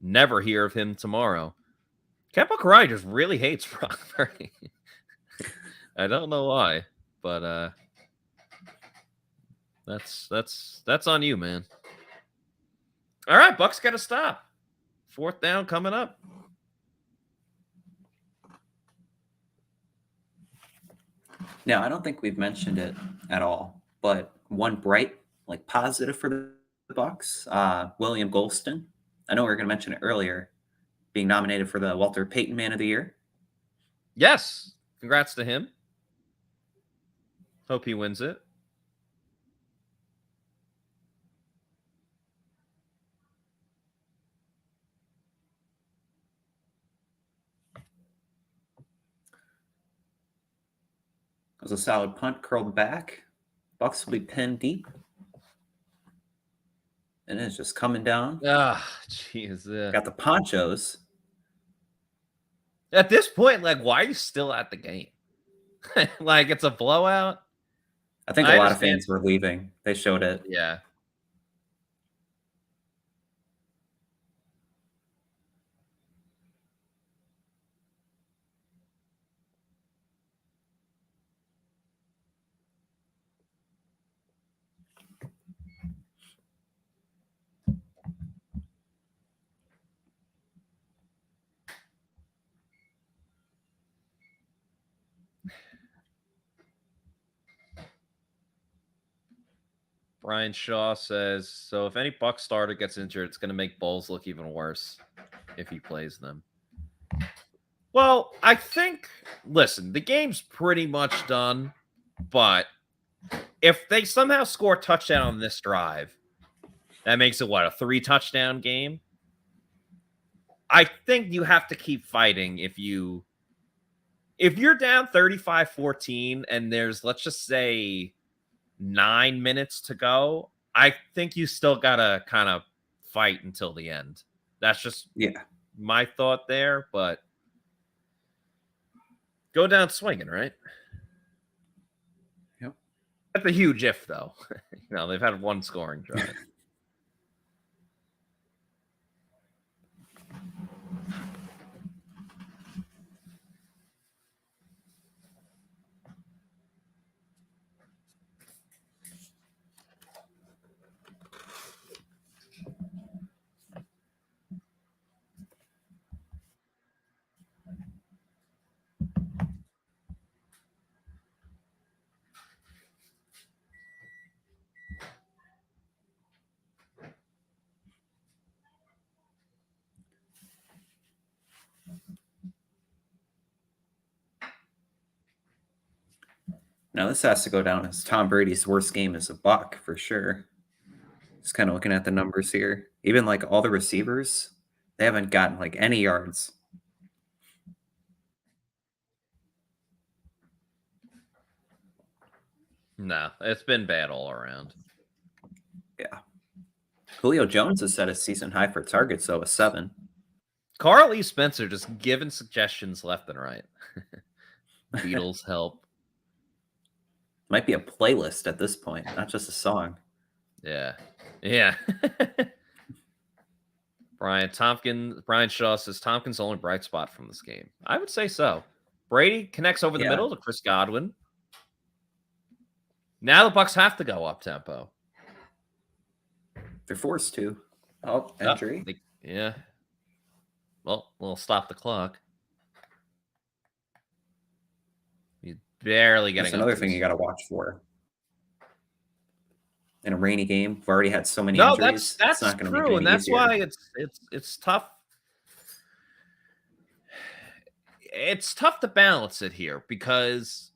Never hear of him tomorrow. Kenpo Karate just really hates Brock Purdy. I don't know why, but that's on you, man. All right, Bucs got to stop. 4th down coming up. Now, I don't think we've mentioned it at all, but one bright, like positive for the Bucs, William Golston. I know we were going to mention it earlier, being nominated for the Walter Payton Man of the Year. Yes, congrats to him. Hope he wins it. It was a solid punt, curled back. Bucs will be pinned deep. And it's just coming down. Ah, jeez. Got the ponchos. At this point, like, why are you still at the game? Like, it's a blowout. I think a lot of fans were leaving. They showed it. Yeah. Brian Shaw says, so if any Bucs starter gets injured, it's going to make Bowles look even worse if he plays them. Well, I think, listen, the game's pretty much done, but if they somehow score a touchdown on this drive, that makes it, what, a 3-touchdown game? I think you have to keep fighting if you're down 35-14 and there's, let's just say, 9 minutes to go, I think you still gotta kind of fight until the end. That's just my thought there, but go down swinging, right? Yep. That's a huge if, though. They've had one scoring drive. Now this has to go down as Tom Brady's worst game as a Buck for sure. Just kind of looking at the numbers here. Even like all the receivers, they haven't gotten like any yards. No, it's been bad all around. Yeah. Julio Jones has set a season high for targets, though, with 7. Carl E. Spencer just giving suggestions left and right. Beatles help. Might be a playlist at this point, not just a song. Yeah. Yeah. Brian Shaw says Tompkins' the only bright spot from this game. I would say so. Brady connects over the middle to Chris Godwin. Now the Bucs have to go up tempo. They're forced to. Oh, entry. Yeah. Well, we'll stop the clock. He's barely getting. That's another thing you got to watch for. In a rainy game, we've already had so many injuries. That's not going to true, and that's why it's tough. It's tough to balance it here because,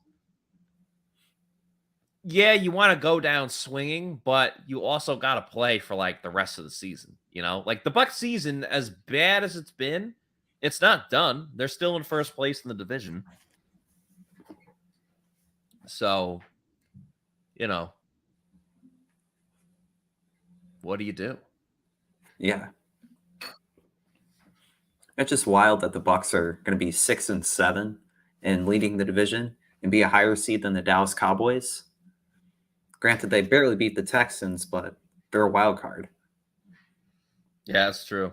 yeah, you want to go down swinging, but you also got to play for like the rest of the season. Like the Bucs season, as bad as it's been, it's not done. They're still in first place in the division. So, what do you do? Yeah. It's just wild that the Bucs are going to be 6-7 and leading the division and be a higher seed than the Dallas Cowboys. Granted, they barely beat the Texans, but they're a wild card. Yeah, that's true.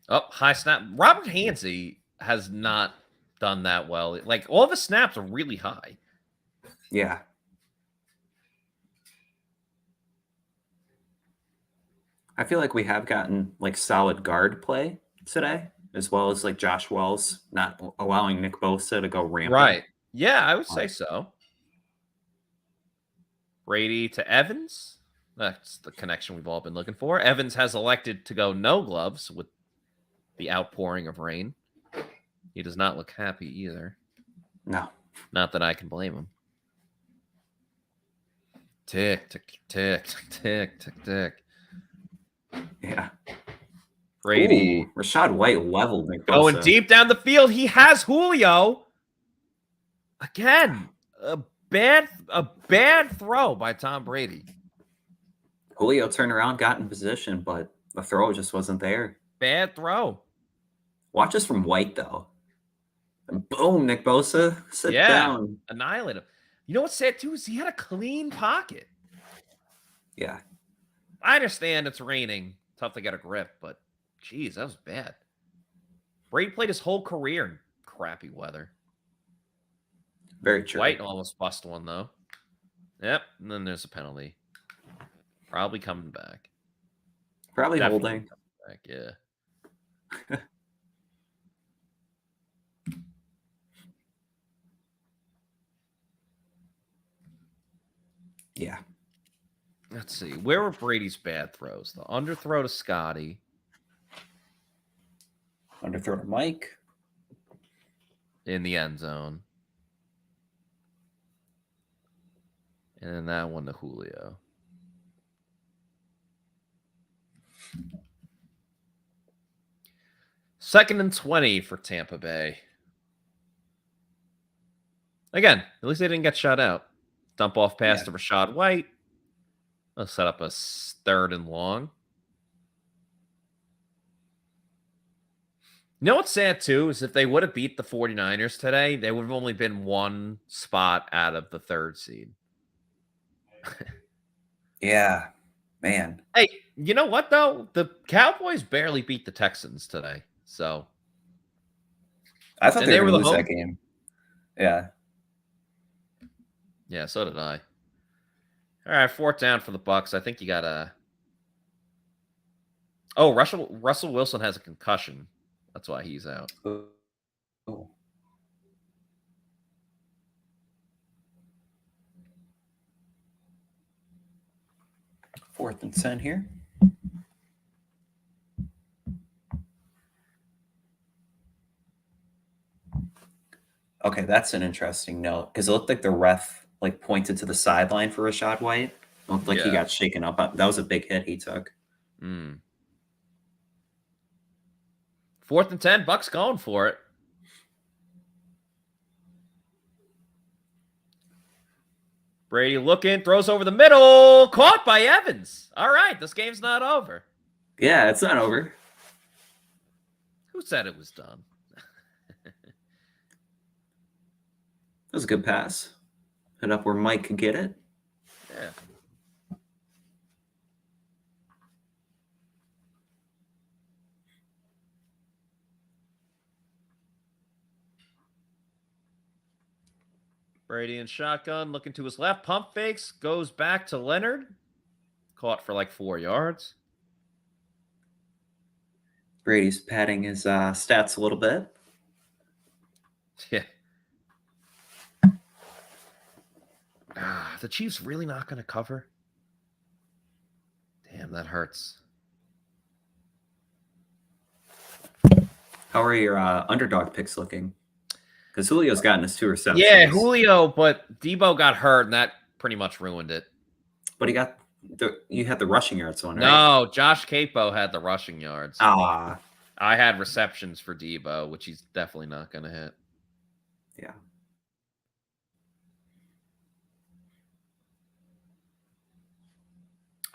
Oh, high snap. Robert Hansey has not done that well. Like, all of his snaps are really high. Yeah. I feel like we have gotten like solid guard play today, as well as like Josh Wells not allowing Nick Bosa to go rampant. Right. Yeah, I would say so. Brady to Evans. That's the connection we've all been looking for. Evans has elected to go no gloves with the outpouring of rain. He does not look happy either. No. Not that I can blame him. Tick, tick, tick, tick, tick, tick. Yeah. Brady. Ooh, Rachaad White leveled Nick Bosa. Going deep down the field. He has Julio. Again, a bad throw by Tom Brady. Julio turned around, got in position, but the throw just wasn't there. Bad throw. Watch this from White, though. Boom, Nick Bosa. Sit down. Annihilate him. You know what's sad too is he had a clean pocket. Yeah. I understand it's raining. Tough to get a grip, but geez, that was bad. Brady played his whole career in crappy weather. Very true. White almost bust one, though. Yep, and then there's a penalty. Probably coming back. Probably Definitely holding. Back, yeah. Yeah. Let's see. Where were Brady's bad throws? The underthrow to Scotty. Underthrow to Mike. In the end zone. And then that one to Julio. Second and 20 for Tampa Bay. Again, at least they didn't get shut out. Dump off pass to Rachaad White. They'll set up a third and long. You know what's sad, too, is if they would have beat the 49ers today, they would have only been one spot out of the third seed. Yeah, man. Hey, you know what, though? The Cowboys barely beat the Texans today. So I thought they were going to lose home that game. Yeah. Yeah, so did I. All right, fourth down for the Bucs. I think you got to... Oh, Russell Wilson has a concussion. That's why he's out. Oh. Fourth and 10 here. Okay, that's an interesting note because it looked like the ref pointed to the sideline for Rachaad White. It looked like he got shaken up. That was a big hit he took. Fourth and 10, Bucs going for it. Brady looking, throws over the middle, caught by Evans. All right, this game's not over. Yeah, it's not over. Who said it was done? That was a good pass. Head up where Mike could get it. Yeah. Brady in shotgun, looking to his left, pump fakes, goes back to Leonard. Caught for 4 yards. Brady's padding his stats a little bit. Yeah. The Chiefs really not going to cover? Damn, that hurts. How are your underdog picks looking? Because Julio's gotten his 2 receptions. Yeah, Julio, but Deebo got hurt, and that pretty much ruined it. But you had the rushing yards one, right? No, Josh Capo had the rushing yards. Ah. I had receptions for Deebo, which he's definitely not going to hit. Yeah.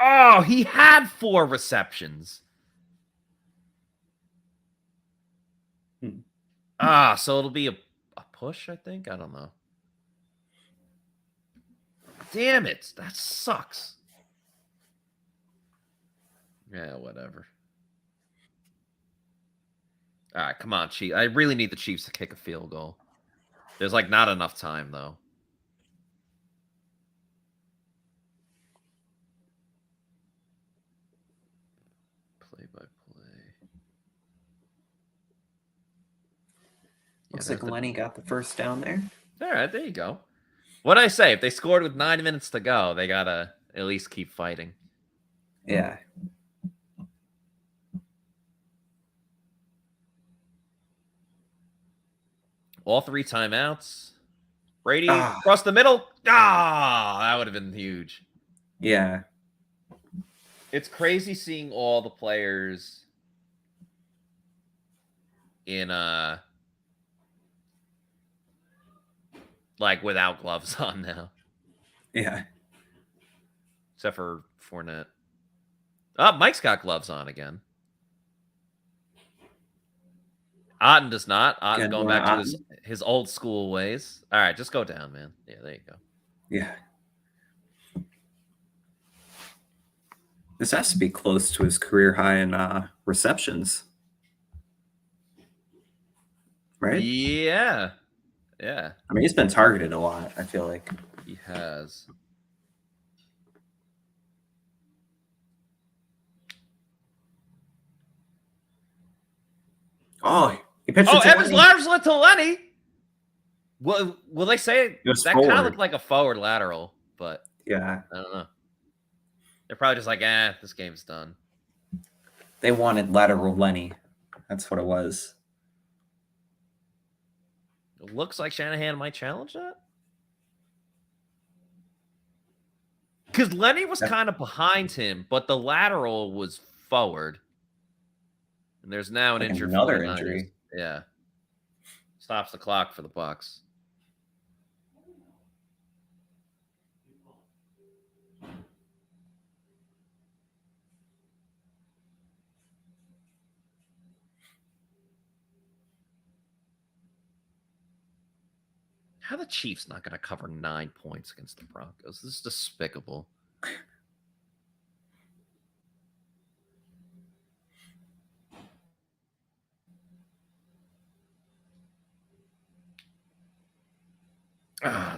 Oh, he had 4 receptions. So it'll be a push, I think. I don't know. Damn it. That sucks. Yeah, whatever. All right, come on, Chiefs. I really need the Chiefs to kick a field goal. There's not enough time, though. Looks like Lenny got the first down there. All right, there you go. What'd I say? If they scored with 9 minutes to go, they got to at least keep fighting. Yeah. All 3 timeouts. Brady across the middle. That would have been huge. Yeah. It's crazy seeing all the players in without gloves on now. Yeah. Except for Fournette. Mike's got gloves on again. Otton does not. Otton's Again, going more back to Otton. his old school ways. All right, just go down, man. Yeah, there you go. Yeah. This has to be close to his career high in receptions. Right? Yeah. Yeah. I mean, he's been targeted a lot, I feel like. He has. Oh, he pitched Oh, it to Evans Lenny. laterals it to Lenny. Will they say It was that kind of forward. looked like a forward lateral, but Yeah. I don't know. They're probably just like, this game's done. They wanted lateral Lenny. That's what it was. It looks like Shanahan might challenge that. Because Lenny was kind of behind him, but the lateral was forward. And there's now an Like injury. another 49ers. injury. Yeah. Stops the clock for the Bucs. How the Chiefs not going to cover 9 points against the Broncos? This is despicable.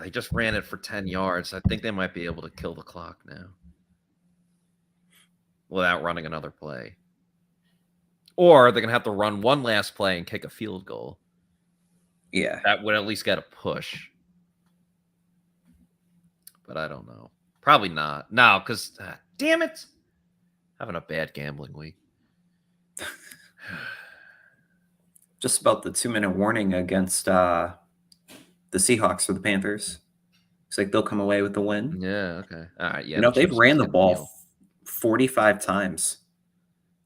They just ran it for 10 yards. I think they might be able to kill the clock now without running another play. Or they're going to have to run one last play and kick a field goal. Yeah. That would at least get a push. But I don't know. Probably not. No, because, damn it. Having a bad gambling week. Just about the 2-minute warning against the Seahawks for the Panthers. Looks like they'll come away with the win. Yeah, okay. All right, yeah. You know, they've Chiefs ran the get ball deal. 45 times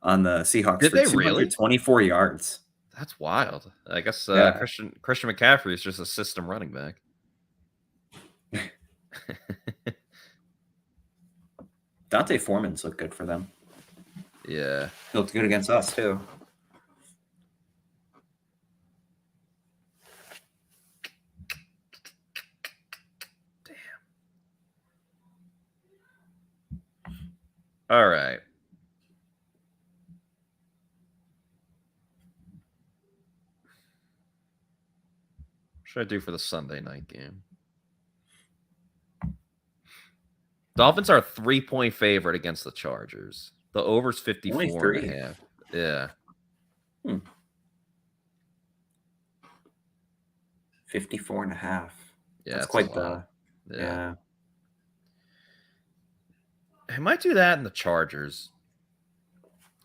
on the Seahawks Did for they really? 224 yards. That's wild. I guess Yeah. Christian McCaffrey is just a system running back. Dante Foreman's looked good for them. Yeah. He looked good against us, too. All right. What should I do for the Sunday night game? Dolphins are a 3-point favorite against the Chargers. The over's 54.5. Yeah. 54.5. Yeah, That's that's quite a the... lot. Yeah. I might do that in the Chargers.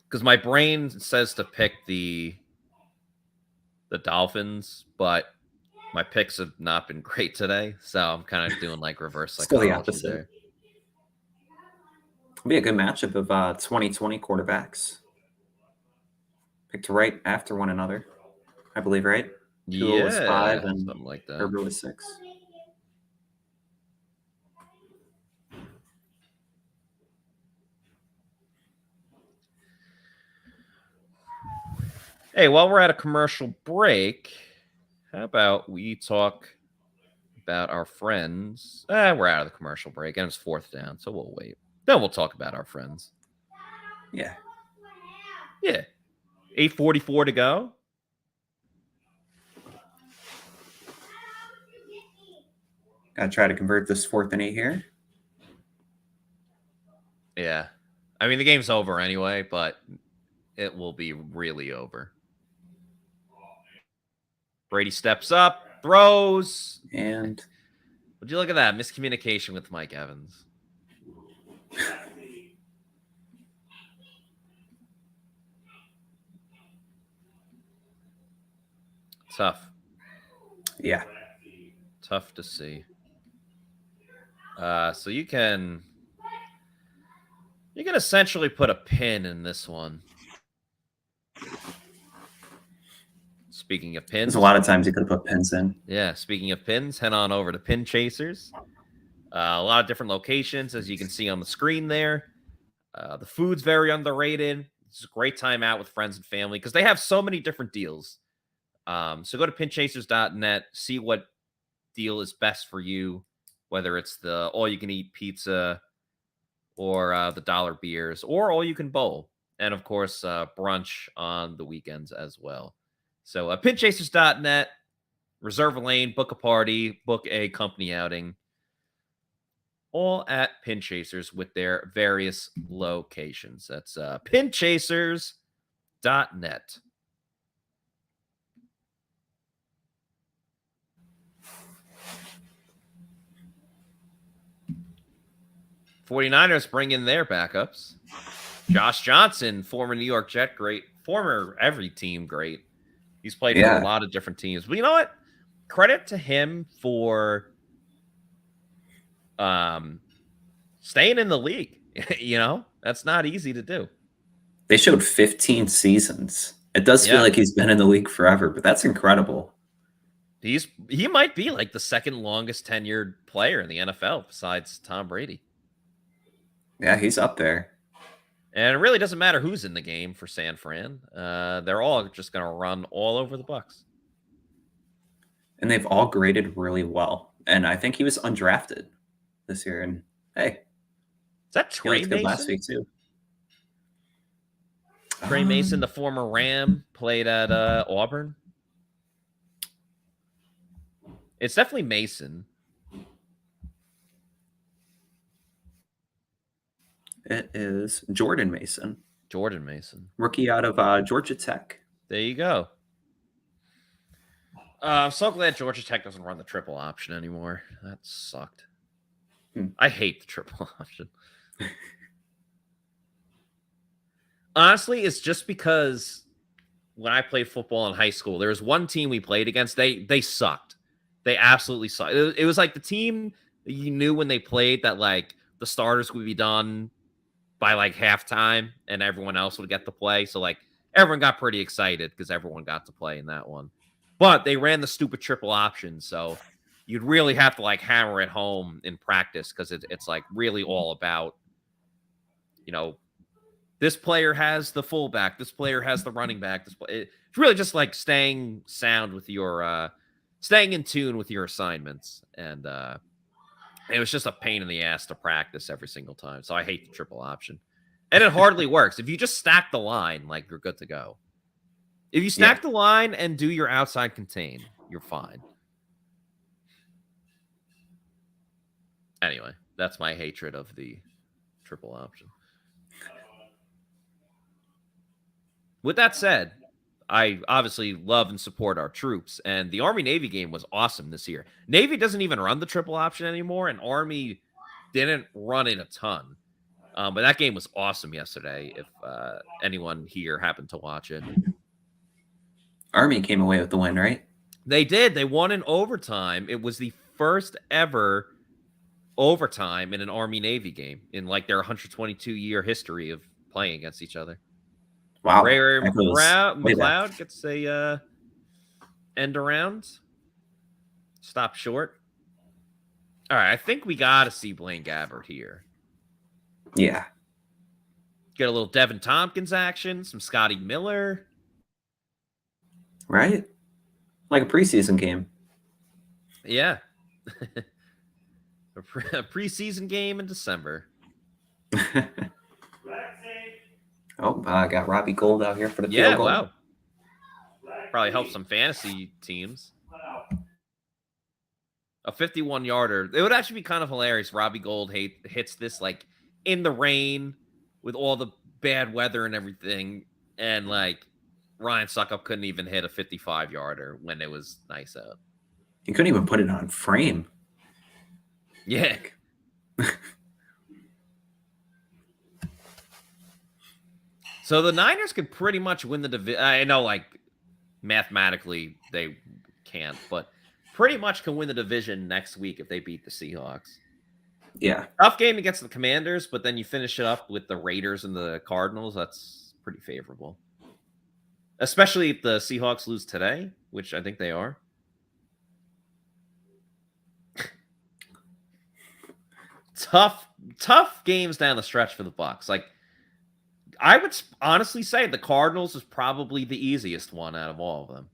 Because my brain says to pick the Dolphins, but my picks have not been great today. So I'm kind of doing like reverse Still psychology the opposite. there. It'll be a good matchup of 2020 quarterbacks. Picked right after one another, I believe, right? Tua was 5 and something like that. Herbert was 6. Hey, while we're at a commercial break, how about we talk about our friends? We're out of the commercial break, and it's 4th down, so we'll wait. Then we'll talk about our friends. Yeah. Yeah. 8:44 to go. Gotta try to convert this 4th and 8 here. Yeah. I mean, the game's over anyway, but it will be really over. Brady steps up, throws. And would you look at that? Miscommunication with Mike Evans. Tough. Yeah. Tough to see. So you can essentially put a pin in this one. Speaking of pins, There's a lot of times you could have put pins in. Yeah, speaking of pins, head on over to Pin Chasers. A lot of different locations, as you can see on the screen there. The food's very underrated. It's a great time out with friends and family because they have so many different deals. So go to pinchasers.net, see what deal is best for you, whether it's the all-you-can-eat pizza or the dollar beers or all-you-can-bowl. And, of course, brunch on the weekends as well. So pinchasers.net, reserve a lane, book a party, book a company outing, all at Pinchasers with their various locations. That's pinchasers.net. '49ers bring in their backups. Josh Johnson, former New York Jet great, former every team great. He's played for a lot of different teams. But you know what? Credit to him for staying in the league. You know, that's not easy to do. They showed 15 seasons. It does feel like he's been in the league forever, but that's incredible. He might be like the second longest tenured player in the NFL besides Tom Brady. Yeah, he's up there. And it really doesn't matter who's in the game for San Fran. They're all just going to run all over the Bucs. And they've all graded really well. And I think he was undrafted this year. And hey, is that Trey Mason? Last week too. Trey Mason, the former Ram, played at Auburn. It's definitely Mason. It is Jordan Mason. Jordan Mason. Rookie out of Georgia Tech. There you go. I'm so glad Georgia Tech doesn't run the triple option anymore. That sucked. I hate the triple option. Honestly, it's just because when I played football in high school, there was one team we played against. They sucked. They absolutely sucked. It was like the team that you knew when they played that like the starters would be done by like halftime and everyone else would get to play. So like everyone got pretty excited because everyone got to play in that one. But they ran the stupid triple option. So you'd really have to like hammer it home in practice because it's like really all about, you know, this player has the fullback, this player has the running back. It's really just like staying sound with your, staying in tune with your assignments. And it was just a pain in the ass to practice every single time. So I hate the triple option. And it hardly works. If you just stack the line, like you're good to go. If you stack the line and do your outside contain, you're fine. Anyway, that's my hatred of the triple option. With that said, I obviously love and support our troops, and the Army-Navy game was awesome this year. Navy doesn't even run the triple option anymore, and Army didn't run it a ton. But that game was awesome yesterday, if anyone here happened to watch it. Army came away with the win, right? They did. They won in overtime. It was the first ever overtime in an Army-Navy game in like their 122-year history of playing against each other. Wow. Ray McLeod gets a end around. Stop short. All right, I think we got to see Blaine Gabbert here. Yeah. Get a little Devin Tompkins action, some Scotty Miller. Right? Like a preseason game. Yeah. a preseason game in December. I got Robbie Gould out here for the field goal. Wow. Probably help some fantasy teams. A 51-yarder. It would actually be kind of hilarious. Robbie Gould hits this like in the rain with all the bad weather and everything. And like Ryan Suckup couldn't even hit a 55-yarder when it was nice out. He couldn't even put it on frame. Yeah. So the Niners could pretty much win the division. I know, like, mathematically they can't, but pretty much can win the division next week if they beat the Seahawks. Yeah. Tough game against the Commanders, but then you finish it up with the Raiders and the Cardinals. That's pretty favorable. Especially if the Seahawks lose today, which I think they are. Tough games down the stretch for the Bucs. Like, I would honestly say the Cardinals is probably the easiest one out of all of them.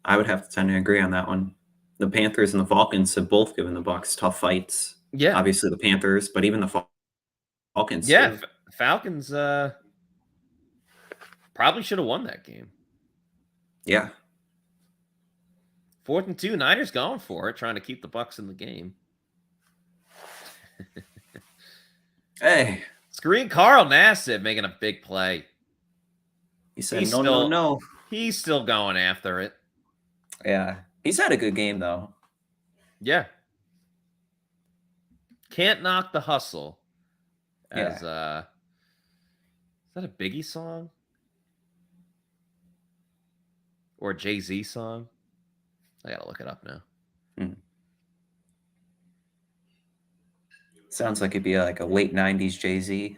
I would have to tend to agree on that one. The Panthers and the Falcons have both given the Bucs tough fights. Yeah. Obviously the Panthers, but even the Falcons. Yeah, too. Falcons probably should have won that game. Yeah. 4th and 2, Niners going for it, trying to keep the Bucs in the game. Hey. Screen Carl Nassib making a big play. He said, no. He's still going after it. Yeah. He's had a good game, though. Yeah. Can't knock the hustle. As, is that a Biggie song? Or a Jay-Z song? I gotta look it up now. Sounds like it'd be like a late 90s Jay-Z.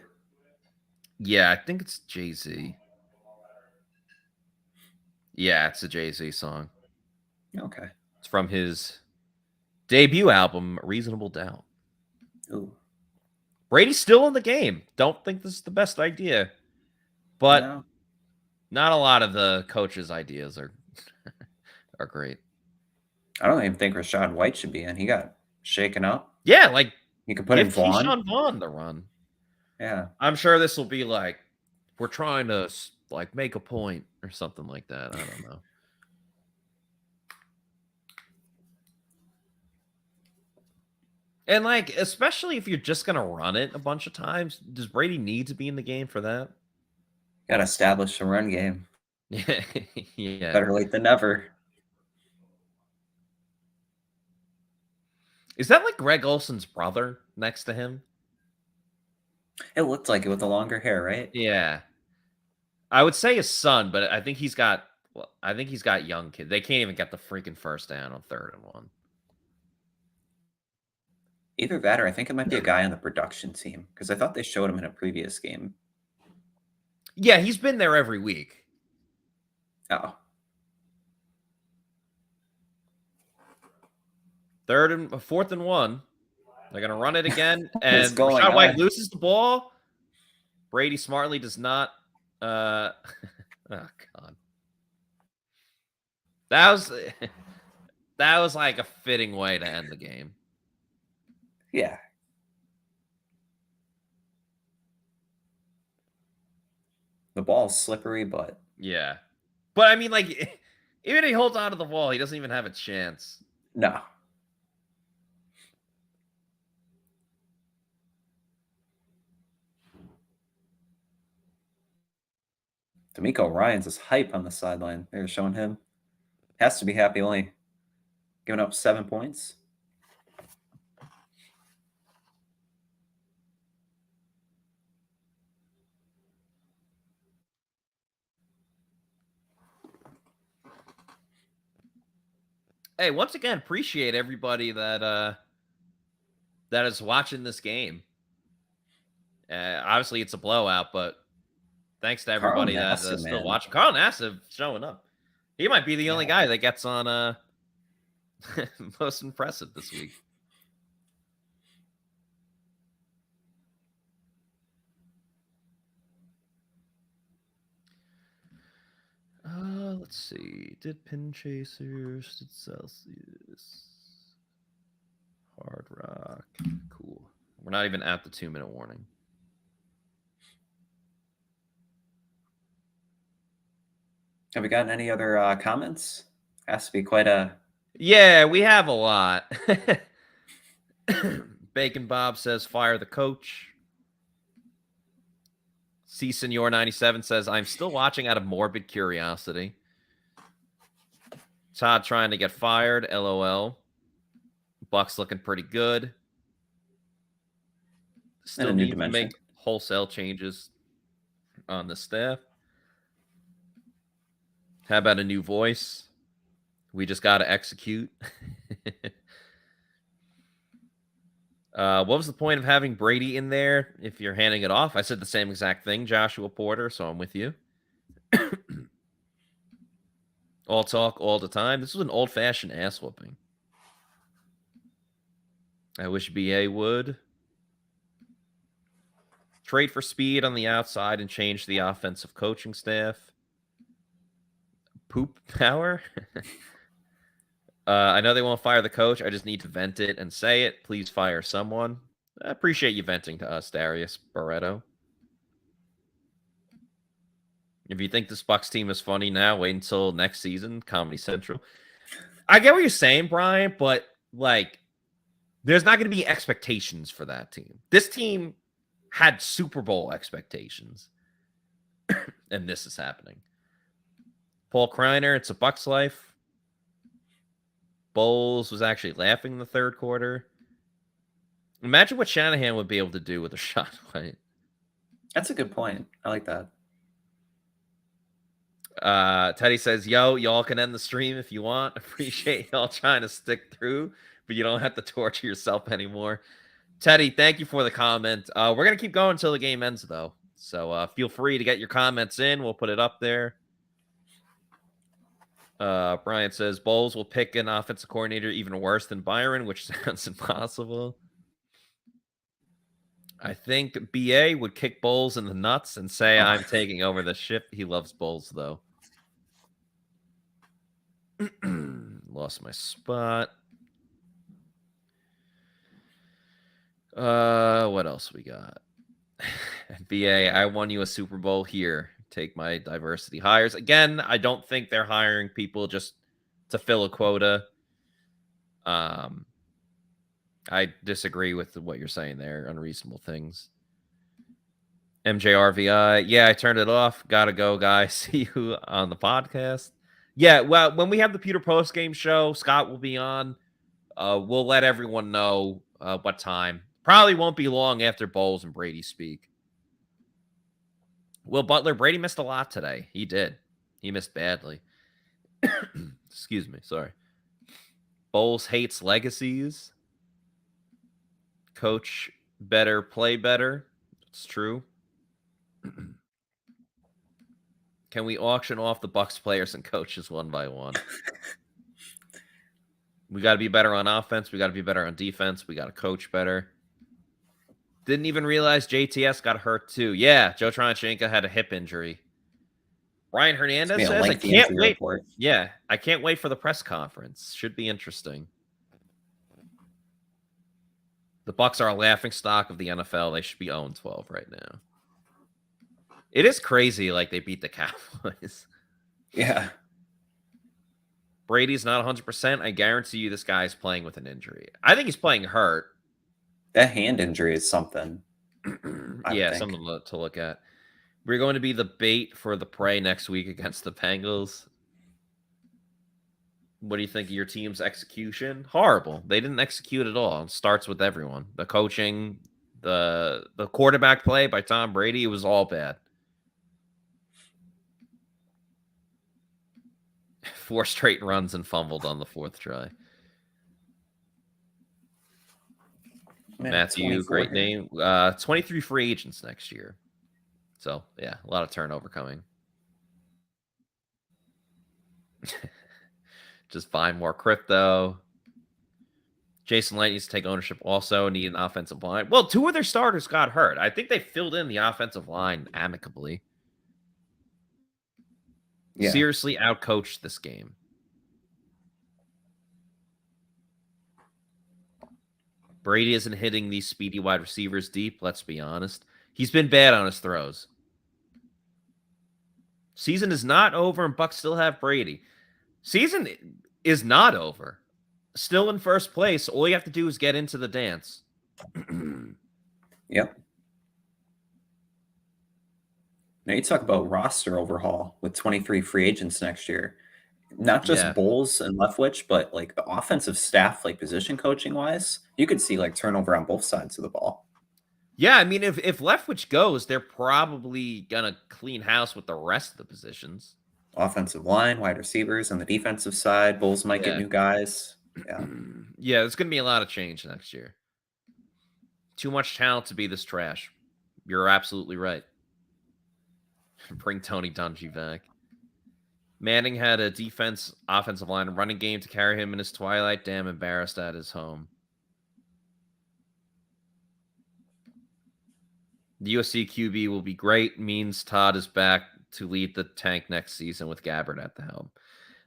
Yeah, I think it's Jay-Z. Yeah, it's a Jay-Z song. Okay. It's from his debut album, Reasonable Doubt. Ooh. Brady's still in the game. Don't think this is the best idea. But not a lot of the coach's ideas are are great. I don't even think Rachaad White should be in. He got shaken up. Yeah, like you could put in Vaughn. Keyshawn Vaughn the run. Yeah. I'm sure this will be like, we're trying to like make a point or something like that. I don't know. And like, especially if you're just gonna run it a bunch of times, does Brady need to be in the game for that? Got to establish a run game. Yeah. Better late than never. Is that like Greg Olson's brother next to him? It looked like it with the longer hair, right? Yeah. I would say his son, but I think he's got young kids. They can't even get the freaking first down on 3rd and 1. Either that or I think it might be a guy on the production team because I thought they showed him in a previous game. Yeah, he's been there every week. Oh. 4th and 1. They're gonna run it again, and What's going Rachaad White on? loses the ball. Brady smartly does not. Oh God, that was like a fitting way to end the game. Yeah. The ball's slippery, but Yeah, but I mean, like, even if he holds on to the ball, he doesn't even have a chance. no. D'Amico Ryans is hype on the sideline. They're showing him. Has to be happy only giving up 7 points. Hey, once again, appreciate everybody that is watching this game. Obviously, it's a blowout, but thanks to everybody that's still watching. Carl Nassib showing up. He might be the only guy that gets on most impressive this week. Let's see. Did Pin Chasers? Did Celsius? Hard Rock. Cool. We're not even at the 2-minute warning. Have we gotten any other comments? Has to be quite a... Yeah, we have a lot. Bacon Bob says, fire the coach. C Senor 97 says, I'm still watching out of morbid curiosity. Todd trying to get fired. LOL. Bucks looking pretty good. Still need to make wholesale changes on the staff. How about a new voice? We just got to execute. What was the point of having Brady in there if you're handing it off? I said the same exact thing, Joshua Porter, so I'm with you. All talk all the time. This was an old-fashioned ass whooping. I wish BA would. Trade for speed on the outside and change the offensive coaching staff. Poop power? I know they won't fire the coach. I just need to vent it and say it. Please fire someone. I appreciate you venting to us, Darius Barreto. If you think this Bucs team is funny now, wait until next season, Comedy Central. I get what you're saying, Brian, but like, there's not going to be expectations for that team. This team had Super Bowl expectations, and this is happening. Paul Kreiner, it's a Bucs life. Bowles was actually laughing in the third quarter. Imagine what Shanahan would be able to do with a shot light. That's a good point. I like that. Teddy says, yo, y'all can end the stream if you want. Appreciate y'all trying to stick through, but you don't have to torture yourself anymore. Teddy, thank you for the comment. We're going to keep going until the game ends, though. So feel free to get your comments in. We'll put it up there. Brian says, Bowles will pick an offensive coordinator even worse than Byron, which sounds impossible. I think BA would kick Bowles in the nuts and say, I'm taking over the ship. He loves Bowles, though. Lost my spot. What else we got? BA, I won you a Super Bowl here. Take my diversity hires. Again, I don't think they're hiring people just to fill a quota. I disagree with what you're saying there. Unreasonable things. MJRVI. Yeah, I turned it off. Gotta go, guys. See you on the podcast. Yeah, well, when we have the Pewter post-game show, Scott will be on. We'll let everyone know what time. Probably won't be long after Bowles and Brady speak. Will Butler, Brady missed a lot today. He did. He missed badly. Excuse me. Sorry. Bowles hates legacies. Coach better, play better. It's true. Can we auction off the Bucs players and coaches one by one? We got to be better on offense. We got to be better on defense. We got to coach better. Didn't even realize JTS got hurt too. Yeah, Joe Tryon-Shoyinka had a hip injury. Ryan Hernandez says, I can't wait. Report. Yeah, I can't wait for the press conference. Should be interesting. The Bucs are a laughingstock of the NFL. They should be 0-12 right now. It is crazy, like they beat the Cowboys. Yeah. Brady's not 100%. I guarantee you this guy's playing with an injury. I think he's playing hurt. That hand injury is something. Yeah, something to look at. We're going to be the bait for the prey next week against the Bengals. What do you think of your team's execution? Horrible. They didn't execute at all. It starts with everyone. The coaching, the quarterback play by Tom Brady, it was all bad. 4 straight runs and fumbled on the 4th try. Man, Matthew, great name. 23 free agents next year. So, yeah, a lot of turnover coming. Just find more crypto. Jason Light needs to take ownership also. Need an offensive line. Well, 2 of their starters got hurt. I think they filled in the offensive line amicably. Yeah. Seriously outcoached this game. Brady isn't hitting these speedy wide receivers deep, let's be honest. He's been bad on his throws. Season is not over, and Bucs still have Brady. Season is not over. Still in first place. All you have to do is get into the dance. Yep. Now you talk about roster overhaul with 23 free agents next year. Not just Bowles and Leftwich, but like the offensive staff, like position coaching wise, you could see like turnover on both sides of the ball. Yeah, I mean, if Leftwich goes, they're probably gonna clean house with the rest of the positions. Offensive line, wide receivers, on the defensive side, Bowles might get new guys. Yeah, yeah, there's gonna be a lot of change next year. Too much talent to be this trash. You're absolutely right. Bring Tony Dungy back. Manning had a defense, offensive line, and running game to carry him in his twilight. Damn embarrassed at his home. The USC QB will be great. Means Todd is back to lead the tank next season with Gabbard at the helm.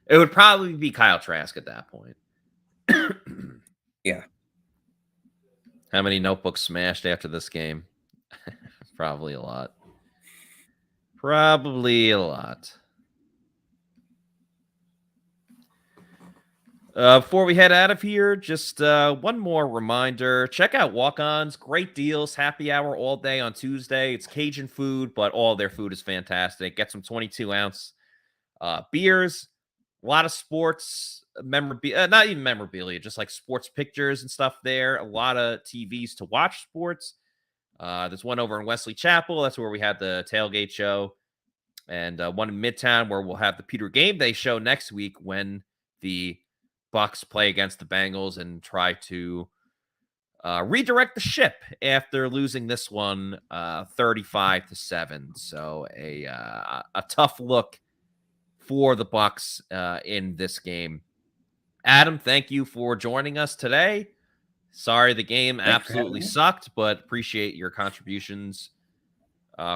It would probably be Kyle Trask at that point. Yeah. How many notebooks smashed after this game? Probably a lot. Probably a lot. Before we head out of here, just one more reminder. Check out Walk-On's. Great deals. Happy hour all day on Tuesday. It's Cajun food, but all their food is fantastic. Get some 22-ounce beers. A lot of sports memorabilia. Not even memorabilia, just like sports pictures and stuff there. A lot of TVs to watch sports. There's one over in Wesley Chapel. That's where we had the Tailgate show. And one in Midtown where we'll have the Pewter GameDay show next week when the Bucs play against the Bengals and try to redirect the ship after losing this one 35-7. So a tough look for the Bucs in this game. Adam, thank you for joining us today. Sorry the game absolutely sucked, but appreciate your contributions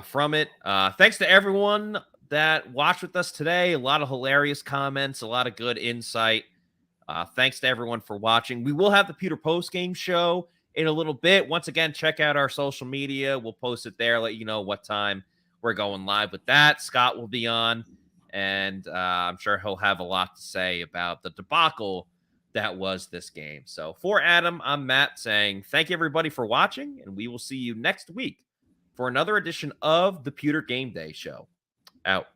from it. Thanks to everyone that watched with us today. A lot of hilarious comments, a lot of good insight. Thanks to everyone for watching. We will have the Pewter postgame show in a little bit. Once again, check out our social media. We'll post it there, let you know what time we're going live with that. Scott will be on, and I'm sure he'll have a lot to say about the debacle that was this game. So for Adam, I'm Matt saying thank you, everybody, for watching, and we will see you next week for another edition of the Pewter GameDay show. Out.